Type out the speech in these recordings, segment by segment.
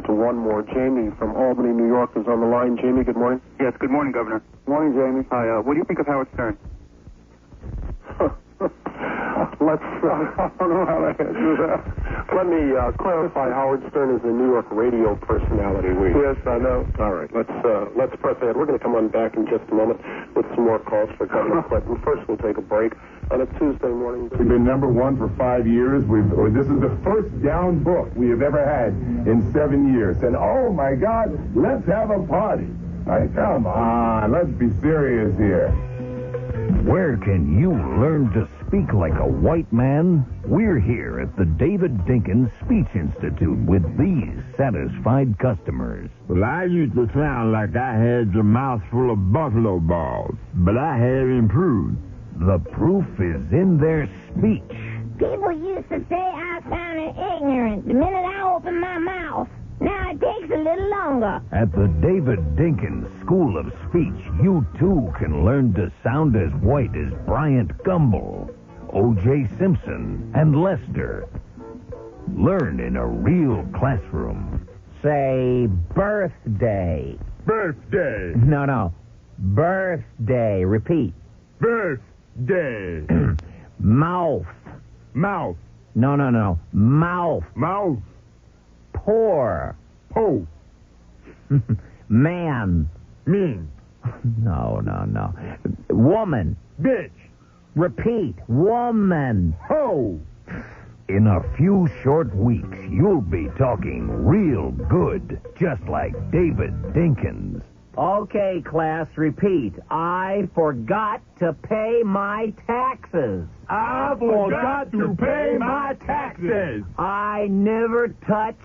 to one more. Jamie from Albany, New York is on the line. Jamie, good morning. Yes, good morning, Governor. Morning, Jamie. Hi, what do you think of Howard Stern? I don't know how to answer that. Let me clarify. Howard Stern is a New York radio personality. Yes, I know. All right, let's press ahead. We're going to come on back in just a moment with some more calls for Governor Clinton. First, we'll take a break on a Tuesday morning. We've been number one for 5 years. This is the first down book we have ever had in 7 years. And oh my God, let's have a party. Come on, let's be serious here. Where can you learn to speak like a white man? We're here at the David Dinkins Speech Institute with these satisfied customers. Well, I used to sound like I had a mouthful of buffalo balls, but I have improved. The proof is in their speech. People used to say I sounded ignorant the minute I opened my mouth. Now it takes a little longer. At the David Dinkins School of Speech, you too can learn to sound as white as Bryant Gumbel, O.J. Simpson, and Lester. Learn in a real classroom. Say birthday. Birthday. No. Birthday. Repeat. Birthday. Mouth. Mouth. No. Mouth. Mouth. Pour. Po. Man. Mean. No. Woman. Bitch. Repeat. Woman. Ho. In a few short weeks, you'll be talking real good, just like David Dinkins. Okay, class, repeat. I forgot to pay my taxes. I forgot to pay my taxes. I never touched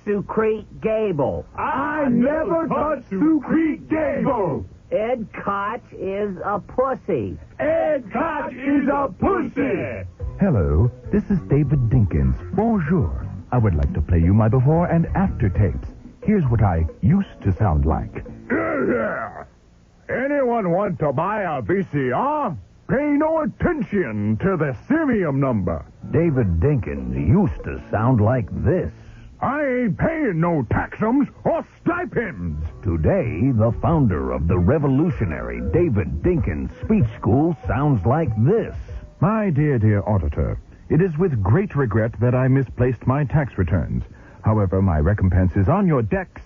Sucrete Gable. I never touched Sucrete Gable. Ed Koch is a pussy. Ed Koch is a pussy. Hello, this is David Dinkins. Bonjour. I would like to play you my before and after tapes. Here's what I used to sound like. Yeah. Anyone want to buy a VCR? Pay no attention to the serial number. David Dinkins used to sound like this. I ain't paying no taxums or stipends. Today, the founder of the revolutionary David Dinkins Speech School sounds like this. My dear auditor, it is with great regret that I misplaced my tax returns. However, my recompense is on your desk.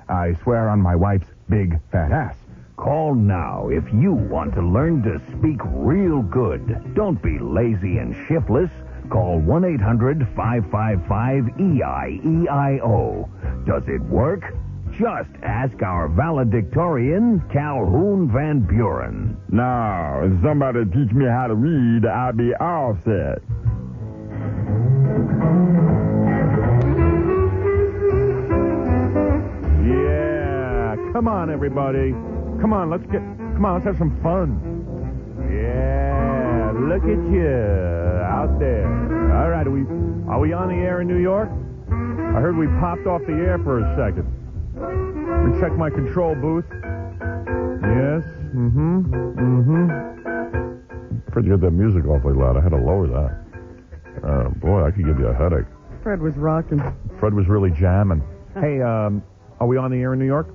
I swear on my wife's big fat ass. Call now if you want to learn to speak real good. Don't be lazy and shiftless. Call 1-800-555-EIEIO. Does it work? Just ask our valedictorian, Calhoun Van Buren. Now, if somebody teach me how to read, I'll be all set. Yeah, come on, everybody. Come on, let's have some fun. Yeah, look at you out there. All right, are we on the air in New York? I heard we popped off the air for a second. Let me check my control booth. Yes, Fred, you had that music awfully loud. I had to lower that. Boy, I could give you a headache. Fred was rocking. Fred was really jamming. Hey, are we on the air in New York?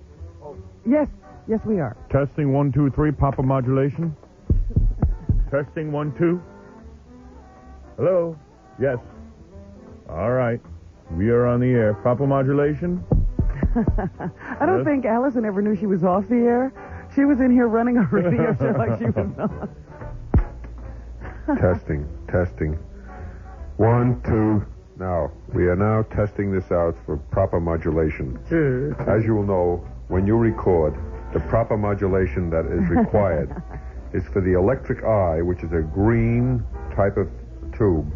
Yes, we are. Testing 1, 2, 3, Papa modulation. Testing 1, 2. Hello? Yes. All right. We are on the air. Papa modulation? I don't think Allison ever knew she was off the air. She was in here running a radio show like she was on. Testing. 1, 2. Now, we are now testing this out for proper modulation. As you will know, when you record, the proper modulation that is required is for the electric eye, which is a green type of tube,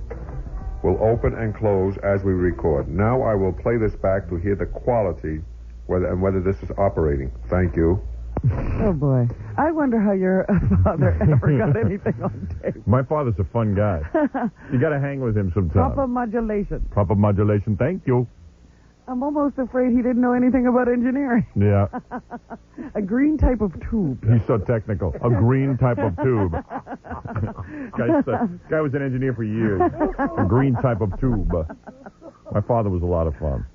will open and close as we record. Now I will play this back to hear the quality whether this is operating. Thank you. Oh, boy. I wonder how your father ever got anything on tape. My father's a fun guy. You got to hang with him sometime. Proper modulation. Proper modulation. Thank you. I'm almost afraid he didn't know anything about engineering. Yeah. A green type of tube. He's so technical. A green type of tube. Guy was an engineer for years. A green type of tube. My father was a lot of fun.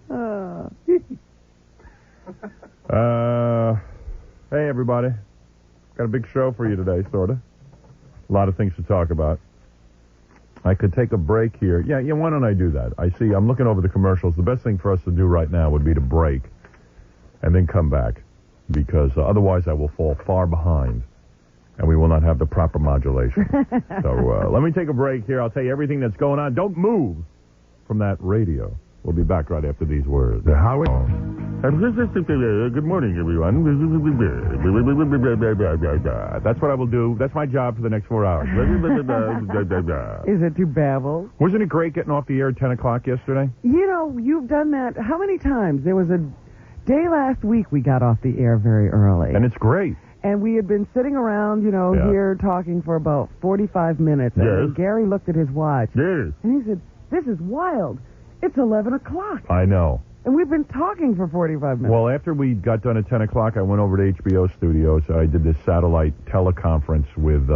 Hey, everybody. Got a big show for you today, sort of. A lot of things to talk about. I could take a break here. Yeah, why don't I do that? I'm looking over the commercials. The best thing for us to do right now would be to break and then come back, because otherwise I will fall far behind, and we will not have the proper modulation. So let me take a break here. I'll tell you everything that's going on. Don't move from that radio. We'll be back right after these words. The Howard... Good morning, everyone. That's what I will do. That's my job for the next 4 hours. Is it to babble? Wasn't it great getting off the air at 10 o'clock yesterday? You know, you've done that how many times? There was a day last week we got off the air very early. And it's great. And we had been sitting around, here talking for about 45 minutes. And then Gary looked at his watch. Yes. And he said, "This is wild. It's 11 o'clock. I know. And we've been talking for 45 minutes. Well, after we got done at 10 o'clock, I went over to HBO Studios. I did this satellite teleconference with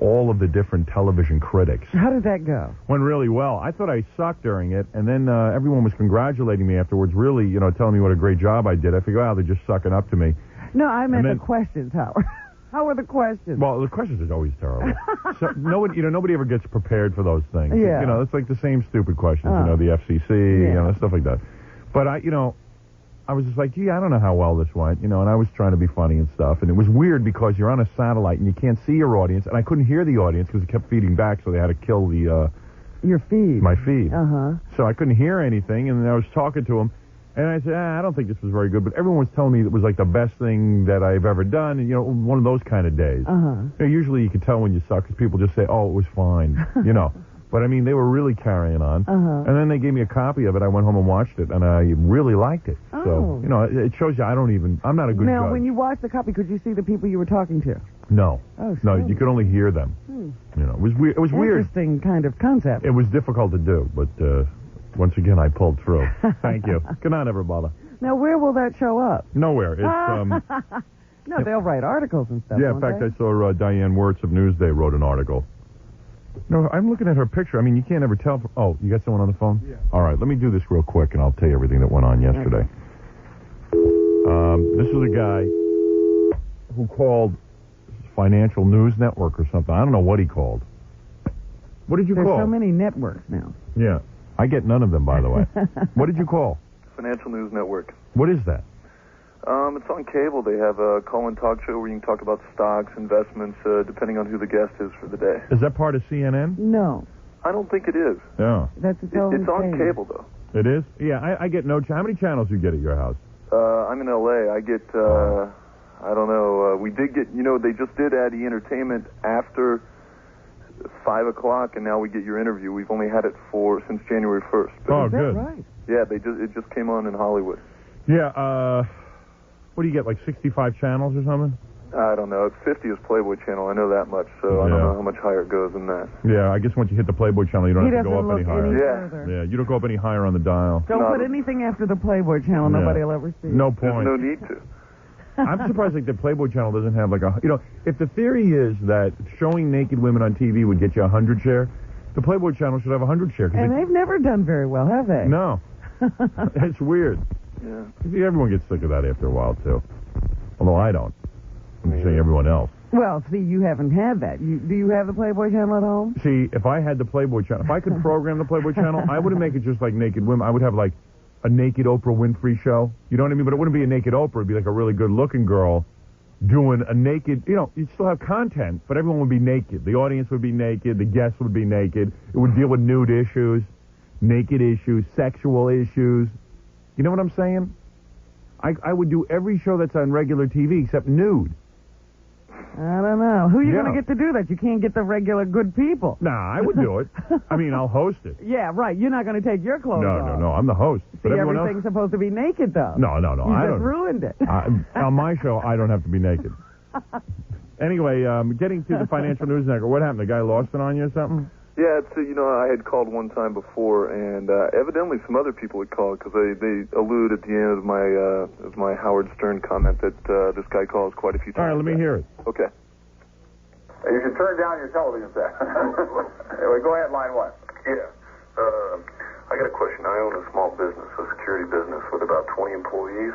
all of the different television critics. How did that go? Went really well. I thought I sucked during it, and then everyone was congratulating me afterwards, really, telling me what a great job I did. I figured, they're just sucking up to me. No, I meant the questions, Howard. How were the questions? Well, the questions are always terrible. So, nobody ever gets prepared for those things. Yeah. It's like the same stupid questions, the FCC, stuff like that. But I was just like, I don't know how well this went, and I was trying to be funny and stuff. And it was weird because you're on a satellite and you can't see your audience, and I couldn't hear the audience because it kept feeding back, so they had to kill the... your feed. My feed. Uh-huh. So I couldn't hear anything, and I was talking to them. And I said, I don't think this was very good, but everyone was telling me it was like the best thing that I've ever done, and, one of those kind of days. Uh-huh. Usually you can tell when you suck because people just say, it was fine, But, they were really carrying on. Uh-huh. And then they gave me a copy of it. I went home and watched it, and I really liked it. Oh. So, it shows you I'm not a good Now, judge. when you watched the copy, could you see the people you were talking to? No. Oh, no, strange. you could only hear them. It was weird. It was weird. Interesting kind of concept. It was difficult to do, but... once again, I pulled through. Thank you. Good night, everybody. Now, where will that show up? Nowhere. It's No, they'll write articles and stuff. yeah. In fact, I saw Diane Wirtz of Newsday wrote an article. No, I'm looking at her picture. You can't ever tell. Oh, you got someone on the phone? Yeah. All right, let me do this real quick, and I'll tell you everything that went on yesterday. This is a guy who called Financial News Network or something. I don't know what he called. What did you call? There's so many networks now. Yeah. I get none of them, by the way. What did you call? Financial News Network. What is that? It's on cable. They have a call-in talk show where you can talk about stocks, investments, depending on who the guest is for the day. Is that part of CNN? No. I don't think it is. Yeah. That's its It's on cable, though. It is? Yeah, I get no... How many channels do you get at your house? I'm in L.A. I get, I don't know, we did get, they just did add the entertainment after 5 o'clock, and now we get your interview. We've only had it since January 1st. Oh, Is that good. right? Yeah, it just came on in Hollywood. Yeah, what do you get, like 65 channels or something? I don't know. It's 50 is Playboy Channel. I know that much, so I don't know how much higher it goes than that. Yeah, I guess once you hit the Playboy Channel, you don't have to go up any higher. Further. Yeah, you don't go up any higher on the dial. Don't put anything after the Playboy Channel. Yeah. Nobody will ever see. No There's point. no need to. I'm surprised the Playboy Channel doesn't have if the theory is that showing naked women on TV would get you 100 share, the Playboy Channel should have 100 share. And they've never done very well, have they? No. It's weird. Yeah. See, everyone gets sick of that after a while, too. Although I don't. I'm just saying everyone else. Well, see, you haven't had that. Do you have the Playboy Channel at home? See, if I had the Playboy Channel, if I could program the Playboy Channel, I wouldn't make it just like naked women. I would have like a naked Oprah Winfrey show. You know what I mean? But it wouldn't be a naked Oprah. It'd be like a really good-looking girl doing a naked, you'd still have content, but everyone would be naked. The audience would be naked. The guests would be naked. It would deal with nude issues, naked issues, sexual issues. You know what I'm saying? I would do every show that's on regular TV except nude. I don't know. Who are you going to get to do that? You can't get the regular good people. Nah, I would do it. I mean, I'll host it. Yeah, right. You're not going to take your clothes off. No. I'm the host. See, everything's supposed to be naked, though. No. You I just don't. ruined it. On my show, I don't have to be naked. Anyway, getting to the Financial News Network, what happened? The guy lost it on you or something? Yeah, it's, I had called one time before, and evidently some other people had called because they allude at the end of my Howard Stern comment that this guy calls quite a few times. All right, let me hear it. Okay. You should turn down your television set. Anyway, go ahead, line one. Yeah. I got a question. I own a small business, a security business with about 20 employees.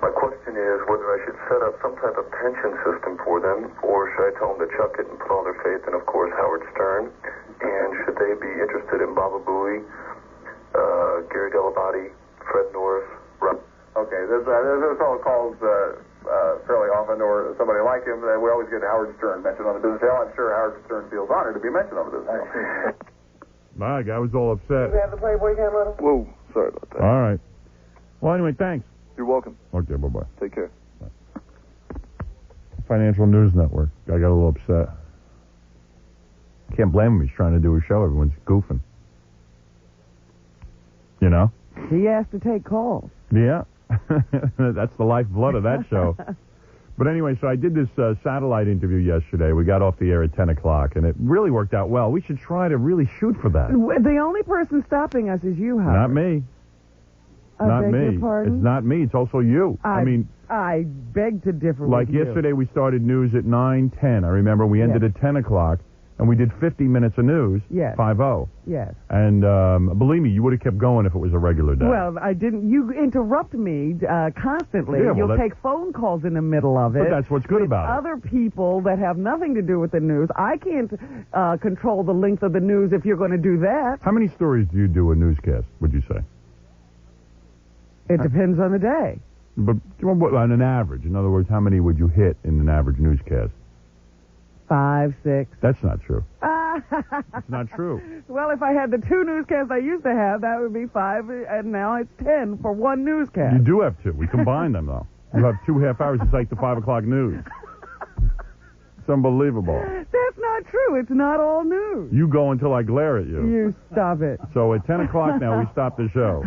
My question is whether I should set up some type of pension system for them, or should I tell them to chuck it and put all their faith in, of course, Howard Stern? And should they be interested in Baba Booey, Gary Delabate, Fred Norris, Rob? Okay, this fellow calls fairly often, or somebody like him. We always get Howard Stern mentioned on the business show. I'm sure Howard Stern feels honored to be mentioned on the business show. My guy was all upset. You have the Playboy camera? Whoa, sorry about that. All right. Well, anyway, thanks. You're welcome. Okay, bye-bye. Take care. Financial News Network. I got a little upset. Can't blame him. He's trying to do a show. Everyone's goofing. You know? He has to take calls. Yeah. That's the lifeblood of that show. But anyway, so I did this satellite interview yesterday. We got off the air at 10 o'clock, and it really worked out well. We should try to really shoot for that. The only person stopping us is you, Howard. Not me. Not beg me. your pardon? It's not me. It's also you. I mean, I beg to differ like with you. yesterday we started news at 9:10. I remember we ended at 10 o'clock, and we did 50 minutes of news. Yes. 5-0. Yes. And believe me, you would have kept going if it was a regular day. Well, I didn't. You interrupt me constantly. Yeah, well, You'll take phone calls in the middle of it. But that's what's good about it. Other people that have nothing to do with the news. I can't control the length of the news if you're going to do that. How many stories do you do a newscast, would you say? It depends on the day. But on an average, in other words, how many would you hit in an average newscast? 5, 6. That's not true. It's not true. Well, if I had the 2 newscasts I used to have, that would be 5, and now it's 10 for one newscast. You do have 2. We combine them, though. You have 2 half hours. It's like the 5 o'clock news. It's unbelievable. That's not true. It's not all news. You go until I glare at you. You stop it. So at 10 o'clock now, we stop the show.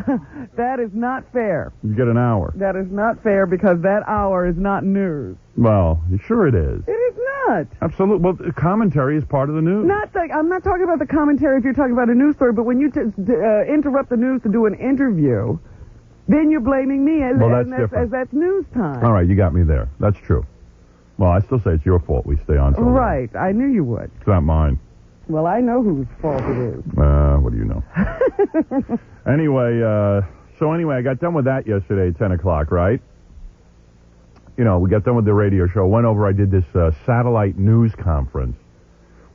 That is not fair. You get an hour. That is not fair because that hour is not news. Well, sure it is. It is not. Absolutely. Well, the commentary is part of the news. I'm not talking about the commentary if you're talking about a news story, but when you interrupt the news to do an interview, then you're blaming me as that's news time. All right, you got me there. That's true. Well, I still say it's your fault we stay on so long. Right. I knew you would. It's not mine. Well, I know whose fault it is. What do you know? Anyway, I got done with that yesterday at 10 o'clock, right? You know, we got done with the radio show. Went over, I did this satellite news conference,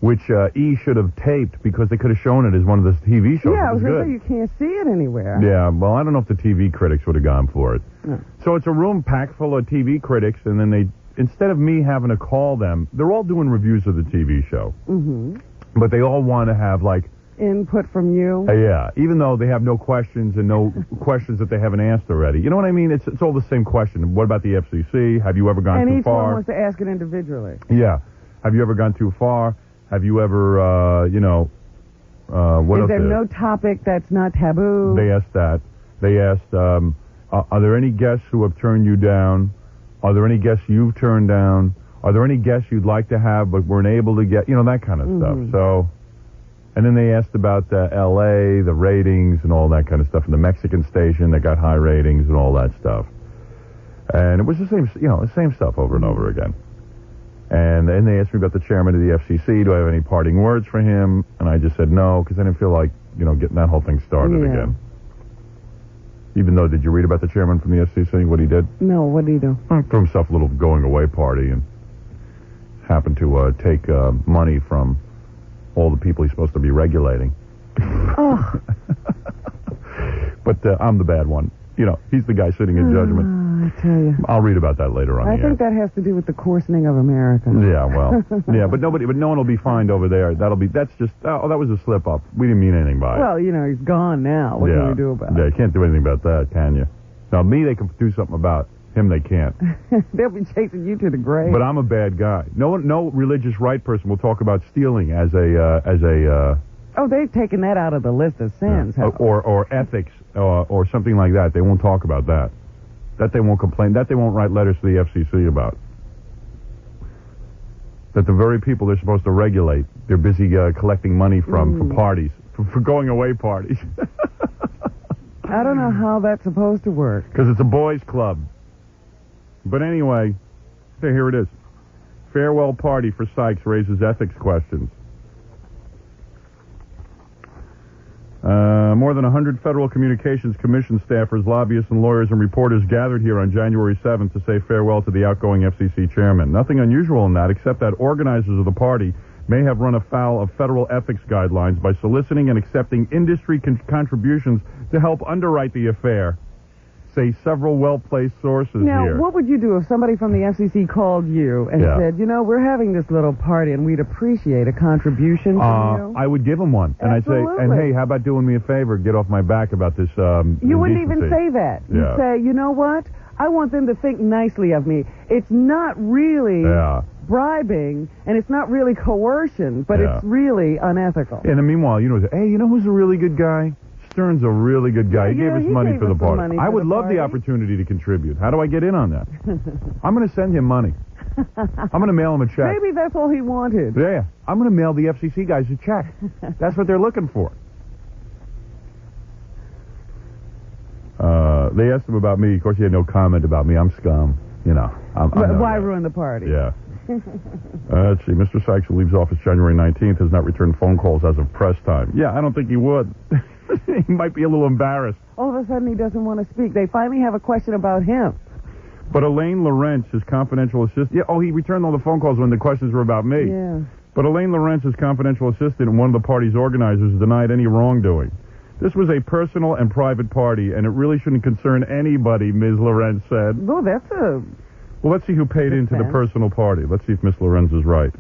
which E should have taped because they could have shown it as one of the TV shows. Yeah, I was going to say you can't see it anywhere. Yeah, well, I don't know if the TV critics would have gone for it. No. So it's a room packed full of TV critics, and then instead of me having to call them, they're all doing reviews of the TV show. Mm-hmm. But they all want to have, like... input from you? Yeah, even though they have no questions and no questions that they haven't asked already. You know what I mean? It's all the same question. What about the FCC? Have you ever gone too far? And each one wants to ask it individually. Yeah. Have you ever gone too far? Have you ever, what else? Is there no topic that's not taboo? They asked that. They asked, are there any guests who have turned you down? Are there any guests you've turned down? Are there any guests you'd like to have but weren't able to get? You know, that kind of stuff. So, and then they asked about L.A., the ratings and all that kind of stuff, and the Mexican station that got high ratings and all that stuff. And it was the same stuff over and over again. And then they asked me about the chairman of the FCC. Do I have any parting words for him? And I just said no, because I didn't feel like, getting that whole thing started again. Even though, did you read about the chairman from the FCC, what he did? No, what did he do? Threw himself a little going-away party and happened to take money from all the people he's supposed to be regulating. Oh. But I'm the bad one. He's the guy sitting in judgment. I tell you. I'll read about that later on. I think that has to do with the coarsening of America. Yeah, well, yeah, but no one will be fined over there. That's just, that was a slip up. We didn't mean anything by it. Well, he's gone now. What can we do about it? Yeah, you can't do anything about that, can you? Now, me, they can do something about. Him, they can't. They'll be chasing you to the grave. But I'm a bad guy. No religious right person will talk about stealing as a. Oh, they've taken that out of the list of sins. Or ethics or something like that. They won't talk about that. That they won't complain. That they won't write letters to the FCC about. That the very people they're supposed to regulate, they're busy collecting money from parties, for going away parties. I don't know how that's supposed to work. Because it's a boys' club. But anyway, here it is. Farewell party for Sykes raises ethics questions. More than 100 Federal Communications Commission staffers, lobbyists, and lawyers and reporters gathered here on January 7th to say farewell to the outgoing FCC chairman. Nothing unusual in that, except that organizers of the party may have run afoul of federal ethics guidelines by soliciting and accepting industry contributions to help underwrite the affair, say several well-placed sources now, here. Now, what would you do if somebody from the FCC called you and said, you know, we're having this little party and we'd appreciate a contribution from you? I would give them one. And I'd say, and hey, how about doing me a favor, get off my back about this You wouldn't even say that. You'd say, you know what? I want them to think nicely of me. It's not really bribing, and it's not really coercion, but it's really unethical. And meanwhile, you know, hey, you know who's a really good guy? Stern's a really good guy. He gave us money for the party. I would love the opportunity to contribute. How do I get in on that? I'm going to send him money. I'm going to mail him a check. Maybe that's all he wanted. Yeah. I'm going to mail the FCC guys a check. That's what they're looking for. They asked him about me. Of course, he had no comment about me. I'm scum. You know. Why ruin the party? Yeah. Let's see. Mr. Sykes, who leaves office January 19th, has not returned phone calls as of press time. Yeah, I don't think he would. He might be a little embarrassed. All of a sudden, he doesn't want to speak. They finally have a question about him. But Elaine Lorenz, his confidential assistant... Yeah, he returned all the phone calls when the questions were about me. Yeah. But Elaine Lorenz, his confidential assistant and one of the party's organizers, denied any wrongdoing. This was a personal and private party, and it really shouldn't concern anybody, Ms. Lorenz said. Oh, that's a... Well, let's see who paid into the personal party. Let's see if Ms. Lorenz is right.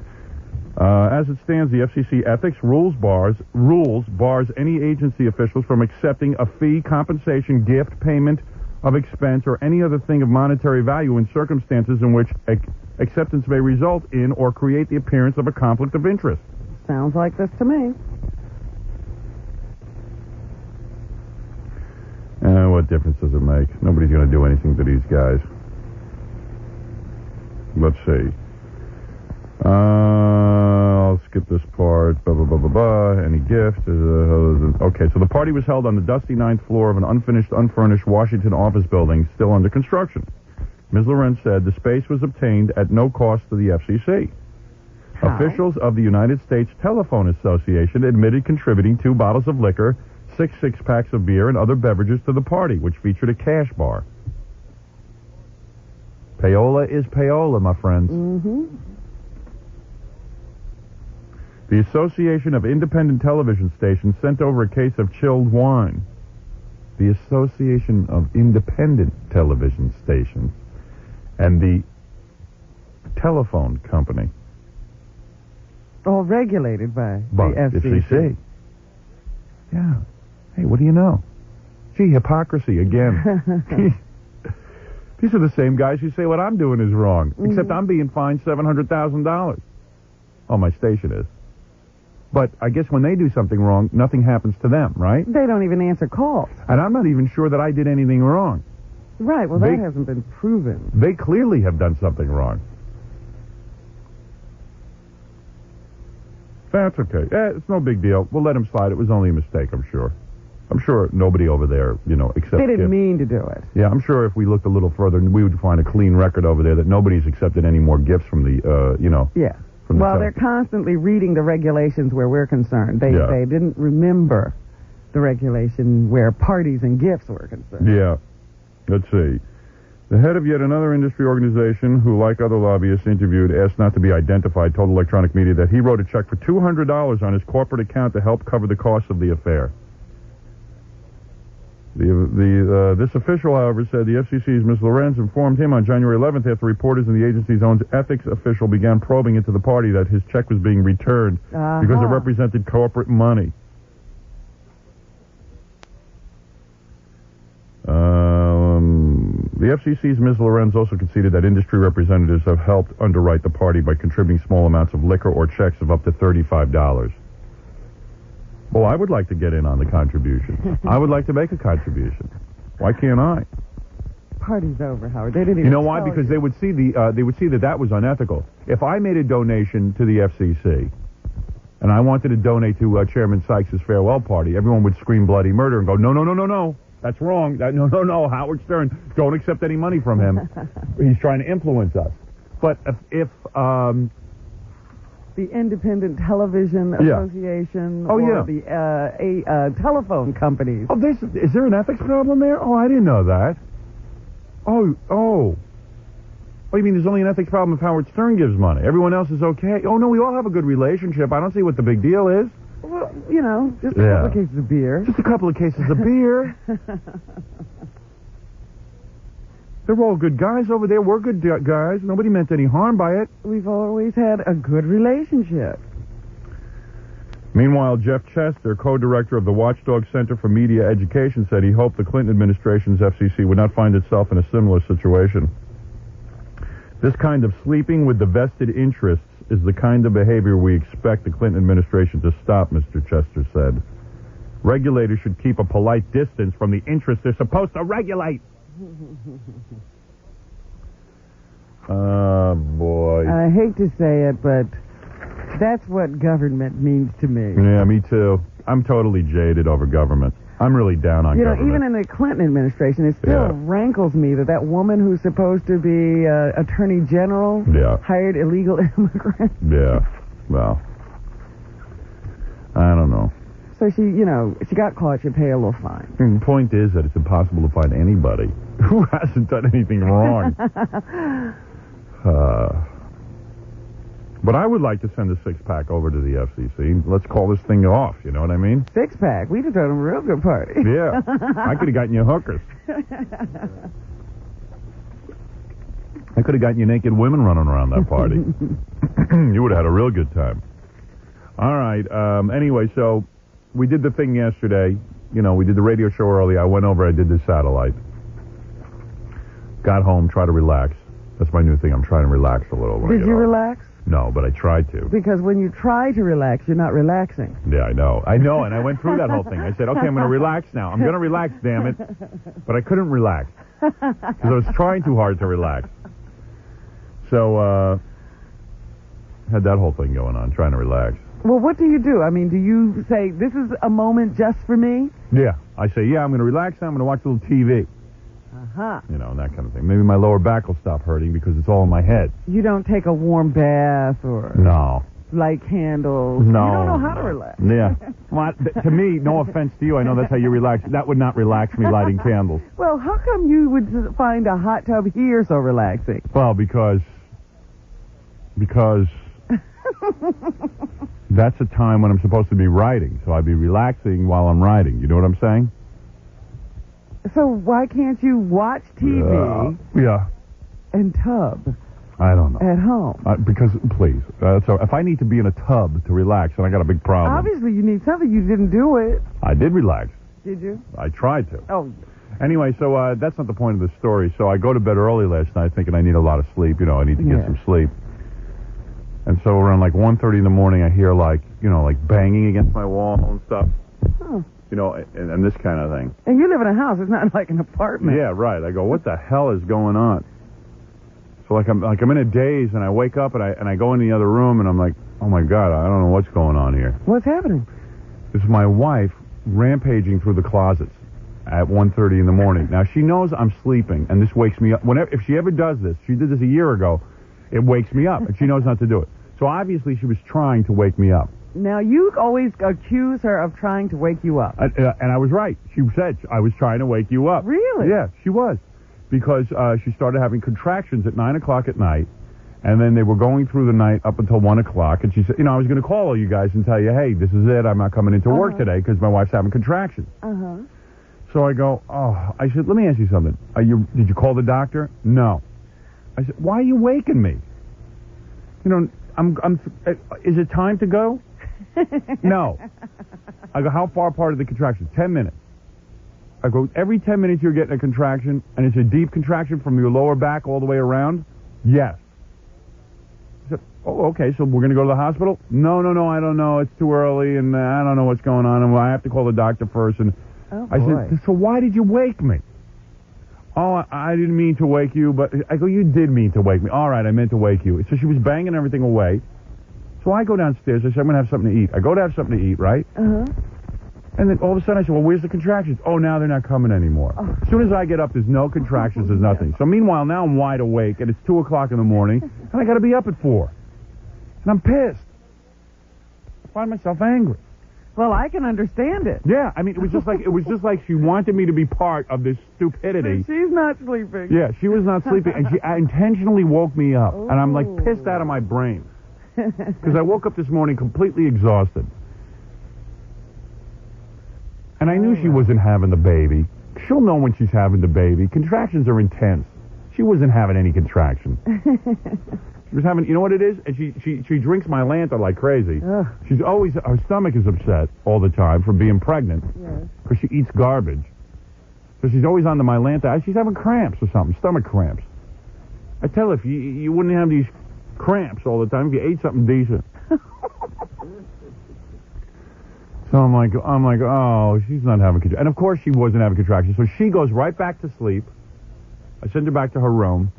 As it stands, the FCC ethics rules bars any agency officials from accepting a fee, compensation, gift, payment of expense, or any other thing of monetary value in circumstances in which acceptance may result in or create the appearance of a conflict of interest. Sounds like this to me. What difference does it make? Nobody's going to do anything to these guys. Let's see. I'll skip this part. Blah, blah, blah, blah, blah. Any gift? Okay, so the party was held on the dusty 9th floor of an unfinished, unfurnished Washington office building still under construction. Ms. Lorenz said the space was obtained at no cost to the FCC. How? Officials of the United States Telephone Association admitted contributing 2 bottles of liquor, 6 six-packs of beer, and other beverages to the party, which featured a cash bar. Payola is payola, my friends. Mm-hmm. The Association of Independent Television Stations sent over a case of chilled wine. The Association of Independent Television Stations and the telephone company. All regulated by the FCC. Yeah. Hey, what do you know? Gee, hypocrisy again. These are the same guys who say what I'm doing is wrong, except I'm being fined $700,000. Oh, my station is. But I guess when they do something wrong, nothing happens to them, right? They don't even answer calls. And I'm not even sure that I did anything wrong. Right, well, that hasn't been proven. They clearly have done something wrong. That's okay. It's no big deal. We'll let them slide. It was only a mistake, I'm sure. I'm sure nobody over there, accepts They didn't mean to do it. Yeah, I'm sure if we looked a little further, we would find a clean record over there that nobody's accepted any more gifts from the, Yeah. Well, they're constantly reading the regulations where we're concerned. They didn't remember the regulation where parties and gifts were concerned. Yeah. Let's see. The head of yet another industry organization who, like other lobbyists interviewed, asked not to be identified, told electronic media that he wrote a check for $200 on his corporate account to help cover the costs of the affair. This official, however, said the FCC's Ms. Lorenz informed him on January 11th after reporters and the agency's own ethics official began probing into the party that his check was being returned because it represented corporate money. The FCC's Ms. Lorenz also conceded that industry representatives have helped underwrite the party by contributing small amounts of liquor or checks of up to $35. Well, I would like to get in on the contribution. I would like to make a contribution. Why can't I? Party's over, Howard. They didn't even You know why? Because they would see that was unethical. If I made a donation to the FCC and I wanted to donate to Chairman Sykes' farewell party, everyone would scream bloody murder and go, no, no, no, no, no. That's wrong. No, Howard Stern, don't accept any money from him. He's trying to influence us. But if the Independent Television Association or the telephone companies. Oh, is there an ethics problem there? Oh, I didn't know that. Oh, you mean there's only an ethics problem if Howard Stern gives money? Everyone else is okay? Oh, no, we all have a good relationship. I don't see what the big deal is. Well, you know, just a couple of cases of beer. Just a couple of cases of beer. They're all good guys over there. We're good guys. Nobody meant any harm by it. We've always had a good relationship. Meanwhile, Jeff Chester, co-director of the Watchdog Center for Media Education, said he hoped the Clinton administration's FCC would not find itself in a similar situation. This kind of sleeping with the vested interests is the kind of behavior we expect the Clinton administration to stop, Mr. Chester said. Regulators should keep a polite distance from the interests they're supposed to regulate. Oh, boy. I hate to say it, but that's what government means to me. Yeah, me too. I'm totally jaded over government. I'm really down on government. Even in the Clinton administration, it still rankles me that woman who's supposed to be Attorney General hired illegal immigrants. Yeah, well, I don't know. So she got caught, she'd pay a little fine. And the point is that it's impossible to find anybody who hasn't done anything wrong. But I would like to send a six-pack over to the FCC. Let's call this thing off, you know what I mean? Six-pack? We'd have thrown a real good party. Yeah, I could have gotten you hookers. I could have gotten you naked women running around that party. You would have had a real good time. All right, anyway, so we did the thing yesterday. You know, we did the radio show early. I went over, I did the satellite. Got home, tried to relax. That's my new thing. I'm trying to relax a little. Did you relax? No, but I tried to. Because when you try to relax, you're not relaxing. Yeah, I know, and I went through that whole thing. I said, okay, I'm going to relax now. I'm going to relax, damn it. But I couldn't relax. Because I was trying too hard to relax. So, had that whole thing going on, trying to relax. Well, what do you do? I mean, do you say, this is a moment just for me? Yeah, I say, I'm going to relax now. I'm going to watch a little TV. Uh-huh. You know, and that kind of thing. Maybe my lower back will stop hurting because it's all in my head. You don't take a warm bath or... No. Light candles? No. You don't know how to relax. Yeah. Well, to me, no offense to you, I know that's how you relax. That would not relax me, lighting candles. Well, how come you would find a hot tub here so relaxing? Well, because that's a time when I'm supposed to be writing, so I'd be relaxing while I'm writing. You know what I'm saying? So why can't you watch TV and tub? I don't know. At home? Because, please, so if I need to be in a tub to relax, then I got a big problem. Obviously you need something. You didn't do it. I did relax. Did you? I tried to. Oh. Anyway, so that's not the point of the story. So I go to bed early last night thinking I need a lot of sleep. You know, I need to get some sleep. And so around like 1:30 in the morning, I hear like banging against my wall and stuff. Huh. You know, and this kind of thing. And you live in a house. It's not like an apartment. Yeah, right. I go, what the hell is going on? So I'm in a daze, and I wake up, and I go in the other room, and I'm like, oh, my God, I don't know what's going on here. What's happening? It's my wife rampaging through the closets at 1:30 in the morning. Now, she knows I'm sleeping, and this wakes me up. If she ever does this, she did this a year ago, it wakes me up, and she knows not to do it. So obviously she was trying to wake me up. Now, you always accuse her of trying to wake you up. And I was right. She said I was trying to wake you up. Really? Yeah, she was. Because she started having contractions at 9 o'clock at night, and then they were going through the night up until 1 o'clock, and she said, I was going to call all you guys and tell you, hey, this is it, I'm not coming into work today because my wife's having contractions. Uh-huh. So I go, I said, let me ask you something. Did you call the doctor? No. I said, why are you waking me? Is it time to go? No. I go, how far apart are the contractions? 10 minutes. I go, every 10 minutes you're getting a contraction, and it's a deep contraction from your lower back all the way around? Yes. I said, oh, okay, so we're going to go to the hospital? No, I don't know. It's too early, and I don't know what's going on, and I have to call the doctor first. And I said, so why did you wake me? Oh, I didn't mean to wake you, but I go, you did mean to wake me. All right, I meant to wake you. So she was banging everything away. So I go downstairs. I said, I'm going to have something to eat. I go to have something to eat, right? Uh-huh. And then all of a sudden I said, well, where's the contractions? Oh, now they're not coming anymore. Oh. As soon as I get up, there's no contractions, there's nothing. So meanwhile, now I'm wide awake, and it's 2 o'clock in the morning, and I got to be up at 4. And I'm pissed. find myself angry. Well, I can understand it. Yeah, I mean, it was just like she wanted me to be part of this stupidity. She's not sleeping. Yeah, she was not sleeping, and she intentionally woke me up, and I'm like pissed out of my brain because I woke up this morning completely exhausted, and I knew she wasn't having the baby. She'll know when she's having the baby. Contractions are intense. She wasn't having any contraction. She was having, you know what it is? And she drinks my Lanta like crazy. Ugh. She's always, her stomach is upset all the time from being pregnant. Yes. Because she eats garbage. So she's always on the my Lanta. She's having cramps or something, stomach cramps. I tell her, if you wouldn't have these cramps all the time if you ate something decent. So I'm like, oh, she's not having contractions. And of course she wasn't having contractions. So she goes right back to sleep. I send her back to her room.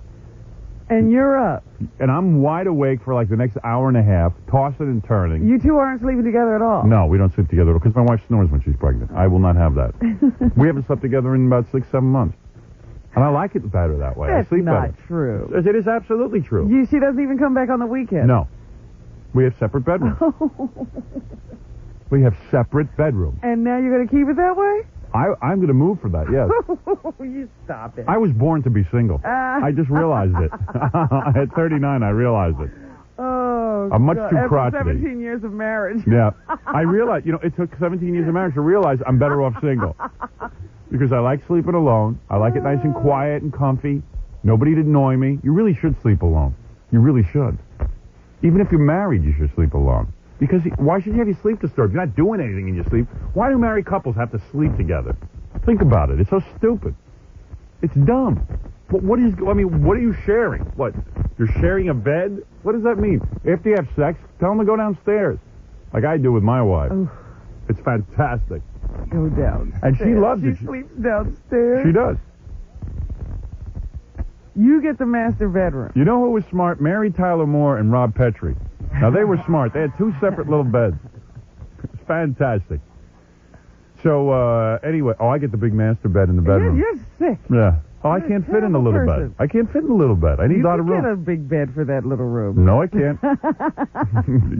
And you're up. And I'm wide awake for like the next hour and a half, tossing and turning. You two aren't sleeping together at all? No, we don't sleep together because my wife snores when she's pregnant. I will not have that. We haven't slept together in about 6-7 months. And I like it better that way. That's I sleep not better. true. It is absolutely true. She doesn't even come back on the weekend? No. We have separate bedrooms. We have separate bedrooms. And now you're going to keep it that way? I'm going to move for that, yes. You stop it. I was born to be single. I just realized it. At 39, I realized it. Oh, I'm much God. too After crotchety. 17 years of marriage. Yeah. I realized, it took 17 years of marriage to realize I'm better off single. Because I like sleeping alone. I like it nice and quiet and comfy. Nobody to annoy me. You really should sleep alone. You really should. Even if you're married, you should sleep alone. Because why should you have your sleep disturbed? You're not doing anything in your sleep. Why do married couples have to sleep together? Think about it. It's so stupid. It's dumb. What are you sharing? What? You're sharing a bed? What does that mean? After you have sex, tell them to go downstairs. Like I do with my wife. Oof. It's fantastic. Go down. And she loves it. She sleeps downstairs. She does. You get the master bedroom. You know who was smart? Mary Tyler Moore and Rob Petrie. Now, they were smart. They had 2 separate little beds. It's fantastic. So, anyway, I get the big master bed in the bedroom. You're sick. Yeah. Oh, I can't fit in the little bed. I can't fit in the little bed. I need a lot of room. You get a big bed for that little room. No, I can't.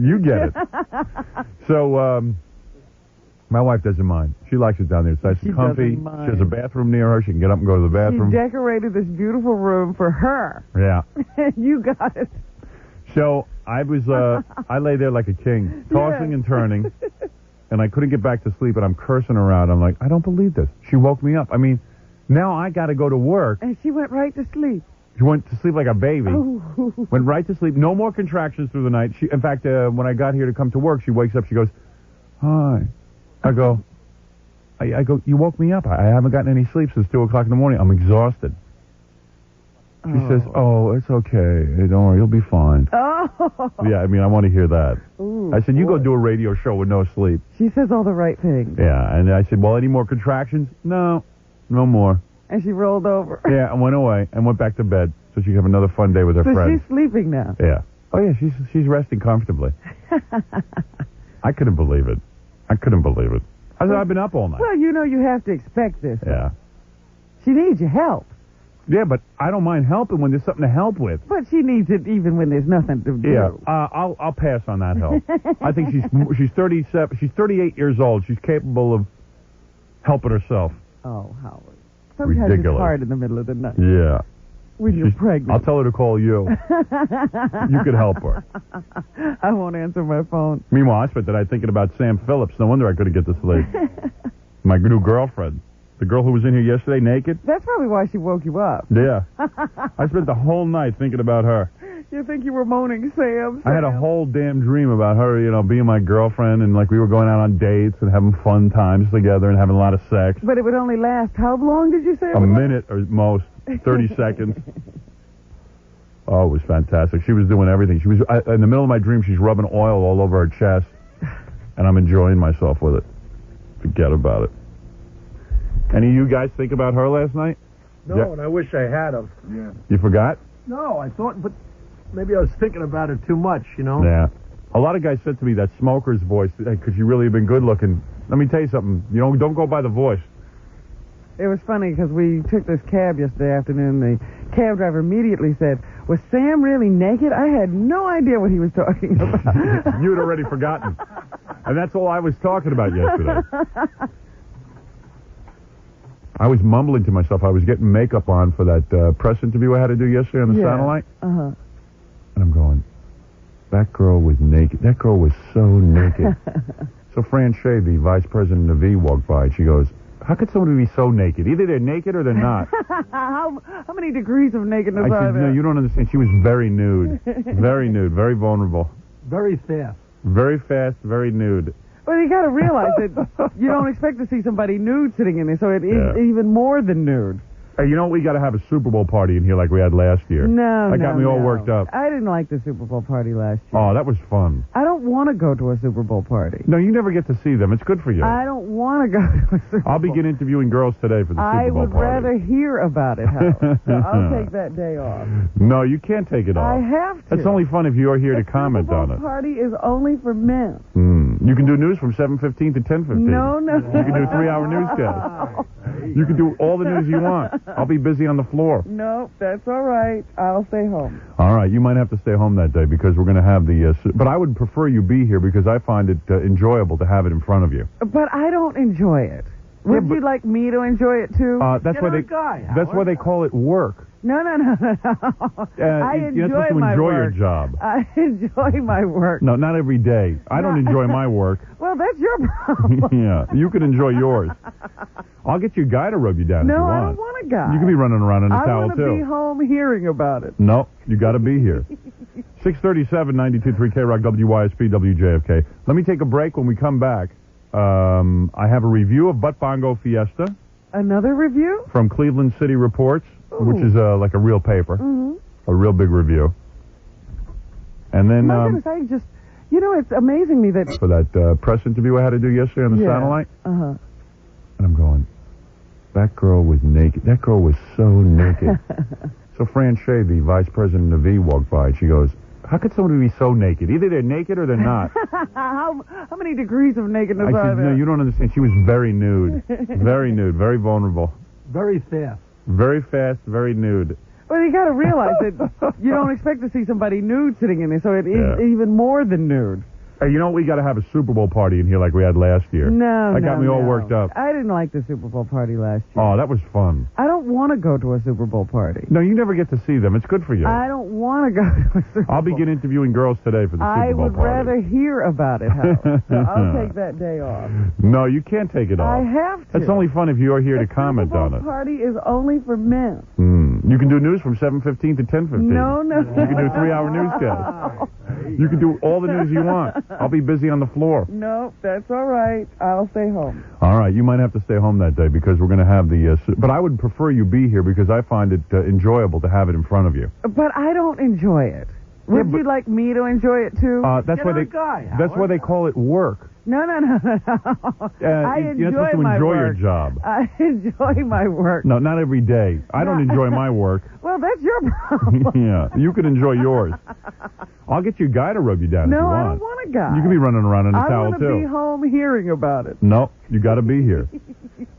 You get it. So, my wife doesn't mind. She likes it down there. It's nice and comfy. She has a bathroom near her. She can get up and go to the bathroom. She decorated this beautiful room for her. Yeah. You got it. So I was, I lay there like a king, tossing and turning, and I couldn't get back to sleep, and I'm cursing her out. I'm like, I don't believe this. She woke me up. I mean, now I got to go to work. And she went right to sleep. She went to sleep like a baby. Oh. Went right to sleep. No more contractions through the night. In fact, when I got here to come to work, she wakes up. She goes, hi. I go, you woke me up. I haven't gotten any sleep since 2 o'clock in the morning. I'm exhausted. She says, oh, it's okay. Hey, don't worry, you'll be fine. Oh. Yeah, I mean, I want to hear that. Ooh, I said, you go do a radio show with no sleep. She says all the right things. Yeah, and I said, well, any more contractions? No more. And she rolled over. Yeah, and went away and went back to bed so she could have another fun day with her friends. So she's sleeping now. Yeah. Oh, yeah, she's resting comfortably. I couldn't believe it. I said, I've been up all night. Well, you have to expect this. Yeah. She needs your help. Yeah, but I don't mind helping when there's something to help with. But she needs it even when there's nothing to do. Yeah, I'll pass on that help. I think she's 37. She's 38 years old. She's capable of helping herself. Oh, Howard. Sometimes Ridiculous. It's hard in the middle of the night. Yeah. When you're pregnant. I'll tell her to call you. You could help her. I won't answer my phone. Meanwhile, I spent the night thinking about Sam Phillips. No wonder I couldn't get to sleep. My new girlfriend. The girl who was in here yesterday naked? That's probably why she woke you up. Yeah. I spent the whole night thinking about her. You think you were moaning, Sam? I had a whole damn dream about her, being my girlfriend, and like we were going out on dates and having fun times together and having a lot of sex. But it would only last, how long did you say? A minute or most, 30 seconds. Oh, it was fantastic. She was doing everything. She was in the middle of my dream. She's rubbing oil all over her chest, and I'm enjoying myself with it. Forget about it. Any of you guys think about her last night? No, and I wish I had of. Yeah. You forgot? No, I thought, but maybe I was thinking about her too much, Yeah. A lot of guys said to me that smoker's voice, because you really have been good looking. Let me tell you something. Don't go by the voice. It was funny because we took this cab yesterday afternoon. The cab driver immediately said, was Sam really naked? I had no idea what he was talking about. You had already forgotten. And that's all I was talking about yesterday. I was mumbling to myself. I was getting makeup on for that press interview I had to do yesterday on the satellite. Uh-huh. And I'm going, that girl was naked. That girl was so naked. So Fran Shea, the vice president of V, walked by, and she goes, how could somebody be so naked? Either they're naked or they're not. How many degrees of nakedness I are said, there? no, you don't understand. She was very nude. Very nude, very vulnerable. Very fast. Very fast, very nude. Well, you got to realize that you don't expect to see somebody nude sitting in there, so it is even more than nude. Hey, you know, we got to have a Super Bowl party in here like we had last year. That got me all worked up. I didn't like the Super Bowl party last year. Oh, that was fun. I don't want to go to a Super Bowl party. No, you never get to see them. It's good for you. I don't want to go to a Super Bowl. I'll begin interviewing girls today for the Super Bowl party. I would rather hear about it, Howard. So I'll take that day off. No, you can't take it off. I have to. It's only fun if you're here to comment on it. The Super Bowl party is only for men. You can do news from 7:15 to 10:15. No. You can do a 3-hour newscast. You can do all the news you want. I'll be busy on the floor. No, that's all right. I'll stay home. All right, you might have to stay home that day because we're going to have the... but I would prefer you be here because I find it enjoyable to have it in front of you. But I don't enjoy it. Would you like me to enjoy it, too? That's why they call it work. No. I enjoy you're supposed to my enjoy work. your job. I enjoy my work. No, not every day. I don't enjoy my work. Well, that's your problem. Yeah, you can enjoy yours. I'll get you a guy to rub you down if you want. No, I don't want a guy. You can be running around in a towel, too. I want to be home hearing about it. No, you got to be here. 637, 92.3 K-Rock, WYSP, WJFK. Let me take a break. When we come back, I have a review of Butt Bongo Fiesta. Another review? From Cleveland City Reports, which is like a real paper. A real big review. And then... My goodness, I just... You know, it's amazing me that... For that press interview I had to do yesterday on the satellite. Uh-huh. And I'm going, that girl was naked. That girl was so naked. So Fran Shea, the vice president of V, walked by, and she goes, how could somebody be so naked? Either they're naked or they're not. How many degrees of nakedness I are said, there? no, you don't understand. She was very nude. Very nude, very vulnerable. Very fast. Very fast, very nude. Well, you got to realize that you don't expect to see somebody nude sitting in there, so it is even more than nude. Hey, you know, we got to have a Super Bowl party in here like we had last year. No, That got me all worked up. I didn't like the Super Bowl party last year. Oh, that was fun. I don't want to go to a Super Bowl party. No, you never get to see them. It's good for you. I don't want to go to a Super Bowl. I'll begin interviewing girls today for the Super Bowl I would party. rather hear about it, Howard. So I'll take that day off. No, you can't take it off. I have to. It's only fun if you're here to comment on The it. party is only for men. You can do news from 7:15 to 10:15. No. You can do a 3-hour newscast. You can do all the news you want. I'll be busy on the floor. No, that's all right. I'll stay home. All right, you might have to stay home that day because we're going to have the... but I would prefer you be here because I find it enjoyable to have it in front of you. But I don't enjoy it. Would you like me to enjoy it, too? That's why they call it work. No. I you're enjoy supposed to my enjoy work. your job. I enjoy my work. No, not every day. I don't enjoy my work. Well, that's your problem. Yeah, you can enjoy yours. I'll get you a guy to rub you down if you want. No, I don't want a guy. You can be running around in a towel, I too. want to be home hearing about it. No, you got to be here.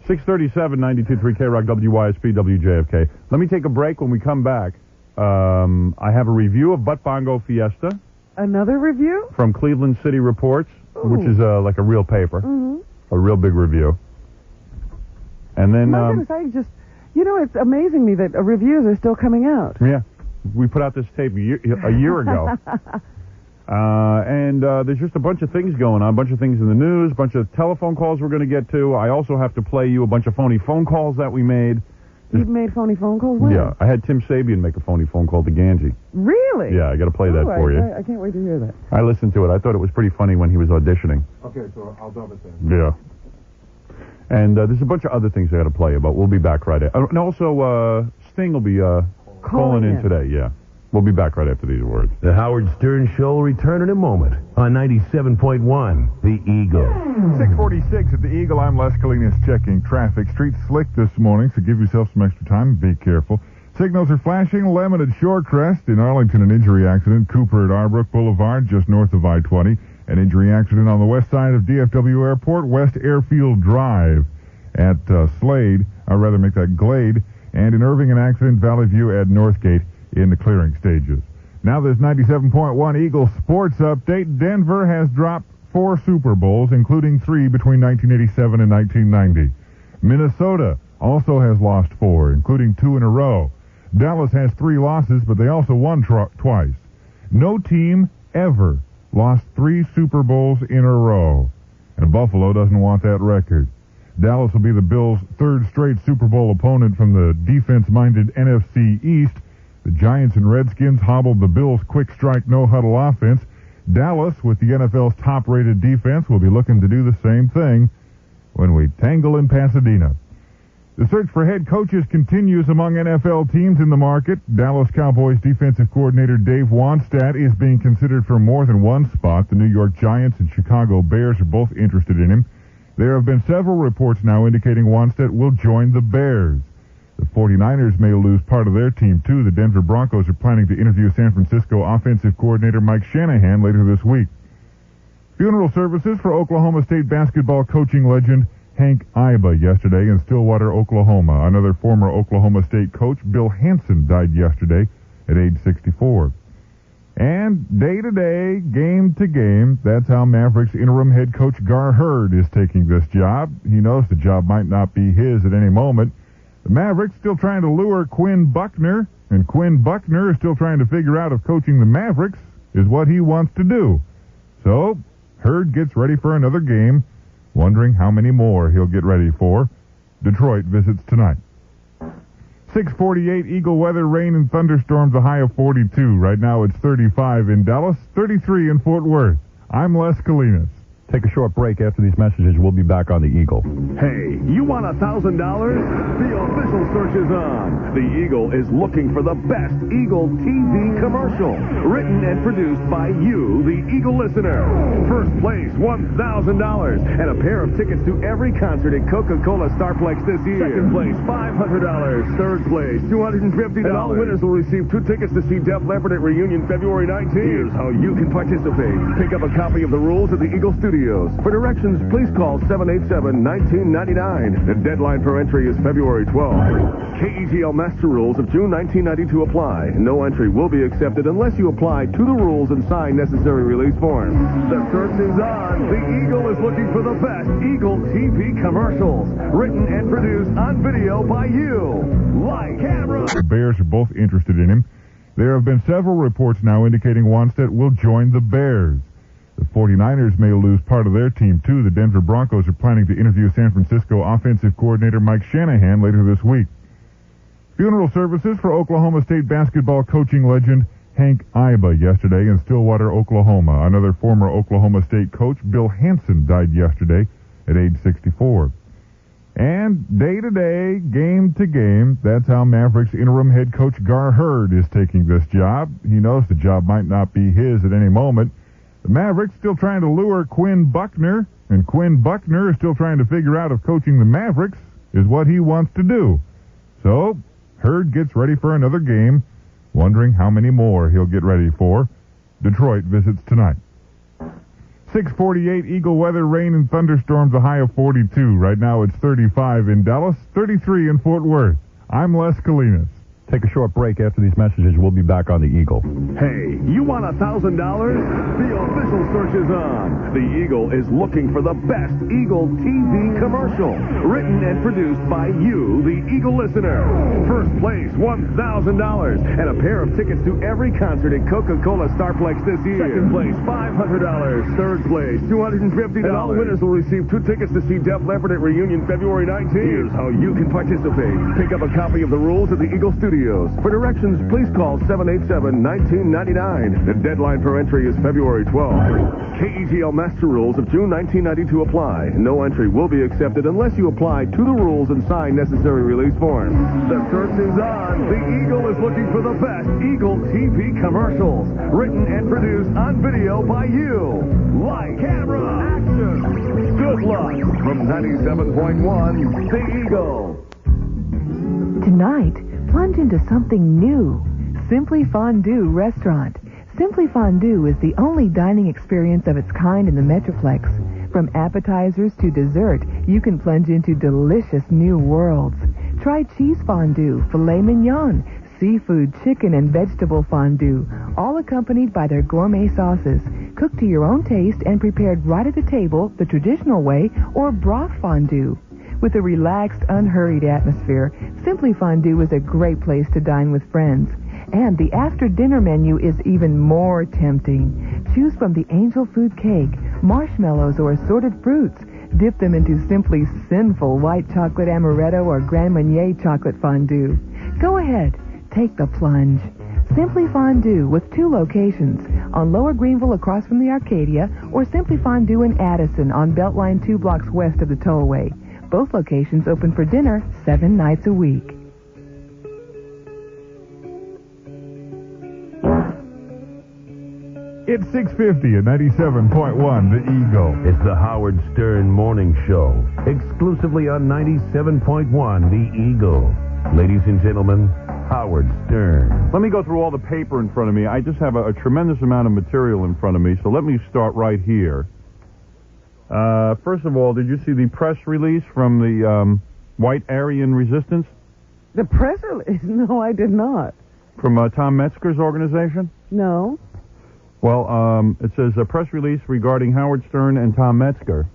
637, 92.3 K-Rock, WYSP, WJFK. Let me take a break. When we come back, I have a review of Butt Bongo Fiesta. Another review? From Cleveland City Reports, which is like a real paper. A real big review. And then... My goodness, I just... You know, it's amazing me that reviews are still coming out. Yeah. We put out this tape a year ago. And there's just a bunch of things going on, a bunch of things in the news, a bunch of telephone calls we're going to get to. I also have to play you a bunch of phony phone calls that we made. You've made phony phone calls? When? Yeah. I had Tim Sabian make a phony phone call to Ganji. Really? Yeah, I got to play that for you. I can't wait to hear that. I listened to it. I thought it was pretty funny when he was auditioning. Okay, so I'll dub it then. Yeah. And there's a bunch of other things I got to play you, but we'll be back right after. And also, Sting will be calling in today, yeah. We'll be back right after these words. The Howard Stern Show will return in a moment on 97.1, The Eagle. 646 at The Eagle. I'm Les Colinas checking traffic. Streets slick this morning, so give yourself some extra time and be careful. Signals are flashing. Lemon at Shorecrest. In Arlington, an injury accident. Cooper at Arbrook Boulevard, just north of I-20. An injury accident on the west side of DFW Airport, West Airfield Drive at Glade. And in Irving, an accident, Valley View at Northgate in the clearing stages. Now there's 97.1 Eagle Sports Update. Denver has dropped 4 Super Bowls, including 3 between 1987 and 1990. Minnesota also has lost 4, including 2 in a row. Dallas has 3 losses, but they also won twice. No team ever lost 3 Super Bowls in a row. And Buffalo doesn't want that record. Dallas will be the Bills' 3rd straight Super Bowl opponent from the defense-minded NFC East. The Giants and Redskins hobbled the Bills' quick strike, no-huddle offense. Dallas, with the NFL's top-rated defense, will be looking to do the same thing when we tangle in Pasadena. The search for head coaches continues among NFL teams in the market. Dallas Cowboys defensive coordinator Dave Wannstedt is being considered for more than one spot. The New York Giants and Chicago Bears are both interested in him. There have been several reports now indicating Wannstedt will join the Bears. The 49ers may lose part of their team, too. The Denver Broncos are planning to interview San Francisco offensive coordinator Mike Shanahan later this week. Funeral services for Oklahoma State basketball coaching legend Hank Iba yesterday in Stillwater, Oklahoma. Another former Oklahoma State coach, Bill Hansen, died yesterday at age 64. And day to day, game to game, that's how Mavericks interim head coach Gar Hurd is taking this job. He knows the job might not be his at any moment. The Mavericks still trying to lure Quinn Buckner, and Quinn Buckner is still trying to figure out if coaching the Mavericks is what he wants to do. So, Hurd gets ready for another game, wondering how many more he'll get ready for. Detroit visits tonight. 6:48, Eagle weather, rain and thunderstorms, a high of 42. Right now it's 35 in Dallas, 33 in Fort Worth. I'm Les Colinas. Take a short break after these messages. We'll be back on the Eagle. Hey, you want $1,000? The official search is on. The Eagle is looking for the best Eagle TV commercial. Written and produced by you, the Eagle listener. First place, $1,000. And a pair of tickets to every concert at Coca-Cola Starplex this year. Second place, $500. Third place, $250. And all winners will receive 2 tickets to see Def Leppard at Reunion February 19th. Here's how you can participate. Pick up a copy of the rules at the Eagle Studios. For directions, please call 787-1999. The deadline for entry is February 12th. KEGL Master Rules of June 1992 apply. No entry will be accepted unless you apply to the rules and sign necessary release forms. The search is on. The Eagle is looking for the best Eagle TV commercials. Written and produced on video by you. Like camera. The Bears are both interested in him. There have been several reports now indicating Wannstedt will join the Bears. The 49ers may lose part of their team, too. The Denver Broncos are planning to interview San Francisco offensive coordinator Mike Shanahan later this week. Funeral services for Oklahoma State basketball coaching legend Hank Iba yesterday in Stillwater, Oklahoma. Another former Oklahoma State coach, Bill Hansen, died yesterday at age 64. And day to day, game to game, that's how Mavericks interim head coach Gar Hurd is taking this job. He knows the job might not be his at any moment. The Mavericks still trying to lure Quinn Buckner, and Quinn Buckner is still trying to figure out if coaching the Mavericks is what he wants to do. So, Hurd gets ready for another game, wondering how many more he'll get ready for. Detroit visits tonight. 6:48, Eagle weather, rain and thunderstorms, a high of 42. Right now it's 35 in Dallas, 33 in Fort Worth. I'm Les Colinas. Take a short break after these messages. We'll be back on the Eagle. Hey, you want $1,000? The official search is on. The Eagle is looking for the best Eagle TV commercial. Written and produced by you, the Eagle listener. First place, $1,000. And a pair of tickets to every concert at Coca-Cola Starplex this year. Second place, $500. Third place, $250. And all winners will receive 2 tickets to see Def Leppard at Reunion February 19th. Here's how you can participate. Pick up a copy of the rules at the Eagle Studios. For directions, please call 787-1999. The deadline for entry is February 12th. KEGL Master Rules of June 1992 apply. No entry will be accepted unless you apply to the rules and sign necessary release forms. The search is on. The Eagle is looking for the best Eagle TV commercials. Written and produced on video by you. Like camera, action. Good luck from 97.1, The Eagle. Tonight, plunge into something new. Simply Fondue Restaurant. Simply Fondue is the only dining experience of its kind in the Metroplex. From appetizers to dessert, you can plunge into delicious new worlds. Try cheese fondue, filet mignon, seafood, chicken, and vegetable fondue, all accompanied by their gourmet sauces. Cooked to your own taste and prepared right at the table the traditional way, or broth fondue. With a relaxed, unhurried atmosphere, Simply Fondue is a great place to dine with friends. And the after-dinner menu is even more tempting. Choose from the angel food cake, marshmallows, or assorted fruits. Dip them into simply sinful white chocolate amaretto or Grand Marnier chocolate fondue. Go ahead, take the plunge. Simply Fondue with 2 locations, on Lower Greenville across from the Arcadia, or Simply Fondue in Addison on Beltline 2 blocks west of the tollway. Both locations open for dinner 7 nights a week. It's 6:50 at 97.1, The Eagle. It's the Howard Stern Morning Show, exclusively on 97.1, The Eagle. Ladies and gentlemen, Howard Stern. Let me go through all the paper in front of me. I just have a tremendous amount of material in front of me, so let me start right here. First of all, did you see the press release from the White Aryan Resistance? The press release? No, I did not. From Tom Metzger's organization? No. Well, it says a press release regarding Howard Stern and Tom Metzger.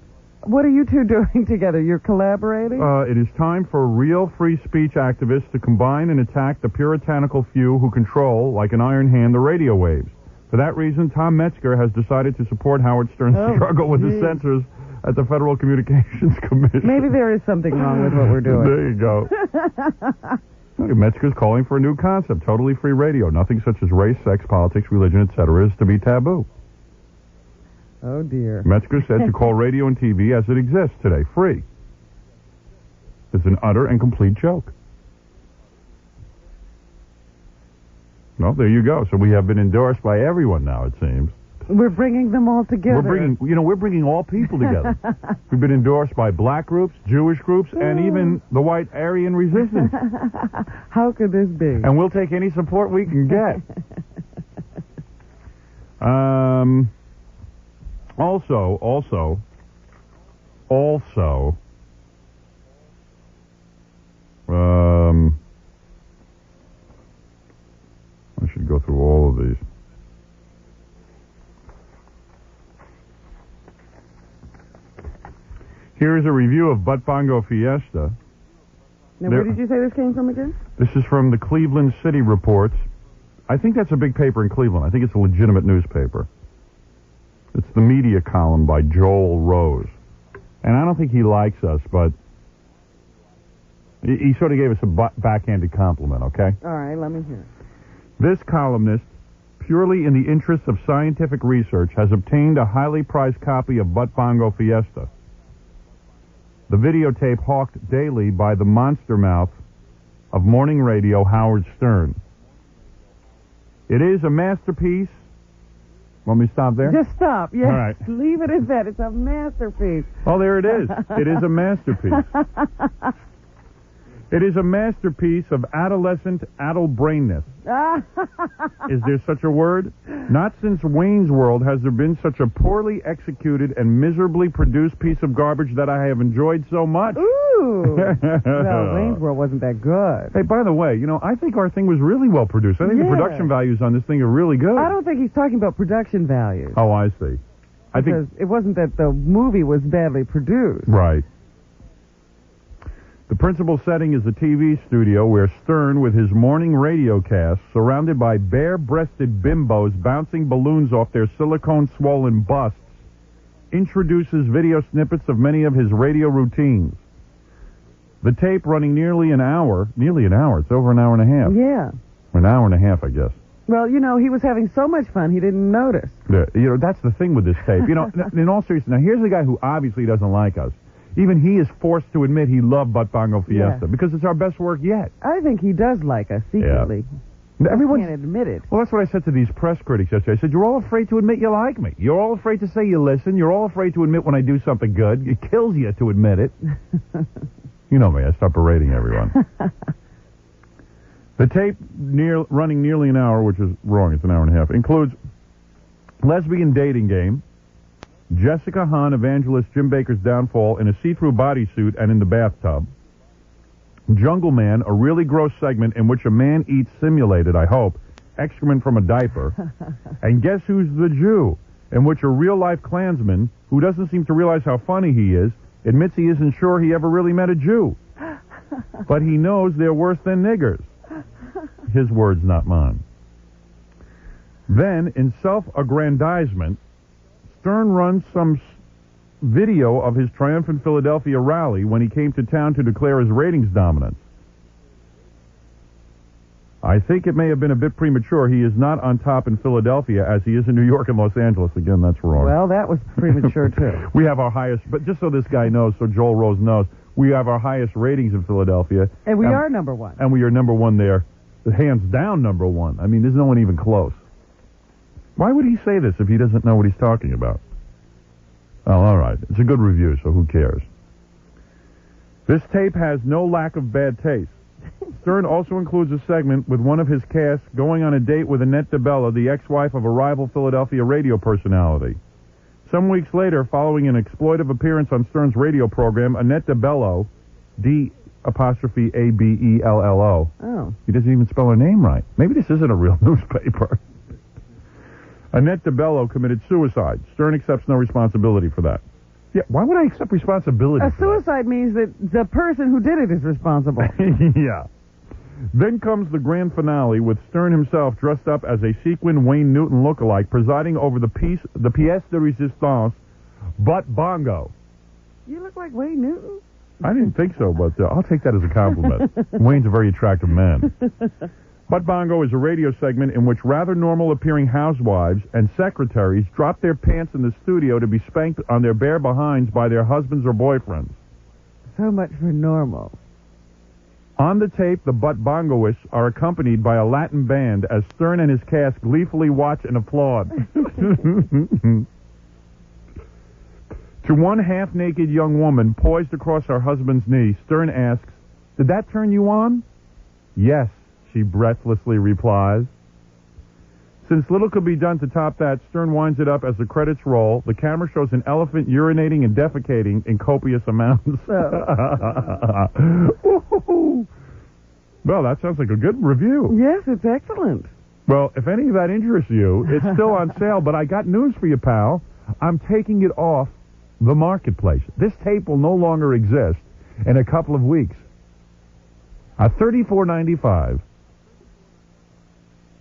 What are you two doing together? You're collaborating? It is time for real free speech activists to combine and attack the puritanical few who control, like an iron hand, the radio waves. For that reason, Tom Metzger has decided to support Howard Stern's struggle with the censors at the Federal Communications Commission. Maybe there is something wrong with what we're doing. There you go. Metzger's calling for a new concept, totally free radio. Nothing such as race, sex, politics, religion, etc. is to be taboo. Oh, dear. Metzger said to call radio and TV as it exists today, free. It's an utter and complete joke. Well, there you go. So we have been endorsed by everyone now, it seems. We're bringing them all together. We're bringing all people together. We've been endorsed by black groups, Jewish groups, and even the White Aryan Resistance. How could this be? And we'll take any support we can get. Also, I should go through all of these. Here is a review of Butt Bongo Fiesta. Now, where did you say this came from again? This is from the Cleveland City Reports. I think that's a big paper in Cleveland. I think it's a legitimate newspaper. It's the media column by Joel Rose. And I don't think he likes us, but he sort of gave us a backhanded compliment, okay? All right, let me hear it. This columnist, purely in the interests of scientific research, has obtained a highly prized copy of Butt Bongo Fiesta, the videotape hawked daily by the monster mouth of morning radio Howard Stern. It is a masterpiece. Want me to stop there? Just stop, yes. All right. Leave it as that. It's a masterpiece. Oh, there it is. It is a masterpiece. It is a masterpiece of adolescent addle-brainness. Is there such a word? Not since Wayne's World has there been such a poorly executed and miserably produced piece of garbage that I have enjoyed so much. Ooh. Well, Wayne's World wasn't that good. Hey, by the way, I think our thing was really well produced. I think the production values on this thing are really good. I don't think he's talking about production values. Oh, I see. Because it wasn't that the movie was badly produced. Right. The principal setting is the TV studio where Stern, with his morning radio cast, surrounded by bare-breasted bimbos bouncing balloons off their silicone-swollen busts, introduces video snippets of many of his radio routines. The tape, running nearly an hour, it's over an hour and a half. Yeah. An hour and a half, I guess. Well, he was having so much fun, he didn't notice. Yeah, that's the thing with this tape. In all seriousness, now here's a guy who obviously doesn't like us. Even he is forced to admit he loved Butt Bongo Fiesta because it's our best work yet. I think he does like us secretly. Yeah. Everyone can't admit it. Well, that's what I said to these press critics yesterday. I said, you're all afraid to admit you like me. You're all afraid to say you listen. You're all afraid to admit when I do something good. It kills you to admit it. You know me. I stop berating everyone. The tape, running nearly an hour, which is wrong, it's an hour and a half, includes lesbian dating game, Jessica Hahn, evangelist Jim Baker's downfall in a see-through bodysuit and in the bathtub, Jungle Man, a really gross segment in which a man eats simulated, I hope, excrement from a diaper. And Guess Who's the Jew, in which a real-life Klansman, who doesn't seem to realize how funny he is, admits he isn't sure he ever really met a Jew. But he knows they're worse than niggers. His words, not mine. Then, in self-aggrandizement, Stern runs some video of his triumphant Philadelphia rally when he came to town to declare his ratings dominance. I think it may have been a bit premature. He is not on top in Philadelphia as he is in New York and Los Angeles. Again, that's wrong. Well, that was premature, too. We have our highest, but just so this guy knows, so Joel Rose knows, we have our highest ratings in Philadelphia. And we are number one. And we are number one there. Hands down number one. I mean, there's no one even close. Why would he say this if he doesn't know what he's talking about? Oh, all right. It's a good review, so who cares? This tape has no lack of bad taste. Stern also includes a segment with one of his cast going on a date with Annette DeBello, the ex-wife of a rival Philadelphia radio personality. Some weeks later, following an exploitive appearance on Stern's radio program, Annette DeBello, D''ABELLO. Oh. He doesn't even spell her name right. Maybe this isn't a real newspaper. Annette DeBello committed suicide. Stern accepts no responsibility for that. Yeah, why would I accept responsibility A for that? suicide means that the person who did it is responsible. Yeah. Then comes the grand finale with Stern himself dressed up as a sequin Wayne Newton lookalike presiding over the pièce de résistance, Butt Bongo. You look like Wayne Newton? I didn't think so, but I'll take that as a compliment. Wayne's a very attractive man. Butt Bongo is a radio segment in which rather normal-appearing housewives and secretaries drop their pants in the studio to be spanked on their bare behinds by their husbands or boyfriends. So much for normal. On the tape, the Butt Bongoists are accompanied by a Latin band as Stern and his cast gleefully watch and applaud. To one half-naked young woman poised across her husband's knee, Stern asks, "Did that turn you on?" "Yes," she breathlessly replies. Since little could be done to top that, Stern winds it up as the credits roll. The camera shows an elephant urinating and defecating in copious amounts. Well, that sounds like a good review. Yes, it's excellent. Well, if any of that interests you, it's still on sale, but I got news for you, pal. I'm taking it off the marketplace. This tape will no longer exist in a couple of weeks. $34.95.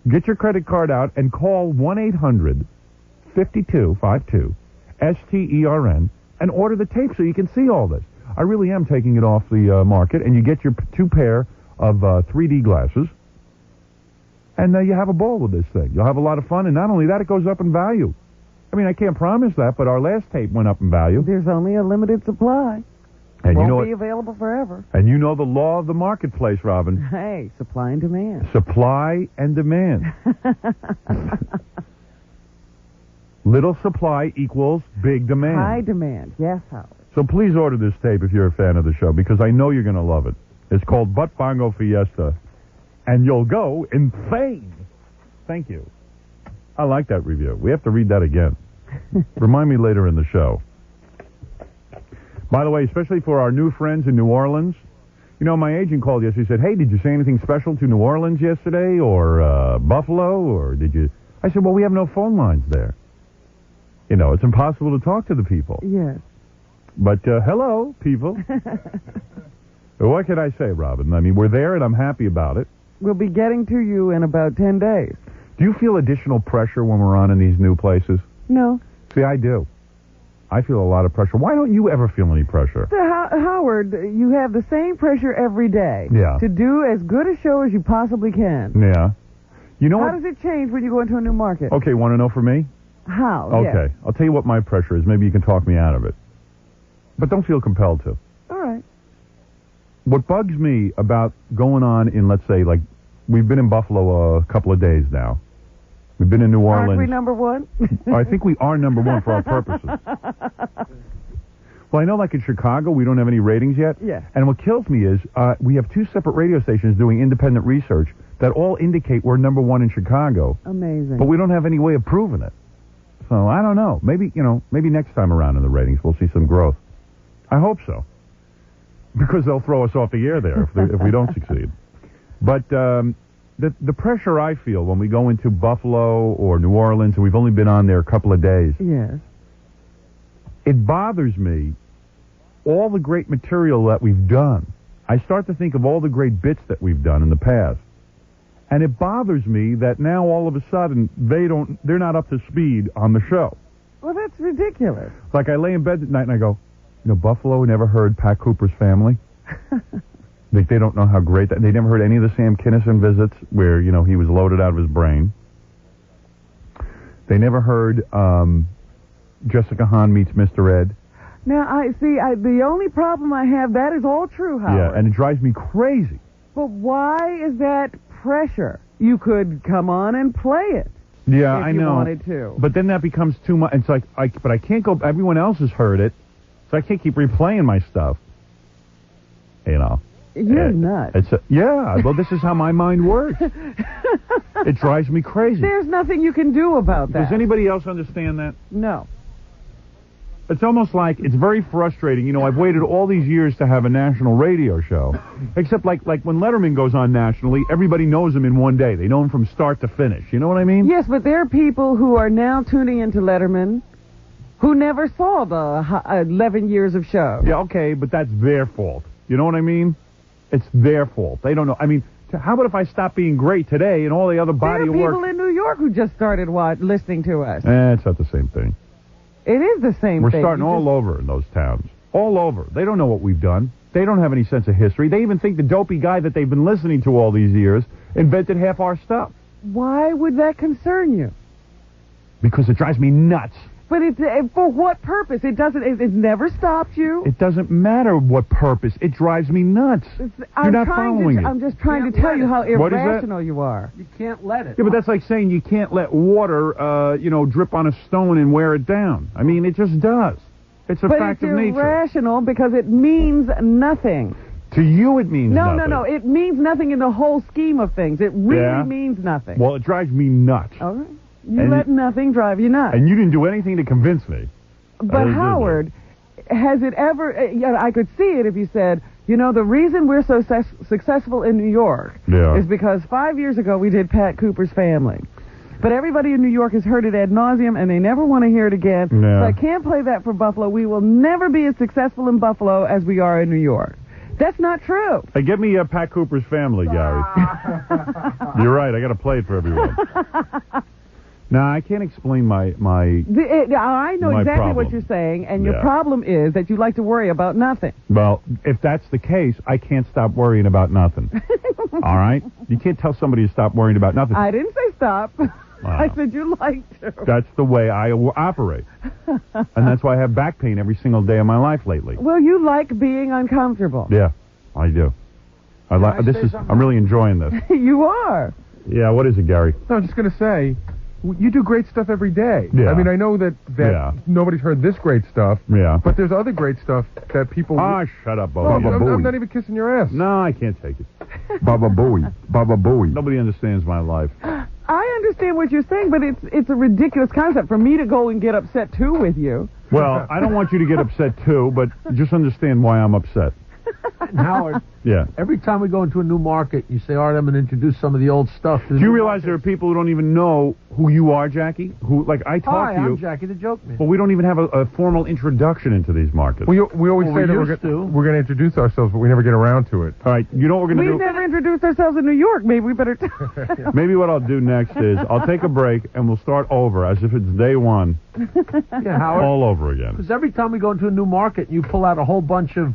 Get your credit card out and call 1-800-5252-STERN and order the tape so you can see all this. I really am taking it off the market, and you get your 2 pair of 3D glasses, and you have a ball with this thing. You'll have a lot of fun, and not only that, it goes up in value. I mean, I can't promise that, but our last tape went up in value. There's only a limited supply. And Won't be available forever. And you know the law of the marketplace, Robin. Hey, supply and demand. Supply and demand. Little supply equals big demand. High demand. Yes, Howard. So please order this tape if you're a fan of the show, because I know you're going to love it. It's called Butt Bongo Fiesta, and you'll go insane. Thank you. I like that review. We have to read that again. Remind me later in the show. By the way, especially for our new friends in New Orleans, you know, my agent called yesterday. He said, "Hey, did you say anything special to New Orleans yesterday, or Buffalo, or did you?" I said, "Well, we have no phone lines there. You know, it's impossible to talk to the people." Yes. But hello, people. What can I say, Robin? I mean, we're there, and I'm happy about it. We'll be getting to you in about 10 days. Do you feel additional pressure when we're on in these new places? No. See, I do. I feel a lot of pressure. Why don't you ever feel any pressure? Howard, you have the same pressure every day. Yeah. To do as good a show as you possibly can. Yeah. You know How does it change when you go into a new market? Okay, want to know for me? How? Okay. Yes. I'll tell you what my pressure is. Maybe you can talk me out of it. But don't feel compelled to. All right. What bugs me about going on in, let's say, like, we've been in Buffalo a couple of days now. We've been in New Orleans. Aren't we number one? I think we are number one for our purposes. Well, I know, like in Chicago, we don't have any ratings yet. Yeah. And what kills me is we have 2 separate radio stations doing independent research that all indicate we're number one in Chicago. Amazing. But we don't have any way of proving it. So I don't know. Maybe, maybe next time around in the ratings we'll see some growth. I hope so. because they'll throw us off the air there if we don't succeed. But the pressure I feel when we go into Buffalo or New Orleans, and we've only been on there a couple of days. Yes. It bothers me, all the great material that we've done. I start to think of all the great bits that we've done in the past. And it bothers me that now all of a sudden they're not up to speed on the show. Well, that's ridiculous. Like I lay in bed at night and I go, Buffalo never heard Pat Cooper's Family. Like they don't know how great that. They never heard any of the Sam Kinison visits where he was loaded out of his brain. They never heard Jessica Hahn meets Mr. Ed. Now the only problem I have, that is all true, Howard. Yeah, and it drives me crazy. But why is that pressure? You could come on and play it. Yeah, if I you know. Wanted to. But then that becomes too much. It's like, but I can't go. Everyone else has heard it, so I can't keep replaying my stuff. You're nuts. Well, this is how my mind works. It drives me crazy. There's nothing you can do about that. Does anybody else understand that? No. It's almost like it's very frustrating. I've waited all these years to have a national radio show, except like when Letterman goes on nationally, everybody knows him in one day. They know him from start to finish. You know what I mean? Yes, but there are people who are now tuning into Letterman who never saw the 11 years of show. Yeah, okay, but that's their fault. You know what I mean? It's their fault. They don't know. I mean, how about if I stop being great today and all the other body of work... There are people in New York who just started listening to us. It's not the same thing. It is the same We're thing. We're starting all over in those towns. All over. They don't know what we've done. They don't have any sense of history. They even think the dopey guy that they've been listening to all these years invented half our stuff. Why would that concern you? Because it drives me nuts. But for what purpose? It never stopped you. It doesn't matter what purpose. It drives me nuts. You're not following it. I'm just trying to tell you how irrational you are. You can't let it. Yeah, but that's like saying you can't let water, drip on a stone and wear it down. I mean, it just does. It's a fact of nature. But it's irrational because it means nothing. To you, it means nothing. No. It means nothing in the whole scheme of things. It really means nothing. Well, it drives me nuts. All right. You let nothing drive you nuts. And you didn't do anything to convince me. But Howard, has it ever... I could see it if you said, the reason we're so successful in New York is because 5 years ago we did Pat Cooper's Family. But everybody in New York has heard it ad nauseum, and they never want to hear it again. Yeah. So I can't play that for Buffalo. We will never be as successful in Buffalo as we are in New York. That's not true. Hey, get me Pat Cooper's Family, Gary. You're right. I got to play it for everyone. Now, I can't explain my I know exactly problem. what you're saying, and your problem is that you like to worry about nothing. Well, if that's the case, I can't stop worrying about nothing. All right? You can't tell somebody to stop worrying about nothing. I didn't say stop. I said you like to. That's the way I operate. And that's why I have back pain every single day of my life lately. Well, you like being uncomfortable. Yeah, I do. I'm really enjoying this. You are. Yeah, what is it, Gary? No, I'm just going to say, you do great stuff every day. Yeah. I mean, I know that nobody's heard this great stuff. Yeah. But there's other great stuff that people... Shut up, Baba Booey. I'm not even kissing your ass. No, I can't take it. Baba Booey. Baba Booey. Nobody understands my life. I understand what you're saying, but it's a ridiculous concept for me to go and get upset, too, with you. Well, I don't want you to get upset, too, but just understand why I'm upset. Howard, every time we go into a new market, you say, all right, I'm going to introduce some of the old stuff. Do you realize there are people who don't even know who you are, Jackie? Who, like, I talk to you. I'm Jackie the Joke Man. But we don't even have a formal introduction into these markets. We always say that we're going to introduce ourselves, but we never get around to it. All right, you know what we're going to do? We've never introduced ourselves in New York. Maybe we better... Maybe what I'll do next is I'll take a break, and we'll start over as if it's day one. Yeah, Howard. All over again. Because every time we go into a new market, you pull out a whole bunch of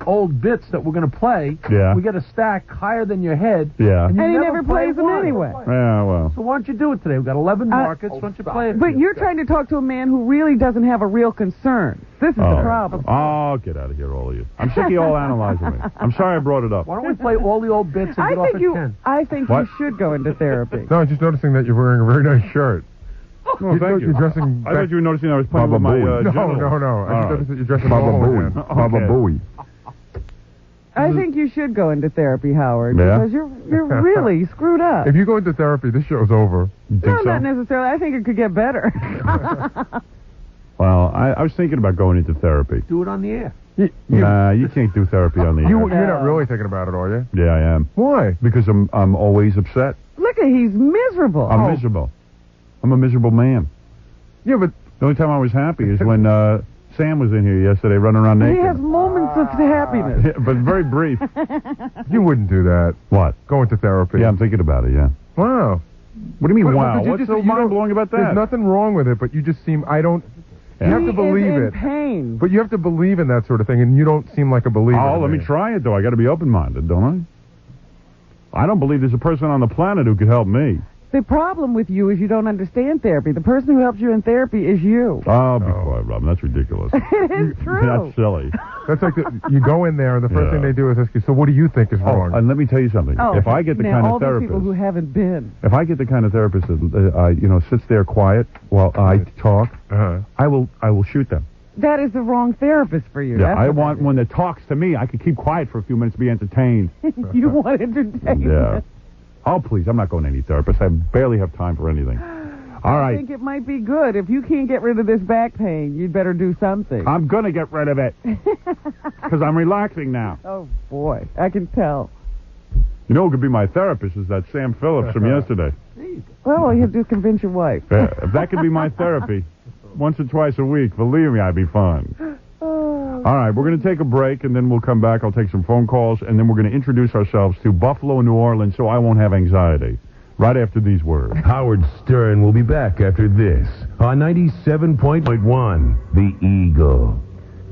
old bits that we're going to play. Yeah. We get a stack higher than your head. Yeah. And he never plays them anyway. Yeah, well. So why don't you do it today? We've got 11 markets. Why don't you play it? But you're trying to talk to a man who really doesn't have a real concern. This is the problem. Oh, get out of here, all of you. I'm sick of you all analyzing me. I'm sorry I brought it up. Why don't we play all the old bits and get off at 10? I think you should go into therapy. No, I'm just noticing that you're wearing a very nice shirt. Oh, thank you. You're dressing... I thought you were noticing I was playing with my No. I just noticed that you're dressing Baba Booey. Baba Booey. I think you should go into therapy, Howard, Yeah? because you're really screwed up. If you go into therapy, this show's over. No, not necessarily. I think it could get better. Well, I was thinking about going into therapy. Do it on the air. Nah, you can't do therapy on the air. You're not really thinking about it, are you? Yeah, I am. Why? Because I'm always upset. Look at, he's miserable. I'm miserable. I'm a miserable man. Yeah, but the only time I was happy is when Sam was in here yesterday running around naked. He has moments of happiness. Yeah, but very brief. You wouldn't do that. What? Go into therapy. Yeah, I'm thinking about it, yeah. Wow. What do you mean, But wow? you What's just- so you mind-blowing about that? There's nothing wrong with it, but you just seem, You have to believe He is in it. pain. But you have to believe in that sort of thing, and you don't seem like a believer. Oh, let me try it, though. I got to be open-minded, don't I? I don't believe there's a person on the planet who could help me. The problem with you is you don't understand therapy. The person who helps you in therapy is you. Oh, be quiet, Robin. That's ridiculous. It is true. That's silly. That's like you go in there, and the first thing they do is ask you, so what do you think is wrong? And let me tell you something. Oh, If I get the now kind all of these therapist... people who haven't been. If I get the kind of therapist that, sits there quiet while I talk, I will shoot them. That is the wrong therapist for you. Yeah, That's I what want one that talks to me. I could keep quiet for a few minutes to be entertained. You want entertainment. Yeah. Oh, please, I'm not going to any therapist. I barely have time for anything. All I right. think it might be good. If you can't get rid of this back pain, you'd better do something. I'm going to get rid of it. Because I'm relaxing now. Oh, boy. I can tell. You know who could be my therapist is that Sam Phillips from yesterday. Well, all you have to do is convince your wife. Yeah, if that could be my therapy once or twice a week, believe me, I'd be fine. All right, we're going to take a break, and then we'll come back. I'll take some phone calls, and then we're going to introduce ourselves to Buffalo and New Orleans so I won't have anxiety. Right after these words. Howard Stern will be back after this on 97.1 The Eagle.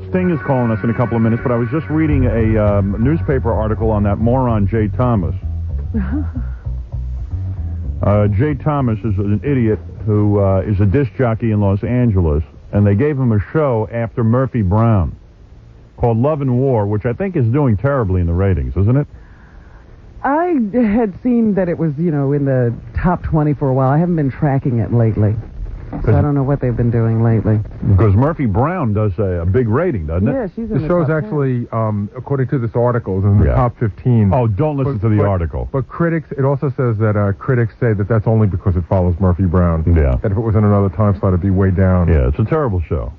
Sting is calling us in a couple of minutes, but I was just reading a newspaper article on that moron Jay Thomas. Jay Thomas is an idiot who is a disc jockey in Los Angeles, and they gave him a show after Murphy Brown called Love and War, which I think is doing terribly in the ratings, isn't it? I had seen that it was, in the top 20 for a while. I haven't been tracking it lately. So I don't know what they've been doing lately. Because Murphy Brown does a big rating, doesn't it? Yeah, she's in The show's top 10. actually, according to this article, is in the top 15. Oh, don't listen to the article. But critics, it also says that critics say that that's only because it follows Murphy Brown. Yeah. That if it was in another time slot, it'd be way down. Yeah, it's a terrible show.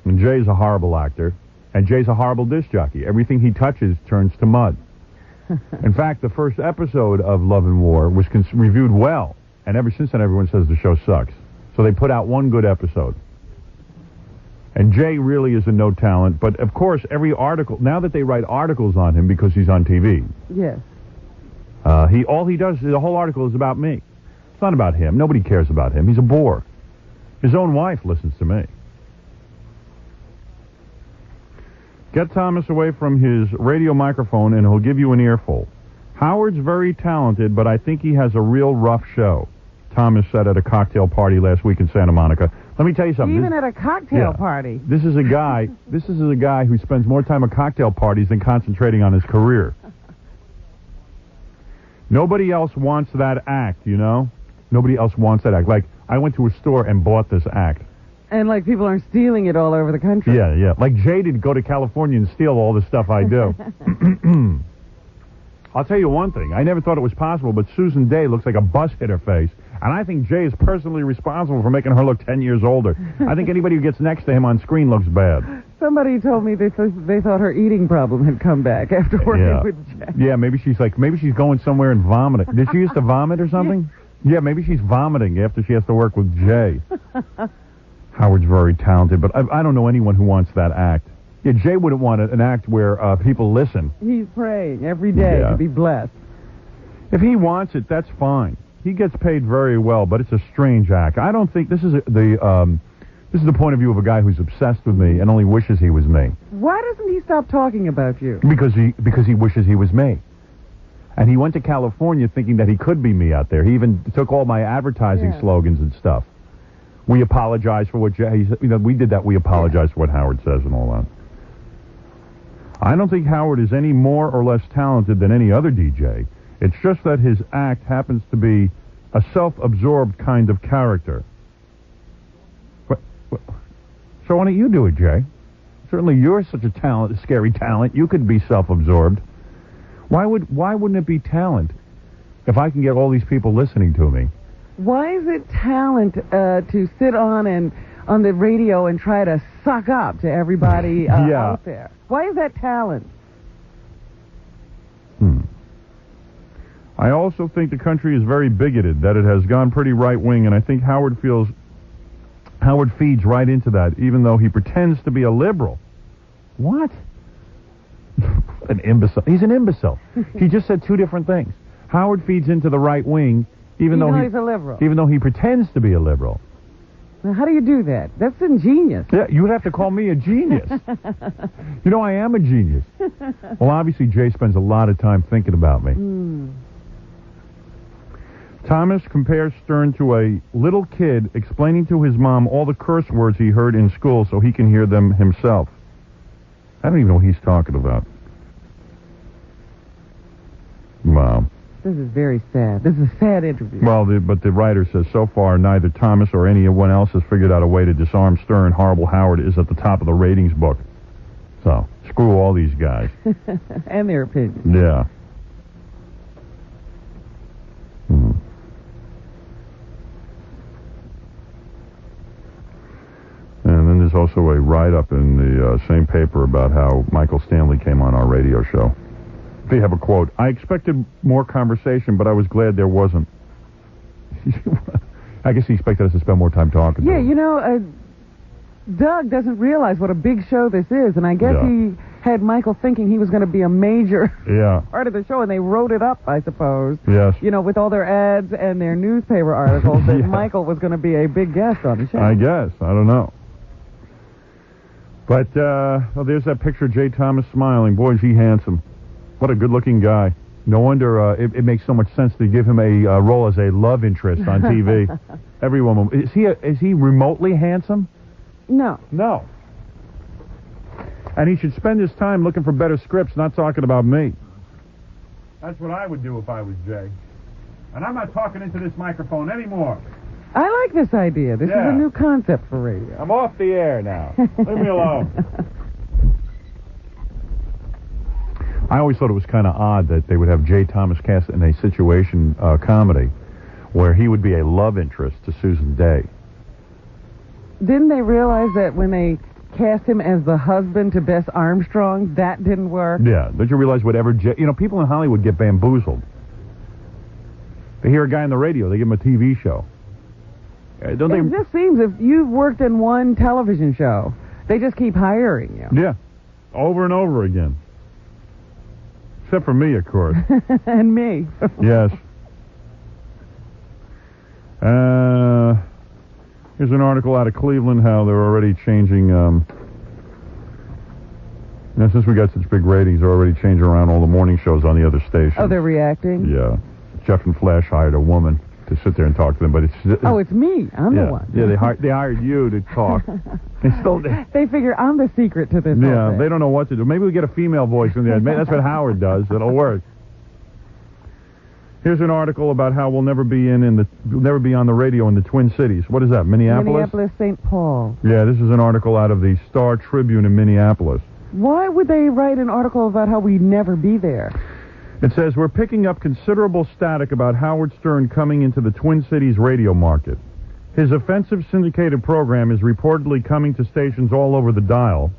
And Jay's a horrible actor, and Jay's a horrible disc jockey. Everything he touches turns to mud. In fact, the first episode of Love and War was reviewed well, and ever since then everyone says the show sucks. So they put out one good episode. And Jay really is a no talent, but of course every article, now that they write articles on him because he's on TV, Yes. all he does, the whole article is about me. It's not about him. Nobody cares about him. He's a bore. His own wife listens to me. Get Thomas away from his radio microphone and he'll give you an earful. Howard's very talented, but I think he has a real rough show, Thomas said at a cocktail party last week in Santa Monica. Let me tell you something. Even at a cocktail party. This is a guy who spends more time at cocktail parties than concentrating on his career. Nobody else wants that act, Nobody else wants that act. Like, I went to a store and bought this act. And, people are stealing it all over the country. Yeah. Like, Jay didn't go to California and steal all the stuff I do. I'll tell you one thing. I never thought it was possible, but Susan Day looks like a bus hit her face. And I think Jay is personally responsible for making her look 10 years older. I think anybody who gets next to him on screen looks bad. Somebody told me they thought her eating problem had come back after working with Jack. Yeah, maybe she's going somewhere and vomiting. Did she used to vomit or something? Yeah, maybe she's vomiting after she has to work with Jay. Howard's very talented, but I don't know anyone who wants that act. Yeah, Jay wouldn't want an act where people listen. He's praying every day to be blessed. If he wants it, that's fine. He gets paid very well, but it's a strange act. I don't think this is the point of view of a guy who's obsessed with me and only wishes he was me. Why doesn't he stop talking about you? Because he wishes he was me. And he went to California thinking that he could be me out there. He even took all my advertising slogans and stuff. We apologize for what Jay, we did that. We apologize for what Howard says and all that. I don't think Howard is any more or less talented than any other DJ. It's just that his act happens to be a self-absorbed kind of character. So why don't you do it, Jay? Certainly you're such a scary talent. You could be self-absorbed. Why wouldn't it be talent if I can get all these people listening to me? Why is it talent to sit on and on the radio and try to suck up to everybody out there? Why is that talent? I also think the country is very bigoted, that it has gone pretty right-wing, and I think Howard feeds right into that, even though he pretends to be a liberal. What? An imbecile. He's an imbecile. He just said two different things. Howard feeds into the right wing, even though he's a liberal. Even though he pretends to be a liberal. Now, how do you do that? That's ingenious. Yeah, you would have to call me a genius. You know, I am a genius. Well, obviously, Jay spends a lot of time thinking about me. Thomas compares Stern to a little kid explaining to his mom all the curse words he heard in school so he can hear them himself. I don't even know what he's talking about. Wow. This is very sad. This is a sad interview. Well, but the writer says, so far, neither Thomas or anyone else has figured out a way to disarm Stern. Horrible Howard is at the top of the ratings book. So, screw all these guys. And their opinions. Yeah. And then there's also a write-up in the same paper about how Michael Stanley came on our radio show. They have a quote, I expected more conversation, but I was glad there wasn't. I guess he expected us to spend more time talking to him. You know, Doug doesn't realize what a big show this is, and I guess he had Michael thinking he was going to be a major part of the show, and they wrote it up, I suppose. Yes. You know, with all their ads and their newspaper articles that Michael was going to be a big guest on the show. I guess. I don't know. But, there's that picture of Jay Thomas smiling. Boy, is he handsome. What a good-looking guy. No wonder it makes so much sense to give him a role as a love interest on TV. Every woman. Is he remotely handsome? No. No. And he should spend his time looking for better scripts, not talking about me. That's what I would do if I was Jay. And I'm not talking into this microphone anymore. I like this idea. This is a new concept for radio. I'm off the air now. Leave me alone. I always thought it was kind of odd that they would have Jay Thomas cast in a situation comedy where he would be a love interest to Susan Day. Didn't they realize that when they cast him as the husband to Bess Armstrong, that didn't work? Yeah. Don't you realize whatever Jay... You know, people in Hollywood get bamboozled. They hear a guy on the radio, they give him a TV show. It just seems if you've worked in one television show, they just keep hiring you. Yeah. Over and over again. Except for me, of course. And me. Yes. Here's an article out of Cleveland, how they're already changing... now, since we got such big ratings, they're already changing around all the morning shows on the other stations. Oh, they're reacting? Yeah. Jeff and Flash hired a woman to sit there and talk to them, but it's... Oh, it's me. I'm the one. Yeah, they hired you to talk. They figure I'm the secret to this whole thing. They don't know what to do. Maybe we get a female voice in there. That's what Howard does. It'll work. Here's an article about how we'll never be on the radio in the Twin Cities. What is that, Minneapolis? Minneapolis, St. Paul. Yeah, this is an article out of the Star Tribune in Minneapolis. Why would they write an article about how we'd never be there? It says, we're picking up considerable static about Howard Stern coming into the Twin Cities radio market. His offensive syndicated program is reportedly coming to stations all over the dial,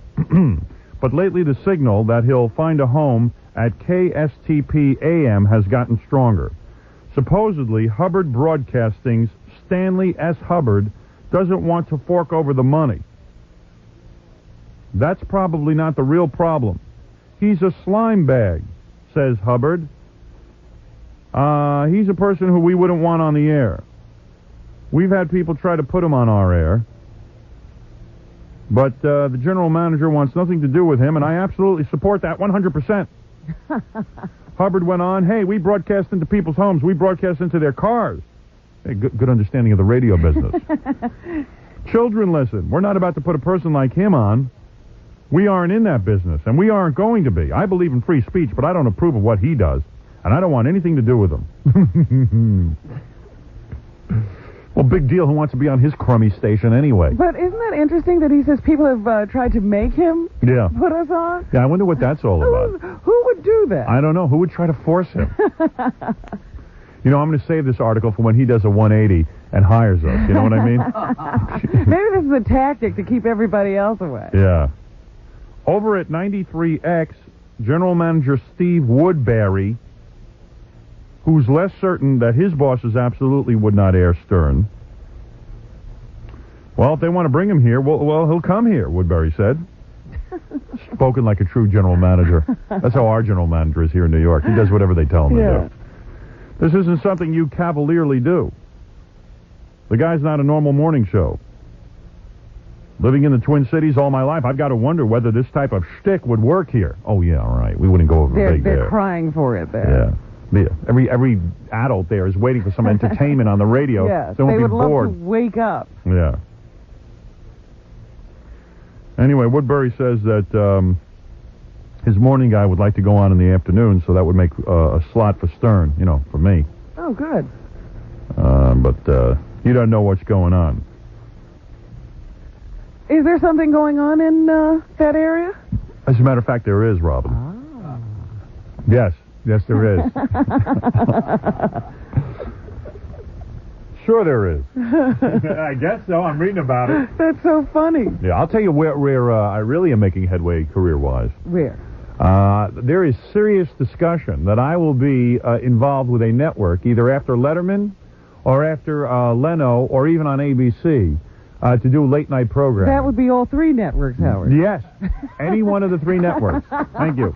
but lately the signal that he'll find a home at KSTP AM has gotten stronger. Supposedly, Hubbard Broadcasting's Stanley S. Hubbard doesn't want to fork over the money. That's probably not the real problem. He's a slime bag, says Hubbard. He's a person who we wouldn't want on the air. We've had people try to put him on our air, but the general manager wants nothing to do with him, and I absolutely support that 100%. Hubbard went on, hey, we broadcast into people's homes. We broadcast into their cars. Hey, good understanding of the radio business. Children listen. We're not about to put a person like him on. We aren't in that business, and we aren't going to be. I believe in free speech, but I don't approve of what he does, and I don't want anything to do with him. Well, big deal. Who wants to be on his crummy station anyway? But isn't that interesting that he says people have tried to make him put us on? Yeah, I wonder what that's all about. Who would do that? I don't know. Who would try to force him? You know, I'm going to save this article for when he does a 180 and hires us. You know what I mean? Maybe this is a tactic to keep everybody else away. Yeah. Over at 93X, General Manager Steve Woodbury, who's less certain that his bosses absolutely would not air Stern. Well, if they want to bring him here, well, he'll come here, Woodbury said. Spoken like a true general manager. That's how our general manager is here in New York. He does whatever they tell him to do. This isn't something you cavalierly do. The guy's not a normal morning show. Living in the Twin Cities all my life, I've got to wonder whether this type of shtick would work here. Oh, yeah, all right. We wouldn't go over big there. They're crying for it there. Yeah. Every adult there is waiting for some entertainment on the radio. Yeah, so they would love bored. to wake up. Yeah. Anyway, Woodbury says that his morning guy would like to go on in the afternoon, so that would make a slot for Stern, you know, for me. Oh, good. But you don't know what's going on. Is there something going on in that area? As a matter of fact, there is, Robin. Ah. Yes, there is. Sure there is. I guess so. I'm reading about it. That's so funny. Yeah, I'll tell you where I really am making headway career-wise. Where? There is serious discussion that I will be involved with a network, either after Letterman or after Leno or even on ABC, to do late-night programming. That would be all three networks, Howard. Yes. Any one of the three networks. Thank you.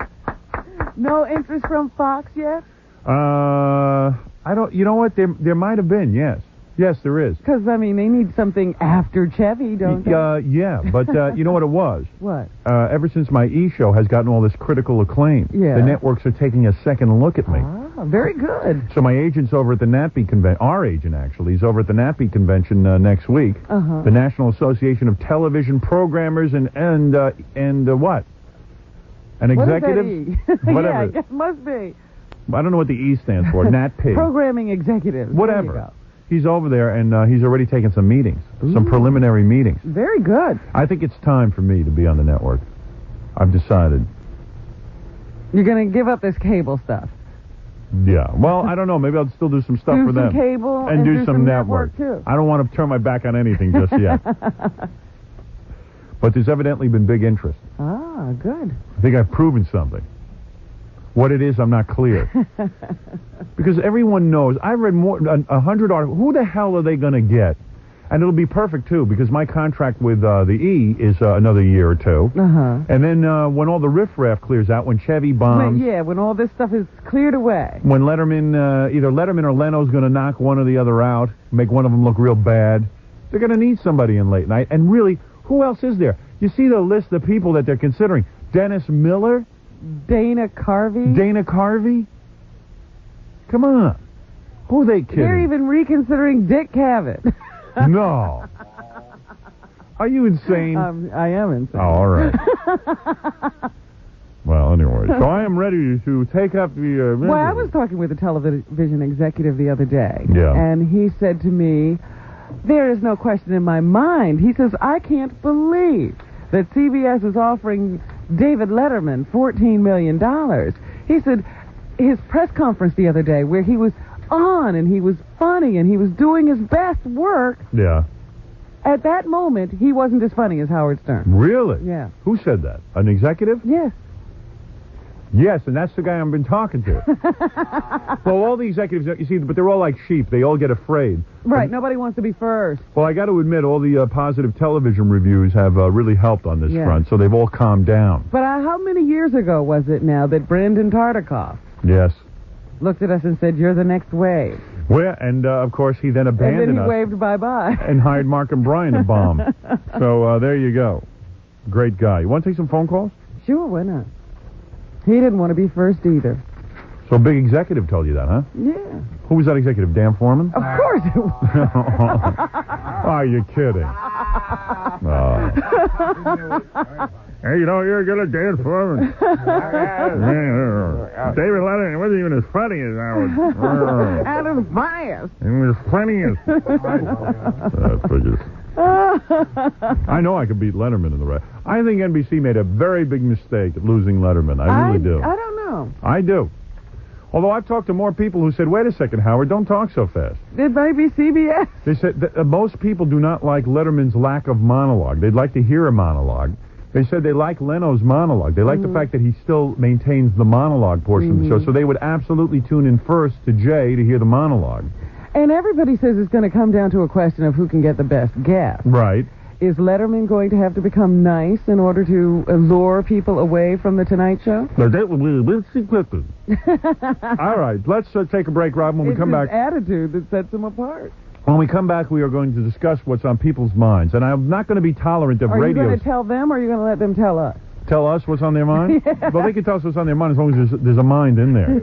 No interest from Fox yet? I don't... You know what? There might have been, yes. Yes, there is. Because, I mean, they need something after Chevy, don't they? Yeah, but you know what it was? What? Ever since my E-show has gotten all this critical acclaim, the networks are taking a second look at me. Ah, very good. So my agent's over at the NATPE convention, our agent actually, is over at the NATPE convention next week, the National Association of Television Programmers and what? An executive? What is that E? Whatever. Yeah, I guess it must be. I don't know what the E stands for, NATPE. Programming executive. Whatever. He's over there, and he's already taken some meetings, some preliminary meetings. Very good. I think it's time for me to be on the network. I've decided. You're going to give up this cable stuff? Yeah. Well, I don't know. Maybe I'll still do some stuff for them. Do some cable and do some network, too. I don't want to turn my back on anything just yet. But there's evidently been big interest. Ah, good. I think I've proven something. What it is, I'm not clear. Because everyone knows. I read more 100 articles. Who the hell are they going to get? And it'll be perfect, too, because my contract with the E is another year or two. And then when all the riffraff clears out, when Chevy bombs... when all this stuff is cleared away. When Letterman, either Letterman or Leno's going to knock one or the other out, make one of them look real bad, they're going to need somebody in late night. And really, who else is there? You see the list of people that they're considering. Dennis Miller... Dana Carvey? Come on. Who are they kidding? They're even reconsidering Dick Cavett. No. Are you insane? I am insane. Oh, all right. Well, anyway. So I am ready to take up the... Well, I was talking with a television executive the other day. Yeah. And he said to me, there is no question in my mind. He says, I can't believe that CBS is offering David Letterman $14 million. He said his press conference the other day where he was on and he was funny and he was doing his best work. Yeah. At that moment, he wasn't as funny as Howard Stern. Really? Yeah. Who said that? An executive? Yes. Yes, and that's the guy I've been talking to. Well, all the executives, you see, but they're all like sheep. They all get afraid. Right, nobody wants to be first. Well, I got to admit, all the positive television reviews have really helped on this front, so they've all calmed down. But how many years ago was it now that Brandon Tartikoff looked at us and said, you're the next wave? Well, and of course, he then abandoned us. And then he waved bye-bye. And hired Mark and Brian to bomb. So there you go. Great guy. You want to take some phone calls? Sure, why not? He didn't want to be first either. So a big executive told you that, huh? Yeah. Who was that executive? Dan Foreman? Of course it was. Are you kidding? Hey, you know, you're good at Dan Foreman. David Letterman wasn't even as funny as Howard. Adam's bias. He was funniest. Figures. I know I could beat Letterman in the race. I think NBC made a very big mistake at losing Letterman. I really do. I don't know. I do. Although I've talked to more people who said, wait a second, Howard, don't talk so fast. It might be CBS. They said that most people do not like Letterman's lack of monologue. They'd like to hear a monologue. They said they like Leno's monologue. They like the fact that he still maintains the monologue portion of the show. So they would absolutely tune in first to Jay to hear the monologue. And everybody says it's going to come down to a question of who can get the best guest. Right. Is Letterman going to have to become nice in order to lure people away from the Tonight Show? All right, let's take a break, Rob. When we come back, it's his attitude that sets him apart. When we come back, we are going to discuss what's on people's minds, and I'm not going to be tolerant of Are radio. you going to tell them, or are you going to let them tell us? Tell us what's on their mind? Yeah. Well, they can tell us what's on their mind as long as there's a mind in there.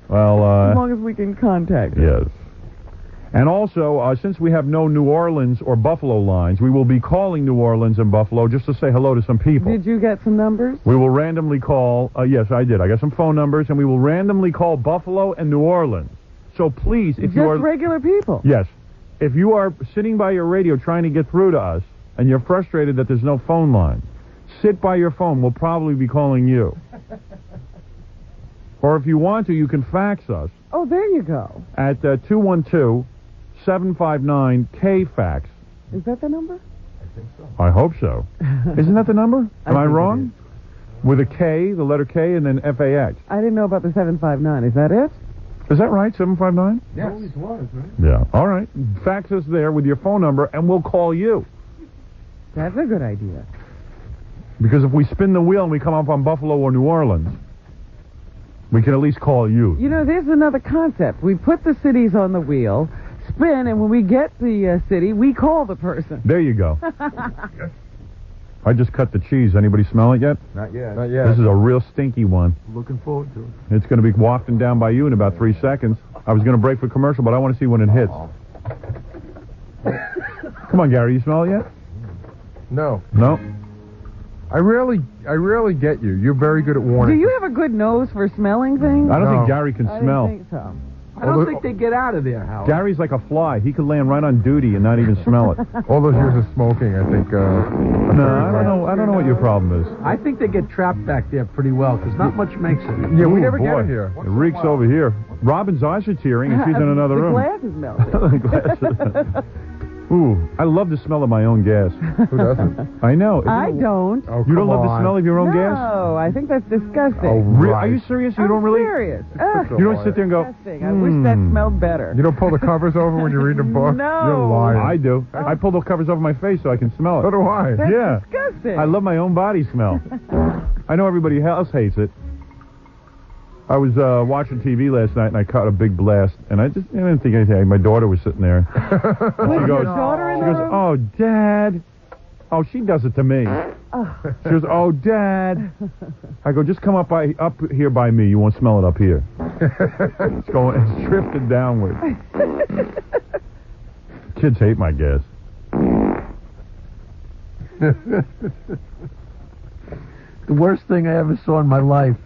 Well, as long as we can contact them. Yes. And also, since we have no New Orleans or Buffalo lines, we will be calling New Orleans and Buffalo just to say hello to some people. Did you get some numbers? We will randomly call, yes, I did. I got some phone numbers, and we will randomly call Buffalo and New Orleans. So please, if you are... Just regular people? Yes. If you are sitting by your radio trying to get through to us, and you're frustrated that there's no phone line, sit by your phone. We'll probably be calling you. Or if you want to, you can fax us. Oh, there you go. At 212-759-KFAX. Is that the number? I think so. I hope so. Isn't that the number? Am I wrong? With a K, the letter K, and then FAX. I didn't know about the 759. Is that it? Is that right, 759? Yes. It was, right? Yeah. All right. Fax us there with your phone number, and we'll call you. That's a good idea. Because if we spin the wheel and we come up on Buffalo or New Orleans, we can at least call you. You know, there's another concept. We put the cities on the wheel, spin, and when we get the city, we call the person. There you go. I just cut the cheese. Anybody smell it yet? Not yet. This is a real stinky one. Looking forward to it. It's going to be wafting down by you in about 3 seconds. I was going to break for commercial, but I want to see when it hits. Come on, Gary. You smell it yet? No. No? I rarely get you. You're very good at warning. Do you have a good nose for smelling things? I don't think Gary can smell. I didn't think so. I don't think they get out of there, Howard. Gary's like a fly. He could land right on duty and not even smell it. All those years of smoking, I think. No, I don't know what your problem is. I think they get trapped back there pretty well, because not much makes it. Yeah, we never get in here. It reeks over here. Robin's eyes are tearing, and she's in another room. The glass is melting. The glass. Ooh, I love the smell of my own gas. Who doesn't? I know. I don't. Oh, you don't love the smell of your own gas? No, I think that's disgusting. Oh, right. Are you serious? You don't really? Serious. You don't sit there and go, Disgusting. I wish that smelled better. You don't pull the covers over when you read a book? No. You're lying. I do. I pull the covers over my face so I can smell it. So do I. That's disgusting. I love my own body smell. I know everybody else hates it. I was watching TV last night and I caught a big blast, and I didn't think anything. My daughter was sitting there. Was your daughter in the room? "Oh, Dad." Oh, she does it to me. She goes, "Oh, Dad." I go, "Just come up here by me. You won't smell it up here." It's drifted downward. Kids hate my gas. The worst thing I ever saw in my life,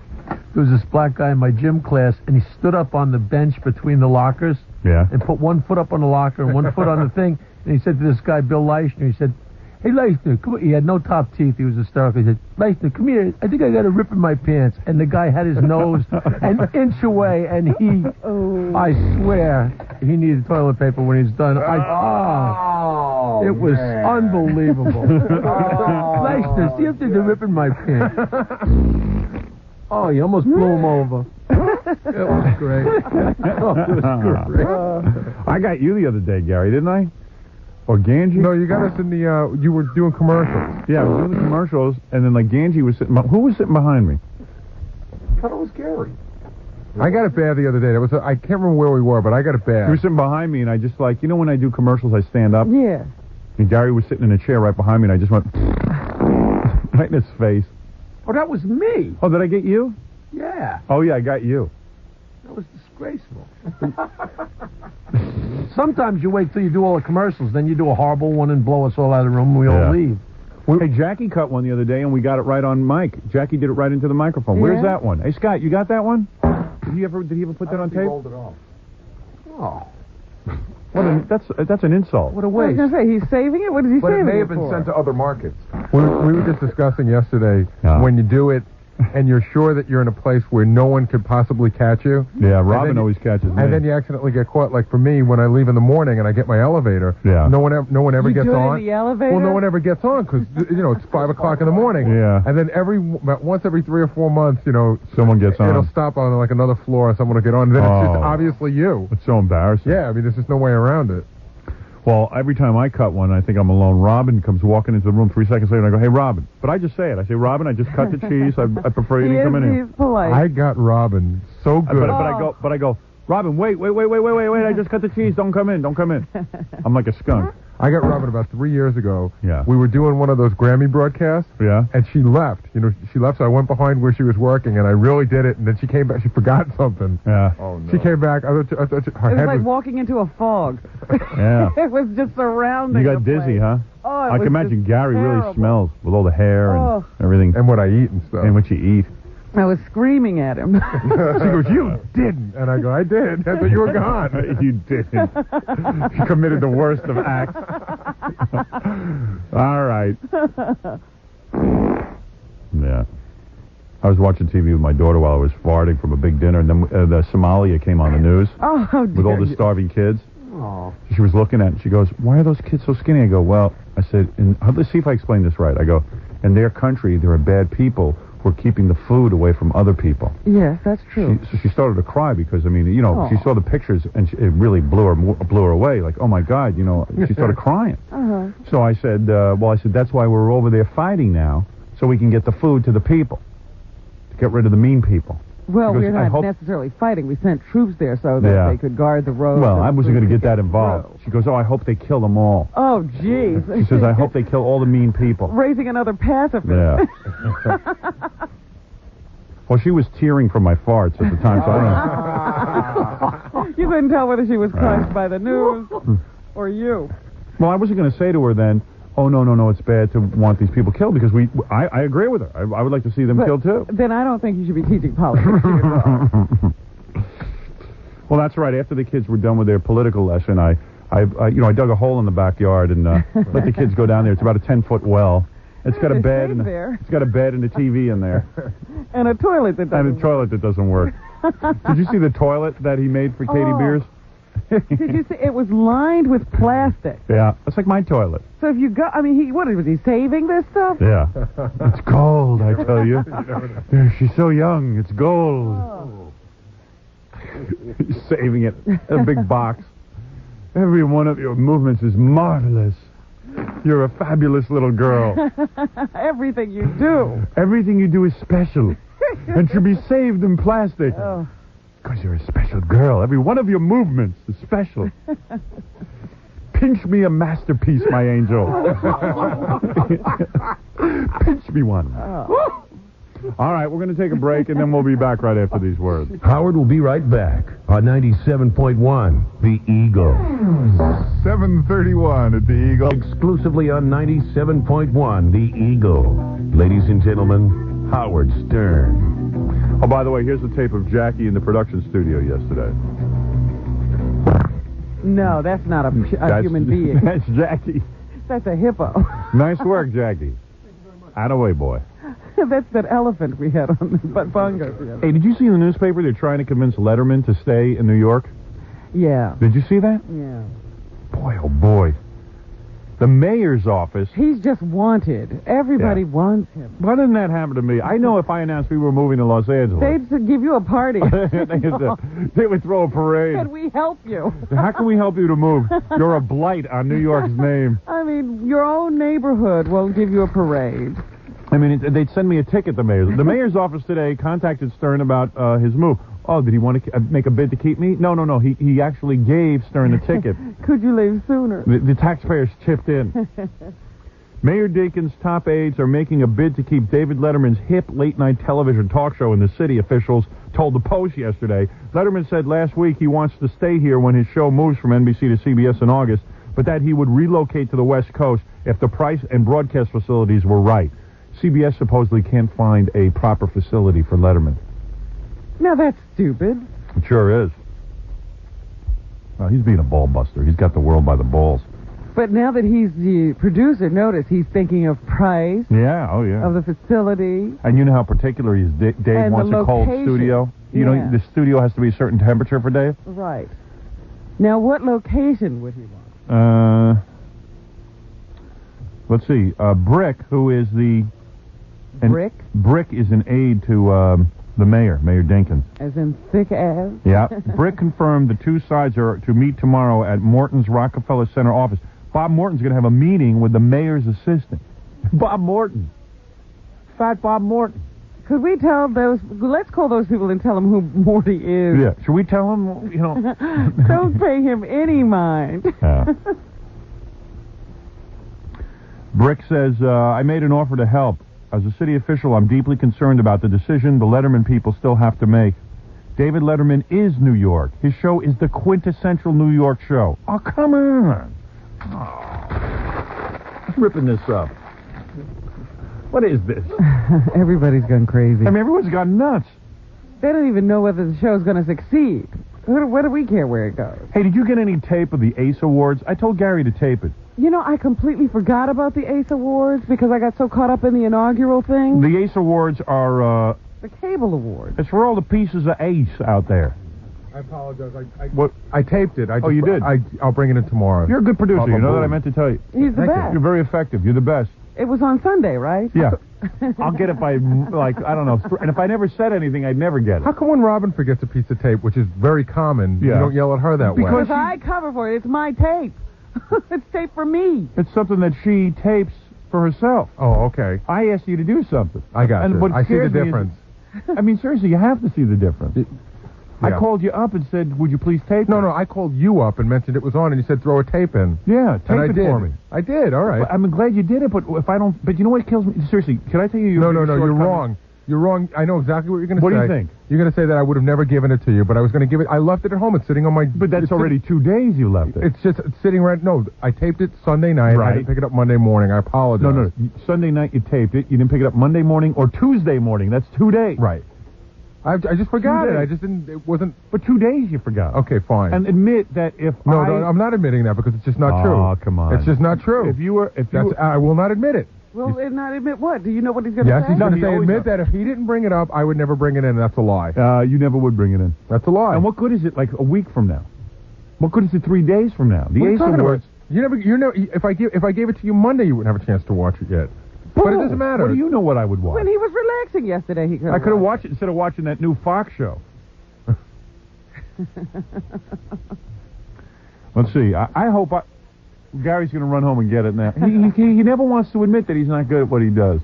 there was this black guy in my gym class, and he stood up on the bench between the lockers and put one foot up on the locker and one foot on the thing, and he said to this guy, Bill Leishner, he said, "Hey, Leishner, come here." He had no top teeth. He was hysterical. He said, "Leishner, come here. I think I got a rip in my pants." And the guy had his nose an inch away, and I swear, he needed toilet paper when he's done. It was unbelievable. Leishner, see if there's a rip in my pants. Oh, you almost blew him over. It was great. Oh, it was great. I got you the other day, Gary, didn't I? Or Ganji? No, you got us in the, you were doing commercials. Yeah, I was doing the commercials, and then, like, Ganji was sitting, who was sitting behind me? I thought it was Gary. I got it bad the other day. I can't remember where we were, but I got it bad. He was sitting behind me, and I just, like, you know when I do commercials, I stand up? Yeah. And Gary was sitting in a chair right behind me, and I just went right in his face. Oh, that was me. Oh, did I get you? Yeah. Oh, yeah, I got you. That was disgraceful. Sometimes you wait till you do all the commercials, then you do a horrible one and blow us all out of the room and we all leave. Hey, Jackie cut one the other day, and we got it right on mic. Jackie did it right into the microphone. Where's that one? Hey, Scott, you got that one? Did he ever put that on tape? Rolled it off. Oh. That's an insult. What a I was waste. going to say, he's saving it? What is he But saving it may it have been for? sent to other markets. We were just discussing yesterday, when you do it, and you're sure that you're in a place where no one could possibly catch you. Yeah, Robin always catches me. And then you accidentally get caught. Like for me, when I leave in the morning and I get my elevator, no one ever You gets do it on. in the elevator? Well, no one ever gets on because it's 5 o'clock in the morning. Yeah. And then about once every 3 or 4 months, someone gets on. It'll stop on like another floor and someone will get on. And then it's just obviously you. It's so embarrassing. Yeah, I mean, there's just no way around it. Well, every time I cut one, I think I'm alone. Robin comes walking into the room 3 seconds later, and I go, "Hey, Robin." But I just say it. I say, "Robin, I just cut the cheese. I prefer you to come in here." He's polite. I got Robin so good. But I go, Robin, wait. I just cut the cheese. Don't come in. I'm like a skunk. I got Robin about 3 years ago. Yeah. We were doing one of those Grammy broadcasts. Yeah. And she left. She left, so I went behind where she was working, and I really did it. And then she came back. She forgot something. Yeah. Oh, no. She came back. I thought her It was head like walking into a fog. Yeah. It was just surrounding. You got the dizzy, place. huh? Oh, I can imagine Gary really smells with all the hair and everything. And what I eat and stuff. And what you eat. I was screaming at him. She goes, "You didn't." And I go, "I did. I thought you were gone." You didn't. You committed the worst of acts. All right. Yeah. I was watching TV with my daughter while I was farting from a big dinner, and then the Somalia came on the news with all the starving kids. Oh. She was looking at it, and she goes, "Why are those kids so skinny?" I go, "Well," I said, let's see if I explain this right. I go, "In their country, there are bad people who are keeping the food away from other people." Yes, that's true. So she started to cry because, she saw the pictures, and it really blew her away. Like, oh, my God, she started crying. Uh-huh. So I said, that's why we're over there fighting now, so we can get the food to the people, to get rid of the mean people. Well, Because we're not necessarily fighting. We sent troops there so that they could guard the road. Well, I wasn't going to get that involved. She goes, "Oh, I hope they kill them all." Oh, jeez. She says, "I hope they kill all the mean people." Raising another pacifist. Yeah. Well, she was tearing from my farts at the time, so I don't know. You couldn't tell whether she was crushed by the news or you. Well, I wasn't going to say to her then, "Oh, no, it's bad to want these people killed," because I agree with her. I would like to see them killed, too. Then I don't think you should be teaching politics to your daughter. Well, that's right. After the kids were done with their political lesson, I dug a hole in the backyard and let the kids go down there. It's about a 10-foot well. It's got a bed and it's got a bed and a TV in there. And a toilet that doesn't work. And a toilet that doesn't work. Did you see the toilet that he made for Katie Beers? Did you see? It was lined with plastic. Yeah, that's like my toilet. So if you go, what was he saving this stuff? Yeah. It's gold, I tell you. She's so young. It's gold. Oh. He's saving it in a big box. Every one of your movements is marvelous. You're a fabulous little girl. Everything you do. Everything you do is special and should be saved in plastic. Oh. Because you're a special girl. Every one of your movements is special. Pinch me a masterpiece, my angel. Pinch me one. Oh. All right, we're going to take a break, and then we'll be back right after these words. Howard will be right back on 97.1 The Eagle. 7:31 at The Eagle. Exclusively on 97.1 The Eagle. Ladies and gentlemen, Howard Stern. Oh, by the way, here's the tape of Jackie in the production studio yesterday. No, that's not a human being. That's Jackie. That's a hippo. Nice work, Jackie. Attaboy, boy. That's that elephant we had on the bungo. Hey, did you see in the newspaper they're trying to convince Letterman to stay in New York? Yeah. Did you see that? Yeah. Boy, oh boy. The mayor's office. He's just wanted. Everybody wants him. Why didn't that happen to me? I know if I announced we were moving to Los Angeles. They'd give you a party. They would throw a parade. Can we help you? How can we help you to move? You're a blight on New York's name. I mean, your own neighborhood will give you a parade. I mean, they'd send me a ticket, the mayor's. The mayor's office today contacted Stern about his move. Oh, did he want to make a bid to keep me? No. He actually gave Stern a ticket. Could you leave sooner? The taxpayers chipped in. Mayor Dinkins' top aides are making a bid to keep David Letterman's hip late-night television talk show in the city, officials told the Post yesterday. Letterman said last week he wants to stay here when his show moves from NBC to CBS in August, but that he would relocate to the West Coast if the price and broadcast facilities were right. CBS supposedly can't find a proper facility for Letterman. Now that's stupid. It sure is. Well, he's being a ball buster. He's got the world by the balls. But now that he's the producer, notice he's thinking of price, Yeah, oh yeah. of the facility. And you know how particular he is. Dave And wants the a cold location. studio. You know, Yeah. the studio has to be a certain temperature for Dave. Right. Now, what location would he want? Let's see. Brick, who is the... Brick? Brick is an aide to the mayor, Mayor Dinkins. As in thick ass? Yeah. Brick confirmed the two sides are to meet tomorrow at Morton's Rockefeller Center office. Bob Morton's going to have a meeting with the mayor's assistant. Bob Morton. Fat Bob Morton. Could we tell those... Let's call those people and tell them who Morty is. Yeah. Should we tell him, you know... Don't pay him any mind. Yeah. Brick says, I made an offer to help. As a city official, I'm deeply concerned about the decision the Letterman people still have to make. David Letterman is New York. His show is the quintessential New York show. Oh, come on. Oh. Ripping this up. What is this? Everybody's gone crazy. I mean, everyone's gone nuts. They don't even know whether the show's going to succeed. What do we care where it goes? Hey, did you get any tape of the Ace Awards? I told Gary to tape it. You know, I completely forgot about the Ace Awards because I got so caught up in the inaugural thing. The Ace Awards are, The Cable Awards. it's for all the pieces of Ace out there. I apologize. What? I taped it. You did? I'll bring it in tomorrow. You're a good producer. You know that I meant to tell you. He's the best. You're very effective. You're the best. It was on Sunday, right? Yeah. I'll get it by, like, I don't know. And if I never said anything, I'd never get it. How come when Robin forgets a piece of tape, which is very common, you don't yell at her that way? Because I cover for it. It's my tape. It's tape for me. It's something that she tapes for herself. Oh, okay. I asked you to do something. I got and you. what I see the scares me is- difference. I mean, seriously, you have to see the difference. I Yeah. called you up and said, would you please tape No, it? no, I called you up and mentioned it was on, and you said throw a tape in. Yeah, tape And I it did. for me. I did, all right. But I'm glad you did it, but if I don't... But you know what kills me? Seriously, can I tell you... No, you're wrong. You're wrong. I know exactly what you're going to say. What do you think? You're going to say that I would have never given it to you, but I was going to give it... I left it at home. It's sitting on my... But that's already 2 days you left it. It's just sitting right... No, I taped it Sunday night. Right. I didn't pick it up Monday morning. I apologize. No. Sunday night you taped it. You didn't pick it up Monday morning or Tuesday morning. That's 2 days. Right. I just forgot 2 it. days. I just didn't... It wasn't... But 2 days you forgot. Okay, fine. And admit that if No, I... I'm not admitting that because it's just not true. Oh, come on. It's just not true. If you were... I will not admit it. Well, not admit what? Do you know what he's going to Yes, say? he's going to he say, always admit does. that if he didn't bring it up, I would never bring it in. That's a lie. You never would bring it in. That's a lie. And what good is it like a week from now? What good is it 3 days from now? The What are you Ace talking Awards... about? You never. If I gave it to you Monday, you wouldn't have a chance to watch it yet. But it doesn't matter. What do you know what I would watch? When he was relaxing yesterday, he could I could have watched it instead of watching that new Fox show. Let's see. I hope Gary's going to run home and get it now. He never wants to admit that he's not good at what he does.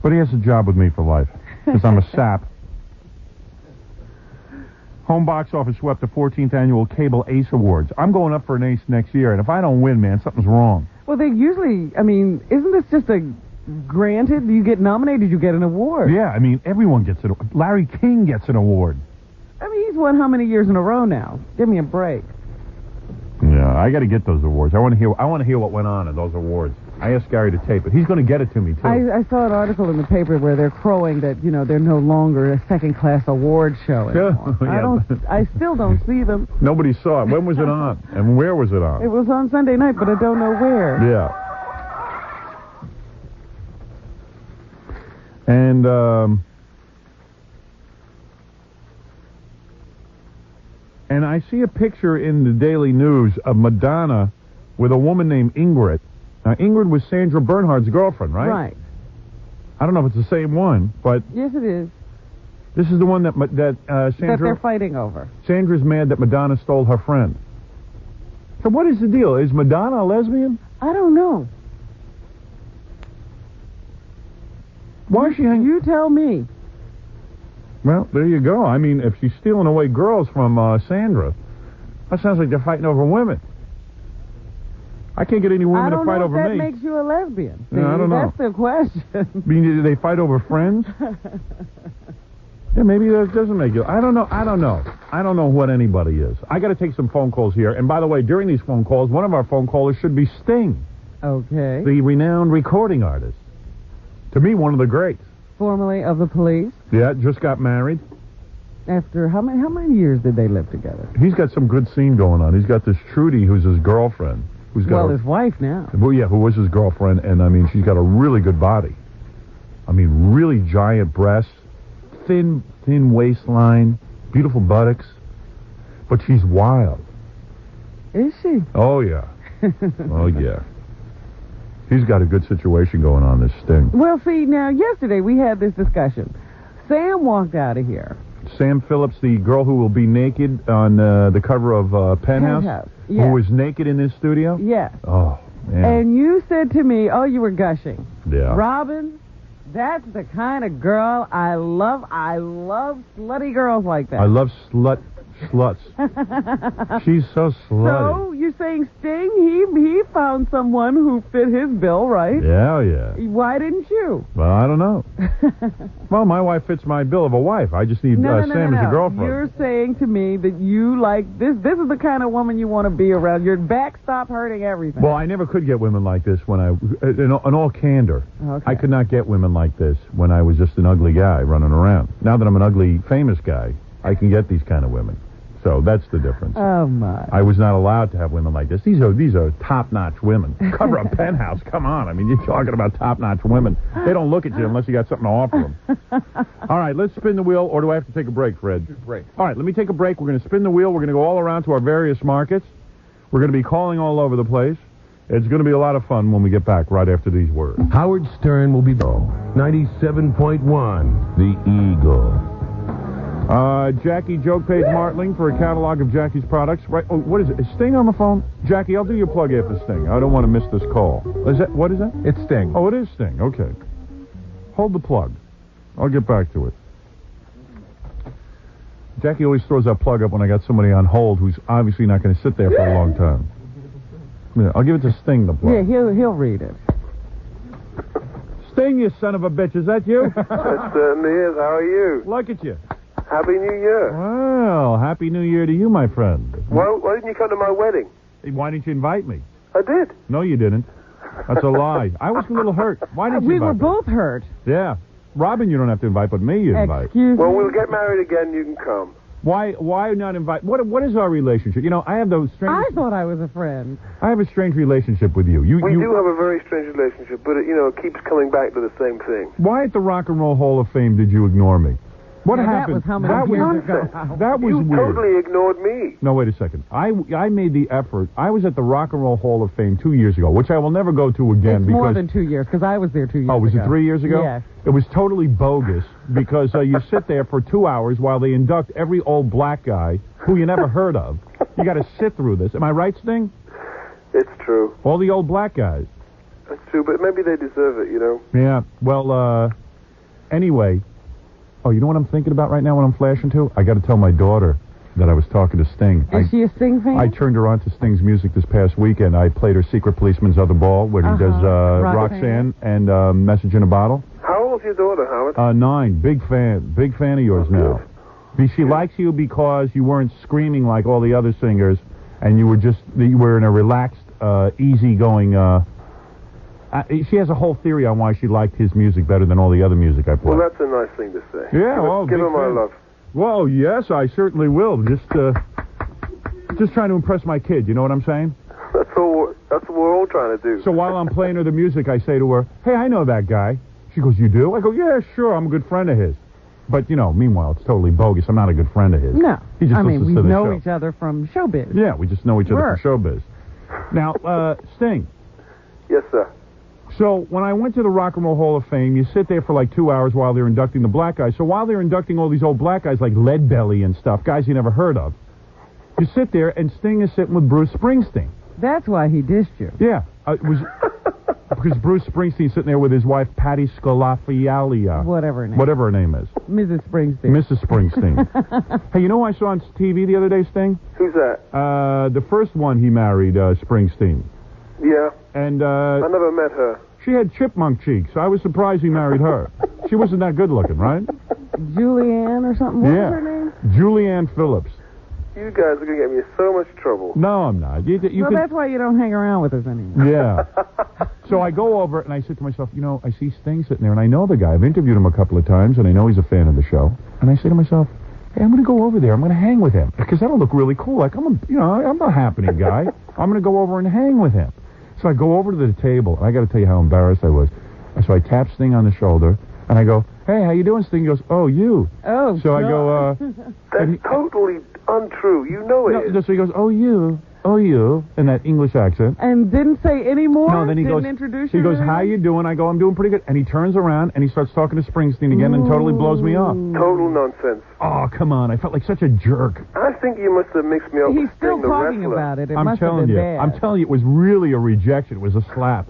But he has a job with me for life. Because I'm a sap. Home box office swept the 14th annual Cable Ace Awards. I'm going up for an ace next year, and if I don't win, man, something's wrong. Well, they usually, I mean, isn't this just a granted? You get nominated, you get an award. Yeah, I mean, everyone gets it. Larry King gets an award. I mean, he's won how many years in a row now? Give me a break. Yeah, I got to get those awards. I want to hear what went on in those awards. I asked Gary to tape it. He's going to get it to me too. I saw an article in the paper where they're crowing that they're no longer a second-class award show anymore. Yeah. I still don't see them. Nobody saw it. When was it on? And where was it on? It was on Sunday night, but I don't know where. Yeah. And I see a picture in the Daily News of Madonna with a woman named Ingrid. Now, Ingrid was Sandra Bernhard's girlfriend, right? Right. I don't know if it's the same one, but Yes, it is. this is the one that That they're Sandra. fighting over. Sandra's mad that Madonna stole her friend. So what is the deal? Is Madonna a lesbian? I don't know. Why is she hanging? You tell me. Well, there you go. I mean, if she's stealing away girls from Sandra, that sounds like they're fighting over women. I can't get any women to fight over I don't know if me. that makes you a lesbian. Yeah, I don't know. That's the question. I mean, do they fight over friends? Yeah, maybe that doesn't make you. I don't know. I don't know what anybody is. I got to take some phone calls here. And by the way, during these phone calls, one of our phone callers should be Sting, Okay. the renowned recording artist. To me, one of the greats. Formerly of the Police. Yeah, just got married. After how many years did they live together? He's got some good scene going on. He's got this Trudy, who's his girlfriend. who's got his wife now. Well, yeah, who was his girlfriend, and I mean, she's got a really good body. I mean, really giant breasts, thin waistline, beautiful buttocks, but she's wild. Is she? Oh, yeah. Oh, yeah. He's got a good situation going on, this Sting. Well, see, now, yesterday we had this discussion. Sam walked out of here. Sam Phillips, the girl who will be naked on the cover of Penthouse, yeah. who was naked in this studio? Yes. Oh, man. And you said to me, oh, you were gushing. Yeah. Robin, that's the kind of girl I love. I love slutty girls like that. I love sluts. She's so slutty. So, you're saying Sting, he found someone who fit his bill, right? Yeah, yeah. Why didn't you? Well, I don't know. Well, my wife fits my bill of a wife. I just need Sam as a girlfriend. You're saying to me that you like this. This is the kind of woman you want to be around. Your back stopped hurting everything. Well, I never could get women like this when in all candor. Okay. I could not get women like this when I was just an ugly guy running around. Now that I'm an ugly, famous guy, I can get these kind of women. So that's the difference. Oh, my. I was not allowed to have women like this. These are top-notch women. Cover a Penthouse. Come on. I mean, you're talking about top-notch women. They don't look at you unless you got something to offer them. All right, let's spin the wheel, or do I have to take a break, Fred? Break. All right, let me take a break. We're going to spin the wheel. We're going to go all around to our various markets. We're going to be calling all over the place. It's going to be a lot of fun when we get back right after these words. Howard Stern will be 97.1, The Eagle. Jackie Joke Page Martling for a catalog of Jackie's products. Right? Oh, what is it? Is Sting on the phone? Jackie, I'll do your plug after Sting. I don't want to miss this call. What is that? It's Sting. Oh, it is Sting. Okay. Hold the plug. I'll get back to it. Jackie always throws that plug up when I got somebody on hold who's obviously not going to sit there for a long time. Yeah, I'll give it to Sting, the plug. Yeah, he'll read it. Sting, you son of a bitch. Is that you? It certainly is. How are you? Look at you. Happy New Year. Well, Happy New Year to you, my friend. Why didn't you come to my wedding? Why didn't you invite me? I did. No, you didn't. That's a lie. I was a little hurt. Why didn't you invite me? We were both hurt. Yeah. Robin, you don't have to invite, but me you invite. Excuse me. Well, we'll get married again. You can come. Why not invite? What is our relationship? You know, I have those strange... I thought I was a friend. I have a strange relationship with you. We do have a very strange relationship, but it keeps coming back to the same thing. Why at the Rock and Roll Hall of Fame did you ignore me? What happened? That was how many years ago? That was weird. You totally ignored me. No, wait a second. I made the effort. I was at the Rock and Roll Hall of Fame 2 years ago, which I will never go to again. It's because more than 2 years, because I was there 2 years ago. Oh, was it 3 years ago? Yes. It was totally bogus, because you sit there for 2 hours while they induct every old black guy who you never heard of. You got to sit through this. Am I right, Sting? It's true. All the old black guys. That's true, but maybe they deserve it, Yeah, well, anyway... Oh, you know what I'm thinking about right now when I'm flashing to? I got to tell my daughter that I was talking to Sting. Is she a Sting fan? I turned her on to Sting's music this past weekend. I played her Secret Policeman's Other Ball, where he does Roxanne and Message in a Bottle. How old's your daughter, Howard? 9. Big fan of yours now. She likes you because you weren't screaming like all the other singers, and you were in a relaxed, easygoing... she has a whole theory on why she liked his music better than all the other music I played. Well, that's a nice thing to say. Yeah, well, give her my love. Well, yes, I certainly will. Just trying to impress my kid. You know what I'm saying? That's what we're all trying to do. So while I'm playing her the music, I say to her, "Hey, I know that guy." She goes, "You do?" I go, "Yeah, sure. I'm a good friend of his." But meanwhile, it's totally bogus. I'm not a good friend of his. No, he just we listens to the know show. each other from showbiz. Yeah, we just know each other from showbiz. Now, Sting. Yes, sir. So when I went to the Rock and Roll Hall of Fame, you sit there for like 2 hours while they're inducting the black guys. So while they're inducting all these old black guys like Leadbelly and stuff, guys you never heard of, you sit there and Sting is sitting with Bruce Springsteen. That's why he dissed you. Yeah, it was because Bruce Springsteen's sitting there with his wife Patty Scalafialia. Whatever her name is. Mrs. Springsteen. Mrs. Springsteen. Hey, you know who I saw on TV the other day, Sting? Who's that? The first one he married, Springsteen. Yeah. And I never met her. She had chipmunk cheeks. I was surprised he married her. She wasn't that good looking, right? Julianne or something. What was her name? Julianne Phillips. You guys are going to get me in so much trouble. No, I'm not. That's why you don't hang around with us anymore. Yeah. So I go over and I said to myself, I see Sting sitting there, and I know the guy. I've interviewed him a couple of times, and I know he's a fan of the show. And I say to myself, hey, I'm going to go over there. I'm going to hang with him because that'll look really cool. Like I'm a happening guy. I'm going to go over and hang with him. So I go over to the table. I got to tell you how embarrassed I was. So I tap Sting on the shoulder and I go, hey, how you doing, Sting? He goes, oh, you. Oh, so I go, that's totally untrue. You know it. No, so he goes, oh, you, in that English accent. And didn't say any more? No, then he didn't goes, introduce you. He goes, how you doing? I go, I'm doing pretty good. And he turns around and he starts talking to Springsteen again and totally blows me off. Total nonsense. Oh, come on. I felt like such a jerk. I think you must have mixed me up He's with still Sting, the talking wrestler. about it. It I'm must have telling been you. bad. I'm telling you, it was really a rejection. It was a slap.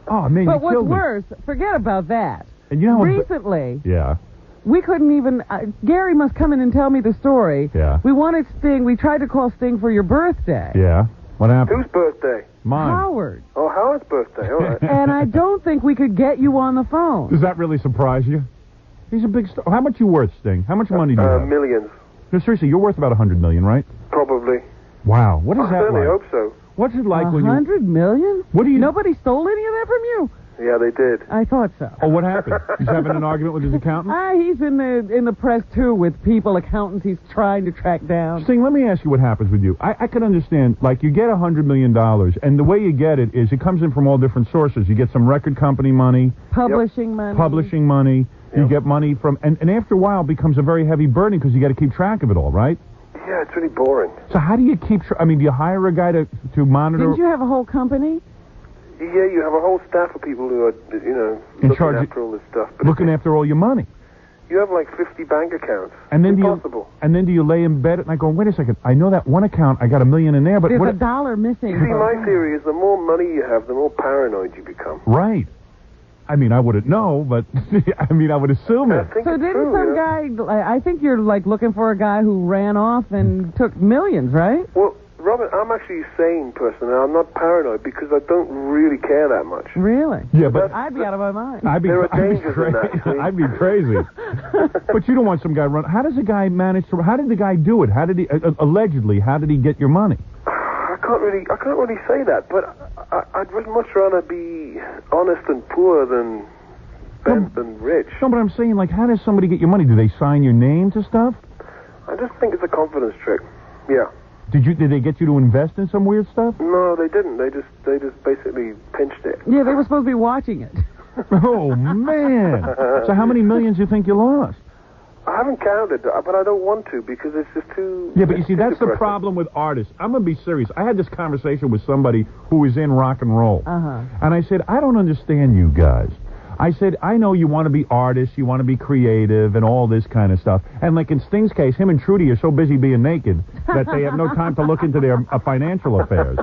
Oh, man, but you what's killed me. worse, forget about that. And you know how recently, yeah. we couldn't even... Gary must come in and tell me the story. Yeah. We wanted Sting. We tried to call Sting for your birthday. Yeah. What happened? Whose birthday? Mine. Howard. Oh, Howard's birthday. All right. And I don't think we could get you on the phone. Does that really surprise you? He's a big star. How much you worth, Sting? How much money do you have? Millions. No, seriously, you're worth about $100 million, right? Probably. Wow. What is I that certainly like? hope so. What's it like when you... $100 million? What do you... Nobody stole any of that from you? Yeah, they did. I thought so. Oh, what happened? He's having an argument with his accountant? He's in the press, too, with people, accountants he's trying to track down. Sting, let me ask you what happens with you. I can understand, like, you get $100 million, and the way you get it is it comes in from all different sources. You get some record company money. Publishing money. Publishing money. Yep. You get money from... And after a while, it becomes a very heavy burden because you got to keep track of it all, right? Yeah, it's really boring. So how do you keep... do you hire a guy to monitor... Didn't you have a whole company? Yeah, you have a whole staff of people who are, looking after all this stuff. But looking after all your money. You have like 50 bank accounts. And then Impossible. do you lay in bed at night going, wait a second, I know that one account, I got $1 million in there, but... There's a dollar missing. See, my theory is the more money you have, the more paranoid you become. Right. I mean, I wouldn't know, but, I would assume it. So didn't some guy... I think you're, like, looking for a guy who ran off and took millions, right? Well... Robert, I'm actually a sane person, and I'm not paranoid because I don't really care that much. Really? Yeah, but... I'd be out of my mind. There are dangers in that. I'd be crazy. But you don't want some guy run... How does a guy manage to... How did the guy do it? How did he... allegedly, how did he get your money? I can't really say that, but I'd much rather be honest and poor than rich. No, but I'm saying, like, how does somebody get your money? Do they sign your name to stuff? I just think it's a confidence trick. Yeah. Did they get you to invest in some weird stuff? No, they didn't. They just basically pinched it. Yeah, they were supposed to be watching it. Oh, man. So how many millions do you think you lost? I haven't counted, but I don't want to because it's just too... Yeah, but you see, that's the problem with artists. I'm going to be serious. I had this conversation with somebody who was in rock and roll. And I said, I don't understand you guys. I said, I know you want to be artists, you want to be creative, and all this kind of stuff. And like in Sting's case, him and Trudy are so busy being naked that they have no time to look into their financial affairs.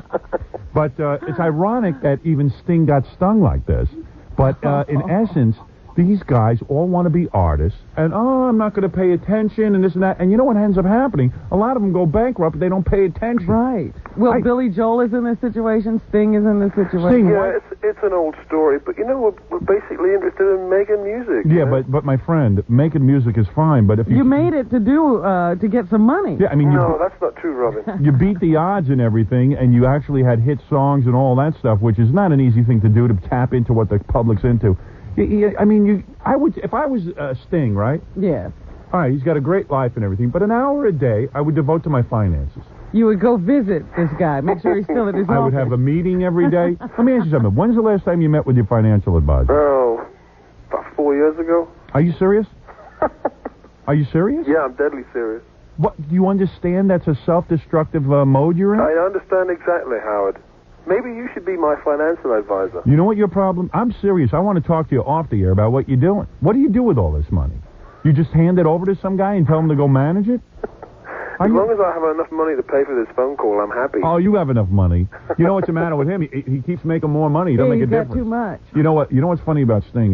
But it's ironic that even Sting got stung like this. But in essence, these guys all want to be artists, and, I'm not going to pay attention, and this and that. And you know what ends up happening? A lot of them go bankrupt, but they don't pay attention. Right. Well, Billy Joel is in this situation. Sting is in this situation. Yeah, it's an old story, but, we're basically interested in making music. Yeah, but my friend, making music is fine, but if you... You made it to get some money. Yeah, I mean... No, that's not true, Robin. You beat the odds and everything, and you actually had hit songs and all that stuff, which is not an easy thing to do, to tap into what the public's into. I mean, I would, if I was Sting, right? Yeah. All right, he's got a great life and everything, but an hour a day I would devote to my finances. You would go visit this guy, make sure he's still at his office. I would have a meeting every day. Let me ask you something. When's the last time you met with your financial advisor? Oh, about 4 years ago. Are you serious? Are you serious? Yeah, I'm deadly serious. What, do you understand that's a self-destructive mode you're in? I understand exactly, Howard. Maybe you should be my financial advisor. You know what your problem? I'm serious. I want to talk to you off the air about what you're doing. What do you do with all this money? You just hand it over to some guy and tell him to go manage it? As long as I have enough money to pay for this phone call, I'm happy. Oh, you have enough money. You know what's the matter with him? He keeps making more money. He doesn't make a difference. Got too much. You know what? You know what's funny about Sting?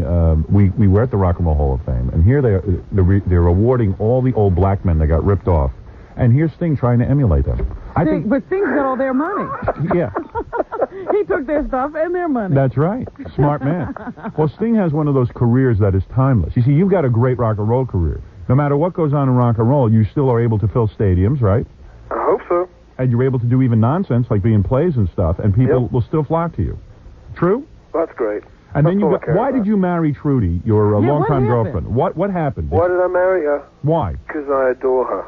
We were at the Rock and Roll Hall of Fame, and here they're awarding all the old black men that got ripped off. And here's Sting trying to emulate them. But Sting's got all their money. Yeah. He took their stuff and their money. That's right. Smart man. Well, Sting has one of those careers that is timeless. You see, you've got a great rock and roll career. No matter what goes on in rock and roll, you still are able to fill stadiums, right? I hope so. And you're able to do even nonsense like being plays and stuff, and people will still flock to you. True? That's great. And then why did you marry Trudy, your longtime girlfriend? What happened? Why did I marry her? Why? Because I adore her.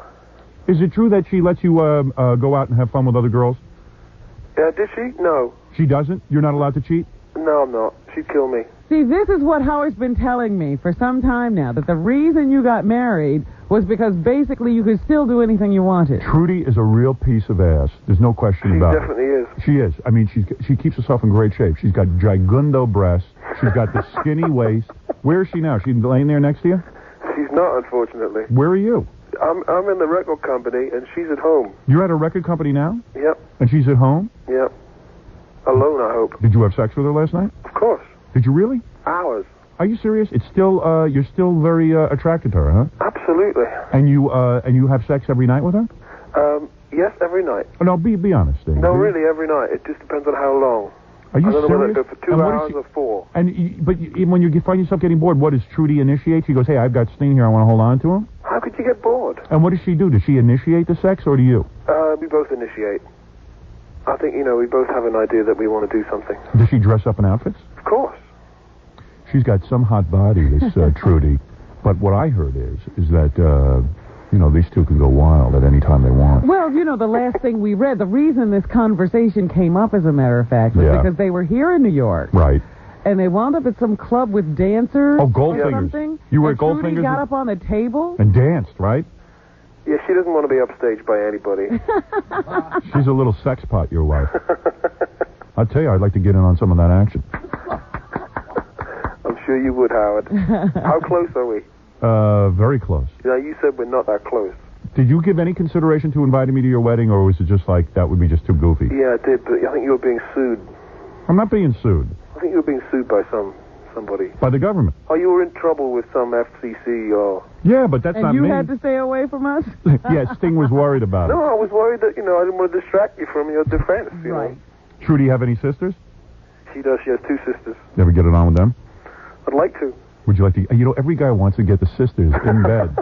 Is it true that she lets you go out and have fun with other girls? Yeah, did she? No. She doesn't? You're not allowed to cheat? No, I'm not. She'd kill me. See, this is what Howard's been telling me for some time now, that the reason you got married was because basically you could still do anything you wanted. Trudy is a real piece of ass. There's no question about it. She definitely is. She is. I mean, she keeps herself in great shape. She's got gigundo breasts. She's got the skinny waist. Where is she now? She's laying there next to you? She's not, unfortunately. Where are you? I'm in the record company, and she's at home. You're at a record company now? Yep. And she's at home? Yep. Alone, I hope. Did you have sex with her last night? Of course. Did you really? Hours. Are you serious? It's still, you're still very attracted to her, huh? Absolutely. And you have sex every night with her? Yes, every night. Oh, no, be honest, Dave. No, really, every night. It just depends on how long. Are you I don't know whether serious? it go for 2 hours or 4. But when you find yourself getting bored, what does Trudy initiate? She goes, hey, I've got Sting here, I want to hold on to him? How could you get bored? And what does she do? Does she initiate the sex, or do you? We both initiate. I think, we both have an idea that we want to do something. Does she dress up in outfits? Of course. She's got some hot body, this Trudy. But what I heard is that, these two can go wild at any time they want. Well, the last thing we read, the reason this conversation came up, as a matter of fact, was because they were here in New York. Right. And they wound up at some club with dancers. Oh, Goldfingers. Or something. You were at Trudy Goldfingers? got up on the table. And danced, right? Yeah, she doesn't want to be upstaged by anybody. She's a little sex pot, your wife. I'll tell you, I'd like to get in on some of that action. I'm sure you would, Howard. How close are we? Very close. Yeah, you said we're not that close. Did you give any consideration to inviting me to your wedding, or was it just like that would be just too goofy? Yeah, I did, but I think you were being sued. I'm not being sued. I think you were being sued by somebody. By the government. Oh, you were in trouble with some FCC or... Yeah, but that's and not me. me. And you had to stay away from us? Yeah, Sting was worried about it. No, I was worried that, I didn't want to distract you from your defense, you know. Trudy, you have any sisters? She does. She has 2 sisters. You ever get it on with them? I'd like to. Would you like to... every guy wants to get the sisters in bed.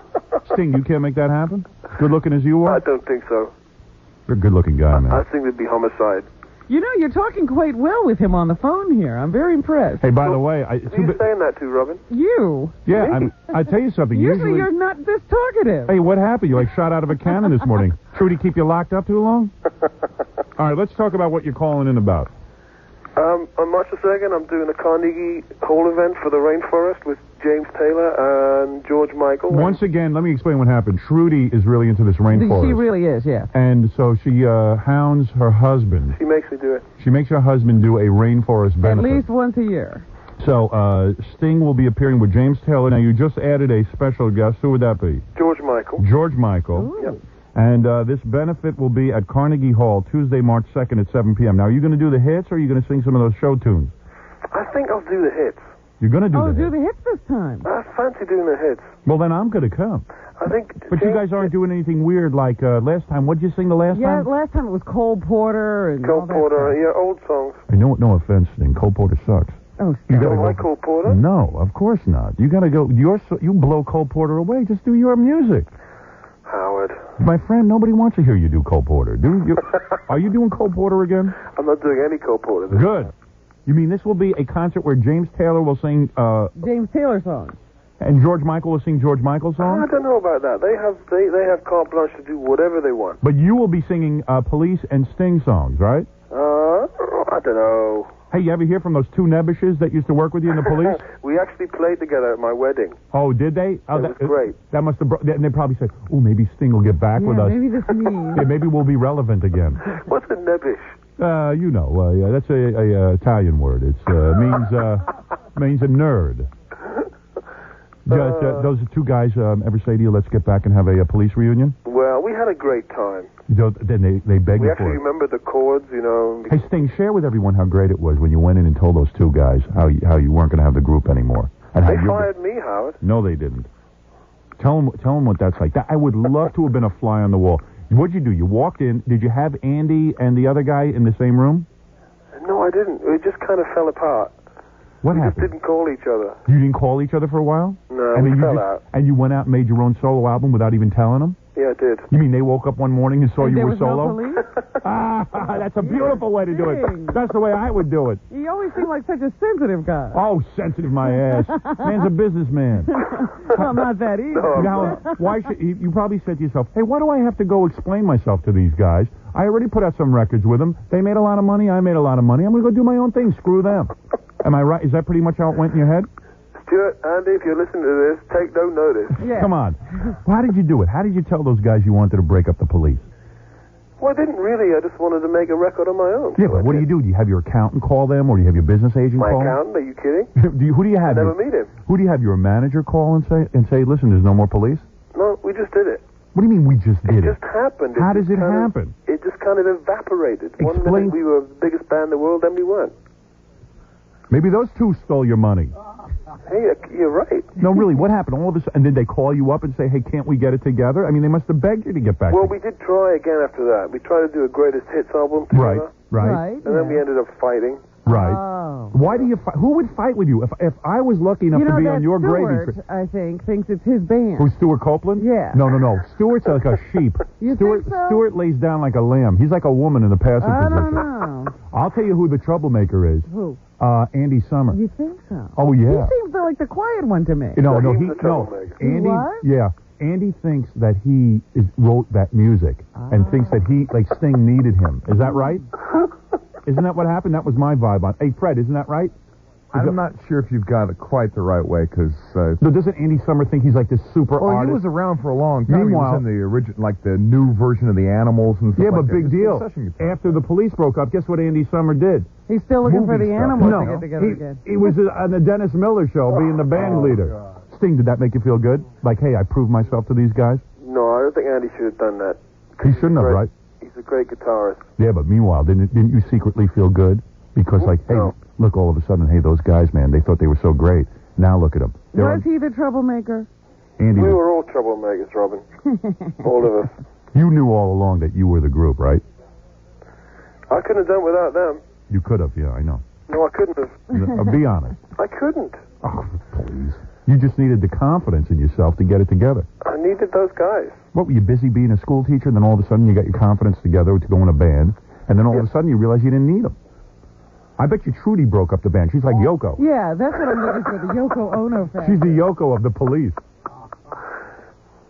Sting, you can't make that happen? Good looking as you are? I don't think so. You're a good looking guy, man. I think it'd be homicide. You're talking quite well with him on the phone here. I'm very impressed. Hey, by the way... Who are you saying that to, Robin? You. Yeah, I tell you something. Usually you're not this talkative. Hey, what happened? You shot out of a cannon this morning. Trudy keep you locked up too long? All right, let's talk about what you're calling in about. On March the 2nd, I'm doing a Carnegie Hall event for the Rainforest with James Taylor and George Michael. Once again, let me explain what happened. Trudy is really into this rainforest. She really is, yeah. And so she hounds her husband. She makes me do it. She makes her husband do a rainforest benefit. At least once a year. So Sting will be appearing with James Taylor. Now, you just added a special guest. Who would that be? George Michael. George Michael. Ooh. Yep. And this benefit will be at Carnegie Hall, Tuesday, March 2nd at 7 p.m. Now, are you going to do the hits, or are you going to sing some of those show tunes? I think I'll do the hits. You're going to do the hits? Oh, do the hits this time. I fancy doing the hits. Well, then I'm going to come. I think... But you guys aren't doing anything weird like last time. What did you sing the last time? Yeah, last time it was Cole Porter and all Cole that Porter, stuff. yeah, old songs. No offense, Sting. Cole Porter sucks. Oh, you don't like Cole Porter? No, of course not. You got to go... You blow Cole Porter away. Just do your music. Howard. My friend, nobody wants to hear you do Cole Porter. Are you doing Cole Porter again? I'm not doing any Cole Porter. Good. You mean this will be a concert where James Taylor will sing... James Taylor songs. And George Michael will sing George Michael songs? I don't know about that. They have carte blanche to do whatever they want. But you will be singing Police and Sting songs, right? I don't know. Hey, you ever hear from those 2 nebbishes that used to work with you in the police? We actually played together at my wedding. Oh, did they? Oh, that was great. That must have... And they probably said, oh, maybe Sting will get back with us. Maybe this means... Yeah, maybe we'll be relevant again. What's a nebbish? Yeah, that's a Italian word. It means a nerd. Those 2 guys ever say to you, let's get back and have a police reunion? Well, we had a great time. Then they beg you you actually for it. remember the chords, Hey, Sting, share with everyone how great it was when you went in and told those 2 guys how you weren't going to have the group anymore. And they fired me, Howard. No, they didn't. Tell them what that's like. I would love to have been a fly on the wall. What'd you do? You walked in. Did you have Andy and the other guy in the same room? No, I didn't. It just kind of fell apart. What we happened? Just didn't call each other. You didn't call each other for a while? No, and we then fell out. And you went out and made your own solo album without even telling them? Yeah, I did. You mean they woke up one morning and saw And you there were was solo? no police? That's a beautiful way to do it. Dang. That's the way I would do it. You always seem like such a sensitive guy. Oh, sensitive my ass. Man's a businessman. Well, not that easy. Now, why should you probably said to yourself, hey, why do I have to go explain myself to these guys? I already put out some records with them. They made a lot of money. I made a lot of money. I'm going to go do my own thing. Screw them. Am I right? Is that pretty much how it went in your head? Stuart, Andy, if you're listening to this, take no notice. Yeah. Come on. Well, how did you do it? How did you tell those guys you wanted to break up the police? Well, I didn't really. I just wanted to make a record on my own. Yeah, but what do you do? Do you have your accountant call them, or do you have your business agent My call accountant? Are you kidding? them? Who do you have? I never meet him. Who do you have your manager call and say, listen, there's no more police? No, we just did it. What do you mean we just did It just happened. How does it happen? It just kind of evaporated. One minute we were the biggest band in the world, then we weren't. Maybe those two stole your money. Hey, you're right. No, really, what happened? All of a sudden, and did they call you up and say, hey, can't we get it together? I mean, they must have begged you to get back Well, together. we did try again after that. We tried to do a greatest hits album together. Right. And then we ended up fighting. Right. Oh. Why do you fight? Who would fight with you? If I was lucky enough You know to be that on your Stewart, gravy... I think, thinks it's his band. Who's Stuart Copeland? Yeah. No. Stuart's like a sheep. You Stuart, think so? Stuart lays down like a lamb. He's like a woman in the passive I position. don't know. I'll tell you who the troublemaker is. Who? Andy Summer. You think so? Oh, yeah. He seems like the quiet one to me. No, He's the troublemaker. Andy, What? yeah. Andy thinks that he wrote that music and thinks that Sting needed him. Is that right? Isn't that what happened? That was my vibe on. Hey, Fred, isn't that right? I'm not sure if you've got it quite the right way, because... No, doesn't Andy Summer think he's like this super Well, artist? he was around for a long time. Meanwhile, he was in the original, like the new version of the Animals and stuff yeah, like but that. big Just deal. a session guitar. After the police broke up, guess what Andy Summer did? He's still looking for Movie the stuff. animals No, to get together again. he was on the Dennis Miller show, being the band leader. God. Sting, did that make you feel good? Like, hey, I proved myself to these guys? No, I don't think Andy should have done that. He shouldn't have, right? He's a great guitarist. Yeah, but meanwhile, didn't you secretly feel good? Because, like, hey, look, all of a sudden, hey, those guys, man, they thought they were so great. Now look at them. Was he the troublemaker? Andy, We were all troublemakers, Robin. All of us. you knew all along that you were the group, right? I couldn't have done without them. You could have, yeah, I know. No, I couldn't have. Be honest. I couldn't. Oh, please. You just needed the confidence in yourself to get it together. I needed those guys. What, were you busy being a school teacher, and then all of a sudden you got your confidence together to go in a band, and then all of a sudden you realize you didn't need them? I bet you Trudy broke up the band. She's like Yoko. Yeah, that's what I'm looking for, the Yoko Ono factor. She's the Yoko of the police.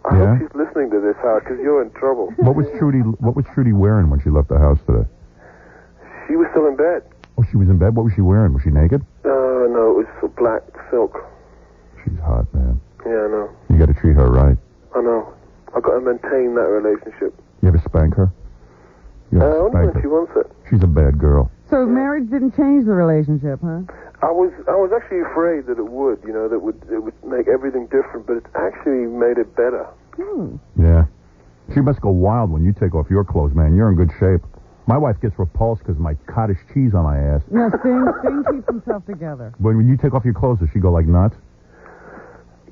I Yeah? hope she's listening to this, Howard, because you're in trouble. What was Trudy wearing when she left the house today? She was still in bed. Oh, she was in bed? What was she wearing? Was she naked? No, it was black silk. She's hot, man. Yeah, I know. You got to treat her right. I know. I've got to maintain that relationship. You ever spank her? You ever Only spank when she her? wants it. She's a bad girl. So marriage didn't change the relationship, huh? I was actually afraid that it would, that it would make everything different, but it's actually made it better. Yeah. She must go wild when you take off your clothes, man. You're in good shape. My wife gets repulsed because of my cottage cheese on my ass. No, Sting keeps himself together. When you take off your clothes, does she go like nuts?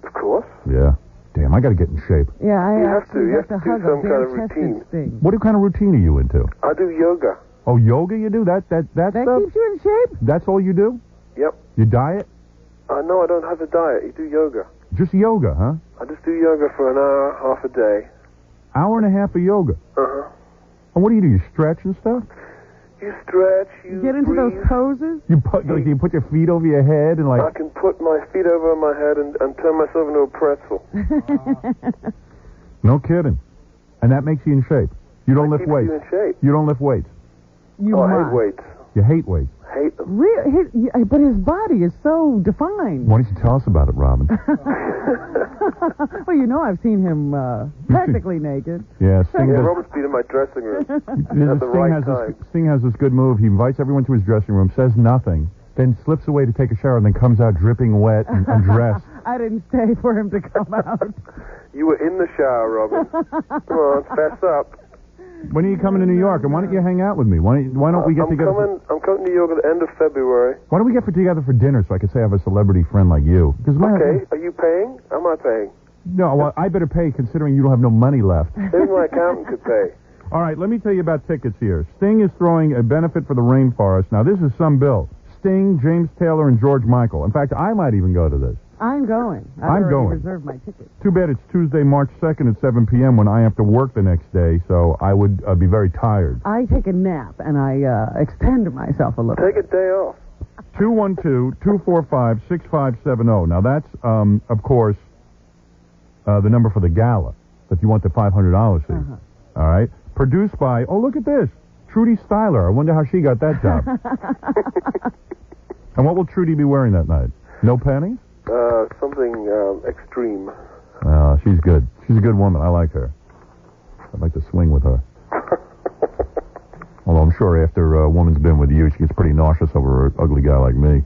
Of course. Yeah. Damn, I got to get in shape. Yeah, You have to have to do hug some a kind of bare-chested routine. Sting. What kind of routine are you into? I do yoga. Oh, yoga you do? That That stuff? keeps you in shape? That's all you do? Yep. You diet? No, I don't have a diet. You do yoga. Just yoga, huh? I just do yoga for an hour, half a day. Hour and a half of yoga. Uh-huh. And what do? You stretch and stuff? You stretch, you Get into breathe. those poses? You put your feet over your head and I like... can put my feet over my head and turn myself into a pretzel. No kidding. And that makes you in shape. You don't lift Keeps weights. you in shape. You don't lift weights. You I must. hate weights. You hate weights. Hate them. But his body is so defined. Why don't you tell us about it, Robin? Well, I've seen him practically naked. Yeah, Sting Yeah, does... Robert's been in my dressing room at Sting the right has time. Sting has this good move. He invites everyone to his dressing room, says nothing, then slips away to take a shower, and then comes out dripping wet and dressed. I didn't stay for him to come out. You were in the shower, Robin. Come on, fess up. When are you coming to New York? And why don't you hang out with me? Why don't we get together? I'm coming to New York at the end of February. Why don't we get together for dinner so I could say I have a celebrity friend like you? Okay, are you paying? Am I paying? No, well, I better pay considering you don't have no money left. Maybe my accountant could pay. All right, let me tell you about tickets here. Sting is throwing a benefit for the Rainforest. Now, this is some bill. Sting, James Taylor, and George Michael. In fact, I might even go to this. I'm going. I'm going. I reserved my ticket. Too bad it's Tuesday, March 2nd at 7 p.m. when I have to work the next day, so I would be very tired. I take a nap, and I extend myself a little. Take a day off. 212-245-6570. Now, that's, of course, the number for the gala, if you want the $500 fee. All right? Produced by, oh, look at this, Trudy Styler. I wonder how she got that job. And what will Trudy be wearing that night? No panties? Something extreme. She's good. She's a good woman. I like her. I'd like to swing with her. Although I'm sure after a woman's been with you, she gets pretty nauseous over an ugly guy like me.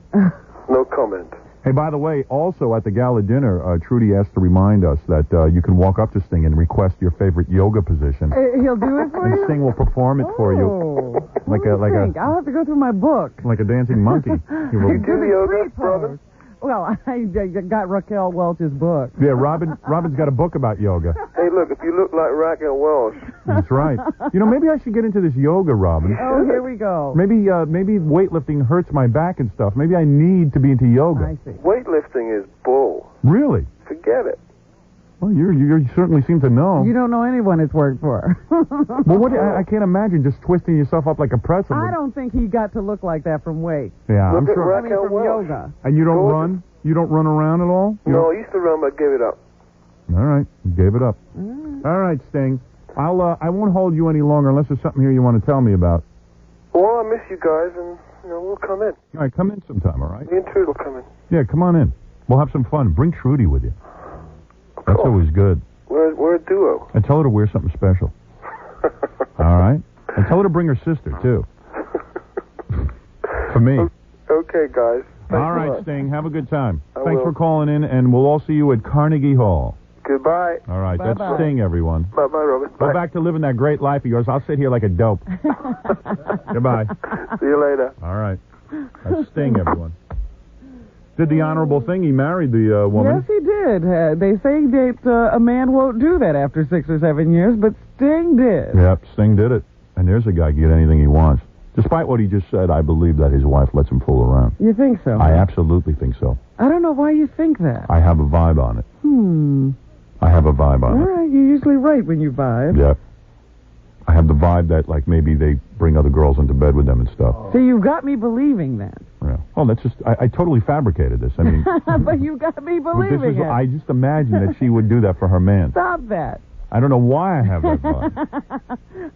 No comment. Hey, by the way, also at the gala dinner, Trudy asked to remind us that you can walk up to Sting and request your favorite yoga position. He'll do it for you? And Sting will perform it for you. I'll have to go through my book. Like a dancing monkey. You do the yoga, brother? Well, I got Raquel Welch's book. Yeah, Robin's got a book about yoga. Hey, look, if you look like Raquel Welch. That's right. You know, maybe I should get into this yoga, Robin. Oh, here we go. Maybe weightlifting hurts my back and stuff. Maybe I need to be into yoga. I see. Weightlifting is bull. Really? Forget it. Well, you certainly seem to know. You don't know anyone it's worked for. Well, I can't imagine just twisting yourself up like a pretzel. I don't think he got to look like that from weight. Yeah, I'm Look sure. at Raquel from Welch. yoga. And you don't run? You don't run around at all? No, I used to run, but I gave it up. All right, you gave it up. All right, Sting. I won't hold you any longer unless there's something here you want to tell me about. Well, I miss you guys, and we'll come in. All right, come in sometime. All right. Me and Trude will come in. Yeah, come on in. We'll have some fun. Bring Trudy with you. That's always good. We're a duo. And tell her to wear something special. All right? And tell her to bring her sister, too. For me. Okay, guys. All right, Sting. Have a good time. Thanks will. for calling in, and we'll all see you at Carnegie Hall. Goodbye. All right, Bye-bye. that's Sting, everyone. Bye-bye, Robin. Go back to living that great life of yours. I'll sit here like a dope. Goodbye. See you later. All right. That's Sting, everyone. Did the honorable thing. He married the woman. Yes, he did. They say that a man won't do that after 6 or 7 years, but Sting did. Yep, Sting did it. And there's a guy get anything he wants. Despite what he just said, I believe that his wife lets him fool around. You think so? I absolutely think so. I don't know why you think that. I have a vibe on it. I have a vibe on it. All right, you're usually right when you vibe. Yep. I have the vibe that, like, maybe they bring other girls into bed with them and stuff. So you've got me believing that. Yeah. Oh, that's just, I totally fabricated this. I mean, but you got me believing it. I just imagine that she would do that for her man. Stop that. I don't know why I have that vibe.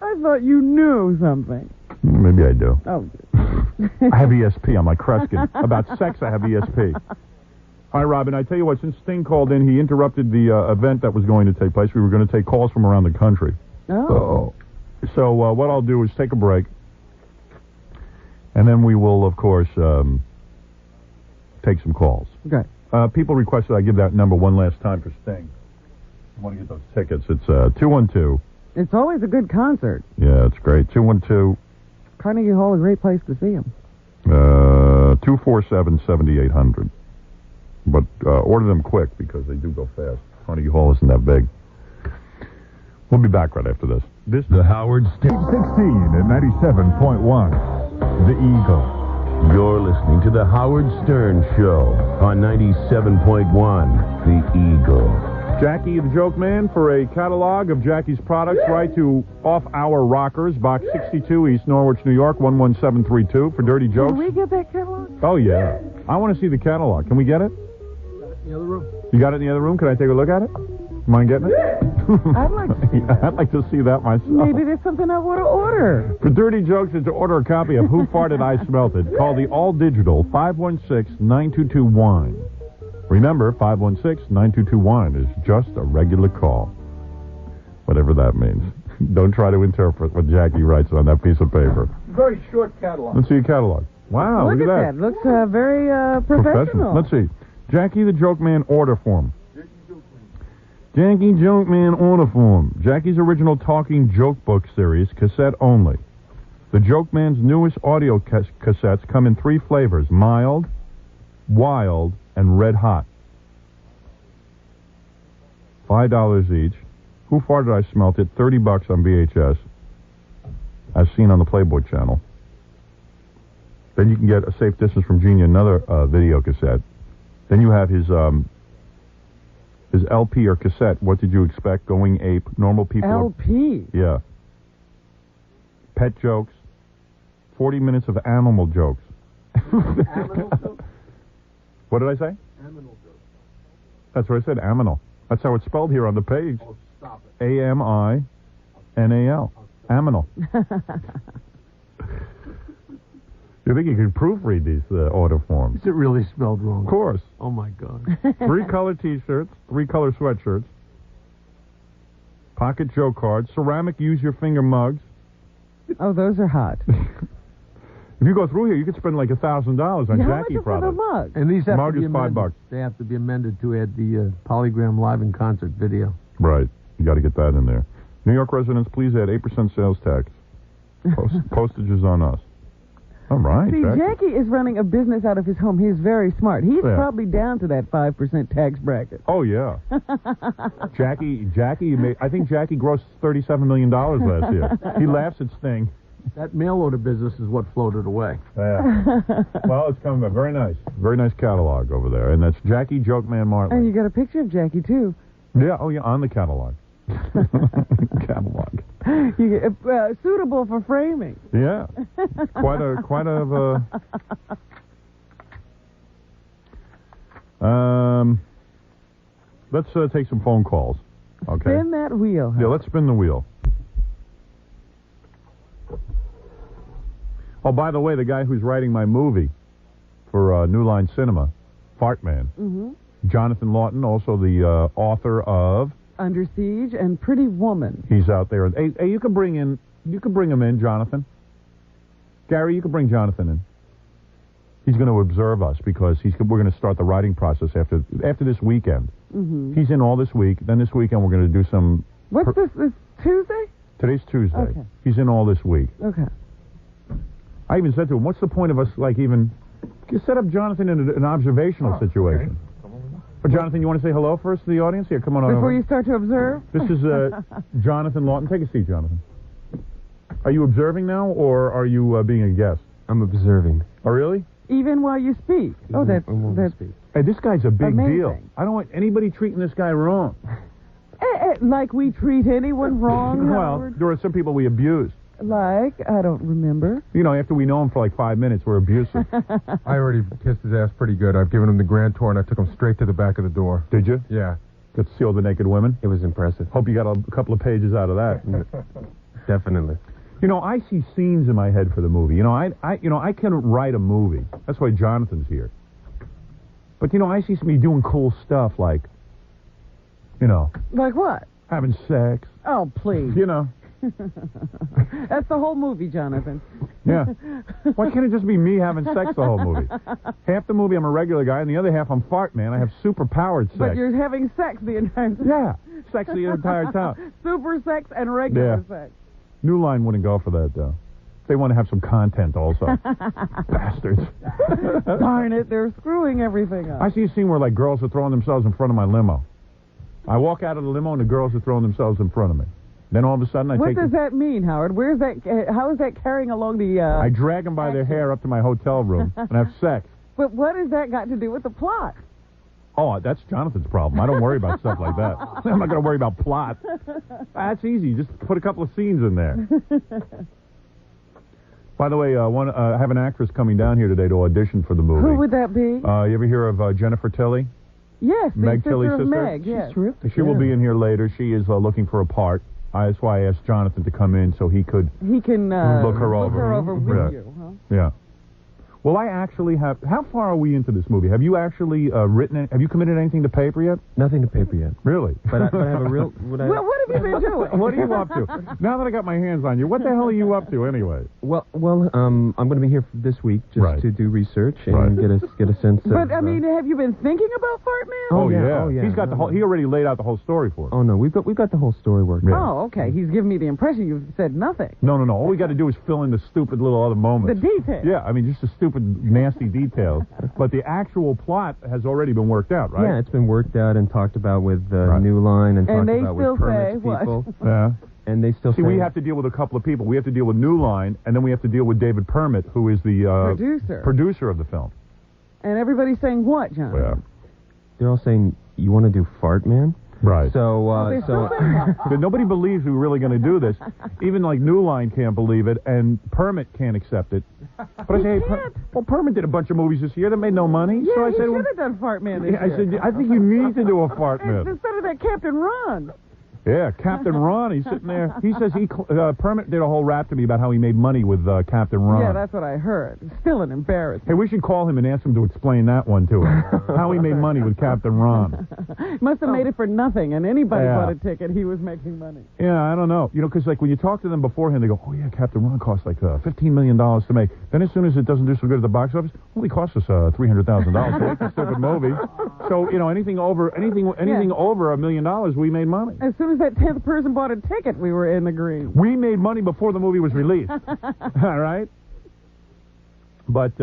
I thought you knew something. Maybe I do. Oh. I have ESP. I'm like Kreskin. About sex, I have ESP. All right, Robin, I tell you what, since Sting called in, he interrupted the event that was going to take place. We were going to take calls from around the country. Oh. So what I'll do is take a break, and then we will, of course, take some calls. Okay. People requested I give that number one last time for Sting. I want to get those tickets. It's 212. It's always a good concert. Yeah, it's great. 212. Carnegie Hall, a great place to see him. 247-7800. But order them quick because they do go fast. Carnegie Hall isn't that big. We'll be back right after this. This is the Howard Stern. 16 at 97.1. The Eagle. You're listening to the Howard Stern Show on 97.1 The Eagle. Jackie the Joke Man for a catalog of Jackie's products. Write to Off Hour Rockers, Box 62, East Norwich, New York, 11732 for Dirty Jokes. Can we get that catalog? Oh, yeah. I want to see the catalog. Can we get it? In the other room. You got it in the other room? Can I take a look at it? Mind getting it? I'd like to see that. I'd like to see that myself. Maybe there's something I want to order. For Dirty Jokes and to order a copy of Who Farted I Smelt It, call the all-digital 516-922-WINE. Remember, 516-922-WINE is just a regular call. Whatever that means. Don't try to interpret what Jackie writes on that piece of paper. Very short catalog. Let's see your catalog. Wow, look at that. Looks very professional. Let's see. Jackie the Joke Man order form. Jackie Joke Man order form. Jackie's original talking joke book series, cassette only. The Joke Man's newest audio cassettes come in 3 flavors: mild, wild, and red hot. $5 each. Who Farted I Smelt It? $30 on VHS, as seen on the Playboy channel. Then you can get A Safe Distance from Genie, another video cassette. Then you have his LP or cassette. What did you expect? Going ape. Normal people. LP. Yeah. Pet jokes. 40 minutes of animal jokes. What did I say? Aminal jokes. That's what I said. Aminal. That's how it's spelled here on the page. Oh, stop it. AMINAL. Aminal. You think you can proofread these order forms? Is it really spelled wrong? Of course. Oh, my God. 3 color T-shirts, 3 color sweatshirts, pocket joke cards, ceramic use your finger mugs. Oh, those are hot. If you go through here, you could spend like $1,000 on Jackie products. How much are for the mug? And these have mug to be is amended. $5. They have to be amended to add the Polygram Live in Concert video. Right. You got to get that in there. New York residents, please add 8% sales tax. Postage is on us. All right. See, Jackie is running a business out of his home. He's very smart. He's Yeah. probably down to that 5% tax bracket. Oh, yeah. Jackie, I think Jackie grossed $37 million last year. He laughs at Sting. That mail order business is what floated away. Yeah. Well, it's coming back. Very nice. Very nice catalog over there. And that's Jackie Joke Man Martin. And you got a picture of Jackie, too. Yeah, oh, yeah, on the catalog. Catalog. You get, suitable for framing. Yeah. Quite a let's take some phone calls. Okay. Spin that wheel. Huh? Yeah, let's spin the wheel. Oh, by the way, the guy who's writing my movie for New Line Cinema, Fart Man, Jonathan Lawton, also the author of Under Siege and Pretty Woman. He's out there. Hey, you can bring him in, Jonathan. Gary, you can bring Jonathan in. He's going to observe us because we're going to start the writing process after this weekend. He's in all this week. Then this weekend we're going to do some. What's this Tuesday? Today's Tuesday. Okay. He's in all this week. Okay. I even said to him, "What's the point of us set up Jonathan in an observational situation?" Okay. But Jonathan, you want to say hello first to the audience? Here, come on over. Before you start to observe? This is Jonathan Lawton. Take a seat, Jonathan. Are you observing now, or are you being a guest? I'm observing. Oh, really? Even while you speak. Oh, that's Hey, this guy's a big amazing. deal. I don't want anybody treating this guy wrong. Like we treat anyone wrong, Well, Howard? there are some people we abuse. Like, I don't remember. You know, after we know him for like 5 minutes, we're abusive. I already kissed his ass pretty good. I've given him the grand tour, and I took him straight to the back of the door. Did you? Yeah. Got to see all the naked women? It was impressive. Hope you got a couple of pages out of that. Definitely. You know, I see scenes in my head for the movie. You know, I can write a movie. That's why Jonathan's here. But, you know, I see me doing cool stuff like, you know. Like what? Having sex. Oh, please. You know. That's the whole movie, Jonathan. Yeah. Why can't it just be me having sex the whole movie? Half the movie I'm a regular guy, and the other half I'm Fart Man. I have super-powered sex. But you're having sex the entire time. Yeah. Sex the entire time. Super sex and regular sex. New Line wouldn't go for that, though. They want to have some content also. Bastards. Darn it, they're screwing everything up. I see a scene where, like, girls are throwing themselves in front of my limo. I walk out of the limo, and the girls are throwing themselves in front of me. Then all of a sudden, What does that mean, Howard? Where's that? How is that carrying along the? I drag them by their hair up to my hotel room and have sex. But what has that got to do with the plot? Oh, that's Jonathan's problem. I don't worry about stuff like that. I'm not going to worry about plot. That's easy. Just put a couple of scenes in there. By the way, I have an actress coming down here today to audition for the movie. Who would that be? You ever hear of Jennifer Tilly? Yes, Meg sister Tilly's of sister. Meg. Yes. She's terrific. She will be in here later. She is looking for a part. That's why I asked Jonathan to come in so he can look her over with Yeah. you, huh? Yeah. Well, I actually have. How far are we into this movie? Have you actually written it? Have you committed anything to paper yet? Nothing to paper yet. Really? But I have a real. What have you been doing? What are you up to? Now that I got my hands on you, what the hell are you up to anyway? Well, I'm going to be here this week just to do research and get a sense of. But I mean, have you been thinking about Fart Man? Oh yeah. He's got the whole. He already laid out the whole story for us. Oh no, we've got the whole story worked out. Oh, okay. He's giving me the impression you've said nothing. No. All we got to do is fill in the stupid little other moments. The details. Yeah, I mean, just the stupid, nasty details. But the actual plot has already been worked out, right? Yeah, it's been worked out and talked about with New Line and talked about with Permits people. Yeah. And they still we have to deal with a couple of people. We have to deal with New Line, and then we have to deal with David Permit, who is the producer of the film. And everybody's saying what, John? Yeah. they're all saying, you want to do Fart Man? Right. So, But nobody believes we're really going to do this. Even like New Line can't believe it, and Permit can't accept it. But I say, well, Permit did a bunch of movies this year that made no money. Yeah, so I he said, should have done Fart Man this year. I said, I think you need to do a Fart Man. Instead of that Captain Ron. Yeah, Captain Ron, he's sitting there. He says Permit did a whole rap to me about how he made money with Captain Ron. Yeah, that's what I heard. Still an embarrassment. Hey, we should call him and ask him to explain that one to him. How he made money with Captain Ron. Must have made it for nothing, and anybody bought a ticket, he was making money. Yeah, I don't know. You know, because like when you talk to them beforehand, they go, oh yeah, Captain Ron cost like $15 million to make. Then as soon as it doesn't do so good at the box office, only cost us $300,000 to make a stupid movie. So, you know, anything over $1 million, we made money. As soon as that 10th person bought a ticket, we were in the green. We made money before the movie was released. All right? But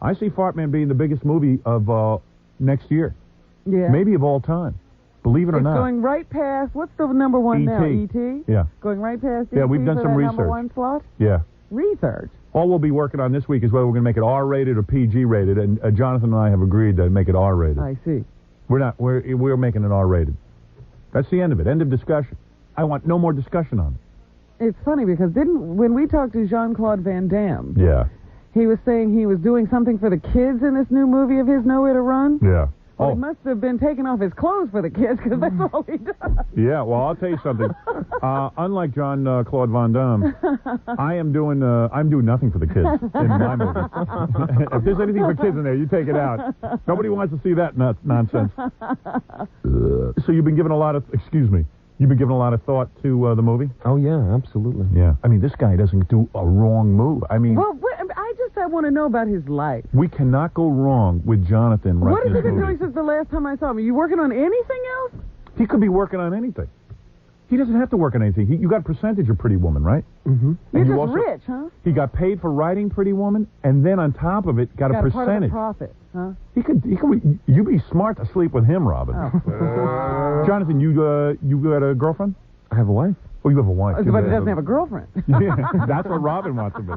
I see Fart Man being the biggest movie of next year. Yeah. Maybe of all time. Believe it or not. It's going right past, what's the number one now? E.T.? Yeah. Going right past E.T. Yeah, we've done for some that research. number one slot? Yeah. Research? All we'll be working on this week is whether we're going to make it R-rated or PG-rated, and Jonathan and I have agreed to make it R-rated. I see. We're making it R-rated. That's the end of it. End of discussion. I want no more discussion on it. It's funny because when we talked to Jean-Claude Van Damme, yeah, he was saying he was doing something for the kids in this new movie of his, Nowhere to Run. Yeah. Well, he must have been taking off his clothes for the kids because that's all he does. Yeah, well, I'll tell you something. Unlike Jean-Claude Van Damme, I'm doing nothing for the kids in my movie. If there's anything for kids in there, you take it out. Nobody wants to see that nonsense. So you've been giving a lot of, you've been giving a lot of thought to the movie? Oh, yeah, absolutely. Yeah. I mean, this guy doesn't do a wrong move. I mean... Well, I want to know about his life. We cannot go wrong with Jonathan right What has he been doing since the last time I saw him? Are you working on anything else? He could be working on anything. He doesn't have to work on anything. You got a percentage of Pretty Woman, right? Mm-hmm. You're just also, rich, huh? He got paid for writing Pretty Woman, and then on top of it, got a percentage. Part of the profit, huh? You'd be smart to sleep with him, Robin. Oh. Jonathan, you got a girlfriend? I have a wife. Oh, you have a wife. But he doesn't have a girlfriend. Yeah, that's what Robin wants to be.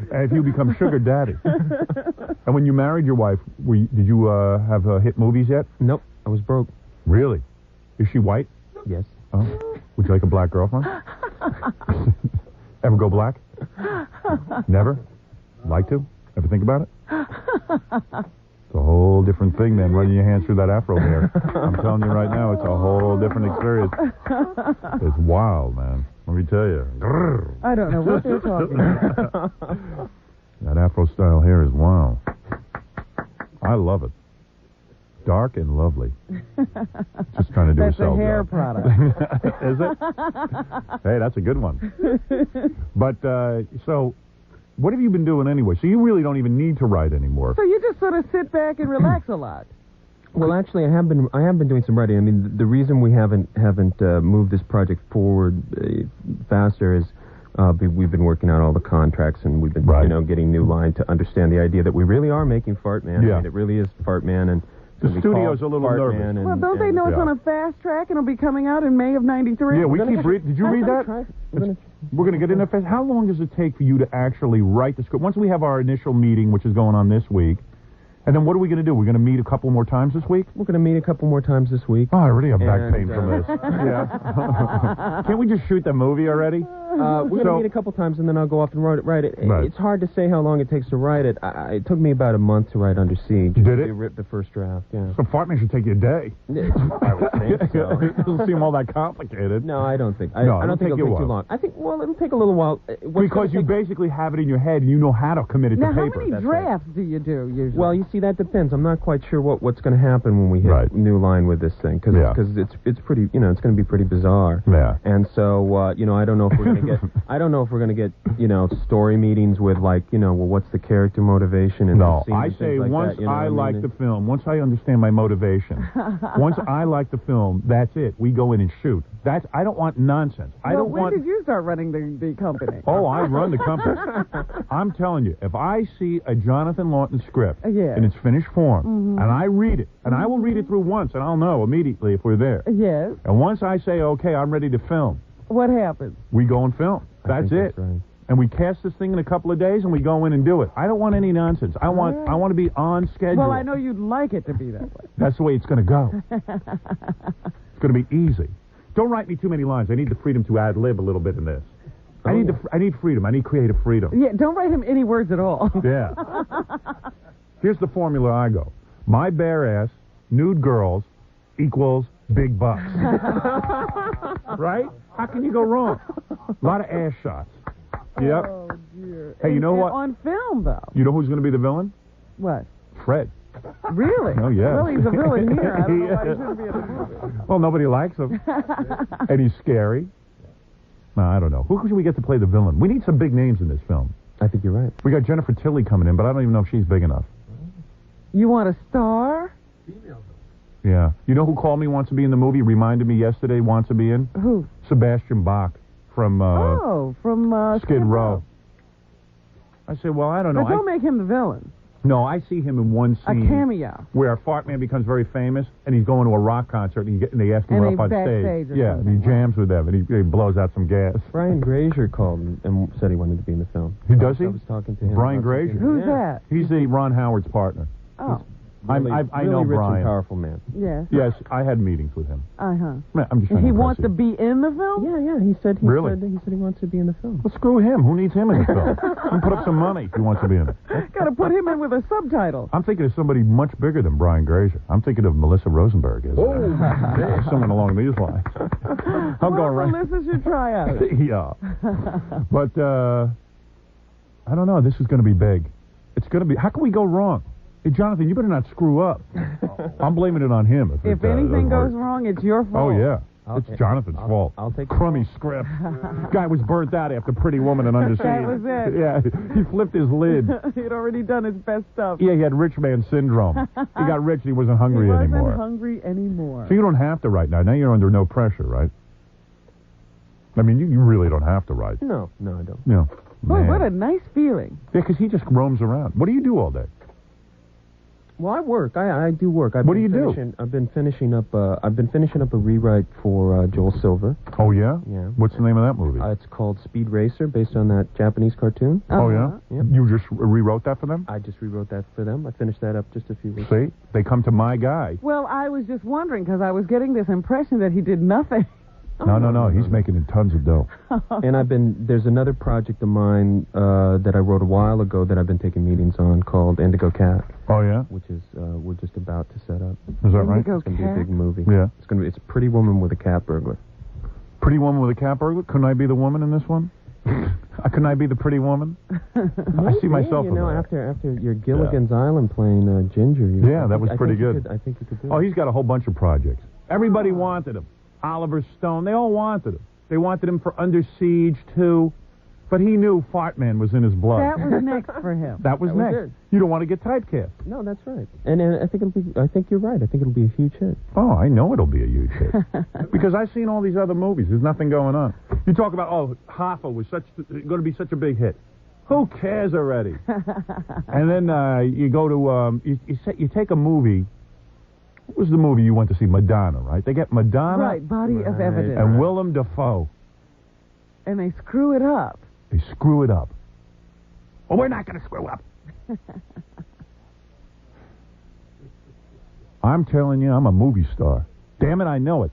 And if you become sugar daddy. And when you married your wife, did you have hit movies yet? Nope, I was broke. Really? Is she white? Yes. Oh. Would you like a black girlfriend? Ever go black? Never? Like to? Ever think about it? It's a whole different thing than running your hands through that afro hair. I'm telling you right now, it's a whole different experience. It's wild, man. Let me tell you. I don't know what they're talking about. That afro-style hair is wild. I love it. Dark and lovely. Just trying to do that's a sell a hair job. product. Is it? Hey, that's a good one. But, so... What have you been doing anyway? So you really don't even need to write anymore. So you just sort of sit back and relax a lot. Well, actually, I have been doing some writing. I mean, the reason we haven't moved this project forward faster is we've been working out all the contracts, and we've been getting New Line to understand the idea that we really are making Fart Man. Yeah. I mean, it really is Fart Man, and the studio's a little nervous. Well, don't they know it's on a fast track and it'll be coming out in May of '93? Yeah, we keep reading. Did you read that? We're going to get in there fast. How long does it take for you to actually write the script? Once we have our initial meeting, which is going on this week, and then what are we going to do? We're going to meet a couple more times this week? We're going to meet a couple more times this week. Oh, I already have back pain from this. Yeah. Can't we just shoot the movie already? We're going to meet a couple times, and then I'll go off and write it. Right. It's hard to say how long it takes to write it. It took me about a month to write Under Siege. Did it? We ripped the first draft, yeah. So Fartman should take you a day. I would think so. It doesn't seem all that complicated. No, I don't think. I don't think it'll take too long. I think, it'll take a little while. Because you basically have it in your head, and you know how to commit it to paper. Now, how many drafts do you do, usually? Well, you see, that depends. I'm not quite sure what's going to happen when we hit New Line with this thing, because it's pretty, it's going to be pretty bizarre. Yeah. And so, I don't know if we're going to get, story meetings with what's the character motivation and no. The I say like once that, I like the film, once I understand my motivation, once I like the film, that's it. We go in and shoot. I don't want nonsense. When did you start running the company? Oh, I run the company. I'm telling you, if I see a Jonathan Lawton script in its finished form, and I read it, and I will read it through once, and I'll know immediately if we're there. Yes. And once I say, okay, I'm ready to film. What happens? We go and film. That's it. That's right. and we cast this thing in a couple of days, and we go in and do it. I don't want any nonsense. I want to be on schedule. Well, I know you'd like it to be that way. That's the way it's going to go. It's going to be easy. Don't write me too many lines. I need the freedom to ad-lib a little bit in this. I need freedom. I need creative freedom. Yeah, don't write him any words at all. Yeah. Here's the formula I go. My bare ass, nude girls, equals big bucks. Right? How can you go wrong? A lot of ass shots. Yep. Oh, dear. Hey, you know what? On film, though. You know who's going to be the villain? What? Fred. Really? Oh, yeah. Well, he's a villain here. I don't know why he shouldn't be in the movie. Well, nobody likes him. And he's scary. No, I don't know. Who should we get to play the villain? We need some big names in this film. I think you're right. We got Jennifer Tilly coming in, but I don't even know if she's big enough. You want a star? Yeah. You know who called me, wants to be in the movie, reminded me yesterday, wants to be in? Who? Sebastian Bach from from Skid Row. I said, well, I don't know. But don't make him the villain. No, I see him in one scene. A cameo. Where Fartman becomes very famous, and he's going to a rock concert, and they ask him up on stage. Yeah, and he jams with them, and he blows out some gas. Brian Grazer called and said he wanted to be in the film. Does he? I was talking to him. Brian Grazer? Who's that? He's the Ron Howard's partner. Oh. I know rich Brian. And powerful man. Yes. Yes, I had meetings with him. Uh-huh. I'm just trying He to wants impress to be in the film? Yeah. He said he Really? said he wants to be in the film. Well, screw him. Who needs him in the film? He put up some money if he wants to be in it. Got to put him in with a subtitle. I'm thinking of somebody much bigger than Brian Grazer. I'm thinking of Melissa Rosenberg. Something along these lines. I'm going right. Melissa should try out. Yeah. But, I don't know. This is going to be big. It's going to be... How can we go wrong? Hey, Jonathan, you better not screw up. I'm blaming it on him. If anything goes wrong, it's your fault. Oh, yeah. It's Jonathan's fault. I'll take crummy script. Guy was burnt out after Pretty Woman and Under Siege. That was it. Yeah, he flipped his lid. He'd already done his best stuff. Yeah, he had rich man syndrome. He got rich and he wasn't hungry anymore. He wasn't hungry anymore. So you don't have to write now. Now you're under no pressure, right? I mean, you really don't have to write. No, I don't. No. Boy, what a nice feeling. Yeah, because he just roams around. What do you do all day? Well, I work. I do work. What do you do? I've been finishing up. I've been finishing up a rewrite for Joel Silver. Oh yeah. Yeah. What's the name of that movie? It's called Speed Racer, based on that Japanese cartoon. Oh yeah. Yep. You just rewrote that for them? I just rewrote that for them. I finished that up just a few weeks. See, they come to my guy. Well, I was just wondering because I was getting this impression that he did nothing. No. He's making tons of dough. And there's another project of mine that I wrote a while ago that I've been taking meetings on called Indigo Cat. Oh yeah. Which is we're just about to set up. Is that right? Indigo It's going to be a big movie. Yeah. It's Pretty Woman with a Cat Burglar. Pretty Woman with a Cat Burglar? Couldn't I be the woman in this one? Couldn't I be the pretty woman? I see myself in that. After your Gilligan's Island playing Ginger. That was pretty good. I think you could do it. Oh, he's got a whole bunch of projects. Everybody wanted him. Oliver Stone, they all wanted him. They wanted him for Under Siege, too. But he knew Fartman was in his blood. That was next for him. That was next. You don't want to get typecast. No, that's right. And I think you're right. I think it'll be a huge hit. Oh, I know it'll be a huge hit. Because I've seen all these other movies. There's nothing going on. You talk about, Hoffa was going to be such a big hit. Who cares already? And then you go to, you take a movie. What was the movie you went to see? Madonna, right? They get Madonna. Right, Body of Evidence. And Willem Dafoe. And they screw it up. They screw it up. Well, we're not going to screw up. I'm telling you, I'm a movie star. Damn it, I know it.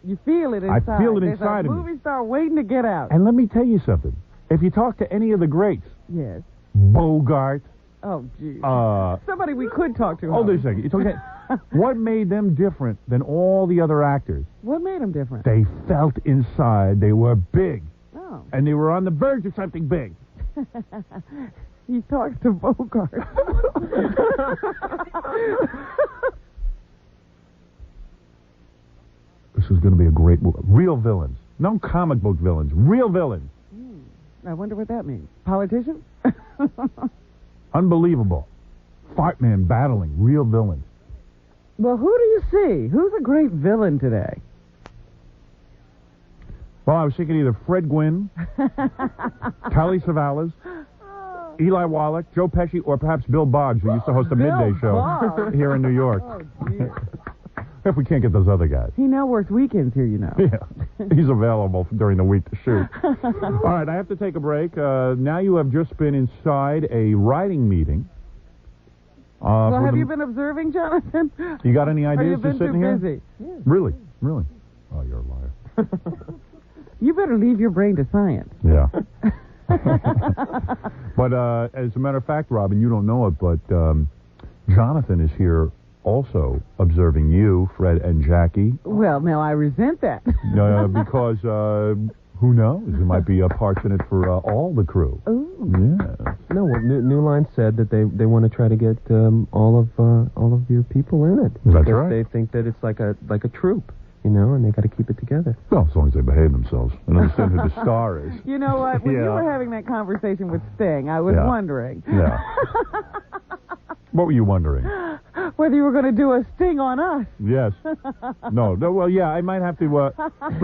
You feel it inside. I feel it inside of me. There's a movie star waiting to get out. And let me tell you something. If you talk to any of the greats. Yes. Bogart. Oh, gee. Somebody we could talk to. Hold on a second. You talk to what made them different than all the other actors? What made them different? They felt inside they were big. Oh. And they were on the verge of something big. He talks to Bogart. This is going to be a great movie. Real villains. No comic book villains. Real villains. I wonder what that means. Politicians? Unbelievable. Fartman battling real villains. Well, who do you see? Who's a great villain today? Well, I was thinking either Fred Gwynn, Telly Savalas, Eli Wallach, Joe Pesci, or perhaps Bill Boggs, who used to host a midday show here in New York. Oh, dear. If we can't get those other guys. He now works weekends here, you know. Yeah. He's available during the week to shoot. All right, I have to take a break. Now you have just been inside a writing meeting. Well, have you been observing, Jonathan? You got any ideas for sitting here? Busy? Yeah. Really? Oh, you're a liar. You better leave your brain to science. Yeah. But as a matter of fact, Robin, you don't know it, but Jonathan is here also observing you, Fred, and Jackie. Well, now I resent that. Because who knows? There might be parts in it for all the crew. Ooh. Yeah. No, well, New Line said that they want to try to get all of your people in it. That's right. They think that it's like a troupe, you know, and they got to keep it together. Well, as long as they behave themselves and understand who the star is. You know what? When you were having that conversation with Sting, I was wondering. Yeah. What were you wondering? Whether you were going to do a sting on us. Yes. No, well, yeah, I might have to, but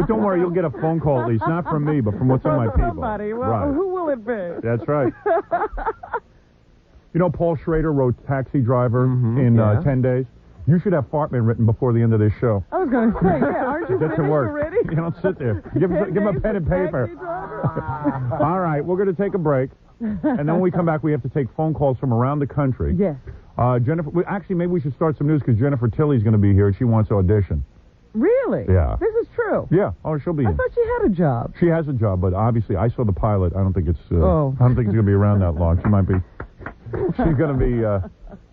don't worry, you'll get a phone call at least, not from me, but from some of my people. Somebody. Well, right. Who will it be? That's right. You know, Paul Schrader wrote Taxi Driver in 10 days. You should have Fartman written before the end of this show. I was going to say, aren't you finished already? You don't sit there. Give him a pen and paper. All right, we're going to take a break. And then when we come back, we have to take phone calls from around the country. Yes. Jennifer, actually, maybe we should start some news because Jennifer Tilley's going to be here and she wants to audition. Really? Yeah. This is true. Yeah. Oh, she'll be. I thought she had a job. She has a job, but obviously, I saw the pilot. I don't think it's. I don't think it's going to be around that long. She might be. She's going to be.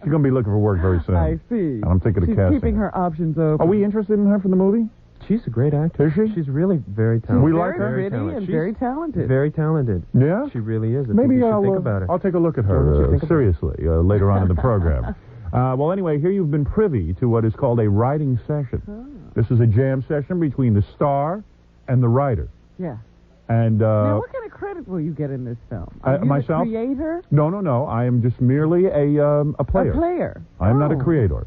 She's going to be looking for work very soon. I see. And I'm thinking of casting. She's keeping her options open. Are we interested in her for the movie? She's a great actor. Is she? She's really very talented. We like her. Very pretty and very talented. Very talented. Yeah? She really is. Maybe I'll think about her. I'll take a look at her seriously later on in the program. Well, anyway, here you've been privy to what is called a writing session. Oh. This is a jam session between the star and the writer. Yeah. And now, what kind of credit will you get in this film? Are you myself? the creator? No. I am just merely a player. A player. I am not a creator.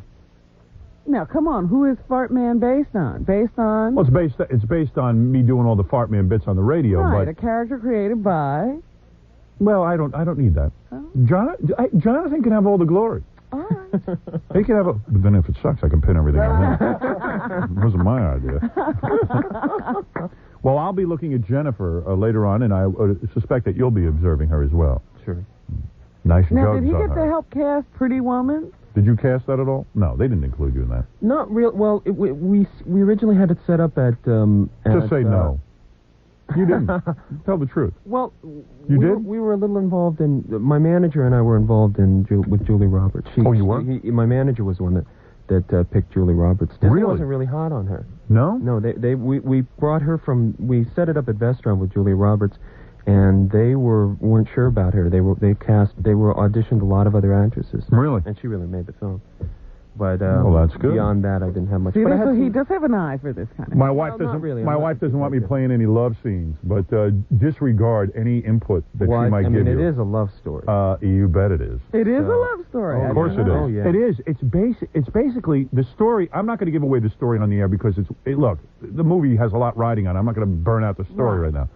Now, come on. Who is Fartman based on? Based on? Well, it's based on me doing all the Fartman bits on the radio. Right. But A character created by. Well, I don't need that. Oh. Jonathan can have all the glory. All right. He can have a. But then if it sucks, I can pin everything on him. It wasn't my idea. Well, I'll be looking at Jennifer later on, and I suspect that you'll be observing her as well. Sure. Nice now, jugs did he on get her. to help cast Pretty Woman? Did you cast that at all? No, they didn't include you in that. Not real. Well, we originally had it set up at. Just say no. You didn't. Tell the truth. Well, you did. We were a little involved in. My manager and I were involved in with Julie Roberts. You were? My manager was the one that picked Julie Roberts. Disney wasn't really hot on her. No. No. We brought her from. We set it up at Vestron with Julie Roberts, and they weren't sure about her. They auditioned a lot of other actresses. Really? And she really made the film. But well, that's good. Beyond that, I didn't have much. See, so he does have an eye for this kind of. My wife doesn't. Really. My wife doesn't want me playing any love scenes, but disregard any input that she might give you. It is a love story. You bet it is. It is a love story. Of course it is. Oh, yeah. It is. It's basically the story. I'm not going to give away the story on the air because look, the movie has a lot riding on it. I'm not going to burn out the story right now,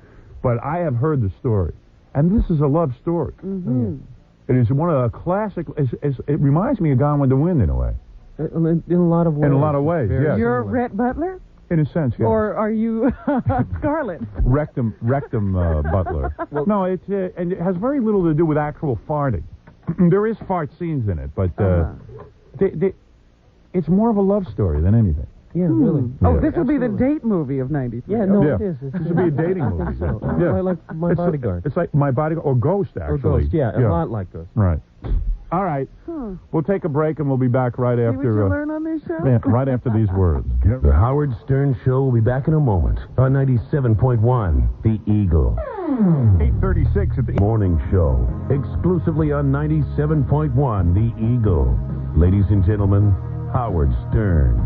but I have heard the story, and this is a love story. Mm-hmm. It is one of the classic. It reminds me of Gone with the Wind in a way. In a lot of ways. In a lot of ways, yes. You're Rhett Butler? In a sense, yes. Or are you Scarlett? Rectum Butler. Well, no, and it has very little to do with actual farting. There is fart scenes in it, but it's more of a love story than anything. Yeah, really. Oh, this will be the date movie of '93. Yeah, no, it is. This will be a dating movie. Yeah. Like My Bodyguard. It's like My Bodyguard, or Ghost, actually. Or Ghost, yeah, a lot like Ghost. Right. All right. We'll take a break, and we'll be back right after. See what you learn on this show? Yeah, right after these words. The Howard Stern Show will be back in a moment on 97.1 The Eagle. 8:36 at the Morning Show, exclusively on 97.1 The Eagle. Ladies and gentlemen, Howard Stern.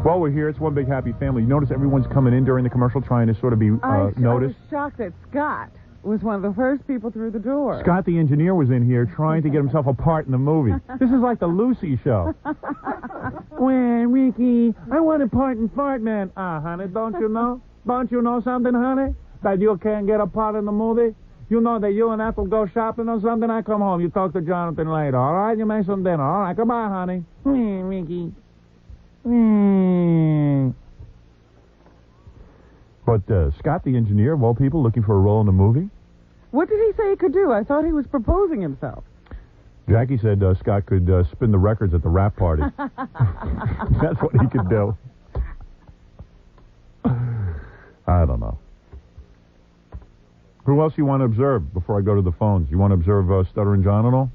While we're here, it's one big happy family. You notice everyone's coming in during the commercial trying to sort of be noticed? I was shocked that Scott was one of the first people through the door. Scott, the engineer, was in here trying to get himself a part in the movie. This is like the Lucy show. Well, Ricky, I want a part in Fartman. Honey, don't you know? Don't you know something, honey? That you can't get a part in the movie? You know that you and Ethel go shopping or something? I come home. You talk to Jonathan later, all right? You make some dinner. All right, goodbye, honey. Ricky. But Scott, the engineer, of all people, looking for a role in the movie? What did he say he could do? I thought he was proposing himself. Jackie said Scott could spin the records at the rap party. That's what he could do. I don't know. Who else you want to observe before I go to the phones? You want to observe Stuttering John at all?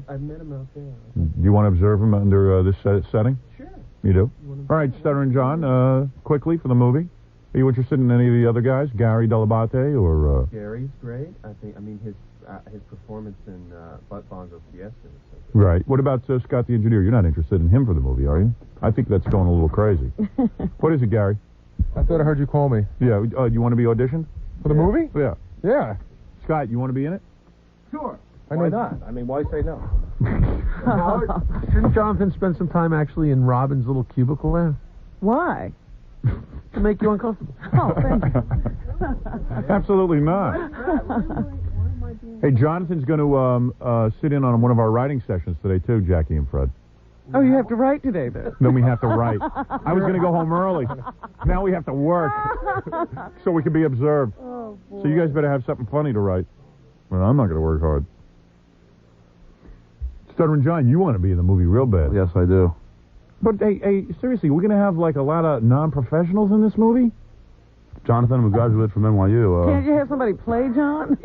I've met him out there. Do you want to observe him under this setting? Sure. You do? All right, Stuttering John, quickly for the movie. Are you interested in any of the other guys? Gary Delabate or... Gary's great. I mean, his performance in Bonzo Fiesta. Right. What about Scott the engineer? You're not interested in him for the movie, are you? I think that's going a little crazy. What is it, Gary? I thought I heard you call me. Yeah. You want to be auditioned? For the movie? Yeah. Yeah. Scott, you want to be in it? Sure. Why not? I mean, why say no? Didn't Jonathan spend some time actually in Robin's little cubicle there? Why? To make you uncomfortable. Oh, thank you. Absolutely not. Hey, Jonathan's going to sit in on one of our writing sessions today, too, Jackie and Fred. Oh, you have to write today, then? Then we have to write. I was going to go home early. Now we have to work so we can be observed. Oh, boy. So you guys better have something funny to write. Well, I'm not going to work hard. Stuttering John, you want to be in the movie real bad. Yes, I do. But, hey, seriously, we're going to have, like, a lot of non-professionals in this movie? Jonathan, we graduated from NYU. Can't you have somebody play John?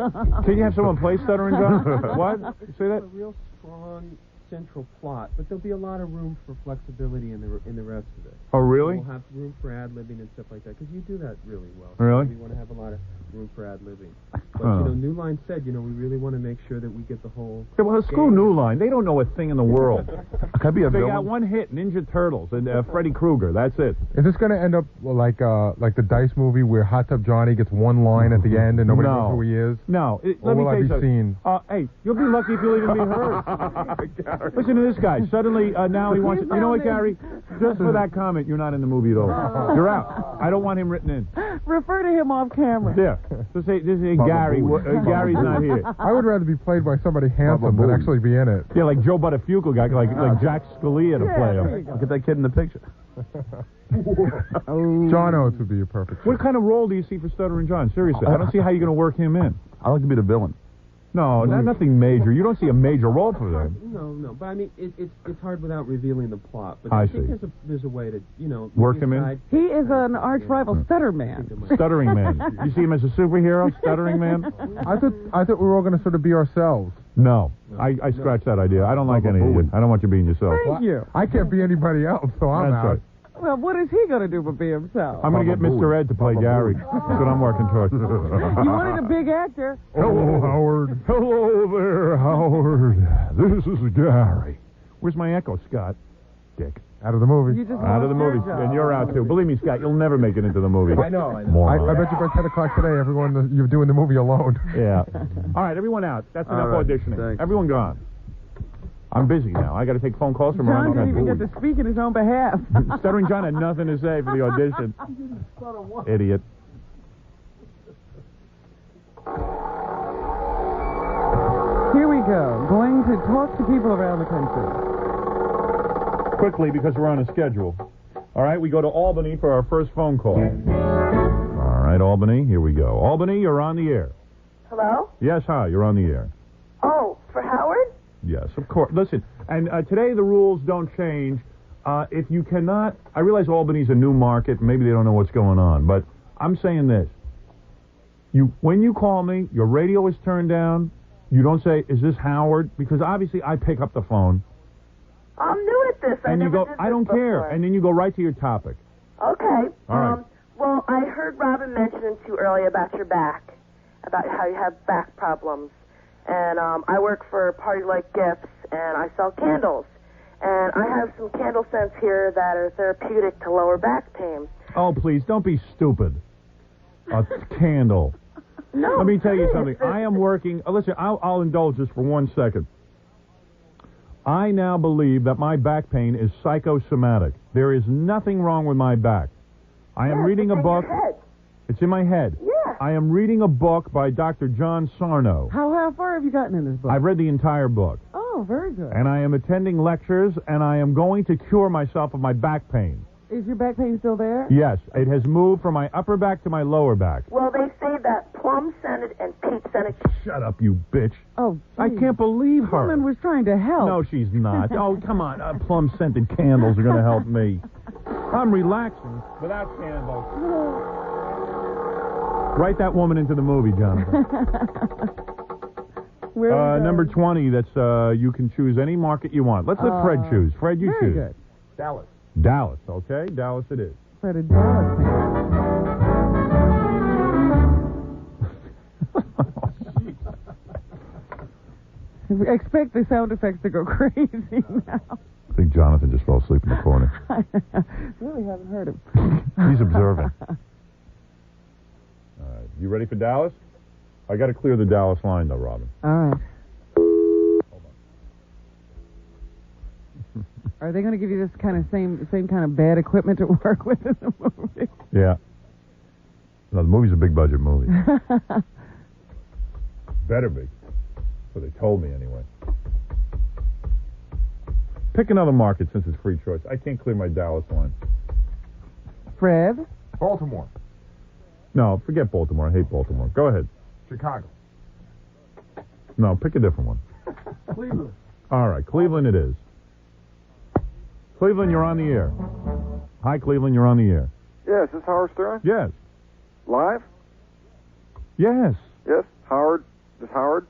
Can you have someone play Stuttering John? What? Say that? A real strong central plot, but there'll be a lot of room for flexibility in the rest of it. Oh, really? We'll have room for ad-libbing and stuff like that, because you do that really well. Really? We want to have a lot of room for ad-libbing. But, New Line said, we really want to make sure that we get the whole... Yeah, well, screw New Line. They don't know a thing in the world. Can I be a They villain? got one hit, Ninja Turtles, and Freddy Krueger. That's it. Is this going to end up like the Dice movie where Hot Tub Johnny gets one line at the end and nobody knows who he is? No. Or will I be seen? Hey, you'll be lucky if you'll even be heard. Listen to this guy. Suddenly, now he wants... You know what, Gary? Just for that comment, you're not in the movie at all. You're out. I don't want him written in. Refer to him off camera. Yeah. Just say Gary. Gary's not here. I would rather be played by somebody handsome than actually be in it. Yeah, like Joe Buttafuoco guy, like Jack Scalia to play him. Look at that kid in the picture. John Oates would be a perfect. What kind of role do you see for Stuttering John? Seriously, I don't see how you're going to work him in. I like to be the villain. No, nothing major. You don't see a major role for them. No. But I mean, it's hard without revealing the plot. But I think see. there's a way to work him in. He is an arch rival stutter man. Stuttering man. You see him as a superhero, Stuttering man. I thought we were all going to sort of be ourselves. No, I scratched that idea. I don't like any of you. I don't want you being yourself. Thank you. I can't be anybody else, so I'm That's out. right. Well, what is he going to do but be himself? I'm going to get Mr. Ed to play Gary. That's what I'm working towards. You wanted a big actor. Hello, Howard. Hello there, Howard. This is Gary. Where's my echo, Scott? Dick. Out of the movie. Out of the movie. And you're out, too. Believe me, Scott, you'll never make it into the movie. I know. I bet you by 10 o'clock today, everyone, you're doing the movie alone. Yeah. All right, everyone out. That's enough auditioning. Thanks. Everyone gone. I'm busy now. I got to take phone calls from around John the didn't even country. get to speak in his own behalf. Stuttering John had nothing to say for the audition. Idiot. Here we go. Going to talk to people around the country. Quickly, because we're on a schedule. All right, we go to Albany for our first phone call. All right, Albany, here we go. Albany, you're on the air. Hello? Yes, hi, you're on the air. Oh, for Howard? Yes, of course. Listen, and today the rules don't change. If you cannot, I realize Albany's a new market. Maybe they don't know what's going on, but I'm saying this. When you call me, your radio is turned down. You don't say, "Is this Howard?" Because obviously I pick up the phone. I'm new at this. And you go, did "I don't this care," before. and then you go right to your topic. Okay. All right. Well, I heard Robin mention to you earlier about your back, about how you have back problems. And I work for Party Like Gifts, and I sell candles. And I have some candle scents here that are therapeutic to lower back pain. Oh, please, don't be stupid. A candle. No. Let me tell you something. I am working. Listen, I'll indulge this for 1 second. I now believe that my back pain is psychosomatic. There is nothing wrong with my back. I am reading a book. It's in my head. Yeah. I am reading a book by Dr. John Sarno. How far have you gotten in this book? I've read the entire book. Oh. Oh, very good. And I am attending lectures, and I am going to cure myself of my back pain. Is your back pain still there? Yes, it has moved from my upper back to my lower back. Well, they say that plum-scented and peach-scented... Shut up, you bitch. Oh, I can't believe her. Woman was trying to help. No, she's not. Oh, come on. Plum-scented candles are going to help me. I'm relaxing without candles. Write that woman into the movie, Jonathan. Number 20, that's, you can choose any market you want. Let's let Fred choose. Fred, you choose. Very good. Dallas. Dallas, okay? Dallas it is. Fred, a Dallas fan. Expect the sound effects to go crazy now. I think Jonathan just fell asleep in the corner. Really haven't heard him. He's observing. All right. You ready for Dallas? I got to clear the Dallas line, though, Robin. All right. Are they going to give you this kind of same kind of bad equipment to work with in the movie? Yeah. No, the movie's a big budget movie. Better be. So they told me anyway. Pick another market since it's free choice. I can't clear my Dallas line. Fred? Baltimore. No, forget Baltimore. I hate Baltimore. Go ahead. Chicago. No, pick a different one. Cleveland. All right, Cleveland it is. Cleveland, you're on the air. Hi, Cleveland, you're on the air. Yes, is this Howard Stern? Yes. Live? Yes. Yes, Howard. This Howard?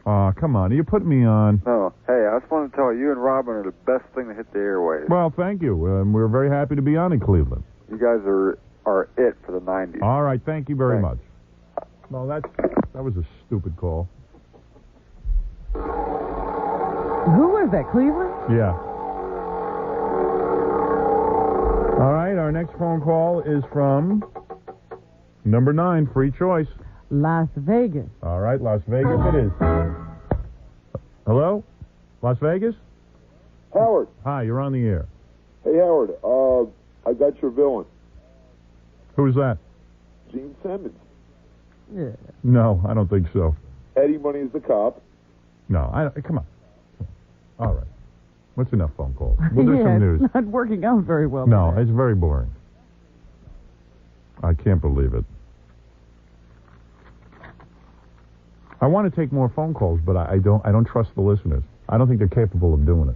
Come on, you put me on. No. Hey, I just wanted to tell you and Robin are the best thing to hit the airwaves. Well, thank you. We're very happy to be on in Cleveland. You guys are it for the 90s. All right, thank you very much. Well, that was a stupid call. Who was that, Cleveland? Yeah. All right, our next phone call is from number 9, free choice. Las Vegas. All right, Las Vegas it is. Hello? Las Vegas? Howard. Hi, you're on the air. Hey, Howard. I got your villain. Who's that? Gene Simmons. Yeah. No, I don't think so. Eddie Money's the cop. No, come on. All right. What's enough phone calls? We'll do some news. It's not working out very well. No, today. it's very boring. I can't believe it. I want to take more phone calls, but I don't trust the listeners. I don't think they're capable of doing it.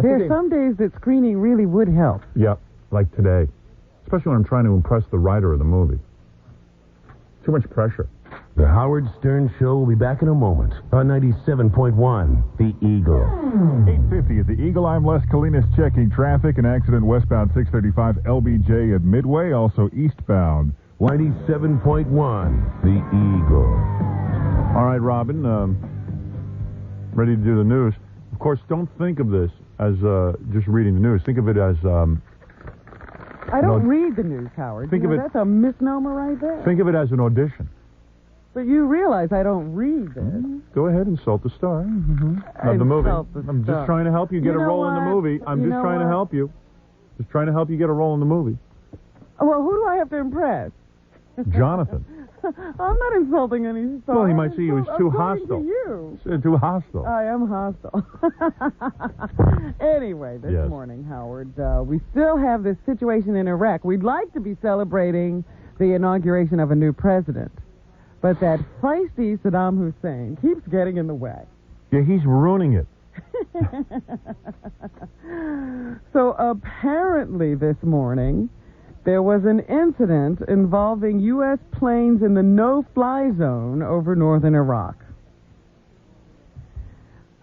There are some days that screening really would help. Yep, like today. Especially when I'm trying to impress the writer of the movie. Too much pressure. The Howard Stern Show will be back in a moment on 97.1, The Eagle. 8:50 at The Eagle. I'm Les Colinas checking traffic. An accident westbound 635 LBJ at Midway, also eastbound. 97.1, The Eagle. All right, Robin, ready to do the news. Of course, don't think of this as just reading the news. Think of it as... I don't read the news, Howard. That's a misnomer right there. Think of it as an audition. But you realize I don't read this. Go ahead, insult the star of the movie. I'm just trying to help you get a role in the movie. I'm just trying to help you. Just trying to help you get a role in the movie. Well, who do I have to impress? Jonathan. I'm not insulting any star. Well, he might see you as too hostile. To you. Too hostile. I am hostile. Anyway, this morning, Howard, we still have this situation in Iraq. We'd like to be celebrating the inauguration of a new president. But that feisty Saddam Hussein keeps getting in the way. Yeah, he's ruining it. So apparently this morning, there was an incident involving U.S. planes in the no-fly zone over northern Iraq.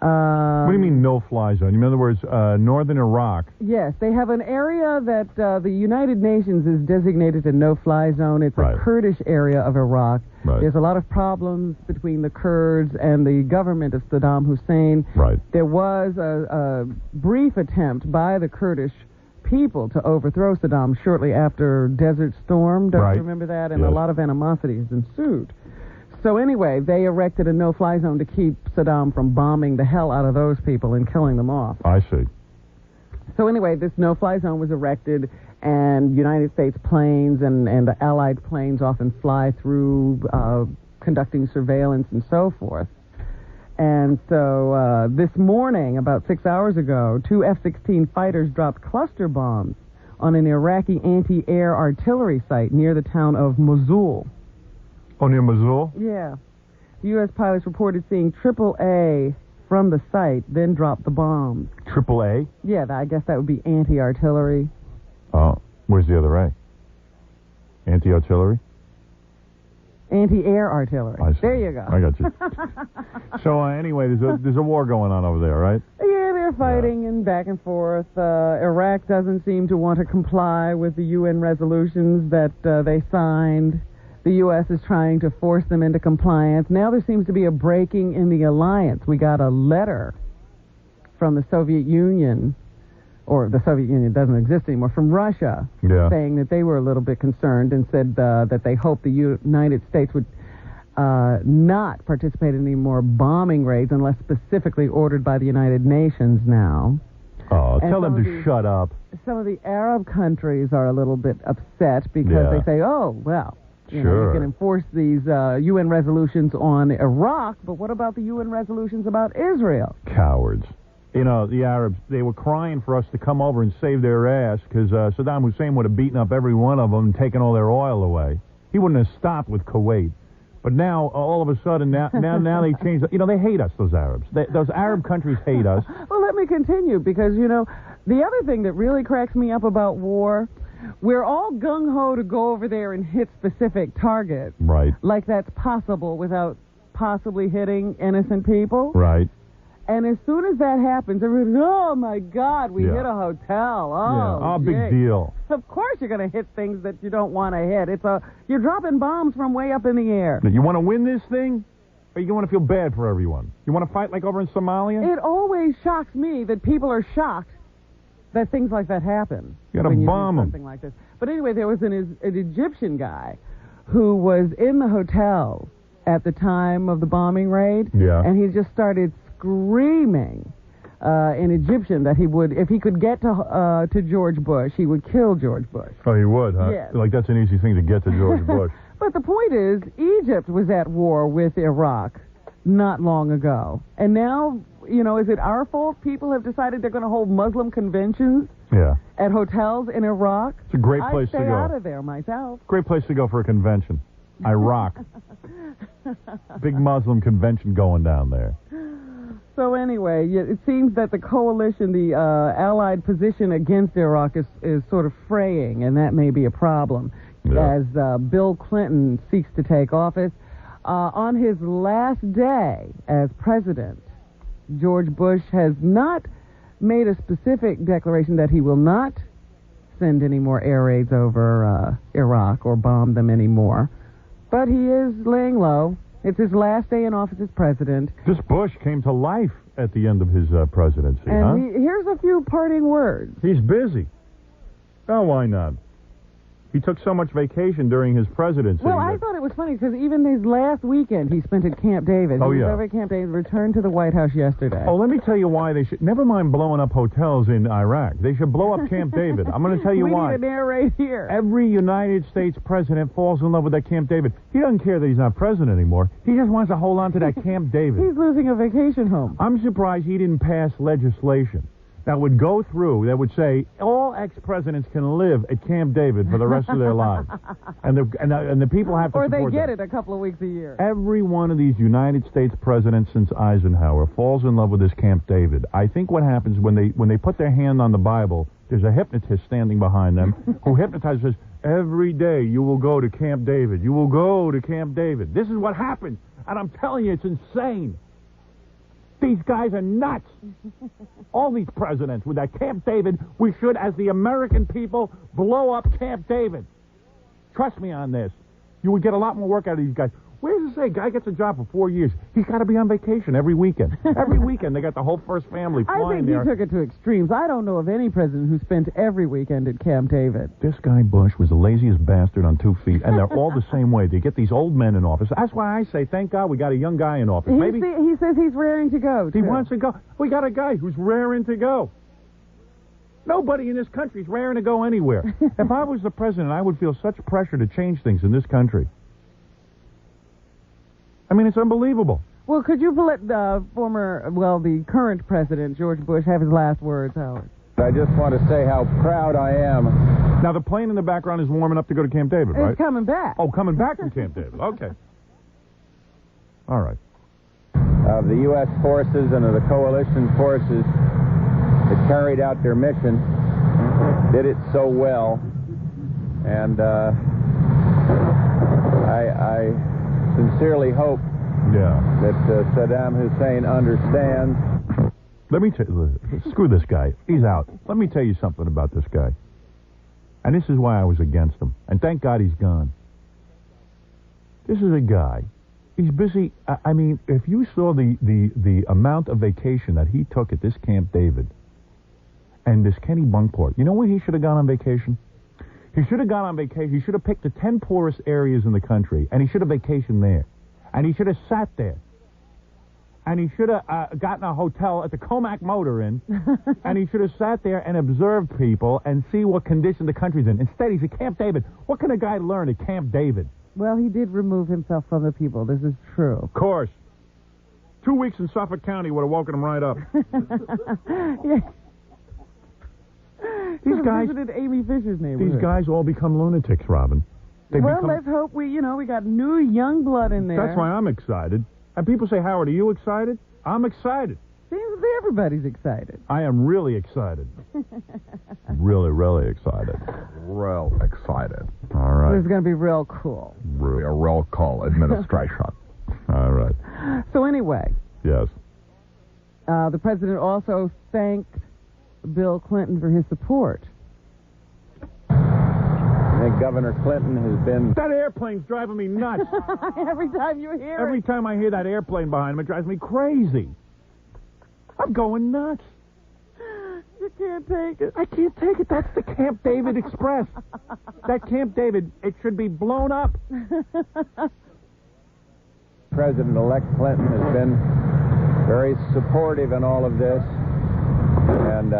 What do you mean no-fly zone? In other words, northern Iraq. Yes, they have an area that the United Nations has designated a no-fly zone. It's a Kurdish area of Iraq. Right. There's a lot of problems between the Kurds and the government of Saddam Hussein. Right. There was a brief attempt by the Kurdish people to overthrow Saddam shortly after Desert Storm. Don't you remember that? And a lot of animosity has ensued. So anyway, they erected a no-fly zone to keep Saddam from bombing the hell out of those people and killing them off. I see. So anyway, this no-fly zone was erected, and United States planes and Allied planes often fly through, conducting surveillance and so forth. And so this morning, about 6 hours ago, 2 F-16 fighters dropped cluster bombs on an Iraqi anti-air artillery site near the town of Mosul. Oh, near Mosul? Yeah. The U.S. pilots reported seeing AAA from the site, then dropped the bombs. AAA? Yeah, I guess that would be anti-artillery. Oh, where's the other A? Anti-artillery? Anti-air artillery. I see. There you go. I got you. So anyway, there's a war going on over there, right? Yeah, they're fighting and back and forth. Iraq doesn't seem to want to comply with the UN resolutions that they signed. The U.S. is trying to force them into compliance. Now there seems to be a breaking in the alliance. We got a letter from the Soviet Union, or the Soviet Union doesn't exist anymore, from Russia, saying that they were a little bit concerned and said that they hoped the United States would not participate in any more bombing raids unless specifically ordered by the United Nations now. Oh, tell them to shut up. Some of the Arab countries are a little bit upset because they say, oh, well, you know, you can enforce these UN resolutions on Iraq, but what about the UN resolutions about Israel? Cowards. You know, the Arabs, they were crying for us to come over and save their ass because Saddam Hussein would have beaten up every one of them and taken all their oil away. He wouldn't have stopped with Kuwait. But now, all of a sudden, now they changed. You know, they hate us, those Arabs. Those Arab countries hate us. Well, let me continue, because, you know, the other thing that really cracks me up about war, we're all gung-ho to go over there and hit specific targets. Right. Like that's possible without possibly hitting innocent people. Right. And as soon as that happens, everybody's, oh, my God, we hit a hotel. Oh, big deal. Of course you're going to hit things that you don't want to hit. You're dropping bombs from way up in the air. Now, you want to win this thing, or you want to feel bad for everyone? You want to fight like over in Somalia? It always shocks me that people are shocked that things like that happen. You got to bomb them. Something like this. But anyway, there was an Egyptian guy who was in the hotel at the time of the bombing raid, and he just started screaming in Egyptian that he would, if he could get to George Bush, he would kill George Bush. Oh, he would, huh? Yes. Like, that's an easy thing to get to George Bush. But the point is, Egypt was at war with Iraq not long ago. And now, you know, is it our fault people have decided they're going to hold Muslim conventions at hotels in Iraq? It's a great place to go. I'd stay out of there myself. Great place to go for a convention. Iraq. Big Muslim convention going down there. So anyway, it seems that the coalition, the Allied position against Iraq is sort of fraying, and that may be a problem as Bill Clinton seeks to take office. On his last day as president, George Bush has not made a specific declaration that he will not send any more air raids over Iraq or bomb them anymore, but he is laying low. It's his last day in office as president. This Bush came to life at the end of his presidency, and here's a few parting words. He's busy. Oh, why not? He took so much vacation during his presidency. Well, I thought it was funny because even his last weekend he spent at Camp David. He was over at Camp David, returned to the White House yesterday. Oh, let me tell you why they should. Never mind blowing up hotels in Iraq. They should blow up Camp David. I'm going to tell you why. We need an air raid here. Every United States president falls in love with that Camp David. He doesn't care that he's not president anymore. He just wants to hold on to that Camp David. He's losing a vacation home. I'm surprised he didn't pass legislation that would go through, that would say all ex-presidents can live at Camp David for the rest of their lives. And the people have to support them. Or they get it a couple of weeks a year. Every one of these United States presidents since Eisenhower falls in love with this Camp David. I think what happens when they put their hand on the Bible, there's a hypnotist standing behind them who hypnotizes, says, every day you will go to Camp David. You will go to Camp David. This is what happens. And I'm telling you, it's insane. These guys are nuts. All these presidents with that Camp David, we should, as the American people, blow up Camp David. Trust me on this. You would get a lot more work out of these guys. Where does it say guy gets a job for 4 years? He's got to be on vacation every weekend. Every weekend they got the whole first family flying there. I think he took it to extremes. I don't know of any president who spent every weekend at Camp David. This guy Bush was the laziest bastard on 2 feet, and they're all the same way. They get these old men in office. That's why I say, thank God we got a young guy in office. He says he's raring to go, too. He wants to go. We got a guy who's raring to go. Nobody in this country is raring to go anywhere. If I was the president, I would feel such pressure to change things in this country. I mean, it's unbelievable. Well, could you let the current president, George Bush, have his last words, Howard? I just want to say how proud I am. Now, the plane in the background is warming up to go to Camp David, right? It's coming back. Oh, coming back from Camp David. Okay. All right. Of the U.S. forces and of the coalition forces that carried out their mission, did it so well. And I sincerely hope that Saddam Hussein understands. Let me tell you, screw this guy. He's out. Let me tell you something about this guy. And this is why I was against him. And thank God he's gone. This is a guy. He's busy. I mean, if you saw the amount of vacation that he took at this Camp David and this Kenny Bunkport, you know where he should have gone on vacation? He should have gone on vacation. He should have picked the 10 poorest areas in the country, and he should have vacationed there. And he should have sat there. And he should have gotten a hotel at the Comac Motor Inn, and he should have sat there and observed people and see what condition the country's in. Instead, he's at Camp David. What can a guy learn at Camp David? Well, he did remove himself from the people. This is true. Of course. 2 weeks in Suffolk County would have woken him right up. Yeah. These guys visited Amy Fisher's neighborhood. These guys all become lunatics, Robin. Let's hope we got new young blood in there. That's why I'm excited. And people say, Howard, are you excited? I'm excited. Seems to be everybody's excited. I am really excited. Really, really excited. Real excited. All right. This is going to be real cool. Real cool administration. All right. So anyway. Yes. The president also thanked Bill Clinton for his support. I think Governor Clinton has been... That airplane's driving me nuts. Every time you hear Every time I hear that airplane behind him, it drives me crazy. I'm going nuts. You can't take it. I can't take it. That's the Camp David Express. That Camp David, it should be blown up. President-elect Clinton has been very supportive in all of this. And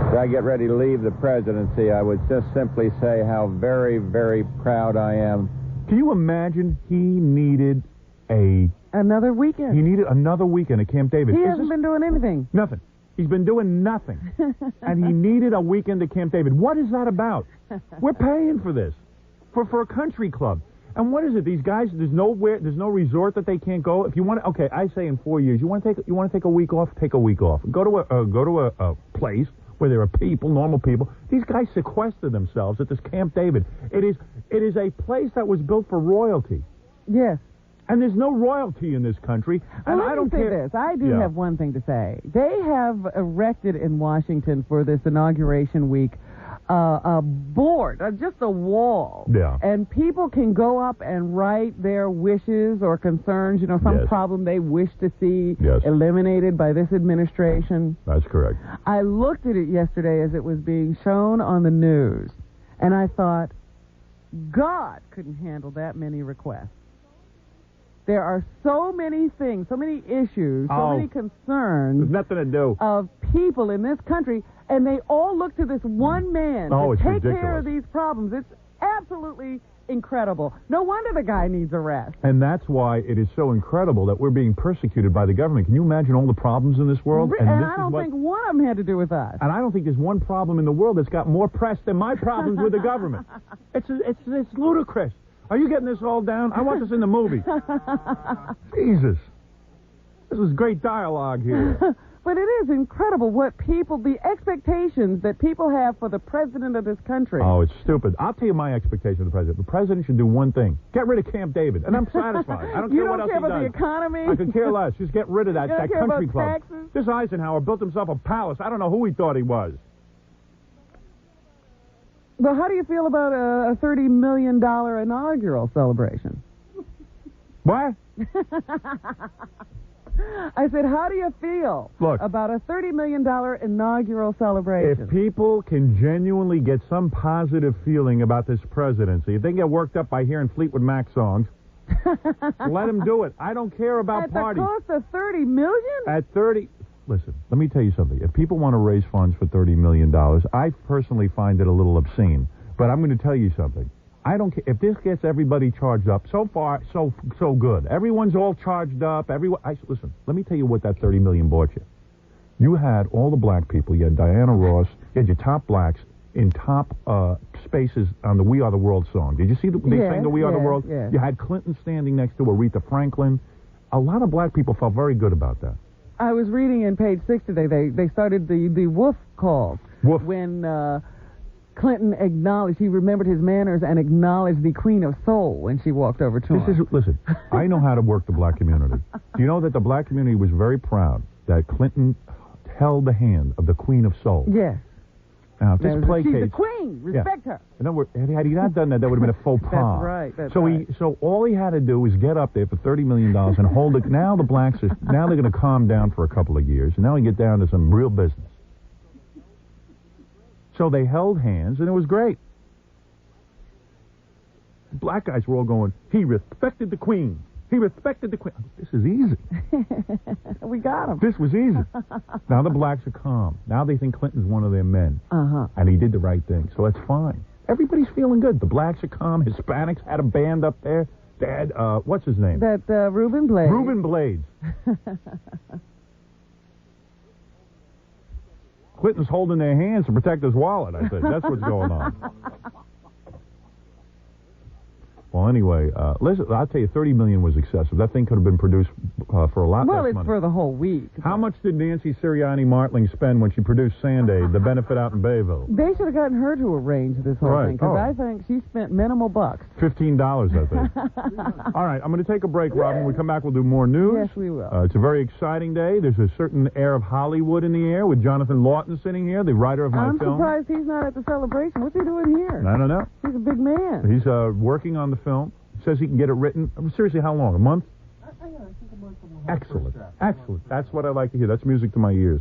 as I get ready to leave the presidency, I would just simply say how very, very proud I am. Can you imagine he needed another weekend? He needed another weekend at Camp David. He hasn't been doing anything. Nothing. He's been doing nothing. And he needed a weekend at Camp David. What is that about? We're paying for this. For a country club. And what is it? These guys, there's no resort that they can't go. If you want to, okay, I say in 4 years, you want to take a week off? Take a week off. Go to a place where there are people, normal people. These guys sequester themselves at this Camp David. It is a place that was built for royalty. Yes. And there's no royalty in this country. Well, and I don't say care. This. I do have one thing to say. They have erected in Washington for this inauguration week a board, just a wall. Yeah. And people can go up and write their wishes or concerns, some problem they wish to see eliminated by this administration. That's correct. I looked at it yesterday as it was being shown on the news, and I thought, God couldn't handle that many requests. There are so many things, so many issues, so many concerns. There's nothing to do. Of people in this country, and they all look to this one man to take care of these problems. It's absolutely incredible. No wonder the guy needs arrest. And that's why it is so incredible that we're being persecuted by the government. Can you imagine all the problems in this world? And I don't think one of them had to do with us. And I don't think there's one problem in the world that's got more press than my problems with the government. It's ludicrous. Are you getting this all down? I want this in the movie. Jesus. This is great dialogue here. But it is incredible what the expectations that people have for the president of this country. Oh, it's stupid. I'll tell you my expectation of the president. The president should do one thing. Get rid of Camp David. And I'm satisfied. I don't care what else he does. You don't care about the economy? I could care less. Just get rid of that country club. Taxes? This Eisenhower built himself a palace. I don't know who he thought he was. Well, how do you feel about a $30 million inaugural celebration? What? I said, how do you feel about a $30 million inaugural celebration? If people can genuinely get some positive feeling about this presidency, if they get worked up by hearing Fleetwood Mac songs, let them do it. I don't care about parties. At the cost of $30 million? At 30... Listen, let me tell you something. If people want to raise funds for $30 million, I personally find it a little obscene. But I'm going to tell you something. I don't care if this gets everybody charged up. So far, so good. Everyone's all charged up. Listen, let me tell you what that $30 million bought you. You had all the black people. You had Diana Ross. You had your top blacks in top spaces on the We Are the World song. Did you see they sang the We Are the World? Yeah. You had Clinton standing next to Aretha Franklin. A lot of black people felt very good about that. I was reading in page 6 today, they started the wolf call. Woof. When Clinton acknowledged, he remembered his manners and acknowledged the Queen of Soul when she walked over to him. Listen, I know how to work the black community. Do you know that the black community was very proud that Clinton held the hand of the Queen of Soul? Yes. Now, if this placates... She's the queen. Respect her. In other words, had he not done that, that would have been a faux pas. That's right. So all he had to do was get up there for $30 million and hold it. Now the blacks are... Now they're going to calm down for a couple of years, and now we get down to some real business. So they held hands, and it was great. Black guys were all going, he respected the queen. He respected the queen. This is easy. We got him. This was easy. Now the blacks are calm. Now they think Clinton's one of their men. Uh-huh. And he did the right thing. So it's fine. Everybody's feeling good. The blacks are calm. Hispanics had a band up there. They had, what's his name? That Reuben Blades. Reuben Blades. Clinton's holding their hands to protect his wallet, I think. That's what's going on. Well, anyway, listen, I'll tell you, $30 million was excessive. That thing could have been produced for a lot less money. Well, it's for the whole week. How much did Nancy Sirianni Martling spend when she produced Sand-Aid, the benefit out in Bayville? They should have gotten her to arrange this whole thing, because I think she spent minimal bucks. $15, I think. All right, I'm going to take a break, Robin. When we come back, we'll do more news. Yes, we will. It's a very exciting day. There's a certain air of Hollywood in the air with Jonathan Lawton sitting here, the writer of my film. I'm surprised he's not at the celebration. What's he doing here? I don't know. He's a big man. He's working on the film. Says he can get it written. Seriously, how long? A month? Excellent. Excellent. That's what I like to hear. That's music to my ears.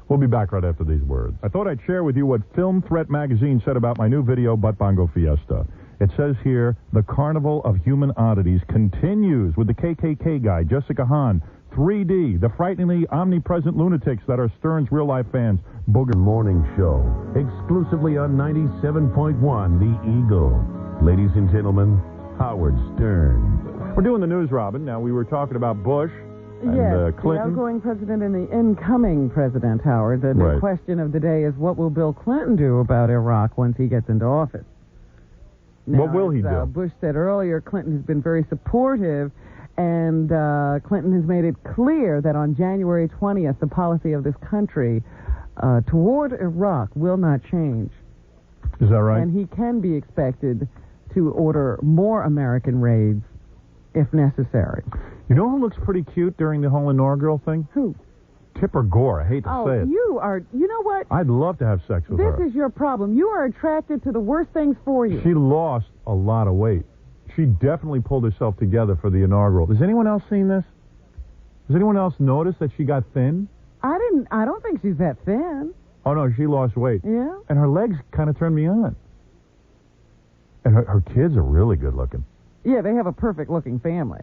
We'll be back right after these words. I thought I'd share with you what Film Threat magazine said about my new video, Butt Bongo Fiesta. It says here, the Carnival of Human Oddities continues with the KKK guy, Jessica Hahn, 3D, the frighteningly omnipresent lunatics that are Stern's real-life fans, Booger. Morning Show, exclusively on 97.1 The Eagle. Ladies and gentlemen, Howard Stern. We're doing the news, Robin. Now, we were talking about Bush and Clinton. The outgoing president and the incoming president, Howard. The question of the day is, what will Bill Clinton do about Iraq once he gets into office? Now, what will he do? Bush said earlier, Clinton has been very supportive, and Clinton has made it clear that on January 20th, the policy of this country toward Iraq will not change. Is that right? And he can be expected to order more American raids if necessary. You know who looks pretty cute during the whole inaugural thing? Who? Tipper Gore. I hate to say it. You know what? I'd love to have sex with her. This is your problem. You are attracted to the worst things for you. She lost a lot of weight. She definitely pulled herself together for the inaugural. Has anyone else seen this? Has anyone else noticed that she got thin? I don't think she's that thin. Oh, no, she lost weight. Yeah? And her legs kind of turned me on. And her kids are really good looking. Yeah, they have a perfect-looking family.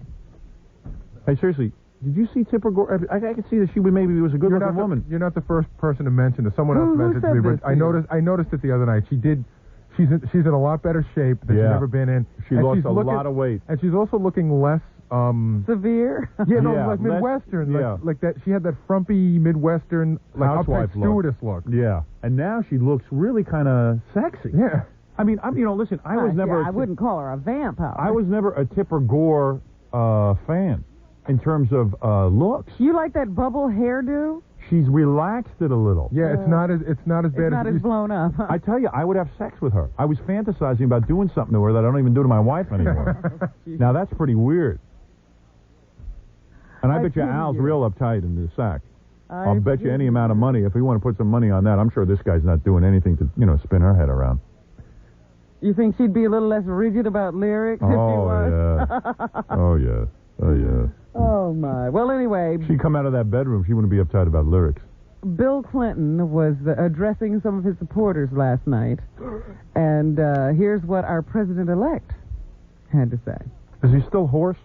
Hey, seriously, did you see Tipper Gore? I could see that she maybe was a good-looking woman. You're not the first person to mention it. Someone else mentioned it to me, but I noticed it the other night. She's in a lot better shape than she's ever been in. She lost a lot of weight. And she's also looking less... severe? Like Midwestern. Like that. She had that frumpy Midwestern, like housewife stewardess look. Yeah. And now she looks really kind of sexy. Yeah. I mean, listen, I was never... I wouldn't call her a vamp, Howard. I was never a Tipper Gore fan in terms of looks. You like that bubble hairdo? She's relaxed it a little. Yeah, it's not as bad as... It's not as blown up. I tell you, I would have sex with her. I was fantasizing about doing something to her that I don't even do to my wife anymore. Now, that's pretty weird. And I bet you Al's real uptight in the sack. I'll bet you any amount of money. If we want to put some money on that, I'm sure this guy's not doing anything to, spin her head around. You think she'd be a little less rigid about lyrics if she was? Oh, yeah. Oh, yeah. Oh, my. Well, anyway. She'd come out of that bedroom. She wouldn't be uptight about lyrics. Bill Clinton was addressing some of his supporters last night. And here's what our president-elect had to say. Is he still hoarse?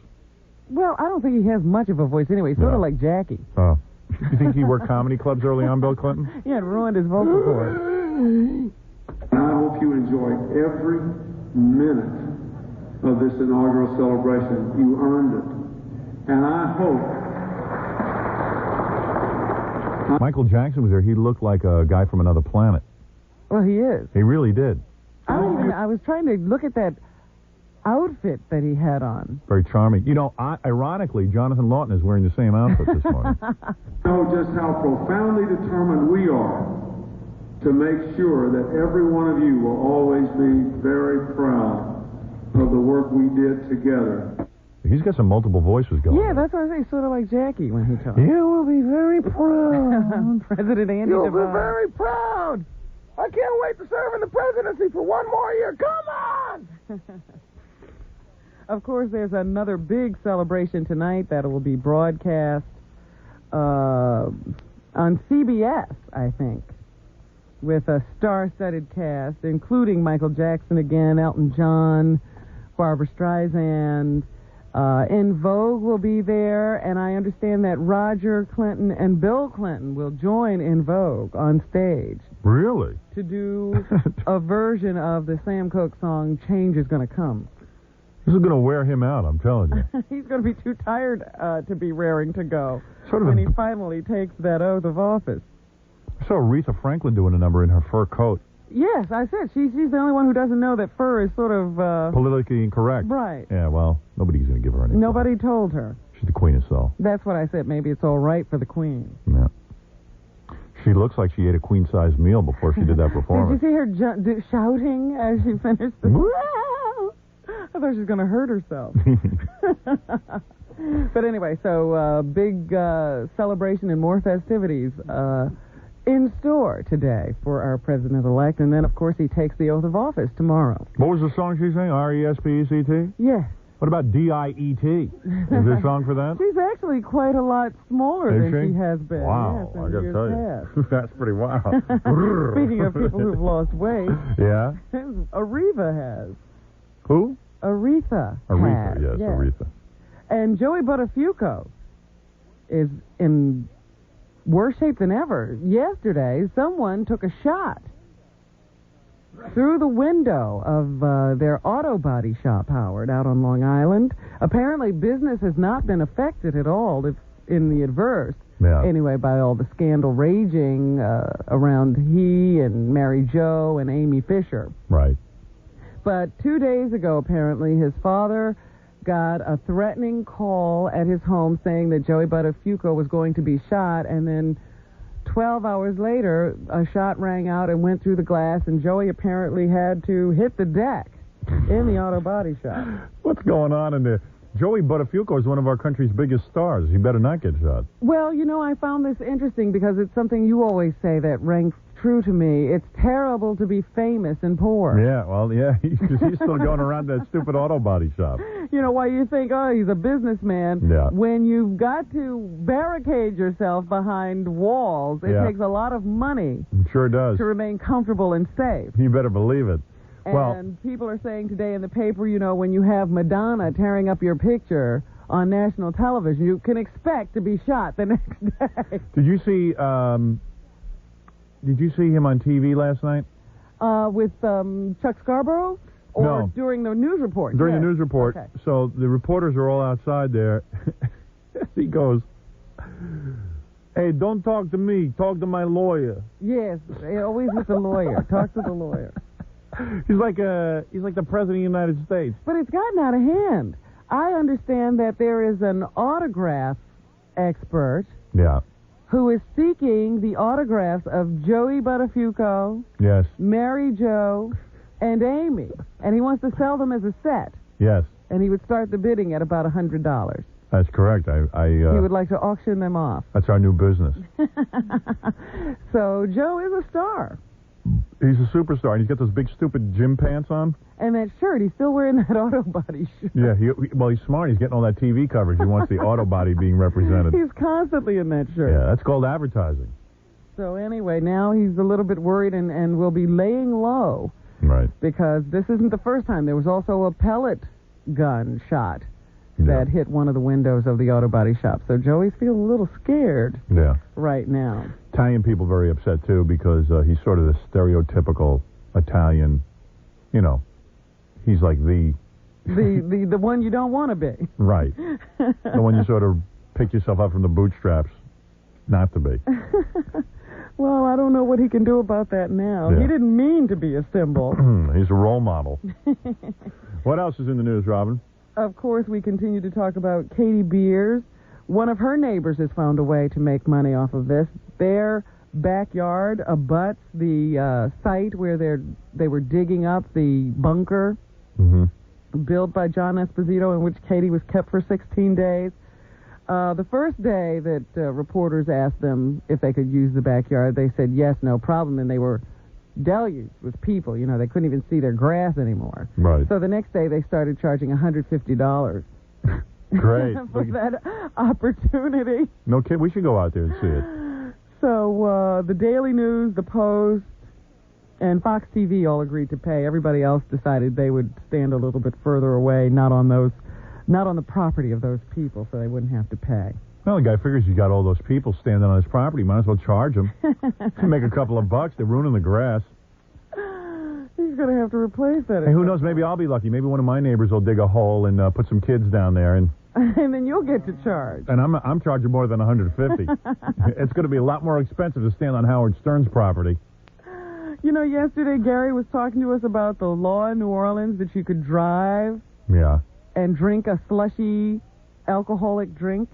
Well, I don't think he has much of a voice anyway. He's sort of like Jackie. Oh. You think he worked comedy clubs early on, Bill Clinton? Yeah, it ruined his vocal cords. I hope you enjoy every minute of this inaugural celebration. You earned it. And I hope... Michael Jackson was there. He looked like a guy from another planet. Well, he is. He really did. I was trying to look at that outfit that he had on. Very charming. You know, ironically, Jonathan Lawton is wearing the same outfit this morning. Know just how profoundly determined we are to make sure that every one of you will always be very proud of the work we did together. He's got some multiple voices going. Yeah, that's what I say. Sort of like Jackie when he talks. You will be very proud. President Andy You'll Devine. be very proud. I can't wait to serve in the presidency for one more year. Come on! Of course, there's another big celebration tonight that will be broadcast on CBS, I think, with a star-studded cast, including Michael Jackson again, Elton John, Barbra Streisand. En Vogue will be there, and I understand that Roger Clinton and Bill Clinton will join En Vogue on stage. Really? To do a version of the Sam Cooke song, Change Is Gonna Come. This is going to wear him out, I'm telling you. He's going to be too tired to be raring to go Sort of when he finally takes that oath of office. I saw Aretha Franklin doing a number in her fur coat. Yes, I said she's the only one who doesn't know that fur is sort of... politically incorrect. Right. Yeah, well, nobody's going to give her anything. Nobody told her. She's the queen of soul. That's what I said. Maybe it's all right for the queen. Yeah. She looks like she ate a queen-sized meal before she did that performance. Did you see her shouting as she finished the... I thought she was going to hurt herself. But anyway, so big celebration and more festivities in store today for our president-elect. And then, of course, he takes the oath of office tomorrow. What was the song she sang? R-E-S-P-E-C-T? Yes. What about D-I-E-t? Is there a song for that? She's actually quite a lot smaller than she has been. Wow, yes, I got to tell you. That's pretty wild. Speaking of people who've lost weight. Yeah? Aretha has. Who? Aretha. Aretha, yes, Aretha. And Joey Buttafuoco is in worse shape than ever. Yesterday, someone took a shot through the window of their auto body shop, Howard, out on Long Island. Apparently, business has not been affected at all, if in the adverse. Yeah. Anyway, by all the scandal raging around he and Mary Jo and Amy Fisher. Right. But 2 days ago, apparently, his father got a threatening call at his home saying that Joey Buttafuoco was going to be shot, and then 12 hours later, a shot rang out and went through the glass, and Joey apparently had to hit the deck in the auto body shop. What's going on in there? Joey Buttafuoco is one of our country's biggest stars. He better not get shot. Well, you know, I found this interesting because it's something you always say that rang true to me. It's terrible to be famous and poor. Yeah, well, yeah, he's still going around that stupid auto body shop. You know, why you think, oh, he's a businessman. Yeah. When you've got to barricade yourself behind walls, it takes a lot of money. It sure does. To remain comfortable and safe. You better believe it. And people are saying today in the paper, you know, when you have Madonna tearing up your picture on national television, you can expect to be shot the next day. Did you see him on TV last night? With Chuck Scarborough? Or no. During the news report? During the news report. Okay. So the reporters are all outside there. He goes, hey, don't talk to me. Talk to my lawyer. Yes, always with the lawyer. Talk to the lawyer. He's like the president of the United States. But it's gotten out of hand. I understand that there is an autograph expert who is seeking the autographs of Joey Buttafuoco, yes, Mary Jo, and Amy. And he wants to sell them as a set. Yes. And he would start the bidding at about $100. That's correct. He would like to auction them off. That's our new business. So Joe is a star. He's a superstar, and he's got those big, stupid gym pants on. And that shirt, he's still wearing that auto body shirt. Yeah, he's smart. He's getting all that TV coverage. He wants the auto body being represented. He's constantly in that shirt. Yeah, that's called advertising. So anyway, now he's a little bit worried and will be laying low. Right. Because this isn't the first time. There was also a pellet gun shot that hit one of the windows of the auto body shop. So Joey's feeling a little scared right now. Italian people very upset, too, because he's sort of the stereotypical Italian, you know, he's like the one you don't want to be. Right. The one you sort of pick yourself up from the bootstraps not to be. Well, I don't know what he can do about that now. Yeah. He didn't mean to be a symbol. He's a role model. What else is in the news, Robin? Of course, we continue to talk about Katie Beers. One of her neighbors has found a way to make money off of this. Their backyard abuts the site where they were digging up the bunker built by John Esposito, in which Katie was kept for 16 days. The first day that reporters asked them if they could use the backyard, they said yes, no problem, and they were deluged with people. You know, they couldn't even see their grass anymore. Right. So the next day they started charging $150. Great. For that opportunity. No kid, we should go out there and see it. So the Daily News, the Post, and Fox TV all agreed to pay. Everybody else decided they would stand a little bit further away, not on the property of those people, so they wouldn't have to pay. Well, the guy figures he's got all those people standing on his property. Might as well charge them. Make a couple of bucks. They're ruining the grass. He's going to have to replace that. Hey, who knows? Maybe I'll be lucky. Maybe one of my neighbors will dig a hole and put some kids down there, and then you'll get to charge. And I'm charging more than $150. It's going to be a lot more expensive to stand on Howard Stern's property. You know, yesterday Gary was talking to us about the law in New Orleans that you could drive and drink a slushy alcoholic drink.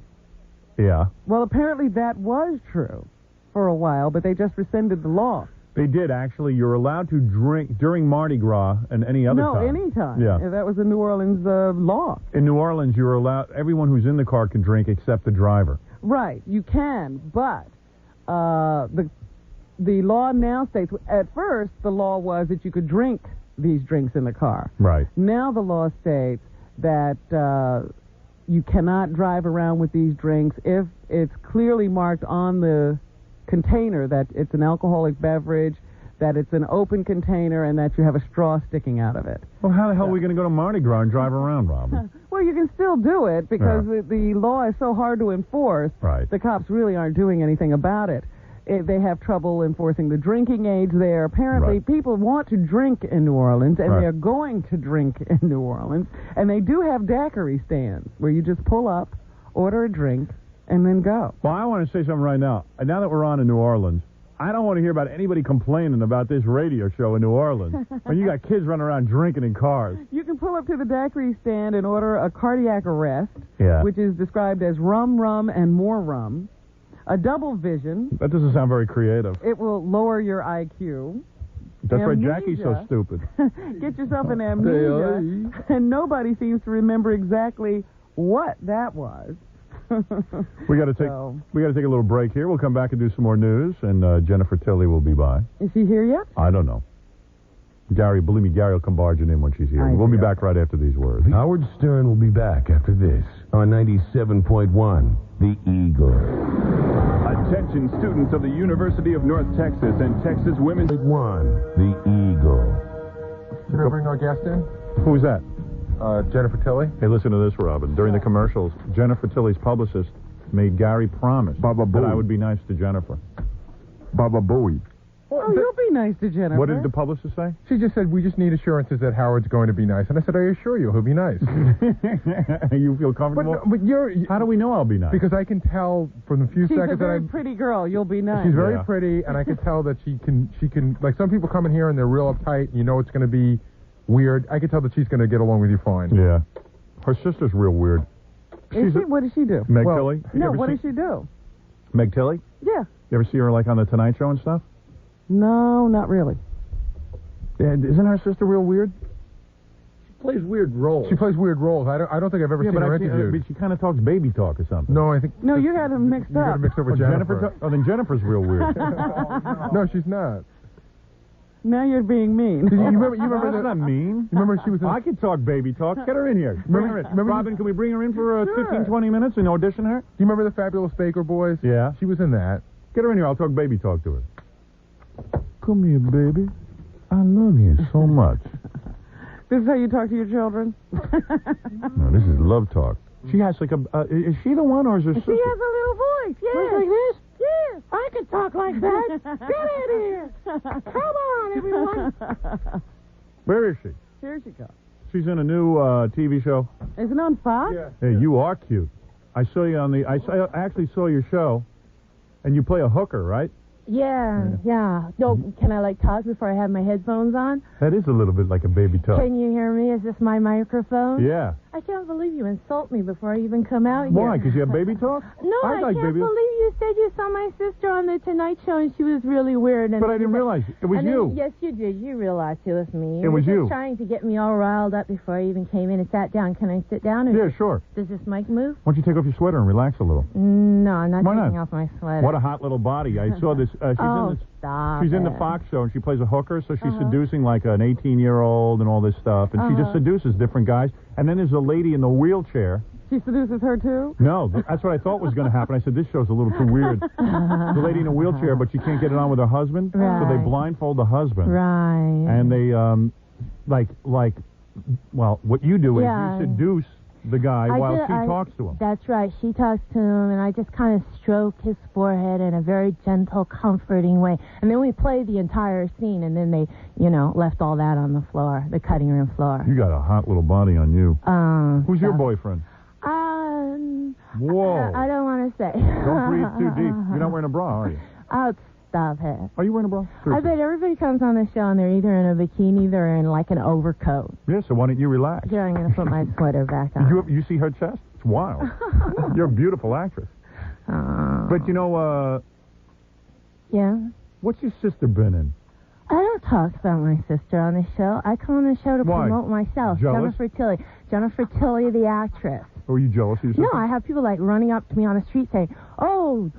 Yeah. Well, apparently that was true for a while, but they just rescinded the law. They did, actually. You're allowed to drink during Mardi Gras and any other time. No, any time. Yeah. That was a New Orleans law. In New Orleans, you're allowed, everyone who's in the car can drink except the driver. Right, you can, but the law now states, at first the law was that you could drink these drinks in the car. Right. Now the law states that you cannot drive around with these drinks if it's clearly marked on the container that it's an alcoholic beverage, that it's an open container, and that you have a straw sticking out of it. Well, how the hell are we going to go to Mardi Gras and drive around, Robin? Well, you can still do it because the law is so hard to enforce. Right. The cops really aren't doing anything about it. They have trouble enforcing the drinking age there. Apparently, people want to drink in New Orleans, and they're going to drink in New Orleans. And they do have daiquiri stands where you just pull up, order a drink, and then go. Well, I want to say something right now. Now that we're on in New Orleans, I don't want to hear about anybody complaining about this radio show in New Orleans when you got kids running around drinking in cars. You can pull up to the daiquiri stand and order a cardiac arrest, which is described as rum, rum, and more rum. A double vision. That doesn't sound very creative. It will lower your IQ. That's why Jackie's so stupid. Get yourself an amnesia, and nobody seems to remember exactly what that was. We got to take a little break here. We'll come back and do some more news, and Jennifer Tilly will be by. Is she here yet? I don't know. Gary, believe me, Gary will come barging in when she's here. We'll be back right after these words. Howard Stern will be back after this on 97.1 The Eagle. Attention students of the University of North Texas and Texas Women's... The Eagle. Can I bring our guest in? Who's that? Jennifer Tilly. Hey, listen to this, Robin. During the commercials, Jennifer Tilly's publicist made Gary promise that I would be nice to Jennifer. Baba Booey. Oh, you'll be nice to Jennifer. What did the publicist say? She just said, we just need assurances that Howard's going to be nice. And I said, I assure you, he'll be nice. You feel comfortable? But how do we know I'll be nice? Because I can tell from the few seconds that She's a very pretty girl. You'll be nice. She's very pretty, and I can tell that she can, like some people come in here and they're real uptight, and you know it's going to be weird. I can tell that she's going to get along with you fine. Yeah. Her sister's real weird. What does she do? Meg Tilly? No, what does she do? Meg Tilly? Yeah. You ever see her like on the Tonight Show and stuff? No, not really. Yeah, isn't her sister real weird? She plays weird roles. I don't think I've ever seen her interviewed. But she kind of talks baby talk or something. No, I think... No, you got them mixed up. You got them mixed up with Jennifer. Then Jennifer's real weird. No, she's not. Now you're being mean. You remember That's not mean. You remember she was in... I can talk baby talk. Get her in here. Remember Robin, can we bring her in for 15, 20 minutes and audition her? Do you remember the Fabulous Baker Boys? Yeah. She was in that. Get her in here. I'll talk baby talk to her. Come here, baby. I love you so much. This is how you talk to your children? No, this is love talk. She has like a... is she the one or is her sister? She has a little voice, yeah. Like this? Yeah, I can can't talk like that. Get in here. Come on, everyone. Where is she? Here she comes. She's in a new TV show. Is it on Fox? Yeah. Hey, you are cute. I saw you on the. I actually saw your show, and you play a hooker, right? Yeah. No, can I, like, talk before I have my headphones on? That is a little bit like a baby talk. Can you hear me? Is this my microphone? Yeah. I can't believe you insult me before I even come out here. Why? Because you have baby talk? No, I like can't baby believe you said you saw my sister on the Tonight Show and she was really weird. And But I didn't realize it was and you. Then, yes, you did. You realized it was me. It was You were you. just trying to get me all riled up before I even came in and sat down. Can I sit down? Or Yeah, sure. Does this mic move? Why don't you take off your sweater and relax a little? No, I'm not Why taking not? off my sweater. What a hot little body. I saw this. Stop She's in the it. Fox show, and she plays a hooker, so she's seducing like an 18-year-old and all this stuff, and she just seduces different guys. And then there's a lady in the wheelchair. She seduces her, too? No, that's what I thought was going to happen. I said, this show's a little too weird. The lady in a wheelchair, but she can't get it on with her husband, so they Right. blindfold the husband. Right. And they, well, what you do is Yeah. you seduce the guy while I she talks to him. That's right. She talks to him, and I just kind of stroke his forehead in a very gentle, comforting way. And then we play the entire scene, and then they, left all that on the floor, the cutting room floor. You got a hot little body on you. Who's your boyfriend? Whoa. I don't want to say. Don't breathe too deep. You're not wearing a bra, are you? Oh, stop it. Are you wearing a bra? I bet everybody comes on the show and they're either in a bikini, they're in like an overcoat. Yeah, so why don't you relax? Here, I'm going to put my sweater back on. You see her chest? It's wild. You're a beautiful actress. But Yeah? What's your sister been in? I don't talk about my sister on the show. I come on the show to Why? promote myself. Jealous? Jennifer Tilly. Jennifer Tilly, the actress. Or are you jealous of your sister? No, I have people like running up to me on the street saying, Oh,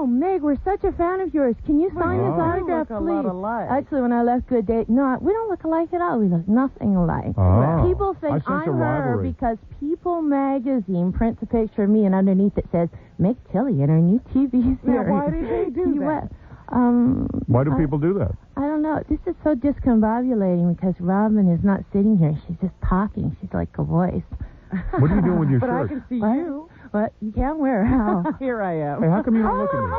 Meg, we're such a fan of yours. Can you sign this autograph, look a please? lot alike. Actually, when I left Good Day, no, we don't look alike at all. We look nothing alike. Oh. People I think sense a I'm her rivalry. because People magazine prints a picture of me, and underneath it says, Meg Tilly in her new TV series. Now, why did they do Key that? West. Why do people do that? I don't know. This is so discombobulating because Robin is not sitting here. She's just talking. She's like a voice. What are you doing with your But shirt? I can see you. What? You can't wear how? Here I am. Hey, how come you won't look at me?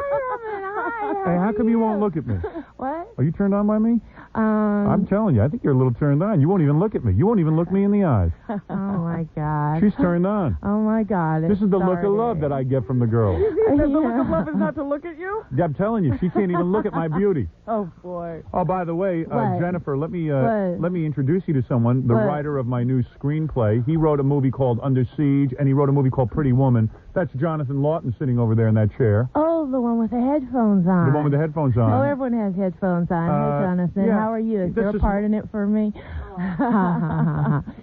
Hey, how come you won't look at me? What? Are you turned on by me? I'm telling you, I think you're a little turned on. You won't even look at me. You won't even look me in the eyes. Oh, my God. She's turned on. Oh, my God. This is the look of love that I get from the girl. The look of love is not to look at you? Yeah, I'm telling you, she can't even look at my beauty. Oh, boy. Oh, by the way, What? Jennifer, let me What? introduce you to someone, the What? writer of my new screenplay. He wrote a movie called Under Siege, and he wrote a movie called Pretty Woman. That's Jonathan Lawton sitting over there in that chair. Oh, the one with the headphones on. The one with the headphones on. Oh, everyone has headphones on. Hey, Jonathan, yeah. how are you? Is This there a is- part in it for me?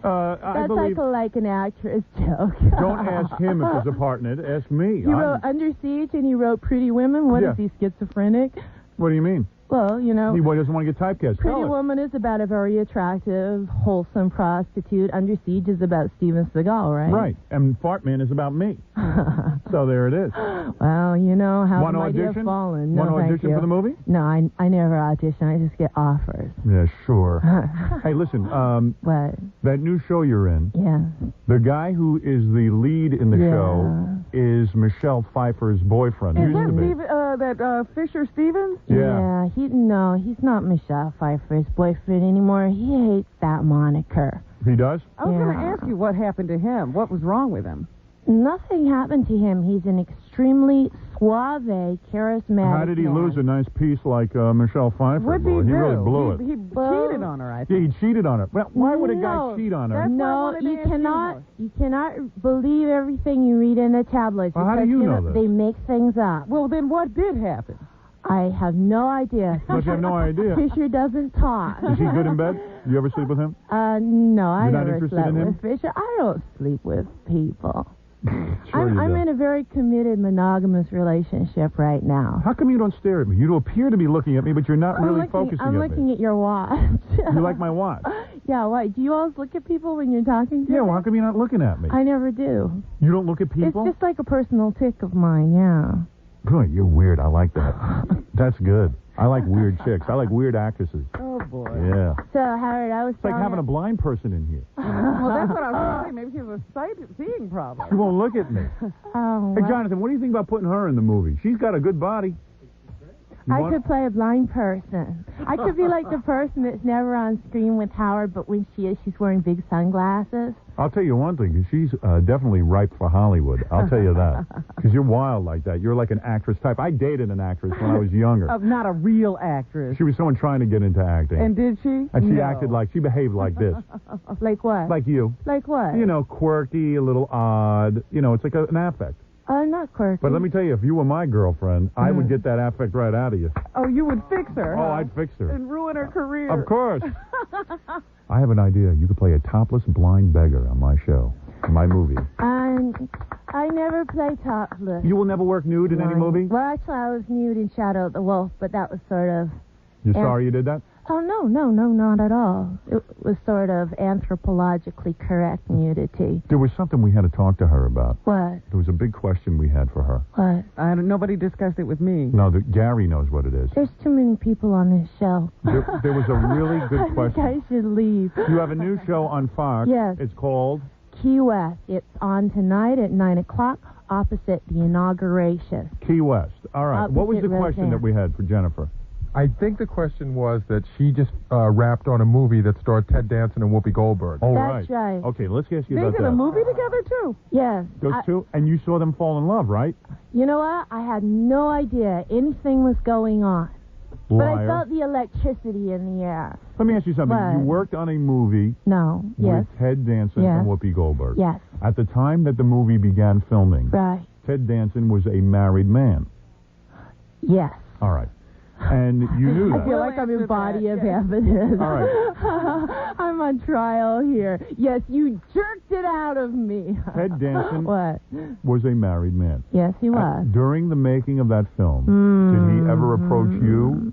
I That's believe. like an actress joke. Don't ask him if there's a part in it. Ask me. He wrote Under Siege and he wrote Pretty Women. What Yeah. is he, schizophrenic? What do you mean? Well, He doesn't want to get typecast. Pretty Tell us. Woman is about a very attractive, wholesome prostitute. Under Siege is about Steven Seagal, right? Right. And Fart Man is about me. So there it is. Well, you know how Want the to mighty have audition? fallen. No, Want to thank audition you. for the movie? No, I never audition. I just get offers. Yeah, sure. Hey, listen. What? That new show you're in, Yeah. the guy who is the lead in the Yeah. show is Michelle Pfeiffer's boyfriend. Is Used that to be. that Fisher Stevens? Yeah. He's not Michelle Pfeiffer's boyfriend anymore. He hates that moniker. He does? I was going to Yeah. ask you what happened to him. What was wrong with him? Nothing happened to him. He's an extremely suave, charismatic How did he man. lose a nice piece like Michelle Pfeiffer? What did Boy, he do? really blew it. He cheated on her, I Yeah, think. he cheated on her. Well, why would a guy No, cheat on her? that's- why I No, wanted to you ask you cannot. more. You cannot believe everything you read in the tabloids. Well, how do because, you know this? They make things up. Well, then what did happen? I have no idea. But you have no idea. Fisher doesn't talk. Is he good in bed? Do you ever sleep with him? No, I You're not never interested slept in him? with Fisher. I don't sleep with people. Sure you I'm do. in a very committed monogamous relationship right now. How come you don't stare at me? You appear to be looking at me, but you're not really focusing I'm at looking me. at your watch. You like my watch? Yeah, why? Do you always look at people when you're talking to Yeah, them? well, how come you're not looking at me? I never do. You don't look at people? It's just like a personal tick of mine, yeah. Good, you're weird. I like that. That's good. I like weird chicks. I like weird actresses. Oh, boy. Yeah. So, Howard, I was It's like having a blind person in here. Well, that's what I was saying. Maybe he has a seeing problem. She won't look at me. Oh, Hey, well, Jonathan, what do you think about putting her in the movie? She's got a good body. I could play a blind person. I could be like the person that's never on screen with Howard, but when she is, she's wearing big sunglasses. I'll tell you one thing. She's definitely ripe for Hollywood. I'll tell you that. Because you're wild like that. You're like an actress type. I dated an actress when I was younger. Not a real actress. She was someone trying to get into acting. And did she? And she acted like, she behaved like this. Like what? Like you. Like what? You know, quirky, a little odd. You know, it's like an affect. Not quirky. But let me tell you, if you were my girlfriend, I would get that affect right out of you. Oh, you would fix her? Oh, I'd fix her. And ruin her career. Of course. I have an idea. You could play a topless blind beggar on my show, in my movie. I never play topless. You will never work nude in any movie? Well, actually, I was nude in Shadow of the Wolf, but that was sort of... You're sorry you did that? Oh, no, not at all. It was sort of anthropologically correct nudity. There was something we had to talk to her about. What? There was a big question we had for her. What? Nobody discussed it with me. No, Gary knows what it is. There's too many people on this show. There was a really good question. I think I should leave. You have a new show on Fox. Yes. It's called? Key West. It's on tonight at 9 o'clock opposite the inauguration. Key West. All right. What was the question that we had for Jennifer? I think the question was that she just rapped on a movie that starred Ted Danson and Whoopi Goldberg. Oh, That's right. Okay, let's ask you They about did that. a movie together, too? Yes. Those two? And you saw them fall in love, right? You know what? I had no idea anything was going on. Liar. But I felt the electricity in the air. Let me ask you something. What? You worked on a movie with Ted Danson and Whoopi Goldberg. Yes. At the time that the movie began filming, right. Ted Danson was a married man. Yes. All right. And you knew that. I feel like I'm in body of evidence. All right. I'm on trial here. Yes, you jerked it out of me. Ted Danson What? was a married man. Yes, he was. During the making of that film, did he ever approach you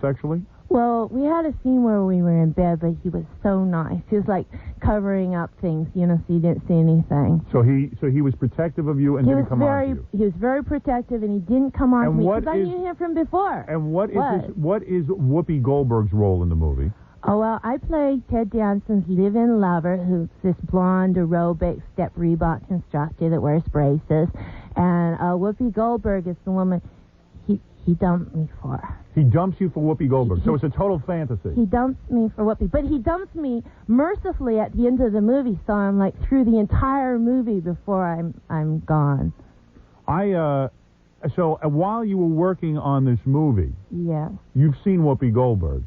sexually? Well, we had a scene where we were in bed, but he was so nice. He was like covering up things, so you didn't see anything. So he was protective of you and didn't come on to you. He was very protective, and he didn't come on to me because I knew him from before. And what is Whoopi Goldberg's role in the movie? Oh, well, I played Ted Danson's live-in lover, who's this blonde aerobic step Reebok instructor that wears braces. And Whoopi Goldberg is the woman he dumped me for. He dumps you for Whoopi Goldberg, so it's a total fantasy. He dumps me for Whoopi, but he dumps me mercifully at the end of the movie, so I'm like through the entire movie before I'm gone. So while you were working on this movie, you've seen Whoopi Goldberg.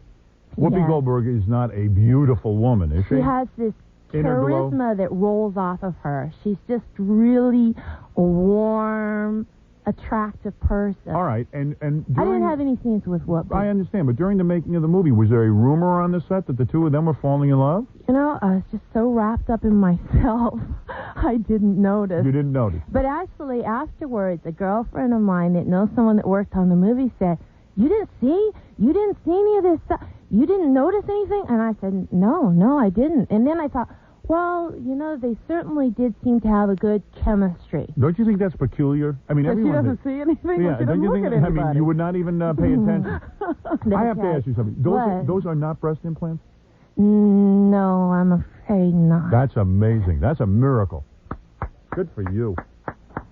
Whoopi Goldberg is not a beautiful woman, is she? She has this charisma that rolls off of her. She's just really warm, attractive person. All right, and I didn't have any scenes with Whoopi. I understand, but during the making of the movie, was there a rumor on the set that the two of them were falling in love? You know, I was just so wrapped up in myself, I didn't notice. You didn't notice. But actually, afterwards, a girlfriend of mine that knows someone that worked on the movie said, You didn't see any of this stuff? You didn't notice anything? And I said, no, I didn't. And then I thought, well, they certainly did seem to have a good chemistry. Don't you think that's peculiar? I mean, everyone... She doesn't see anything? Yeah, she doesn't look at anybody. I mean, you would not even pay attention. I have to ask you something. Those are not breast implants? No, I'm afraid not. That's amazing. That's a miracle. Good for you.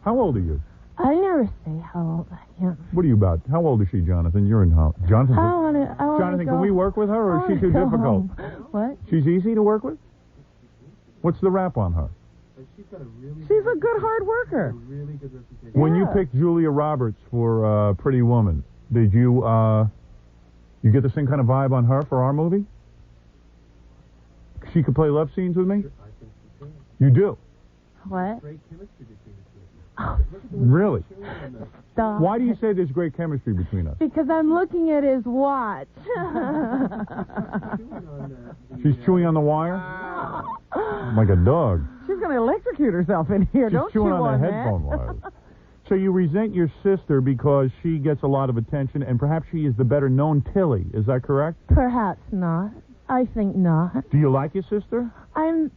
How old are you? I never say how old I am. What are you about? How old is she, Jonathan? You're in how? Jonathan, Jonathan, can we work with her, or is she too difficult? What? She's easy to work with? What's the rap on her? She's a good hard worker. Really good reputation. When you picked Julia Roberts for Pretty Woman, did you get the same kind of vibe on her for our movie? She could play love scenes with me? I think she could. You do? What? Great chemistry between the two. Really? Stop. Why do you say there's great chemistry between us? Because I'm looking at his watch. She's chewing on the wire? Like a dog. She's going to electrocute herself in here. She's Don't chewing chew on the that. headphone wire. So you resent your sister because she gets a lot of attention, and perhaps she is the better known Tilly. Is that correct? Perhaps not. I think not. Do you like your sister? I'm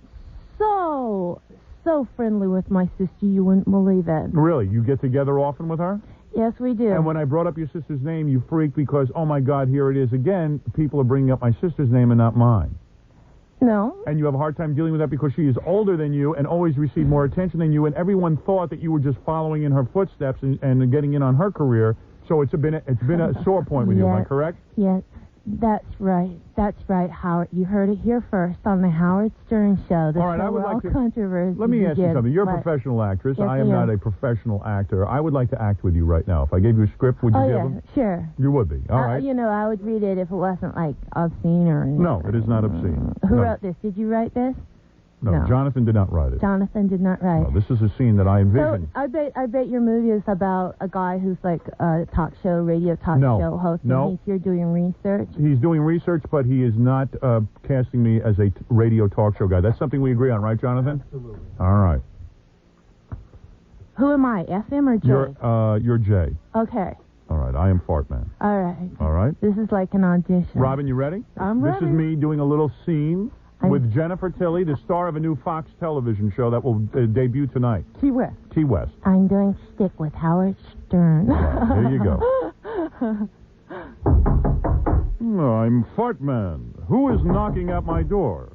so friendly with my sister, you wouldn't believe it. Really? You get together often with her? Yes, we do. And when I brought up your sister's name, you freaked because, oh my God, here it is again. People are bringing up my sister's name and not mine. No. And you have a hard time dealing with that because she is older than you and always received more attention than you, and everyone thought that you were just following in her footsteps and getting in on her career So it's been a sore point with you, am I correct? Yes, that's right. That's right, Howard. You heard it here first on the Howard Stern Show. All right, I would like to... controversy. Let me ask you something. You're a professional actress. Yes, I am not a professional actor. I would like to act with you right now. If I gave you a script, would you give them? Sure. You would be. All right. You know, I would read it if it wasn't, like, obscene or... No, it is not obscene. Who wrote this? Did you write this? No, Jonathan did not write it. Jonathan did not write. No, this is a scene that I envisioned. So I bet your movie is about a guy who's like a radio talk show host. No. And you're doing research. He's doing research, but he is not casting me as a radio talk show guy. That's something we agree on, right, Jonathan? Absolutely. All right. Who am I? FM or Jay? You're Jay. Okay. All right. I am Fartman. All right. All right. This is like an audition. Robin, you ready? I'm ready. This is me doing a little scene with Jennifer Tilly, the star of a new Fox television show that will debut tonight. Key West. Key West. I'm doing Stick with Howard Stern. Right, there you go. I'm Fartman. Who is knocking at my door?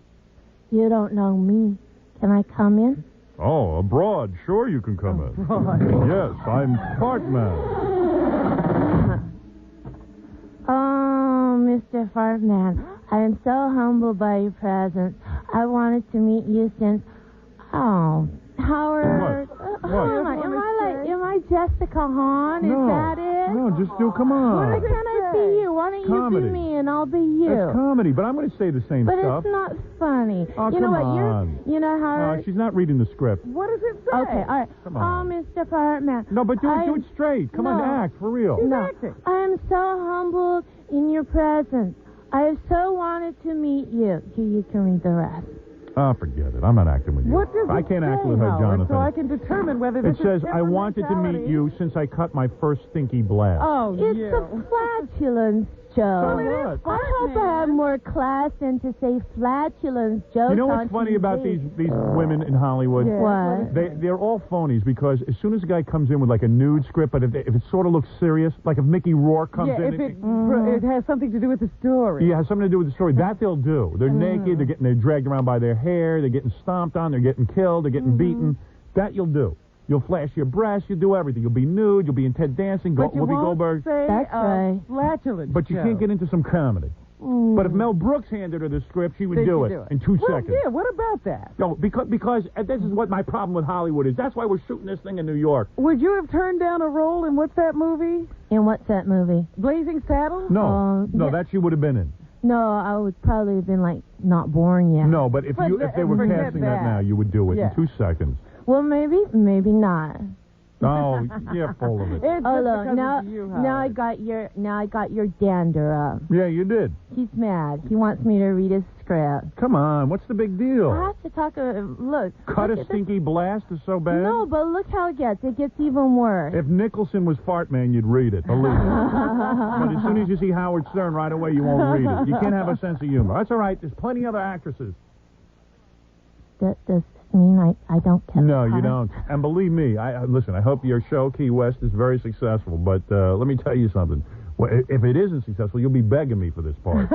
You don't know me. Can I come in? Oh, abroad. Sure you can come in. Yes, I'm Fartman. Oh, Mr. Fartman, I am so humbled by your presence. I wanted to meet you since... Oh, Howard. Am I Jessica Hahn? No. Is that it? No, just do, come on. Why can't I be you? Why don't Comedy. you be me and I'll be you? That's comedy, but I'm going to say the same But stuff. it's not funny. Oh, you know come what? on. You know, Howard. She's not reading the script. What does it say? Okay, all right. Come on. Oh, Mr. Fartman. No, but do it straight. Come on, act, for real. No, I am so humbled in your presence. I have so wanted to meet you. Here, you can read the rest. Oh, forget it. I'm not acting with you. What does I it can't say, act with her, Howard, Jonathan. so I can determine whether this It says, is I wanted to meet you since I cut my first stinky blast. Oh, It's a flatulence joke. what? I hope I have more class than to say flatulence jokes. You know on what's funny TV. about these women in Hollywood? What? They're all phonies because as soon as a guy comes in with like a nude script, but if it sort of looks serious, like if Mickey Rourke comes in... if it has something to do with the story. Yeah, it has something to do with the story. That they'll do. They're naked, they're dragged around by their hair, they're getting stomped on, they're getting killed, they're getting beaten. That you'll do. You'll flash your breasts, you'll do everything. You'll be nude, you'll be in Ted Dancing, But you Whoopi won't Goldberg. say That's right. flatulence But you joke. can't get into some comedy. But if Mel Brooks handed her the script, she would Then do she'd it in 2 seconds. Yeah, what about that? No, because this is what my problem with Hollywood is. That's why we're shooting this thing in New York. Would you have turned down a role in what's that movie? In what's that movie? Blazing Saddles? No, yeah. that she would have been in. No, I would probably have been, like, not born yet. No, but if they were forget casting that that. now, you would do it Yeah. in 2 seconds. Well, maybe not. Oh, you're full of it. It's Oh, just look, because now of you, I Howard. got your dander up. Yeah, you did. He's mad. He wants me to read his script. Come on, what's the big deal? I have to talk. Look. Cut look a at stinky blast is so bad? No, but look how it gets. It gets even worse. If Nicholson was Fartman, you'd read it, believe me. But as soon as you see Howard Stern right away, you won't read it. You can't have a sense of humor. That's all right. There's plenty of other actresses. Does this mean I don't get No, the you part? don't. And believe me, listen, I hope your show, Key West, is very successful. But let me tell you something. Well, if it isn't successful, you'll be begging me for this part.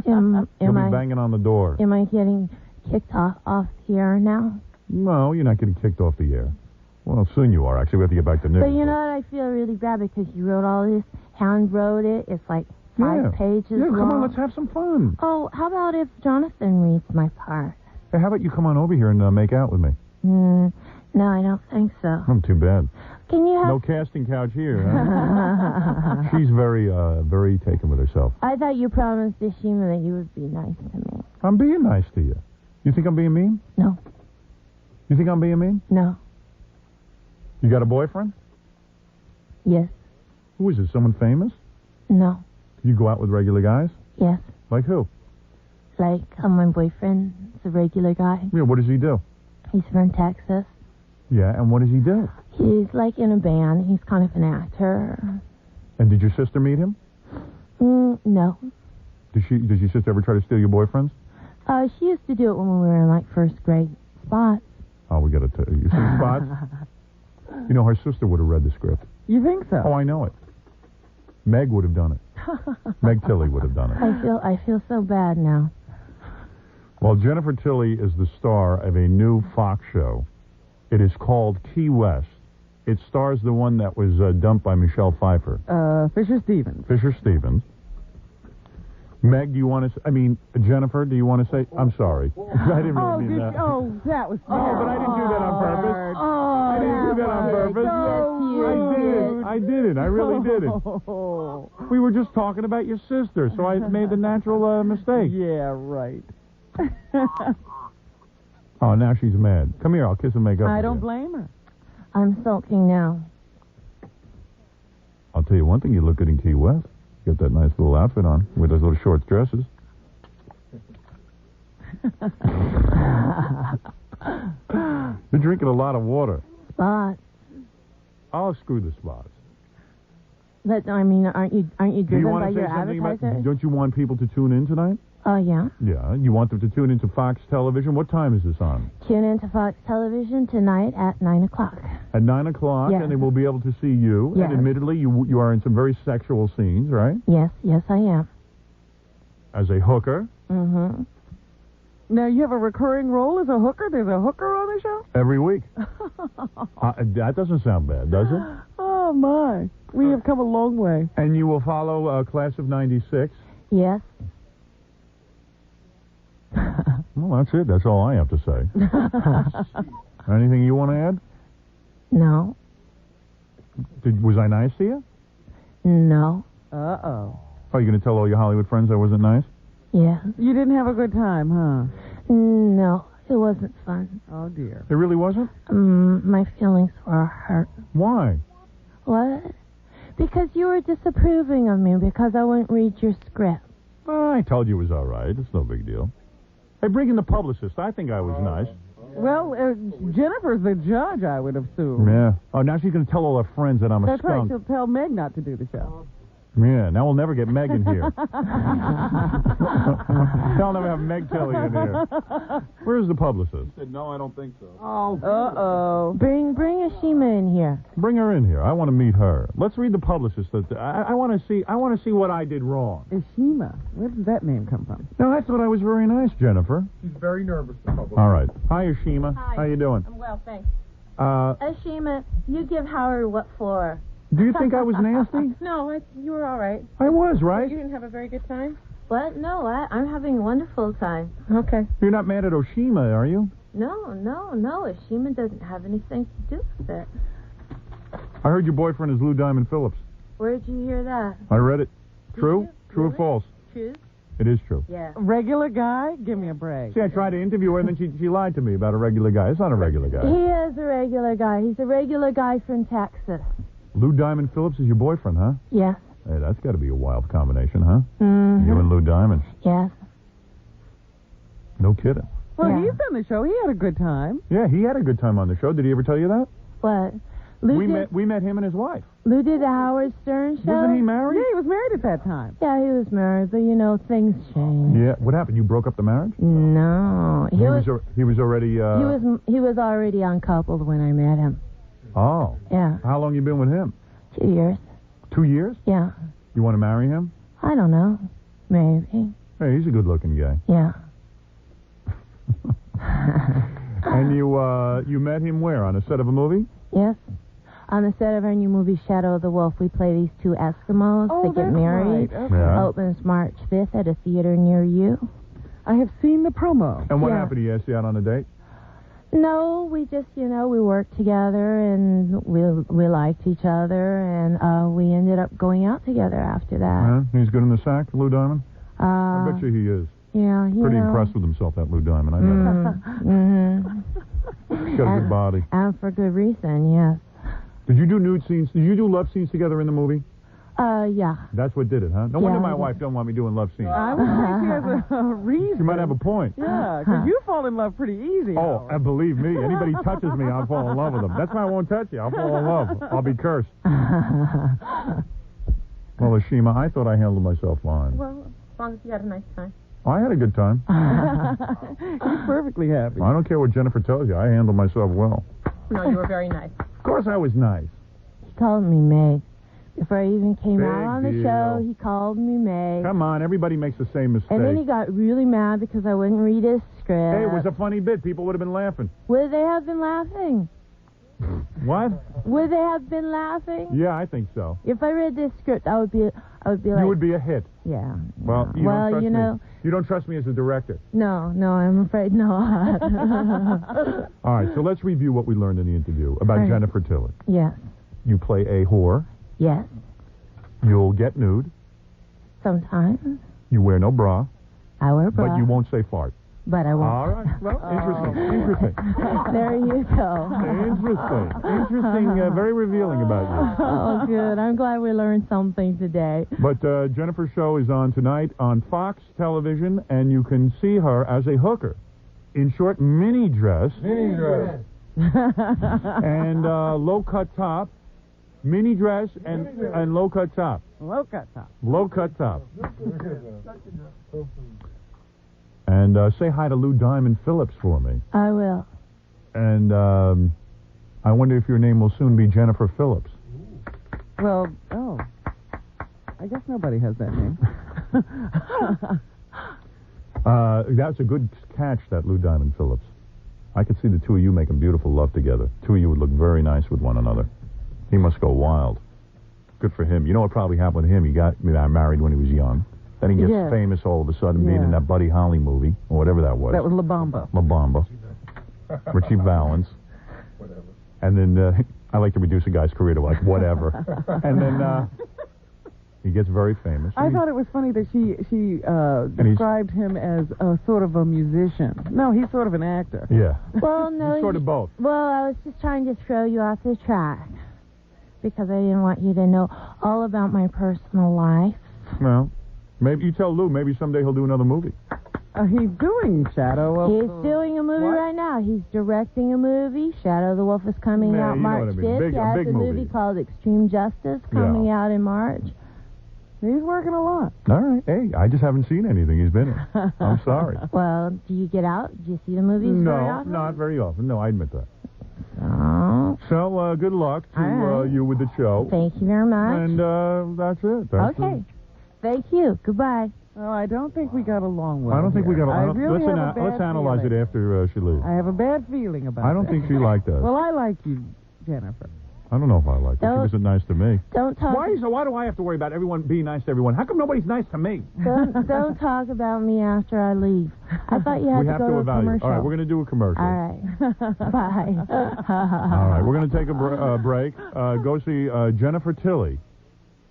Am You'll be I banging on the door. am I getting kicked off the air now? No, you're not getting kicked off the air. Well, soon you are. Actually, we have to get back to news. But you know what? I feel really bad because you wrote all this. Hound wrote it. It's like 5 pages Yeah, come long. on, let's have some fun. Oh, how about if Jonathan reads my part? Hey, how about you come on over here and make out with me? No, I don't think so. Too bad. Can you have... No casting couch here, huh? She's very taken with herself. I thought you promised Ashima that you would be nice to me. I'm being nice to you. You think I'm being mean? No. You think I'm being mean? No. You got a boyfriend? Yes. Who is it? Someone famous? No. You go out with regular guys? Yes. Like who? Like, my boyfriend is a regular guy. Yeah, what does he do? He's from Texas. Yeah, and what does he do? He's, like, in a band. He's kind of an actor. And did your sister meet him? No. Does your sister ever try to steal your boyfriends? She used to do it when we were in, like, first grade. Spots. Oh, we got to tell you. See spots? You know, her sister would have read the script. You think so? Oh, I know it. Meg would have done it. Meg Tilly would have done it. I feel so bad now. Well, Jennifer Tilly is the star of a new Fox show. It is called Key West. It stars the one that was dumped by Michelle Pfeiffer. Fisher Stevens. Fisher Stevens. Meg, do you want to? Jennifer, do you want to say? I'm sorry. I didn't really mean that. That was. But I didn't do that on purpose. I didn't do that on purpose. I didn't. I really didn't. We were just talking about your sister, so I made the natural mistake. Yeah, right. Oh, now she's mad. Come here, I'll kiss and make up. I don't blame her. I'm sulking now. I'll tell you one thing, you look good in Key West. You got that nice little outfit on with those little short dresses. You're drinking a lot of water. Spots. I'll screw the spots. But, aren't you driven by your advertisers? Don't you want people to tune in tonight? Oh, yeah. Yeah, you want them to tune into Fox Television. What time is this on? Tune into Fox Television tonight at 9 o'clock. At 9 o'clock, yes. And they will be able to see you. Yes. And admittedly, you are in some very sexual scenes, right? Yes, I am. As a hooker. Mm-hmm. Now, you have a recurring role as a hooker? There's a hooker on the show? Every week. That doesn't sound bad, does it? Oh, my. We have come a long way. And you will follow Class of 96? Yes. Well, that's it. That's all I have to say. Anything you want to add? No. Was I nice to you? No. Uh-oh. Are you going to tell all your Hollywood friends I wasn't nice? Yeah. You didn't have a good time, huh? No, it wasn't fun. Oh, dear. It really wasn't? My feelings were hurt. Why? What? Because you were disapproving of me because I wouldn't read your script. I told you it was all right. It's no big deal. Hey, bring in the publicist. I think I was nice. Well, Jennifer's the judge, I would assume. Yeah. Oh, now she's going to tell all her friends that I'm a That's right. skunk. She'll tell Meg not to do the show. Yeah, now we'll never get Meg in here. I'll never have Meg Kelly in here. Where's the publicist? Said, no, I don't think so. Oh, uh-oh. Bring Ashima in here. Bring her in here. I want to meet her. Let's read the publicist. I want to see what I did wrong. Ashima. Where did that name come from? No, I thought I was very nice, Jennifer. She's very nervous. All right. Hi, Ashima. Hi. How you doing? I'm well, thanks. Ashima, you give Howard what floor? Do you think I was nasty? No, you were all right. I was, right? You didn't have a very good time? What? No, I'm having a wonderful time. Okay. You're not mad at Oshima, are you? No. Ashima doesn't have anything to do with it. I heard your boyfriend is Lou Diamond Phillips. Where'd you hear that? I read it. True? You? True Really? or false? True. It is true. Yeah. Regular guy? Give me a break. See, I tried to interview her, and then she lied to me about a regular guy. It's not a regular guy. He is a regular guy. He's a regular guy from Texas. Lou Diamond Phillips is your boyfriend, huh? Yes. Hey, that's got to be a wild combination, huh? Mm-hmm. You and Lou Diamond. Yes. No kidding. Well, he's done the show. He had a good time. Yeah, he had a good time on the show. Did he ever tell you that? What? We met him and his wife. Lou did the Howard Stern show? Wasn't he married? Yeah, he was married at that time. Yeah, he was married, but things change. Yeah. What happened? You broke up the marriage? No. He was already... He was already uncoupled when I met him. Oh. Yeah. How long you been with him? 2 years. 2 years? Yeah. You want to marry him? I don't know. Maybe. Hey, he's a good-looking guy. Yeah. And you met him where? On a set of a movie? Yes. On the set of our new movie, Shadow of the Wolf, we play these two Eskimos that get married. Right. Okay. Yeah. Opens March 5th at a theater near you. I have seen the promo. And what happened? He asked you out on a date? No, we just, we worked together and we liked each other and we ended up going out together after that. Yeah, he's good in the sack, Lou Diamond? I bet you he is. Yeah, Pretty impressed with himself, that Lou Diamond. I bet. He's got a good body. And for good reason, yes. Did you do nude scenes? Did you do love scenes together in the movie? Yeah. That's what did it, huh? No wonder my wife don't want me doing love scenes. I would think she has a reason. She might have a point. Yeah, because you fall in love pretty easy. Oh, and believe me, anybody touches me, I'll fall in love with them. That's why I won't touch you. I'll fall in love. I'll be cursed. Well, Ashima, I thought I handled myself fine. Well, as long as you had a nice time. I had a good time. He's perfectly happy. I don't care what Jennifer tells you. I handled myself well. No, you were very nice. Of course I was nice. He called me Meg. Before I even came Big out on the deal. show, he called me Meg. Come on, everybody makes the same mistake. And then he got really mad because I wouldn't read his script. Hey, it was a funny bit. People would have been laughing. Would they have been laughing? What? Would they have been laughing? Yeah, I think so. If I read this script, I would be like... You would be a hit. Yeah. Well, you don't trust me. You don't trust me as a director. No, I'm afraid not. All right, so let's review what we learned in the interview about Jennifer Tilly. Yes. You play a whore. Yes. You'll get nude. Sometimes. You wear no bra. I wear bra. But you won't say fart. But I won't. All right. Well, interesting. There you go. Interesting. Very revealing about you. Oh, good. I'm glad we learned something today. But Jennifer's show is on tonight on Fox Television, and you can see her as a hooker in short mini dress. Mini dress. And low-cut top. Mini dress and low-cut top. Low-cut top. Low-cut top. And say hi to Lou Diamond Phillips for me. I will. And I wonder if your name will soon be Jennifer Phillips. Well, I guess nobody has that name. That's a good catch, that Lou Diamond Phillips. I could see the two of you making beautiful love together. Two of you would look very nice with one another. He must go wild. Good for him. You know what probably happened to him? He got married when he was young. Then he gets famous all of a sudden, being in that Buddy Holly movie, or whatever that was. That was La Bamba. La Bamba. Richie Valens. Whatever. And then I like to reduce a guy's career to like whatever. And then he gets very famous. I thought it was funny that she described him as a sort of a musician. No, he's sort of an actor. Yeah. Well, no. He's sort of both. Well, I was just trying to throw you off the track because I didn't want you to know all about my personal life. Well, maybe you tell Lou, maybe someday he'll do another movie. He's doing Shadow of He's doing a movie right now. He's directing a movie. Shadow of the Wolf is coming out March 5th. He has a movie called Extreme Justice coming out in March. He's working a lot. All right. Hey, I just haven't seen anything he's been in. I'm sorry. Well, do you get out? Do you see the movies very often? No, not very often. No, I admit that. Oh. So, good luck to you with the show. Thank you very much. And that's it. Okay. Thank you. Goodbye. Oh, I don't think we got along well. I don't think we got along. Really let's analyze it after she leaves. I have a bad feeling about it. I don't think she liked us. Well, I like you, Jennifer. I don't know if I like her. She wasn't nice to me. Don't talk. Why do I have to worry about everyone being nice to everyone? How come nobody's nice to me? Don't talk about me after I leave. I thought you had to go to a commercial. All right, we're going to do a commercial. All right. Bye. All right, we're going to take a break. Go see Jennifer Tilly.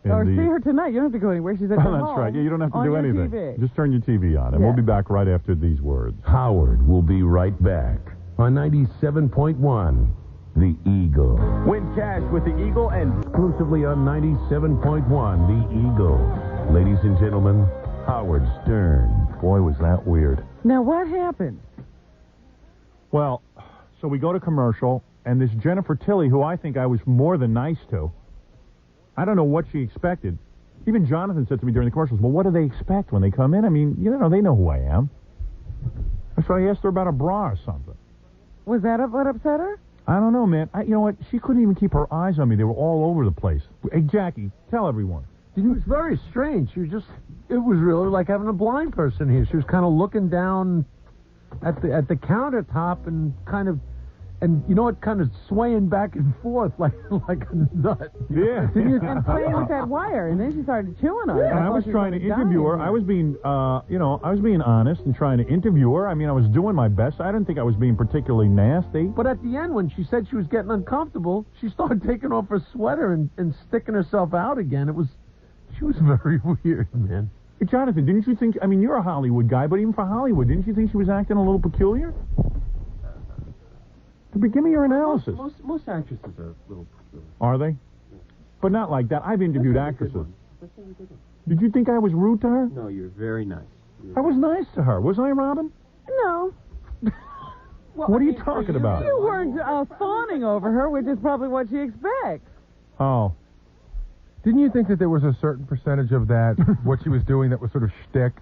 Or see her tonight. You don't have to go anywhere. She's at home. That's right. Yeah, you don't have to do anything. TV. Just turn your TV on, and we'll be back right after these words. Howard will be right back on 97.1 The Eagle. Win cash with the Eagle and Exclusively on 97.1 The Eagle. Ladies and gentlemen, Howard Stern. Boy, was that weird. Now, what happened? Well, so we go to commercial, and this Jennifer Tilly, who I think I was more than nice to, I don't know what she expected. Even Jonathan said to me during the commercials, well, what do they expect when they come in? I mean, they know who I am. So I asked her about a bra or something. Was that what upset her? I don't know, man. You know what? She couldn't even keep her eyes on me. They were all over the place. Hey, Jackie, tell everyone. It was very strange. It was really like having a blind person here. She was kind of looking down at the countertop and kind of swaying back and forth like a nut. Yeah. And playing with that wire, and then she started chewing on it. And I was trying to interview her. I was being, I was being honest and trying to interview her. I mean, I was doing my best. I didn't think I was being particularly nasty. But at the end, when she said she was getting uncomfortable, she started taking off her sweater and sticking herself out again. She was very weird, man. Hey, Jonathan, didn't you think? I mean, you're a Hollywood guy, but even for Hollywood, didn't you think she was acting a little peculiar? Give me your analysis. Most actresses are a little peculiar. Are they? But not like that. I've interviewed actresses. Did you think I was rude to her? No, you're very nice. I was nice to her. Was I, Robin? No. What are you talking about? You weren't fawning over her, which is probably what she expects. Oh. Didn't you think that there was a certain percentage of that, what she was doing, that was sort of shtick?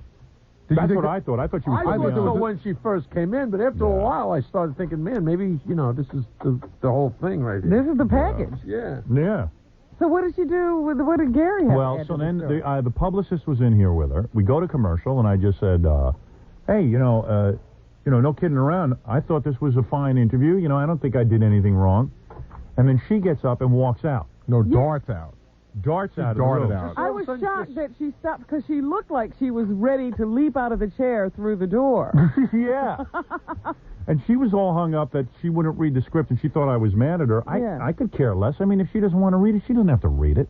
That's what I thought. I thought she was. I thought so when she first came in, but after a while, I started thinking, man, maybe this is the whole thing right here. This is the package. Yeah. Yeah. So what did she do? What did Gary have? Well, so then the publicist was in here with her. We go to commercial, and I just said, "Hey, no kidding around. I thought this was a fine interview. I don't think I did anything wrong." And then she gets up and walks out. No, darts out. Darts out of the darted room. out. I was shocked that she stopped because she looked like she was ready to leap out of the chair through the door. Yeah. And she was all hung up that she wouldn't read the script, and she thought I was mad at her. I could care less. I mean, if she doesn't want to read it, she doesn't have to read it.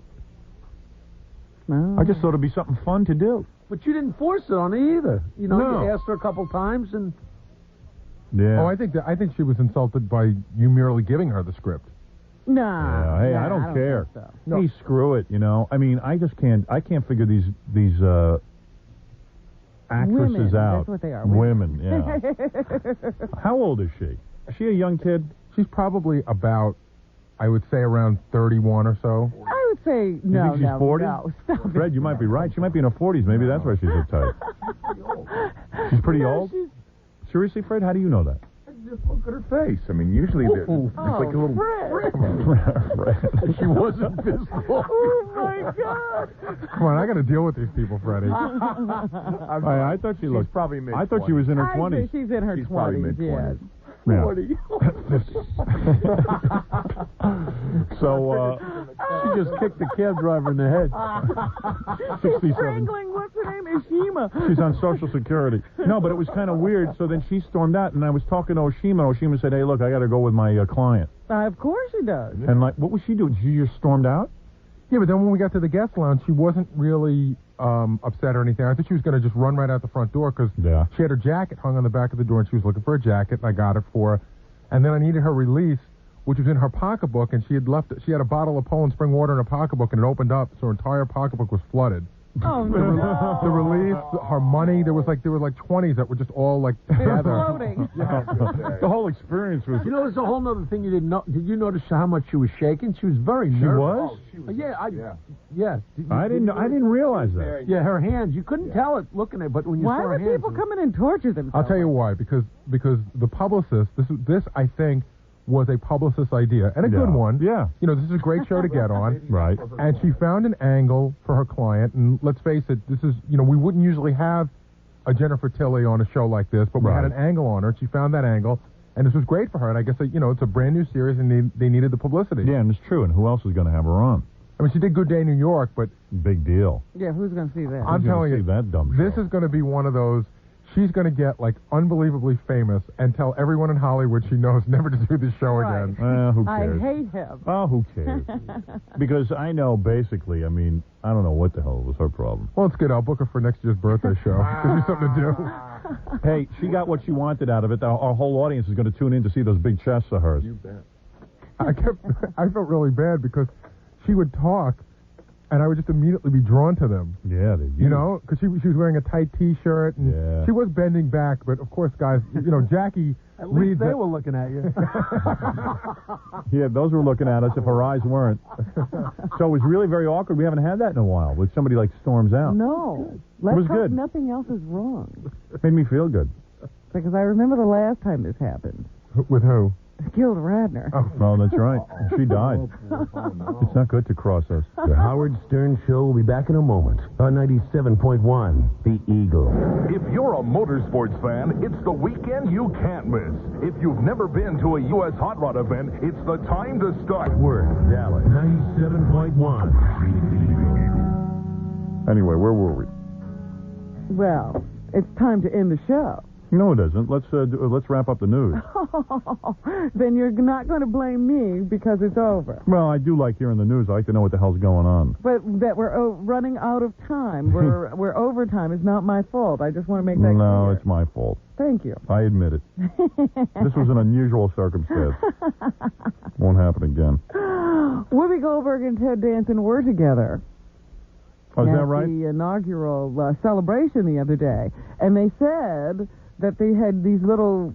No. I just thought it'd be something fun to do. But you didn't force it on her either. You know, No. you asked her a couple times, and Yeah. Oh, I think she was insulted by you merely giving her the script. No. Yeah, hey, I don't care. think so. No. Hey, screw it. You know, I mean, I just can't. I can't figure these actresses Women, out. that's what they are, Women. Yeah. How old is she? Is she a young kid? She's probably about, I would say, around 31 or so. I would say no. You think she's 40? No, stop it. Fred, you might be right. She might be in her 40s. Maybe that's why she's so tight. She's pretty old. Seriously, Fred, how do you know that? Just look at her face. I mean, usually it's like a little. She wasn't physical. Oh my God! Come on, I got to deal with these people, Freddie. I thought she looked. Probably mid. I thought she was in her I 20s. think she's in her 20s. Yes. Yeah. 40. So she just kicked the cab driver in the head. She's 67. strangling. What's her name? Ishima. She's on Social Security. No, but it was kind of weird. So then she stormed out, and I was talking to Oshima. Oshima said, "Hey, look, I got to go with my client." Of course she does. And like, what was she doing? She just stormed out? Yeah, but then when we got to the guest lounge, she wasn't really upset or anything. I thought she was going to just run right out the front door because she had her jacket hung on the back of the door, and she was looking for a jacket, and I got it for her. And then I needed her release, which was in her pocketbook, and she had left. She had a bottle of Poland Spring water in her pocketbook, and it opened up, so her entire pocketbook was flooded. Oh no! The release, her money. There were like 20s that were just all like together. Floating. The whole experience was. You know, there's a whole other thing you didn't know. Did you notice how much she was shaking? She was very nervous. She was? Yeah. I didn't realize that. Yeah, her hands. You couldn't tell it looking at it, but when you Why saw her would hands. people come in and torture themselves? I'll tell you why. Because the publicist. This I think was a publicist's idea, and a good one. Yeah. You know, this is a great show to get on. Right. And she found an angle for her client, and let's face it, this is, you know, we wouldn't usually have a Jennifer Tilly on a show like this, but we had an angle on her, and she found that angle, and this was great for her, and I guess, you know, it's a brand new series, and they needed the publicity. Yeah, and it's true, and who else is going to have her on? I mean, she did Good Day New York, but... Big deal. Yeah, who's going to see that? I'm telling you, that dumb this is going to be one of those... She's going to get, like, unbelievably famous and tell everyone in Hollywood she knows never to do this show again. Who I cares? hate him. Oh, who cares? Because I know, basically, I mean, I don't know what the hell was her problem. Well, it's good. I'll book her for next year's birthday show. Gives me something to do. Hey, she got what she wanted out of it. Our whole audience is going to tune in to see those big chests of hers. You bet. I felt really bad because she would talk, and I would just immediately be drawn to them. Yeah, you know, because she was wearing a tight T-shirt, and she was bending back. But of course, guys, you know, Jackie At least reads they that- were looking at you. Yeah, those were looking at us if her eyes weren't. So it was really very awkward. We haven't had that in a while, with somebody like storms out. No. It was good. Nothing else is wrong. It made me feel good. Because I remember the last time this happened. With who? Gilda Radner. Oh, that's right. She died. It's not good to cross us. The Howard Stern Show will be back in a moment on 97.1 The Eagle. If you're a motorsports fan, it's the weekend you can't miss. If you've never been to a U.S. Hot Rod event, it's the time to start. Worth, Dallas, 97.1. Anyway, where were we? Well, it's time to end the show. No, it isn't. Let's wrap up the news. Then you're not going to blame me because it's over. Well, I do like hearing the news. I like to know what the hell's going on. But that we're running out of time. We're overtime. It's not my fault. I just want to make that No, clear. it's my fault. Thank you. I admit it. This was an unusual circumstance. Won't happen again. Whoopi Goldberg and Ted Danson were together. Oh, is at that right? the inaugural celebration the other day. And they said that they had these little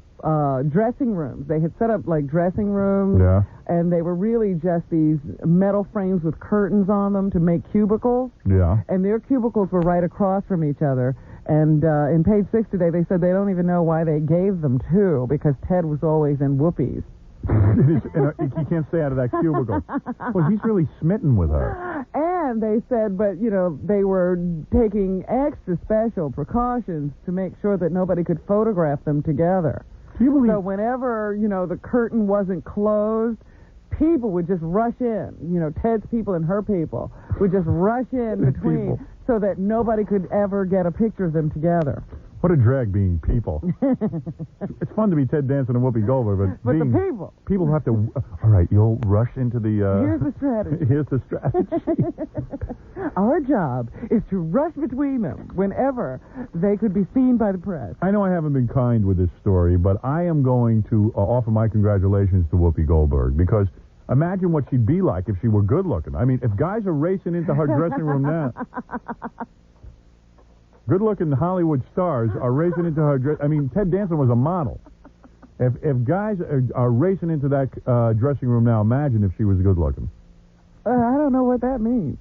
dressing rooms. They had set up like dressing rooms. Yeah. And they were really just these metal frames with curtains on them to make cubicles. Yeah. And their cubicles were right across from each other. And in page 6 today, they said they don't even know why they gave them two, because Ted was always in Whoopi's. He can't stay out of that cubicle. Well, he's really smitten with her. And they said, but, you know, they were taking extra special precautions to make sure that nobody could photograph them together. Do you believe? So whenever, you know, the curtain wasn't closed, people would just rush in. You know, Ted's people and her people would just rush in between so that nobody could ever get a picture of them together. What a drag being people. It's fun to be Ted Danson and Whoopi Goldberg, but being the people have to. All right, you'll rush into the. Here's the strategy. Here's the strategy. Our job is to rush between them whenever they could be seen by the press. I know I haven't been kind with this story, but I am going to offer my congratulations to Whoopi Goldberg, because imagine what she'd be like if she were good looking. I mean, if guys are racing into her dressing room now. Good-looking Hollywood stars are racing into her dress. I mean, Ted Danson was a model. If guys are racing into that dressing room now, imagine if she was good-looking. I don't know what that means.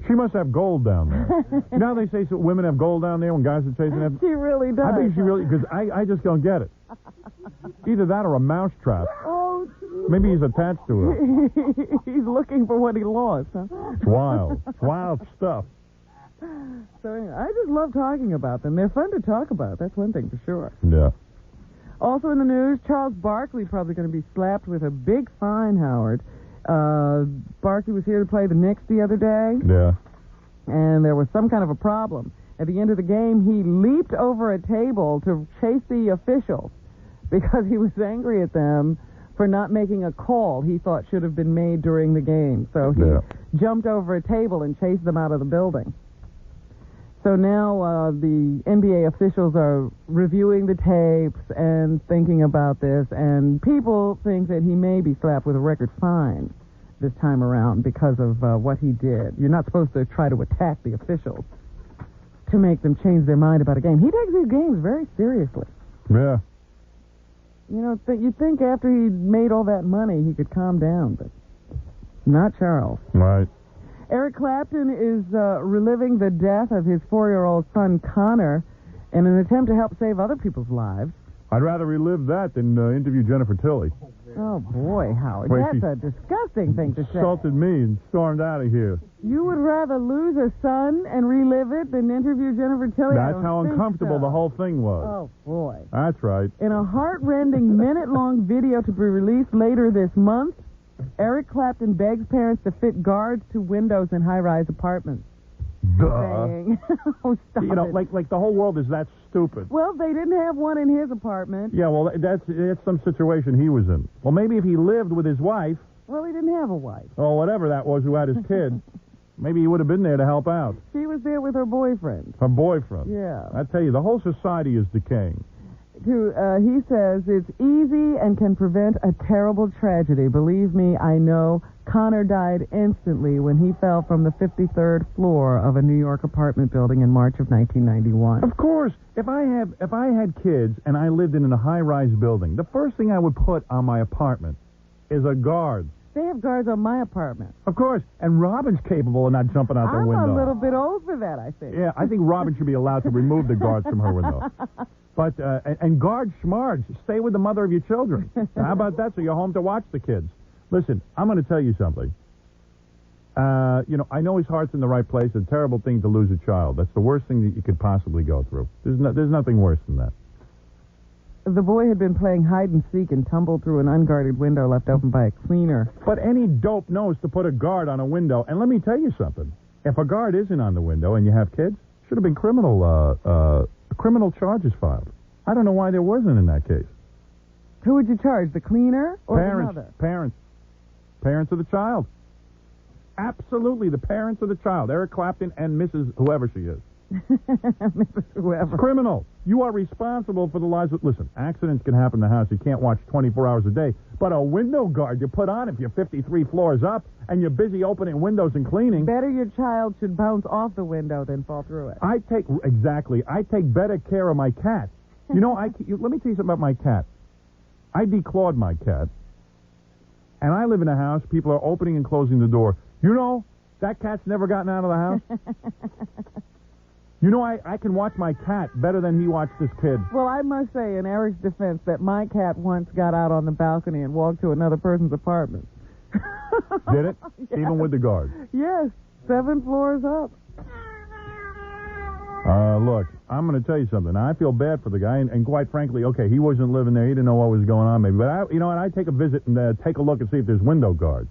She must have gold down there. You know how they say women have gold down there when guys are chasing after? She really does. I think she really, because I just don't get it. Either that or a mousetrap. Oh, maybe he's attached to her. He's looking for what he lost, huh? It's wild. It's wild stuff. So anyway, I just love talking about them. They're fun to talk about. That's one thing for sure. Yeah. Also in the news, Charles Barkley probably going to be slapped with a big fine, Howard. Barkley was here to play the Knicks the other day. Yeah. And there was some kind of a problem. At the end of the game, he leaped over a table to chase the officials because he was angry at them for not making a call he thought should have been made during the game. So he jumped over a table and chased them out of the building. So now the NBA officials are reviewing the tapes and thinking about this, and people think that he may be slapped with a record fine this time around because of what he did. You're not supposed to try to attack the officials to make them change their mind about a game. He takes these games very seriously. Yeah. You know, you'd think after he made all that money he could calm down, but not Charles. Right. Eric Clapton is reliving the death of his 4-year-old son, Connor, in an attempt to help save other people's lives. I'd rather relive that than interview Jennifer Tilly. Oh, boy, Howard. That's a disgusting thing to say. Insulted me and stormed out of here. You would rather lose a son and relive it than interview Jennifer Tilly? That's how uncomfortable the whole thing was. Oh, boy. That's right. In a heart-rending minute-long video to be released later this month, Eric Clapton begs parents to fit guards to windows in high-rise apartments. Saying, oh, stop you know, it. like the whole world is that stupid. Well, they didn't have one in his apartment. Yeah, well, that's some situation he was in. Well, maybe if he lived with his wife. Well, he didn't have a wife. Or whatever that was who had his kid. Maybe he would have been there to help out. She was there with her boyfriend. Her boyfriend. Yeah. I tell you, the whole society is decaying. He says it's easy and can prevent a terrible tragedy. Believe me, I know. Connor died instantly when he fell from the 53rd floor of a New York apartment building in March of 1991. Of course, if I had kids and I lived in a high-rise building, the first thing I would put on my apartment is a guard. They have guards on my apartment. Of course, and Robin's capable of not jumping out the window. I'm a little bit old for that, I think. Yeah, I think Robin should be allowed to remove the guards from her window. But and guard schmards, stay with the mother of your children. How about that? So you're home to watch the kids. Listen, I'm going to tell you something. You know, I know his heart's in the right place. It's a terrible thing to lose a child. That's the worst thing that you could possibly go through. There's nothing worse than that. The boy had been playing hide and seek and tumbled through an unguarded window left open by a cleaner. But any dope knows to put a guard on a window. And let me tell you something. If a guard isn't on the window and you have kids, should have been criminal charges filed. I don't know why there wasn't in that case. Who would you charge, the cleaner or Parents, the mother? Parents of the child. Absolutely, the parents of the child. Eric Clapton and Mrs. whoever she is. Mrs. Whoever. It's criminal. You are responsible for the lives of... Listen, accidents can happen in the house. You can't watch 24 hours a day. But a window guard you put on if you're 53 floors up and you're busy opening windows and cleaning... Better your child should bounce off the window than fall through it. I take better care of my cat. You know, let me tell you something about my cat. I declawed my cat. And I live in a house. People are opening and closing the door. You know, that cat's never gotten out of the house. You know, I can watch my cat better than he watched this kid. Well, I must say, in Eric's defense, that my cat once got out on the balcony and walked to another person's apartment. Did it? Yes. Even with the guard? Yes, 7 floors up. Look, I'm going to tell you something. I feel bad for the guy, and quite frankly, okay, he wasn't living there. He didn't know what was going on, maybe. But, I'd take a visit and take a look and see if there's window guards.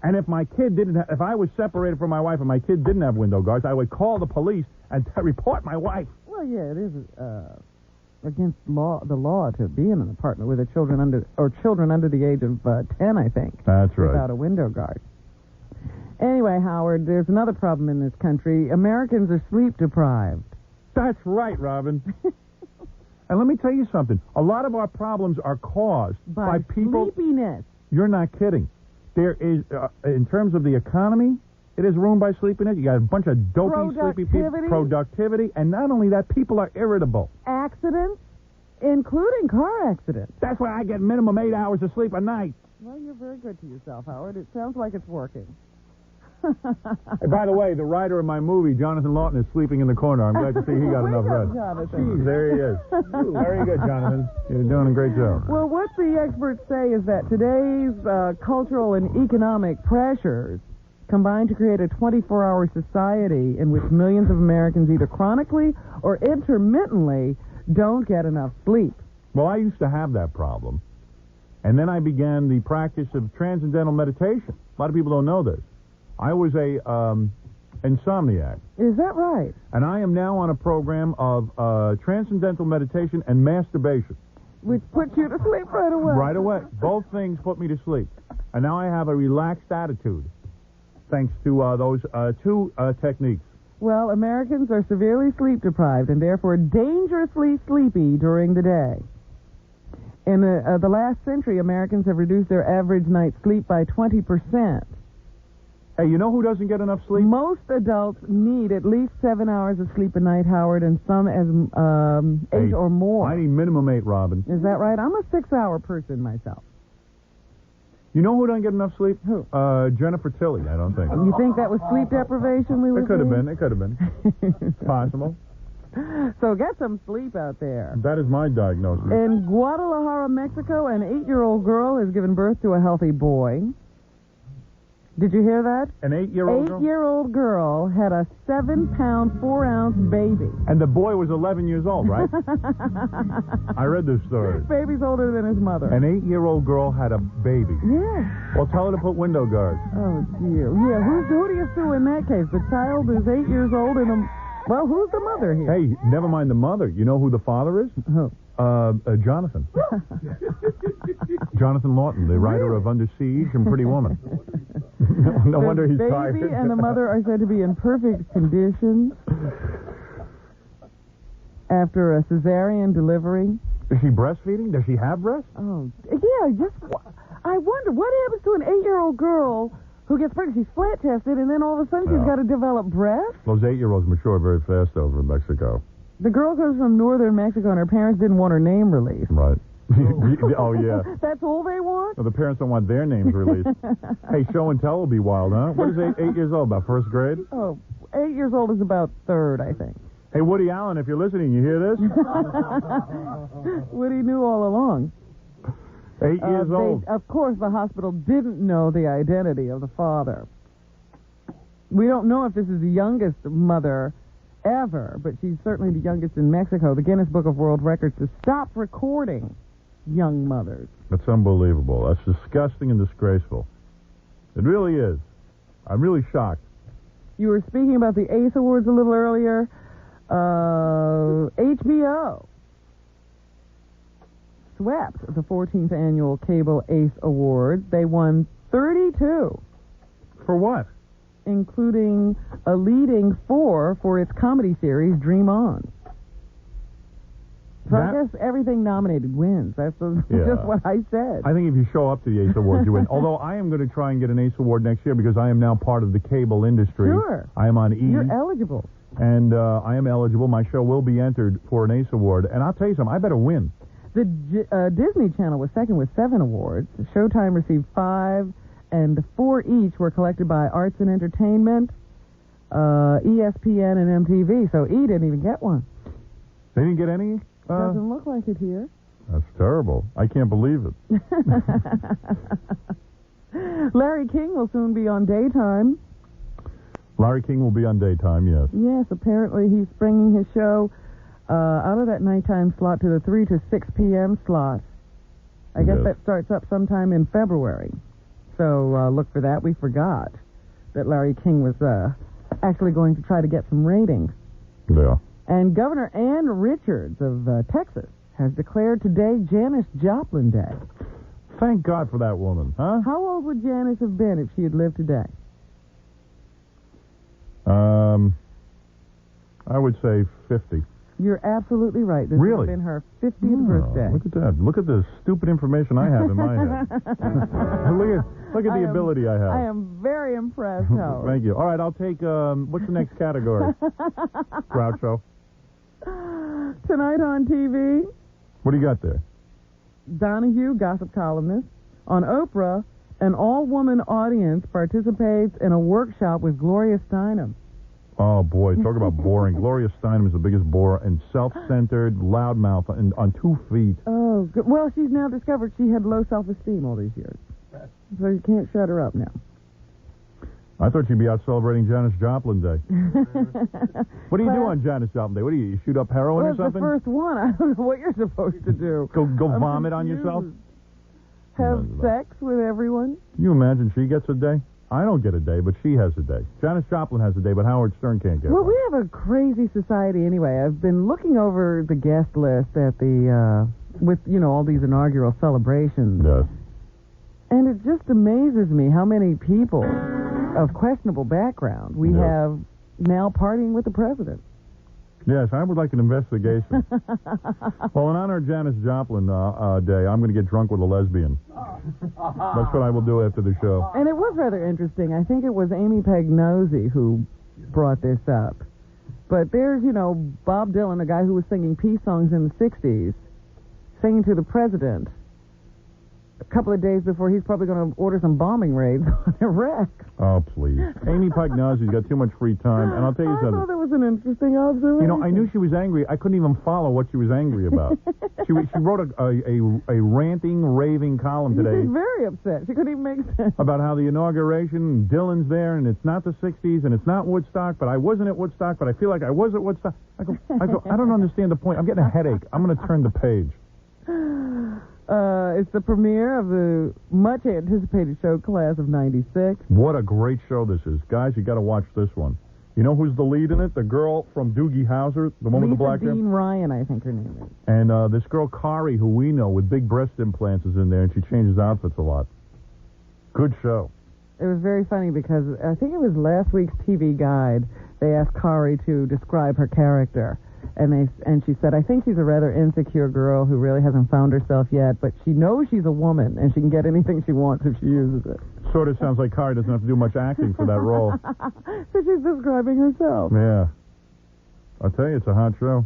And if my kid if I was separated from my wife and my kid didn't have window guards, I would call the police and report my wife. Well, yeah, it is against the law to be in an apartment with children under the age of 10, I think. That's right. Without a window guard. Anyway, Howard, there's another problem in this country. Americans are sleep deprived. That's right, Robin. And let me tell you something. A lot of our problems are caused by people... sleepiness. You're not kidding. There is, in terms of the economy, it is ruined by sleepiness. You got a bunch of dopey, sleepy people. Productivity. And not only that, people are irritable. Accidents, including car accidents. That's why I get minimum 8 hours of sleep a night. Well, you're very good to yourself, Howard. It sounds like it's working. Hey, by the way, the writer of my movie, Jonathan Lawton, is sleeping in the corner. I'm glad to see he got enough rest. Jonathan. There he is. Very good, Jonathan. You're doing a great job. Well, what the experts say is that today's cultural and economic pressures combine to create a 24-hour society in which millions of Americans either chronically or intermittently don't get enough sleep. Well, I used to have that problem. And then I began the practice of transcendental meditation. A lot of people don't know this. I was a insomniac. Is that right? And I am now on a program of transcendental meditation and masturbation. Which puts you to sleep right away. Right away. Both things put me to sleep. And now I have a relaxed attitude, thanks to those two techniques. Well, Americans are severely sleep deprived and therefore dangerously sleepy during the day. In the last century, Americans have reduced their average night's sleep by 20%. Hey, you know who doesn't get enough sleep? Most adults need at least 7 hours of sleep a night, Howard, and some as 8 or more. I need minimum 8, Robin. Is that right? I'm a 6-hour person myself. You know who doesn't get enough sleep? Who? Jennifer Tilly, I don't think. You think that was sleep deprivation we were It could have been. It could have been. It's possible. So get some sleep out there. That is my diagnosis. In Guadalajara, Mexico, an 8-year-old girl has given birth to a healthy boy. Did you hear that? An 8-year-old girl? 8-year-old girl had a 7-pound, 4-ounce baby. And the boy was 11 years old, right? I read this story. Baby's older than his mother. An 8-year-old girl had a baby. Yeah. Well, tell her to put window guards. Oh, dear. Yeah, who do you sue in that case? The child is 8 years old and well, who's the mother here? Hey, never mind the mother. You know who the father is? Who? Jonathan. Jonathan Lawton, the writer of Under Siege and Pretty Woman. No wonder he's tired. The baby and the mother are said to be in perfect condition after a cesarean delivery. Is she breastfeeding? Does she have breasts? Oh, yeah, I wonder, what happens to an 8-year-old girl who gets pregnant? She's flat tested, and then all of a sudden she's got to develop breasts? Those 8-year-olds mature very fast over in Mexico. The girl comes from northern Mexico, and her parents didn't want her name released. Right. Oh, yeah. That's all they want? Well, the parents don't want their names released. Hey, show and tell will be wild, huh? What is 8 years old, about first grade? Oh, 8 years old is about third, I think. Hey, Woody Allen, if you're listening, you hear this? Woody knew all along. 8 years old. Of course, the hospital didn't know the identity of the father. We don't know if this is the youngest mother ever, but she's certainly the youngest in Mexico. The Guinness Book of World Records has stopped recording young mothers. That's unbelievable. That's disgusting and disgraceful. It really is. I'm really shocked. You were speaking about the ACE Awards a little earlier. HBO swept the 14th annual Cable ACE Awards. They won 32. For what? Including a leading 4 for its comedy series, Dream On. So I guess everything nominated wins. That's just what I said. I think if you show up to the ACE Awards, you win. Although I am going to try and get an ACE Award next year because I am now part of the cable industry. Sure. I am on E! You're eligible. And I am eligible. My show will be entered for an ACE Award. And I'll tell you something, I better win. The Disney Channel was second with 7 awards. Showtime received 5, and 4 each were collected by Arts and Entertainment, ESPN, and MTV. So E didn't even get one. They didn't get any? Doesn't look like it here. That's terrible. I can't believe it. Larry King will soon be on daytime. Larry King will be on daytime, yes. Yes, apparently he's bringing his show out of that nighttime slot to the 3 to 6 p.m. slot. I guess that starts up sometime in February. So look for that. We forgot that Larry King was actually going to try to get some ratings. Yeah. And Governor Ann Richards of Texas has declared today Janis Joplin Day. Thank God for that woman, huh? How old would Janis have been if she had lived today? I would say 50. You're absolutely right. This Really? has been her 50th birthday. Look at that. Look at the stupid information I have in my head. look at the ability I have. I am very impressed, Howard. Thank you. All right, I'll take, what's the next category? Groucho. Tonight on TV, What do you got there? Donahue, gossip columnist. On Oprah, an all-woman audience participates in a workshop with Gloria Steinem. Oh, boy, talk about boring. Gloria Steinem is the biggest bore and self-centered, loudmouth and on 2 feet. Oh, good. Well, she's now discovered she had low self-esteem all these years. So you can't shut her up now. I thought you'd be out celebrating Janis Joplin Day. What do you do on Janis Joplin Day? What do you shoot up heroin or something? Well, it's the first one. I don't know what you're supposed to do. Go vomit on yourself? Have sex with everyone? Can you imagine she gets a day? I don't get a day, but she has a day. Janis Joplin has a day, but Howard Stern can't get Well, one. we have a crazy society anyway. I've been looking over the guest list at the, with, all these inaugural celebrations. Yes. And it just amazes me how many people of questionable background we have now partying with the president. Yes, I would like an investigation. Well, in honor of Janis Joplin Day, I'm going to get drunk with a lesbian. That's what I will do after the show. And it was rather interesting. I think it was Amy Pagnosi who brought this up. But there's, Bob Dylan, a guy who was singing peace songs in the 60s, singing to the president a couple of days before he's probably going to order some bombing raids on Iraq. Oh, please. Amy Pagnozzi's got too much free time, and I'll tell you I something. thought that was an interesting observation. I knew she was angry. I couldn't even follow what she was angry about. She wrote a ranting, raving column today. She was very upset. She couldn't even make sense. About how the inauguration, Dylan's there, and it's not the 60s, and it's not Woodstock, but I wasn't at Woodstock, but I feel like I was at Woodstock. I go, I don't understand the point. I'm getting a headache. I'm going to turn the page. It's the premiere of the much-anticipated show Class of 96. What a great show this is. Guys, you got to watch this one. You know who's the lead in it? The girl from Doogie Howser, the one with the black hair? Dean Ryan, I think her name is. And this girl, Kari, who we know with big breast implants, is in there, and she changes outfits a lot. Good show. It was very funny because I think it was last week's TV Guide. They asked Kari to describe her character. And she said, I think she's a rather insecure girl who really hasn't found herself yet, but she knows she's a woman, and she can get anything she wants if she uses it. Sort of sounds like Kari doesn't have to do much acting for that role. So she's describing herself. Yeah. I'll tell you, it's a hot show.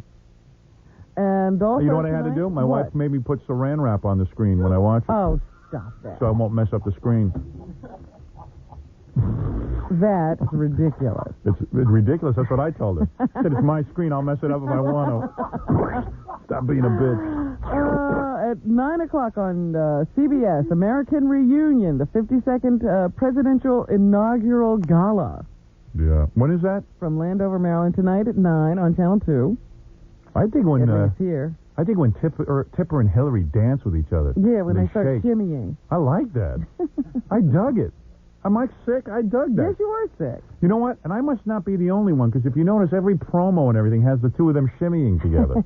And also you know what I had to do? My wife made me put saran wrap on the screen when I watch it. Oh, stop that. So I won't mess up the screen. That's ridiculous. It's ridiculous. That's what I told her. I said, it's my screen. I'll mess it up if I want to. Stop being a bitch. At 9 o'clock on CBS, American Reunion, the 52nd Presidential Inaugural Gala. Yeah. When is that? From Landover, Maryland, tonight at 9 on Channel 2. I think when here. I think when Tipper and Hillary dance with each other. Yeah, when they start shake. shimmying. I like that. I dug it. Am I sick? I dug that. Yes, you are sick. You know what? And I must not be the only one, because if you notice, every promo and everything has the two of them shimmying together.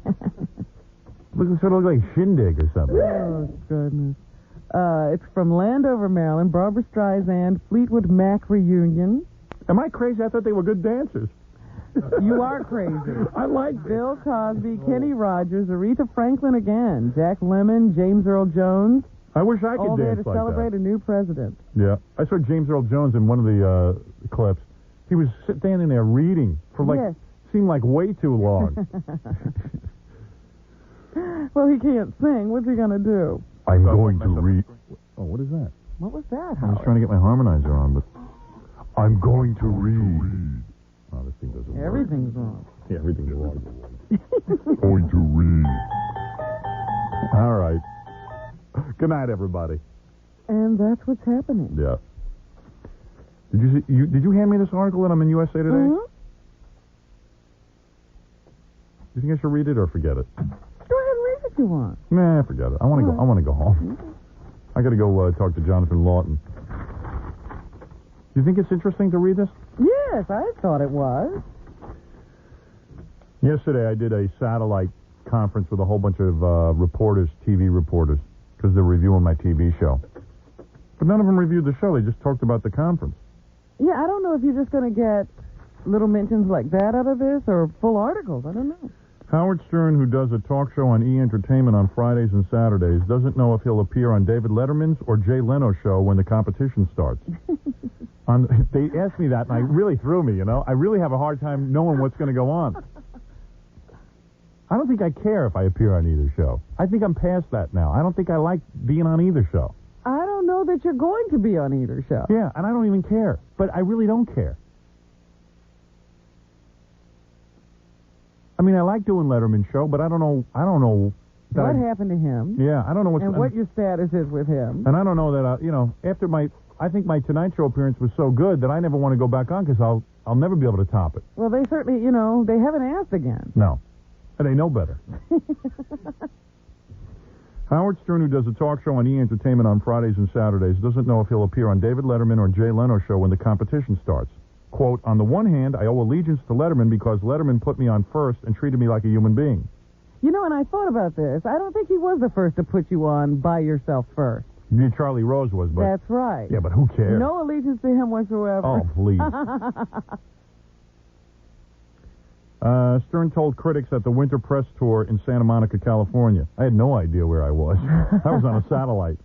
Looks sort of like Shindig or something. Oh, goodness. It's from Landover, Maryland, Barbra Streisand, Fleetwood Mac reunion. Am I crazy? I thought they were good dancers. You are crazy. I like Bill Cosby, Kenny Rogers, Aretha Franklin again, Jack Lemmon, James Earl Jones. I wish I could all there dance to like celebrate that. a new president. Yeah. I saw James Earl Jones in one of the clips. He was standing there reading for seemed like way too long. Well, he can't sing. What's he going to do? I'm going to read. Oh, what is that? What was that, I Howard? was trying to get my harmonizer on, but I'm going to read. Oh, this thing doesn't work. Everything's wrong. Yeah, everything's wrong. Going to read. All right. Good night, everybody. And that's what's happening. Yeah. Did you hand me this article that I'm in USA Today? Mm-hmm. Do you think I should read it or forget it? Go ahead and read it if you want. Nah, forget it. I want to go. I want to go home. I got to go talk to Jonathan Lawton. Do you think it's interesting to read this? Yes, I thought it was. Yesterday, I did a satellite conference with a whole bunch of reporters, TV reporters, because they're reviewing my TV show. But none of them reviewed the show. They just talked about the conference. Yeah, I don't know if you're just going to get little mentions like that out of this or full articles. I don't know. Howard Stern, who does a talk show on E! Entertainment on Fridays and Saturdays, doesn't know if he'll appear on David Letterman's or Jay Leno's show when the competition starts. They asked me that, and I really threw me, you know. I really have a hard time knowing what's going to go on. I don't think I care if I appear on either show. I think I'm past that now. I don't think I like being on either show. I don't know that you're going to be on either show. Yeah, and I don't even care. But I really don't care. I mean, I like doing Letterman's show, but I don't know. What happened to him? Yeah, I don't know what your status is with him. And I don't know that. After I think my Tonight Show appearance was so good that I never want to go back on because I'll never be able to top it. Well, they certainly, they haven't asked again. No, and they know better. Howard Stern, who does a talk show on E! Entertainment on Fridays and Saturdays, doesn't know if he'll appear on David Letterman or Jay Leno's show when the competition starts. Quote, on the one hand, I owe allegiance to Letterman because Letterman put me on first and treated me like a human being. And I thought about this. I don't think he was the first to put you on by yourself first. Charlie Rose was, but... That's right. Yeah, but who cares? No allegiance to him whatsoever. Oh, please. Stern told critics at the Winter Press Tour in Santa Monica, California. I had no idea where I was. I was on a satellite.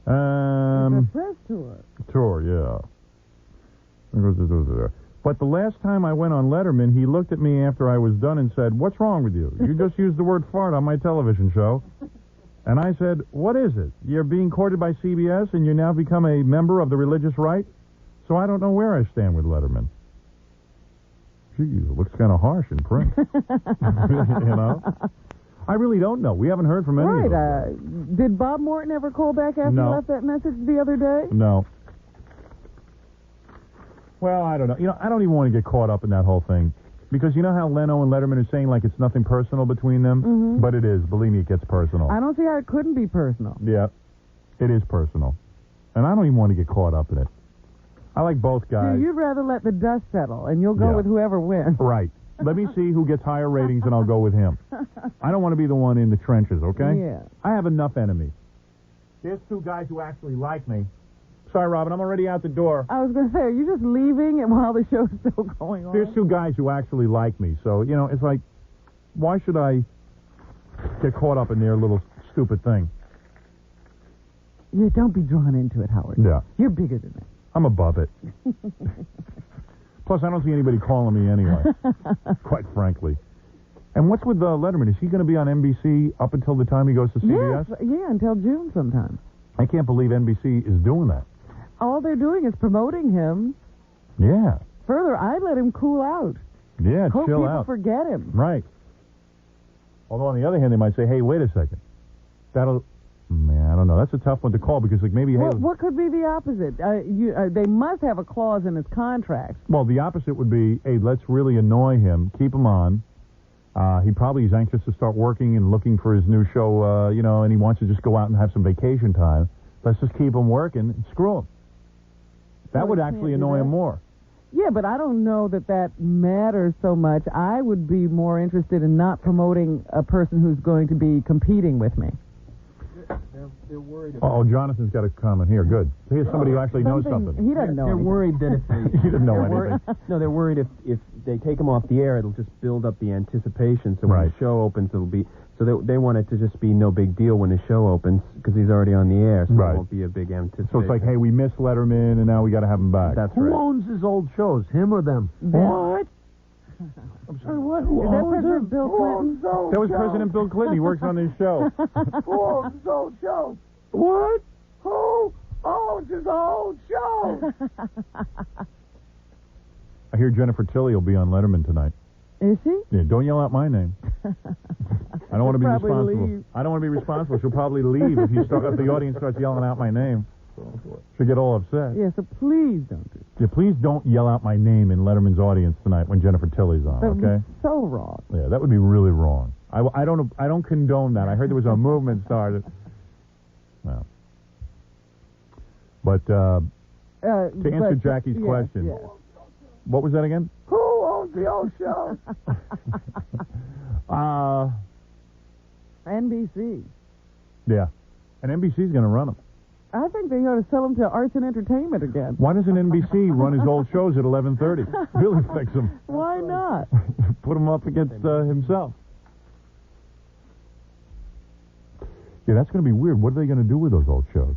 The press tour. Tour, yeah. But the last time I went on Letterman, he looked at me after I was done and said, what's wrong with you? You just used the word fart on my television show. And I said, what is it? You're being courted by CBS and you now become a member of the religious right? So I don't know where I stand with Letterman. Geez, it looks kind of harsh in print. I really don't know. We haven't heard from any of them. Did Bob Morton ever call back after you left that message the other day? No. Well, I don't know. I don't even want to get caught up in that whole thing. Because you know how Leno and Letterman are saying like it's nothing personal between them? Mm-hmm. But it is. Believe me, it gets personal. I don't see how it couldn't be personal. Yeah, it is personal. And I don't even want to get caught up in it. I like both guys. You'd rather let the dust settle, and you'll go with whoever wins. Right. Let me see who gets higher ratings, and I'll go with him. I don't want to be the one in the trenches, okay? Yeah. I have enough enemies. There's two guys who actually like me. Sorry, Robin, I'm already out the door. I was going to say, are you just leaving while the show's still going on? There's two guys who actually like me, so, it's like, why should I get caught up in their little stupid thing? Yeah, don't be drawn into it, Howard. Yeah. You're bigger than that. I'm above it. Plus, I don't see anybody calling me anyway, quite frankly. And what's with Letterman? Is he going to be on NBC up until the time he goes to CBS? Yes, yeah, until June sometime. I can't believe NBC is doing that. All they're doing is promoting him. Yeah. Further, I'd let him cool out. Yeah, Hope chill people out. Forget him. Right. Although, on the other hand, they might say, hey, wait a second. Man, I don't know. That's a tough one to call because, like, maybe... What could be the opposite? They must have a clause in his contract. Well, the opposite would be, hey, let's really annoy him, keep him on. He probably is anxious to start working and looking for his new show, and he wants to just go out and have some vacation time. Let's just keep him working and screw him. That would actually annoy him more. Yeah, but I don't know that matters so much. I would be more interested in not promoting a person who's going to be competing with me. They're worried about... Oh, Jonathan's got a comment here. Good. Here's somebody who actually knows something. He doesn't know They're anything. worried that if they... He doesn't know anything. No, they're worried if they take him off the air, it'll just build up the anticipation. So when the show opens, it'll be... So they want it to just be no big deal when the show opens because he's already on the air, so it won't be a big anticipation. So it's like, hey, we missed Letterman, and now we got to have him back. That's Who right. owns his old shows, him or them? What? I'm sorry, what? Is that President Bill Clinton? That was President Bill Clinton. He works on this show. Who owns his old show? What? Who owns his old show? I hear Jennifer Tilly will be on Letterman tonight. Is she? Yeah, don't yell out my name. I don't want to be responsible. Leave. I don't want to be responsible. She'll probably leave if the audience starts yelling out my name. She'll get all upset. Yeah, so please don't do Yeah, please don't yell out my name in Letterman's audience tonight when Jennifer Tilley's on, that. okay? So wrong. Yeah, that would be really wrong. I don't condone that. I heard there was a movement started. No. But to answer Jackie's question, what was that again? Who owns the old show? NBC. Yeah. And NBC's going to run them. I think they ought to sell them to Arts and Entertainment again. Why doesn't NBC run his old shows at 11:30? Really fix them. Why not? Put him up against himself. Yeah, that's going to be weird. What are they going to do with those old shows?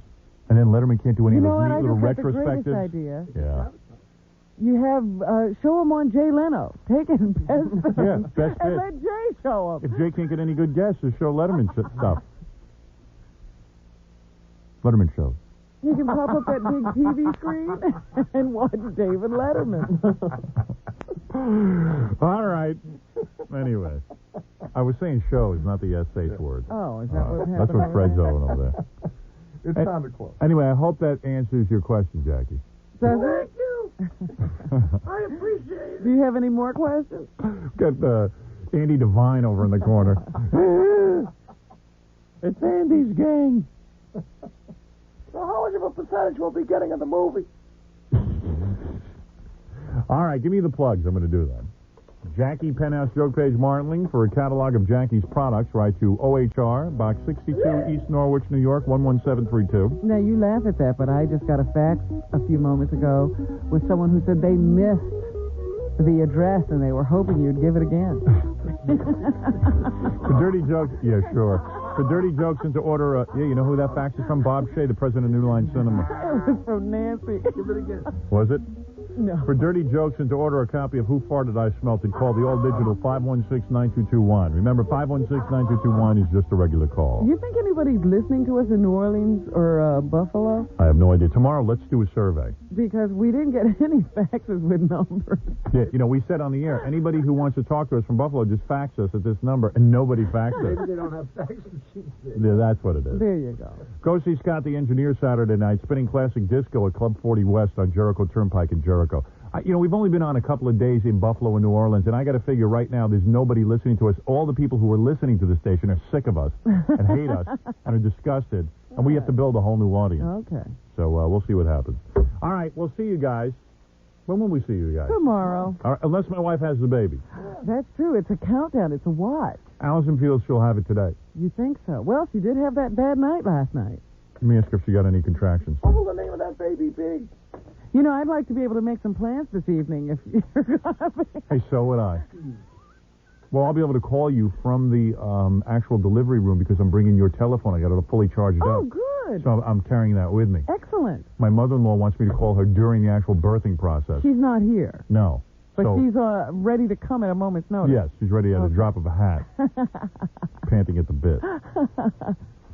And then Letterman can't do any of those neat little retrospectives. The greatest idea. Yeah. You have show him on Jay Leno. Take it and best Yeah, best and bit. let Jay show up. If Jay can't get any good guests, just show Letterman stuff. Letterman shows. You can pop up that big TV screen and watch David Letterman. All right. Anyway, I was saying shows, not the SH word. Oh, is that what happened? That's what Fred's over there. It sounded close. Anyway, I hope that answers your question, Jackie. Does Thank it? you. I appreciate it. Do you have any more questions? Got Andy Devine over in the corner. It's Andy's gang. So how much of a percentage we'll be getting in the movie? All right, give me the plugs. I'm going to do that. Jackie Penthouse Joke Page Martling for a catalog of Jackie's products. Write to OHR, Box 62, East Norwich, New York, 11732. Now, you laugh at that, but I just got a fax a few moments ago with someone who said they missed the address and they were hoping you'd give it again. For dirty jokes, yeah, sure. For dirty jokes and to order, you know who that fax is from? Bob Shea, the president of New Line Cinema. It was from Nancy. Give it again. Was it? No. For dirty jokes and to order a copy of Who Farted I Smelt It, call the all-digital 516-9221. Remember, 516-9221 is just a regular call. You think anybody's listening to us in New Orleans or Buffalo? I have no idea. Tomorrow, let's do a survey. Because we didn't get any faxes with numbers. Yeah, you know, we said on the air, anybody who wants to talk to us from Buffalo, just fax us at this number, and nobody faxed us. Maybe they don't have fax machines there. Yeah, that's what it is. There you go. Go see Scott the Engineer Saturday night, spinning classic disco at Club 40 West on Jericho Turnpike in Jericho. You know, we've only been on a couple of days in Buffalo and New Orleans, and I got to figure right now there's nobody listening to us. All the people who are listening to the station are sick of us and hate us and are disgusted, and we have to build a whole new audience. Okay. So we'll see what happens. All right, we'll see you guys. When will we see you guys? Tomorrow. All right, unless my wife has the baby. That's true. It's a countdown. It's a watch. Allison feels she'll have it today. You think so? Well, she did have that bad night last night. Let me ask her if she got any contractions. What will the name of that baby be? You know, I'd like to be able to make some plans this evening if you're gonna be. Hey, so would I. Well, I'll be able to call you from the actual delivery room because I'm bringing your telephone. I got it fully charged up. Oh, good. So I'm carrying that with me. Excellent. My mother-in-law wants me to call her during the actual birthing process. She's not here. No. But so, she's ready to come at a moment's notice. Yes, she's ready at a drop of a hat. Panting at the bit.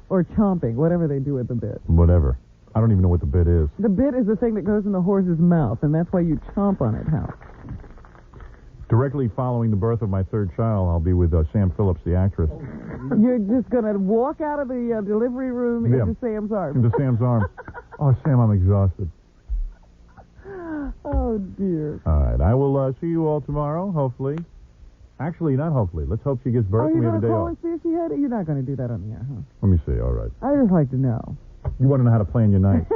Or chomping, whatever they do at the bit. Whatever. I don't even know what the bit is. The bit is the thing that goes in the horse's mouth, and that's why you chomp on it, Hal. Directly following the birth of my third child, I'll be with Sam Phillips, the actress. You're just going to walk out of the delivery room into Sam's arms. Into Sam's arms. Oh, Sam, I'm exhausted. Oh, dear. All right. I will see you all tomorrow, hopefully. Actually, not hopefully. Let's hope she gives birth and we have a day off. Are you going to call and see if she had it? You're not going to do that on the air, huh? Let me see. All right. I just like to know. You want to know how to plan your night.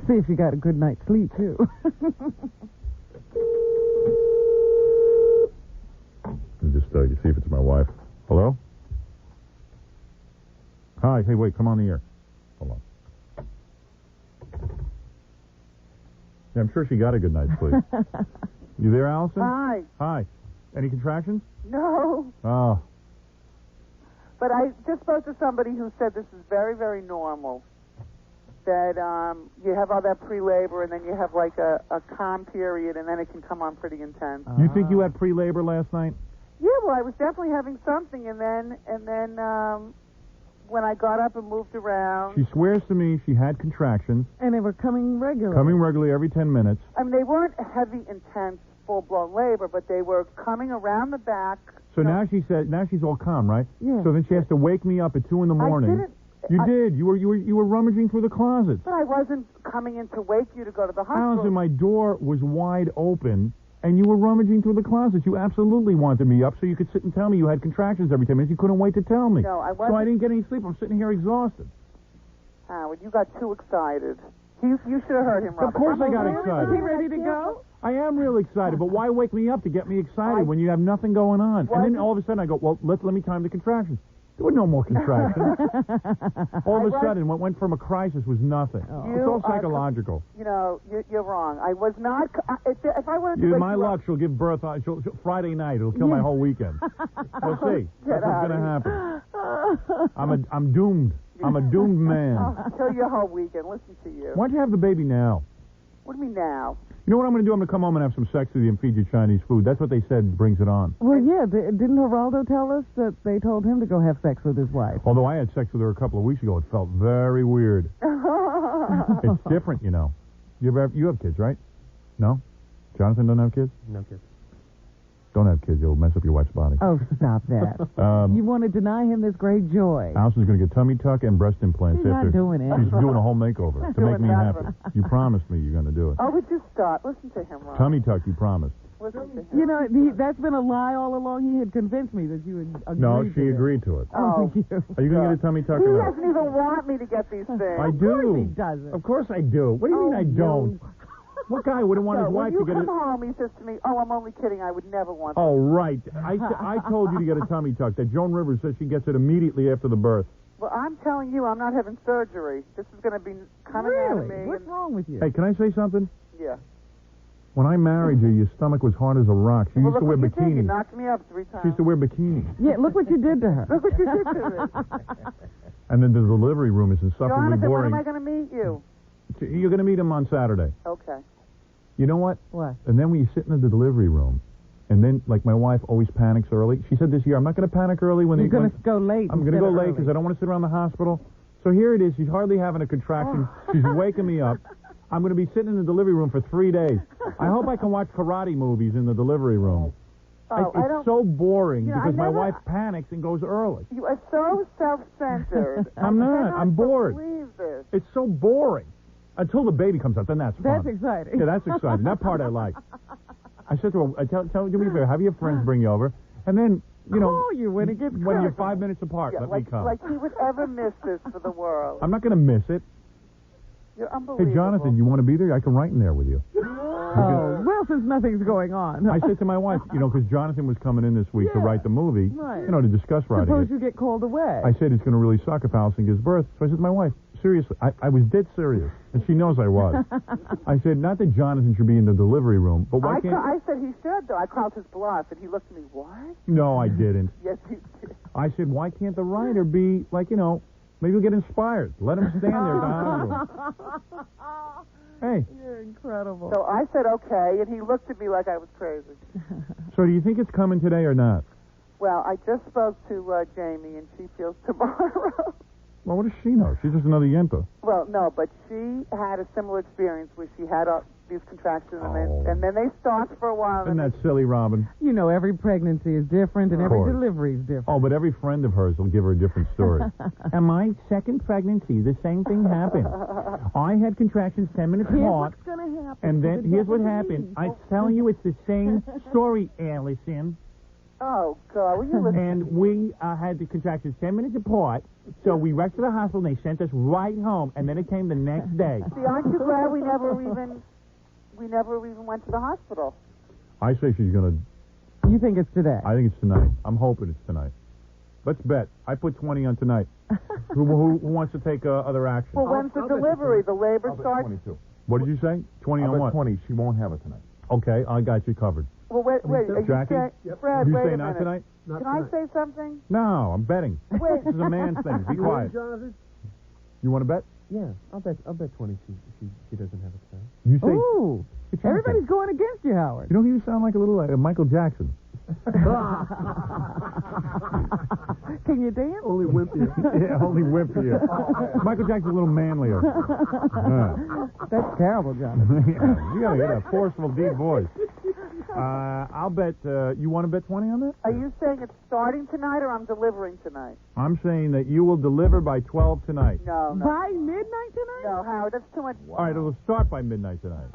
See if you got a good night's sleep, too. Just see if it's my wife. Hello? Hi. Hey, wait. Come on the air. Hold on. Yeah, I'm sure she got a good night's sleep. You there, Allison? Hi. Hi. Any contractions? No. Oh. But I just spoke to somebody who said this is very, very normal. That you have all that pre-labor and then you have like a calm period and then it can come on pretty intense. You think you had pre-labor last night? Yeah, well, I was definitely having something and then when I got up and moved around. She swears to me she had contractions. And they were coming regularly. Coming regularly every 10 minutes. I mean, they weren't heavy, intense full-blown labor, but they were coming around the back. So now she said, now she's all calm, right? Yeah. So then she has to wake me up at 2 in the morning. didn't. You did. You were rummaging through the closet. But I wasn't coming in to wake you to go to the hospital. Allison, my door was wide open, and you were rummaging through the closet. You absolutely wanted me up so you could sit and tell me you had contractions every 10 minutes. You couldn't wait to tell me. No, I wasn't. So I didn't get any sleep. I'm sitting here exhausted. Howard, you got too excited. You should have heard him, Robert. Of course I got excited. Is he ready to go? I am real excited, but why wake me up to get me excited when you have nothing going on? And then all of a sudden I go, well, let me time the contractions. There were no more contractions. All of a sudden, what went from a crisis was nothing. It's all psychological. You're wrong. I was not. If I wanted to. My luck, she'll give birth on Friday night. It'll kill my whole weekend. We'll see. That's what's going to happen. I'm doomed. I'm a doomed man. I'll kill your whole weekend. Listen to you. Why'd you have the baby now? What do you mean now? You know what I'm going to do? I'm going to come home and have some sex with you and feed you Chinese food. That's what they said brings it on. Well, yeah. Didn't Geraldo tell us that they told him to go have sex with his wife? Although I had sex with her a couple of weeks ago, it felt very weird. It's different, you know. You have kids, right? No? Jonathan doesn't have kids? No kids. Don't have kids. You'll mess up your wife's body. Oh, stop that. You want to deny him this great joy. Allison's going to get tummy tuck and breast implants. She's not doing it. She's doing a whole makeover to make me happy. You promised me you're going to do it. Oh, would you stop? Listen to him, Ron. Tummy tuck, you promised. Listen to him. You know, that's been a lie all along. He had convinced me that you would agree No, to she agreed to it. Oh, Are you going to get a tummy tuck He or not? doesn't even want me to get these things. I do. Of course he doesn't. Of course I do. What do you mean I don't? What guy wouldn't want his wife to get When you a... come home, he says to me, "Oh, I'm only kidding. I would never want." Oh, right. I told you to get a tummy tuck. That Joan Rivers says she gets it immediately after the birth. Well, I'm telling you, I'm not having surgery. This is going to be coming out of me. What's wrong with you? Hey, can I say something? Yeah. When I married you, your stomach was hard as a rock. She used to wear You bikinis. knocked me up 3 times. She used to wear bikinis. Yeah, look what you did to her. Look what you did to me. And then the delivery room is insufferably Jonathan, when boring. am I going to meet you? You're going to meet him on Saturday. Okay. You know what? What? And then when you sit in the delivery room, and then, like, my wife always panics early. She said this year, I'm not going to panic early when You're going to go late. I'm going to go late because I don't want to sit around the hospital. So here it is. She's hardly having a contraction. She's waking me up. I'm going to be sitting in the delivery room for 3 days. I hope I can watch karate movies in the delivery room. It's so boring because my wife panics and goes early. You are so self-centered. I'm not. I'm bored. Believe this. It's so boring. Until the baby comes up, then that's fun. That's exciting. Yeah, that's exciting. That part I like. I said to her, do me a favor, have your friends bring you over, and then, you know, call you when it gets when you're 5 minutes apart, let me come. Like he would ever miss this for the world. I'm not going to miss it. You're unbelievable. Hey, Jonathan, you want to be there? I can write in there with you. Oh, well, since nothing's going on. I said to my wife, you know, because Jonathan was coming in this week to write the movie, right. you know, to discuss writing Suppose it. you get called away. I said it's going to really suck if Allison gives birth. So I said to my wife, seriously, I was dead serious, and she knows I was. I said, not that Jonathan should be in the delivery room, but why can't... I said he should, though. I called his bluff, and he looked at me, what? No, I didn't. Yes, he did. I said, why can't the writer be, like, you know, maybe we'll get inspired. Let him stand there at the hospital. Hey. You're incredible. So I said, okay, and he looked at me like I was crazy. So do you think it's coming today or not? Well, I just spoke to Jamie, and she feels tomorrow. Well, what does she know? She's just another yenta. Well, no, but she had a similar experience where she had these contractions, and then they stopped for a while. Isn't that silly, Robin? You know, every pregnancy is different, and every delivery is different. Oh, but every friend of hers will give her a different story. And my second pregnancy, the same thing happened. I had contractions 10 minutes apart. Here's what's going to happen. And then, here's what happened. I'm telling you, it's the same story, Allison. Oh, God, will you listen? And we had the contractions 10 minutes apart, so we rushed to the hospital, and they sent us right home, and then it came the next day. See, aren't you glad we never even went to the hospital? I say she's going to... You think it's today? I think it's tonight. I'm hoping it's tonight. Let's bet. I put 20 on tonight. who wants to take other action? Well, when's the delivery? The labor starts... 22. What did you say? 20 on what? 20. She won't have it tonight. Okay, I got you covered. Well, wait. Are you Jackie? Fred, you wait say a not minute. tonight? Can I say something? No, I'm betting. Wait. This is a man's thing. Be quiet. You want to bet? Yeah, I'll bet 20 she doesn't have it tonight. You say... Ooh, everybody's going against you, Howard. You know, you sound like a little Michael Jackson. Can you dance? Only wimpier. Yeah, only wimpier. Michael Jackson's a little manlier. That's terrible, John. Yeah, you gotta get a forceful, deep voice. I'll bet. You want to bet 20 on that? Are you saying it's starting tonight or I'm delivering tonight? I'm saying that you will deliver by 12 tonight. No. By midnight tonight? No, Howard, that's too much. All right, it'll start by midnight tonight.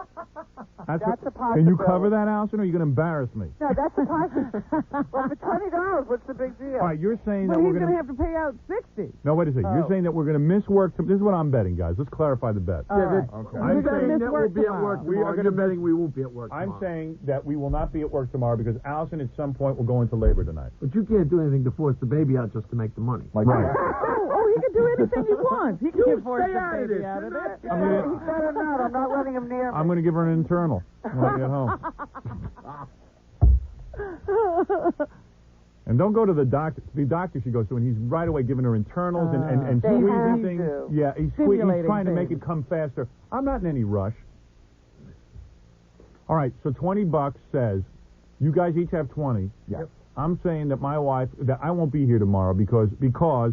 That's a Can you possibility. cover that, Allison, or are you going to embarrass me? No, that's a possibility. Well, for $20, what's the big deal? All right, you're saying But that we're he's going going to have to pay out 60. No, wait a second. You're Oh. saying that we're going to miss work. This is what I'm betting, guys. Let's clarify the bet. All right. I'm saying that we'll be at work. We are going to betting we won't be at work I'm tomorrow. saying that we will not be at work tomorrow because Allison at some point will go into labor tonight. But you can't do anything to force the baby out just to make the money. Right. Oh, he can do anything he wants. He can force the baby out of there. He better not. I'm not letting him near me. I'm going to give her an internal when I get home. And don't go to the doctor. The doctor she goes to, and he's right away giving her internals and They squeezing have things. to. Yeah, he's trying to make it come faster. I'm not in any rush. All right, so $20 says you guys each have 20. Yeah. I'm saying that that I won't be here tomorrow because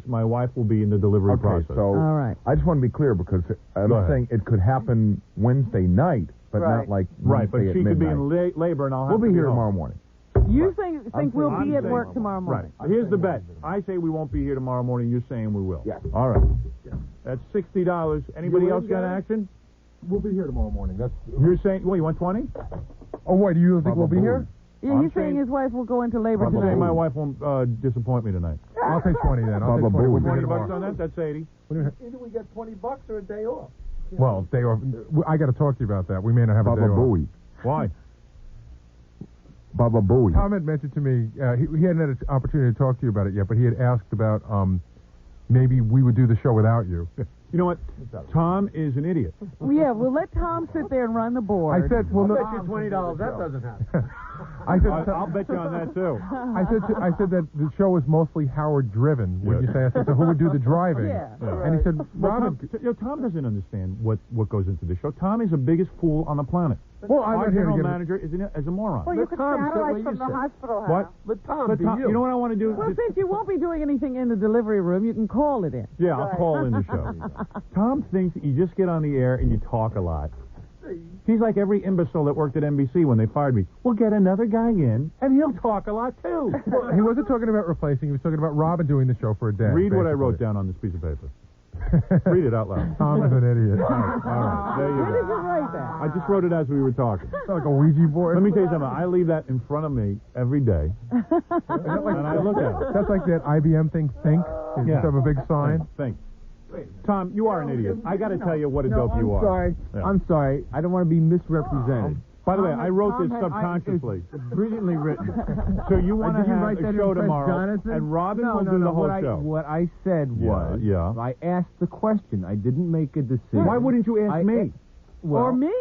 my wife will be in the delivery process. So All right. I just want to be clear because I'm Go ahead. saying it could happen Wednesday night, but not like Right, but Wednesday she at could be midnight. in labor, and I'll have We'll be to here home. tomorrow morning. You think we'll I'm be at saying- work tomorrow morning? Right. Here's the bet. I say we won't be here tomorrow morning. You're saying we will. Yeah. All right. That's $60. Anybody You else in, got guys? action? We'll be here tomorrow morning. That's. You're saying, well, you want 20? Oh, what? Do you think we'll be here? Yeah, I'm he's saying his wife will go into labor I'm tonight. saying my wife won't disappoint me tonight. I'll take 20 then. I'll take Baba 20. We'll Booey. be here 20 bucks tomorrow. on that? That's 80. Either we get $20 or a day off. Well, day off. I got to talk to you about that. We may not have a Baba day off. Booey. Why? Baba Booey. Tom had mentioned to me, he hadn't had an opportunity to talk to you about it yet, but he had asked about maybe we would do the show without you. You know what? Tom is an idiot. Yeah, we'll let Tom sit there and run the board. I said, well, I'll no, bet you $20 that doesn't happen. I said, I'll bet you on that, too. I said that the show is mostly Howard driven. Would you say? I said, so who would do the driving? Yeah. And he said, Well, Robin. Tom doesn't understand what goes into the show. Tom is the biggest fool on the planet. Well, I'm Our not here to general get manager is a moron. Well, you could satellite from the hospital house. What? Let Tom But be Tom, you. you know what I want to do? Well, since you won't be doing anything in the delivery room, you can call it in. Yeah, I'll call in the show. Tom thinks you just get on the air and you talk a lot. He's like every imbecile that worked at NBC when they fired me. We'll get another guy in, and he'll talk a lot, too. Well, he wasn't talking about replacing. He was talking about Robin doing the show for a day. Read what I basically. wrote down on this piece of paper. Read it out loud. Tom is an idiot. All right, there you Where did go. you write that? I just wrote it as we were talking. It's like a Ouija board. Let me tell you something. I leave that in front of me every day, and I look at it. That's like that IBM thing, Think. You just have a big sign. Think. Tom, you are an idiot. I got to tell you what a dope you are. Sorry. Yeah. I'm sorry. I don't want to be misrepresented. By the way, I wrote this Tom had- subconsciously. It's brilliantly written. So you want to Did you have write a that show in Fred tomorrow, Jonathan? and Robin No, will no, do no. the whole what show. What I said was, yeah. I asked the question. I didn't make a decision. Why wouldn't you ask me? Well, or me.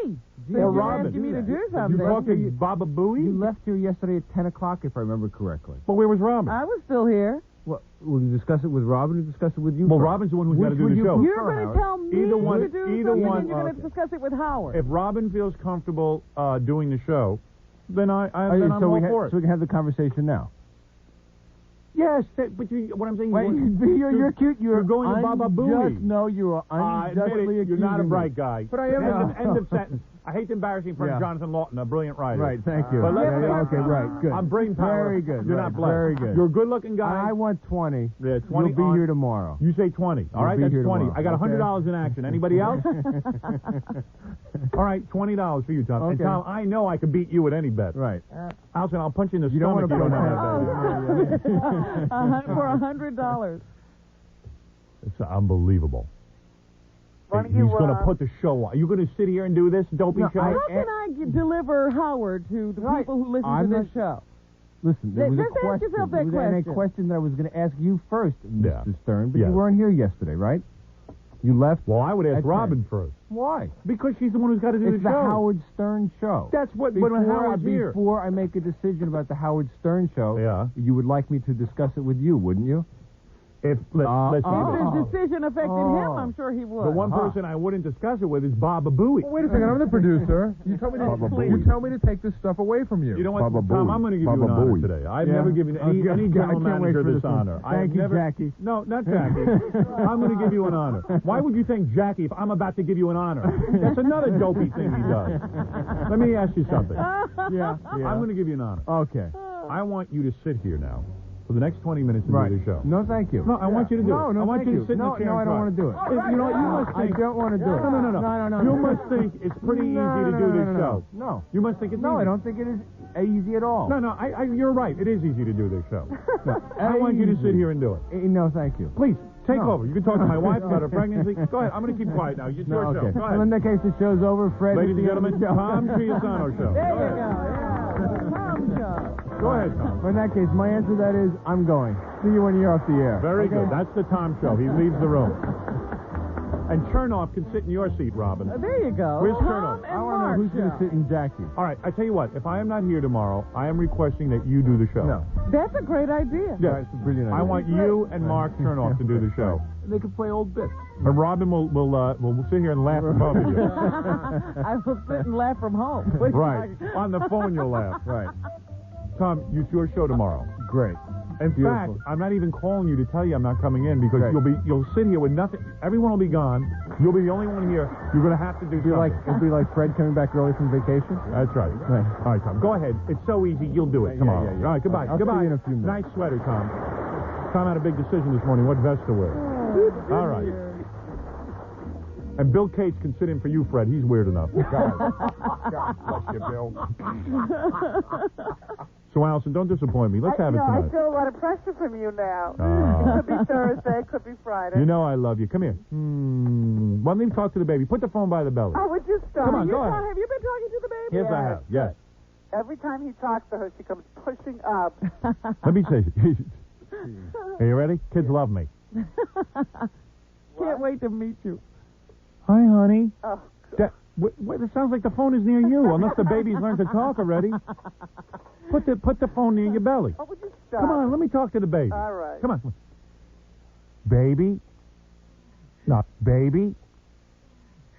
Yeah, Or or Robin. asking me to do You something. talking Baba Booey? You left here yesterday at 10 o'clock, if I remember correctly. Well, where was Robin? I was still here. Well, will you discuss it with Robin or discuss it with you? Well, first? Robin's the one who's got to Which do would the you show. prefer, You're going to Howard? tell me Either one- to do either something, one- and you're going to discuss it with Howard. If Robin feels comfortable doing the show, then I'm so all for it. So we can have the conversation now. Yes, but what I'm saying Wait, is... you're cute. You're going to Baba Booey. No, you're unjustly You're not a accusing bright me. guy. But I am. End of sentence. I hate to embarrass you in front of Yeah. Jonathan Lawton, a brilliant writer. Right, thank you. But let's Okay, right, good. I'm brain power. Very good. You're right, not blessed. Very good. You're a good-looking guy. I want 20. Yeah, 20 You'll be on- here tomorrow. You say 20. All You'll right, be that's here 20. tomorrow, I got okay? $100 in action. Anybody else? All right, $20 for you, Tom. And Okay. Tom, I know I can beat you at any bet. Right. Alison, I'll punch you in the You don't stomach. wanna You don't put know how to bet. For $100. It's unbelievable. Why don't He's you, going to put the show on. Are you going to sit here and do this dopey show? How can I deliver Howard to the people who listen I'm to this not- show? Listen, there was Just a ask question. yourself that there was question. a question that I was going to ask you first, Yeah. Mr. Stern, but Yes. you weren't here yesterday, right? You left. Well, I would ask at Robin 10. first. Why? Because she's the one who's got to do It's the the show. Howard Stern show. That's what Before, when Howard's here. before I make a decision about the Howard Stern show, Yeah. you would like me to discuss it with you, wouldn't you? If let's see If this. his decision affected him, I'm sure he would. The one person I wouldn't discuss it with is Baba Booey. Well, wait a second, I'm the producer. You tell me to take this stuff away from you. You know what, Tom? I'm going to give you an honor today. I've never given any general manager this honor. Thank you, Jackie. No, not Jackie. I'm going to give you an honor. Why would you think Jackie if I'm about to give you an honor? That's another dopey thing he does. Let me ask you something. Yeah. I'm going to give you an honor. Okay. I want you to sit here now for the next 20 minutes and do the show. No, thank you. No, I want you to do it. No, I want you to sit in the chair. No, I don't want to do it. You know what? You must think. I don't want to do it. No. You must think it's pretty easy to do this show. No. You must think it's easy. No, I don't think it is easy at all. No, you're right. It is easy to do this show. No, I want you to sit here and do it. No, thank you. Please, take over. You can talk to my wife about her pregnancy. Go ahead. I'm going to keep quiet now. It's your show. Go ahead. Well, in that case, the show's over. Fred. Ladies and gentlemen, Tom Triasano Show. There you go. Yeah. Tom Show. Go ahead, Tom. Well, in that case, my answer to that is I'm going. See you when you're off the air. Very good. That's the Tom Show. He leaves the room. And Chernoff can sit in your seat, Robin. There you go. Where's Tom Chernoff? and I want to know who's going to sit in Jackie. All right, I tell you what. If I am not here tomorrow, I am requesting that you do the show. No. That's a great idea. Yeah, it's a brilliant idea. I want you and Mark Chernoff to do the show. They can play old bits. And Robin will sit here and laugh above you. I will sit and laugh from home. Right. On the phone you'll laugh. Right. Tom, it's your show tomorrow. Great. In fact, I'm not even calling you to tell you I'm not coming in because you'll sit here with nothing. Everyone will be gone. You'll be the only one here. You're going to have to do something. It'll be like Fred coming back early from vacation. That's right. All right, Tom. Go ahead. It's so easy. You'll do it tomorrow. Yeah. All right, goodbye. I'll Goodbye. see you in a few minutes. Nice sweater, Tom. Tom had a big decision this morning what vest to wear. All right. And Bill Cates can sit in for you, Fred. He's weird enough. God bless you, Bill. So, Allison, don't disappoint me. Let's have it tonight. I feel a lot of pressure from you now. It could be Thursday, it could be Friday. You know I love you. Come here. Well, let me talk to the baby. Put the phone by the belly. Oh, would you stop? Come on, go ahead. Have you been talking to the baby? Yes, I have. Yes. Every time he talks to her, she comes pushing up. Let me say. Are you ready? Kids love me. Can't wait to meet you. Hi, honey. Oh, it sounds like the phone is near you, unless the baby's learned to talk already. Put the phone near your belly. Oh, would you stop? Come on, let me talk to the baby. All right. Come on. Baby. No, baby.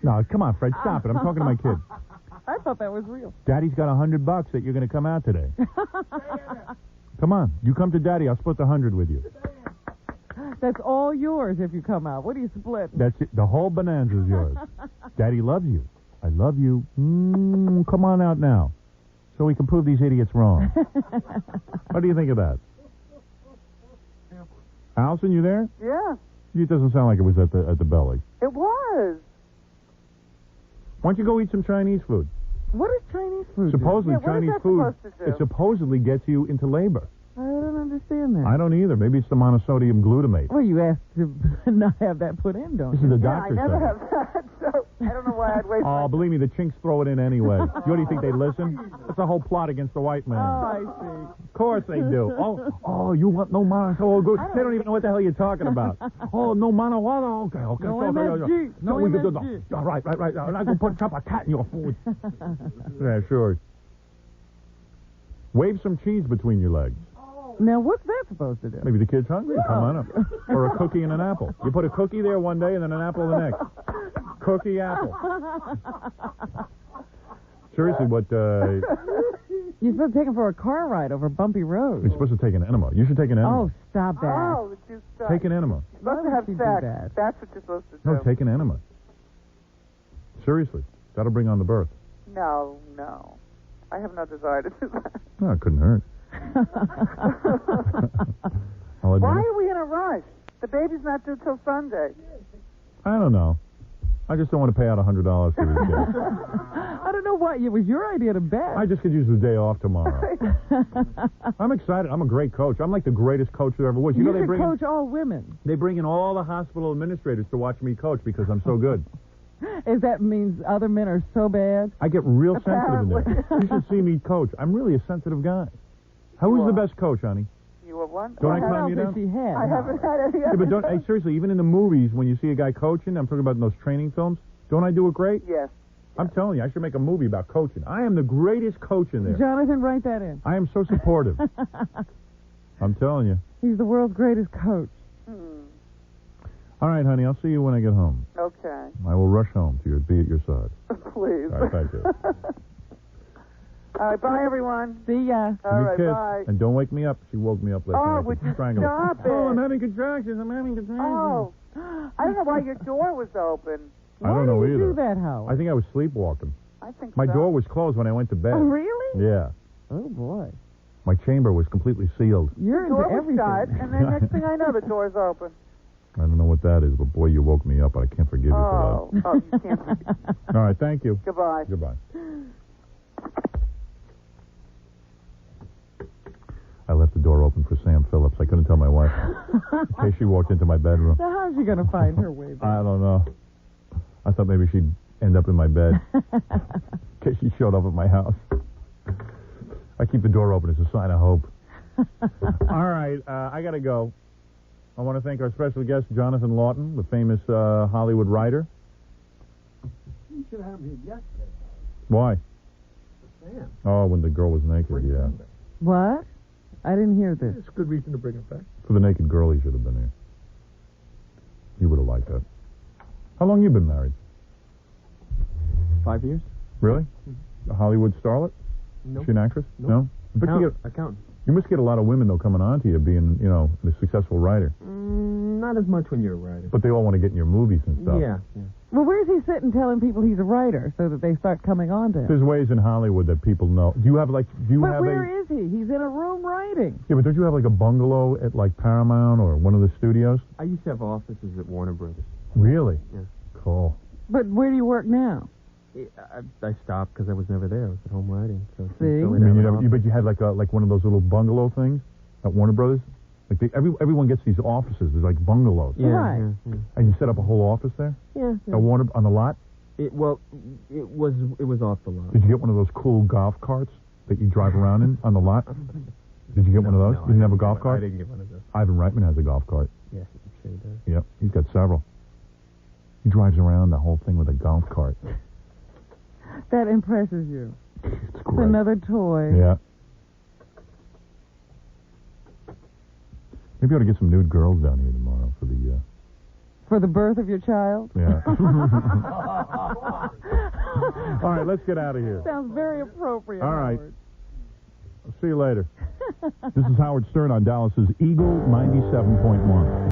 No, come on, Fred, stop it. I'm talking to my kid. I thought that was real. Daddy's got $100 that you're going to come out today. Come on, you come to Daddy. I'll split the 100 with you. That's all yours if you come out. What do you split? That's it. The whole bonanza's yours. Daddy loves you. I love you. Come on out now, so we can prove these idiots wrong. What do you think of that? Allison, you there? Yeah. It doesn't sound like it was at the belly. It was. Why don't you go eat some Chinese food? What is Chinese food? Supposedly Chinese food. Supposed to do? It supposedly gets you into labor. I don't understand that. I don't either. Maybe it's the monosodium glutamate. Well, you asked to not have that put in, don't This you? is the Yeah, I doctor's never thing. have that, so I don't know why I'd waste Oh, believe me, the chinks throw it in anyway. You really think they listen? That's a whole plot against the white man. Oh, I see. Of course they do. Oh, you want no mono? Oh, good. They don't even know what the hell you're talking about. Oh, no mono what? Okay. No MSG. No, No we can do MSG. no. Right. I'm not going to chop a cat in your food. Yeah, sure. Wave some cheese between your legs. Now, what's that supposed to do? Maybe the kid's hungry. Come on up. Or a cookie and an apple. You put a cookie there one day and then an apple the next. Cookie, apple. Seriously, what, You're supposed to take him for a car ride over bumpy roads. you're supposed to take an enema. You should take an enema. Oh, stop that. Oh, would you stop? Take an enema. You're supposed to Why have would you do sex. that? That's what you're supposed to do. No, take an enema. Seriously. That'll bring on the birth. No. I have no desire to do that. No, it couldn't hurt. I'll admit Why it. are we in a rush? The baby's not due till Sunday. I don't know. I just don't want to pay out $100 for this kid. I don't know why. It was your idea to bet. I just could use the day off tomorrow. I'm excited. I'm a great coach. I'm like the greatest coach there ever was. You know they should bring coach all women. they bring in all the hospital administrators to watch me coach because I'm so good. If that means other men are so bad. I get real sensitive in there. You should see me coach. I'm really a sensitive guy. Who is the best coach, honey? You were one. Don't I climb you down? I haven't had any. Yeah, but don't, hey, seriously, even in the movies, when you see a guy coaching, I'm talking about in those training films, don't I do it great? Yes. I'm telling you, I should make a movie about coaching. I am the greatest coach in there. Jonathan, write that in. I am so supportive. I'm telling you. He's the world's greatest coach. All right, honey, I'll see you when I get home. Okay. I will rush home to be at your side. Please. All right, thank you. All right, bye, everyone. See ya. All right, kiss. bye. And don't wake me up. She woke me up last night. Would you Strangle her. stop it? Oh, I'm having contractions. I'm having contractions. Oh, I don't know why your door was open. I don't know Why do you either. do that, Howard? I think I was sleepwalking. I think My so. door was closed when I went to bed. Oh, really? Yeah. Oh, boy. My chamber was completely sealed. You're The door into was everything. shut, and then next thing I know, the door's open. I don't know what that is, but boy, you woke me up. I can't forgive you for Oh, you can't forget. that. All right, thank you. Goodbye. Goodbye. I left the door open for Sam Phillips. I couldn't tell my wife in case she walked into my bedroom. So how's she going to find her way back? I don't know. I thought maybe she'd end up in my bed in case she showed up at my house. I keep the door open as a sign of hope. All right, I got to go. I want to thank our special guest, Jonathan Lawton, the famous Hollywood writer. You should have him here yesterday. Why? Sam. Oh, when the girl was naked, yeah. What? I didn't hear this. It's a good reason to bring it back. For the naked girl, he should have been here. You would have liked that. How long you been married? 5 years? Really? A Hollywood starlet? No. She an actress? Nope. No? But Accountant. you must get a lot of women, though, coming on to you being, a successful writer. Not as much when you're a writer. But they all want to get in your movies and stuff. Yeah. Well, where's he sitting telling people he's a writer so that they start coming on to him? There's ways in Hollywood that people know. Do you have, But where is he? He's in a room writing. Yeah, but don't you have, like, a bungalow at, like, Paramount or one of the studios? I used to have offices at Warner Brothers. Really? Yeah. Cool. But where do you work now? I stopped because I was never there. I was at home writing. So See? But you had, like one of those little bungalow things at Warner Brothers? Like, everyone gets these offices. There's, like, bungalows. Yeah, Right. yeah. And you set up a whole office there? Yeah. At Warner, on the lot? It was off the lot. Did you get one of those cool golf carts that you drive around in on the lot? Did you get one of those? No, you didn't have a golf cart? I didn't get one of those. Ivan Reitman has a golf cart. Yeah, I'm sure he does. Yep, he's got several. He drives around the whole thing with a golf cart. That impresses you. It's It's another toy. Yeah. Maybe I ought to get some nude girls down here tomorrow for the... For the birth of your child? Yeah. All right, let's get out of here. Sounds very appropriate. All right. Howard. I'll see you later. This is Howard Stern on Dallas's Eagle 97.1.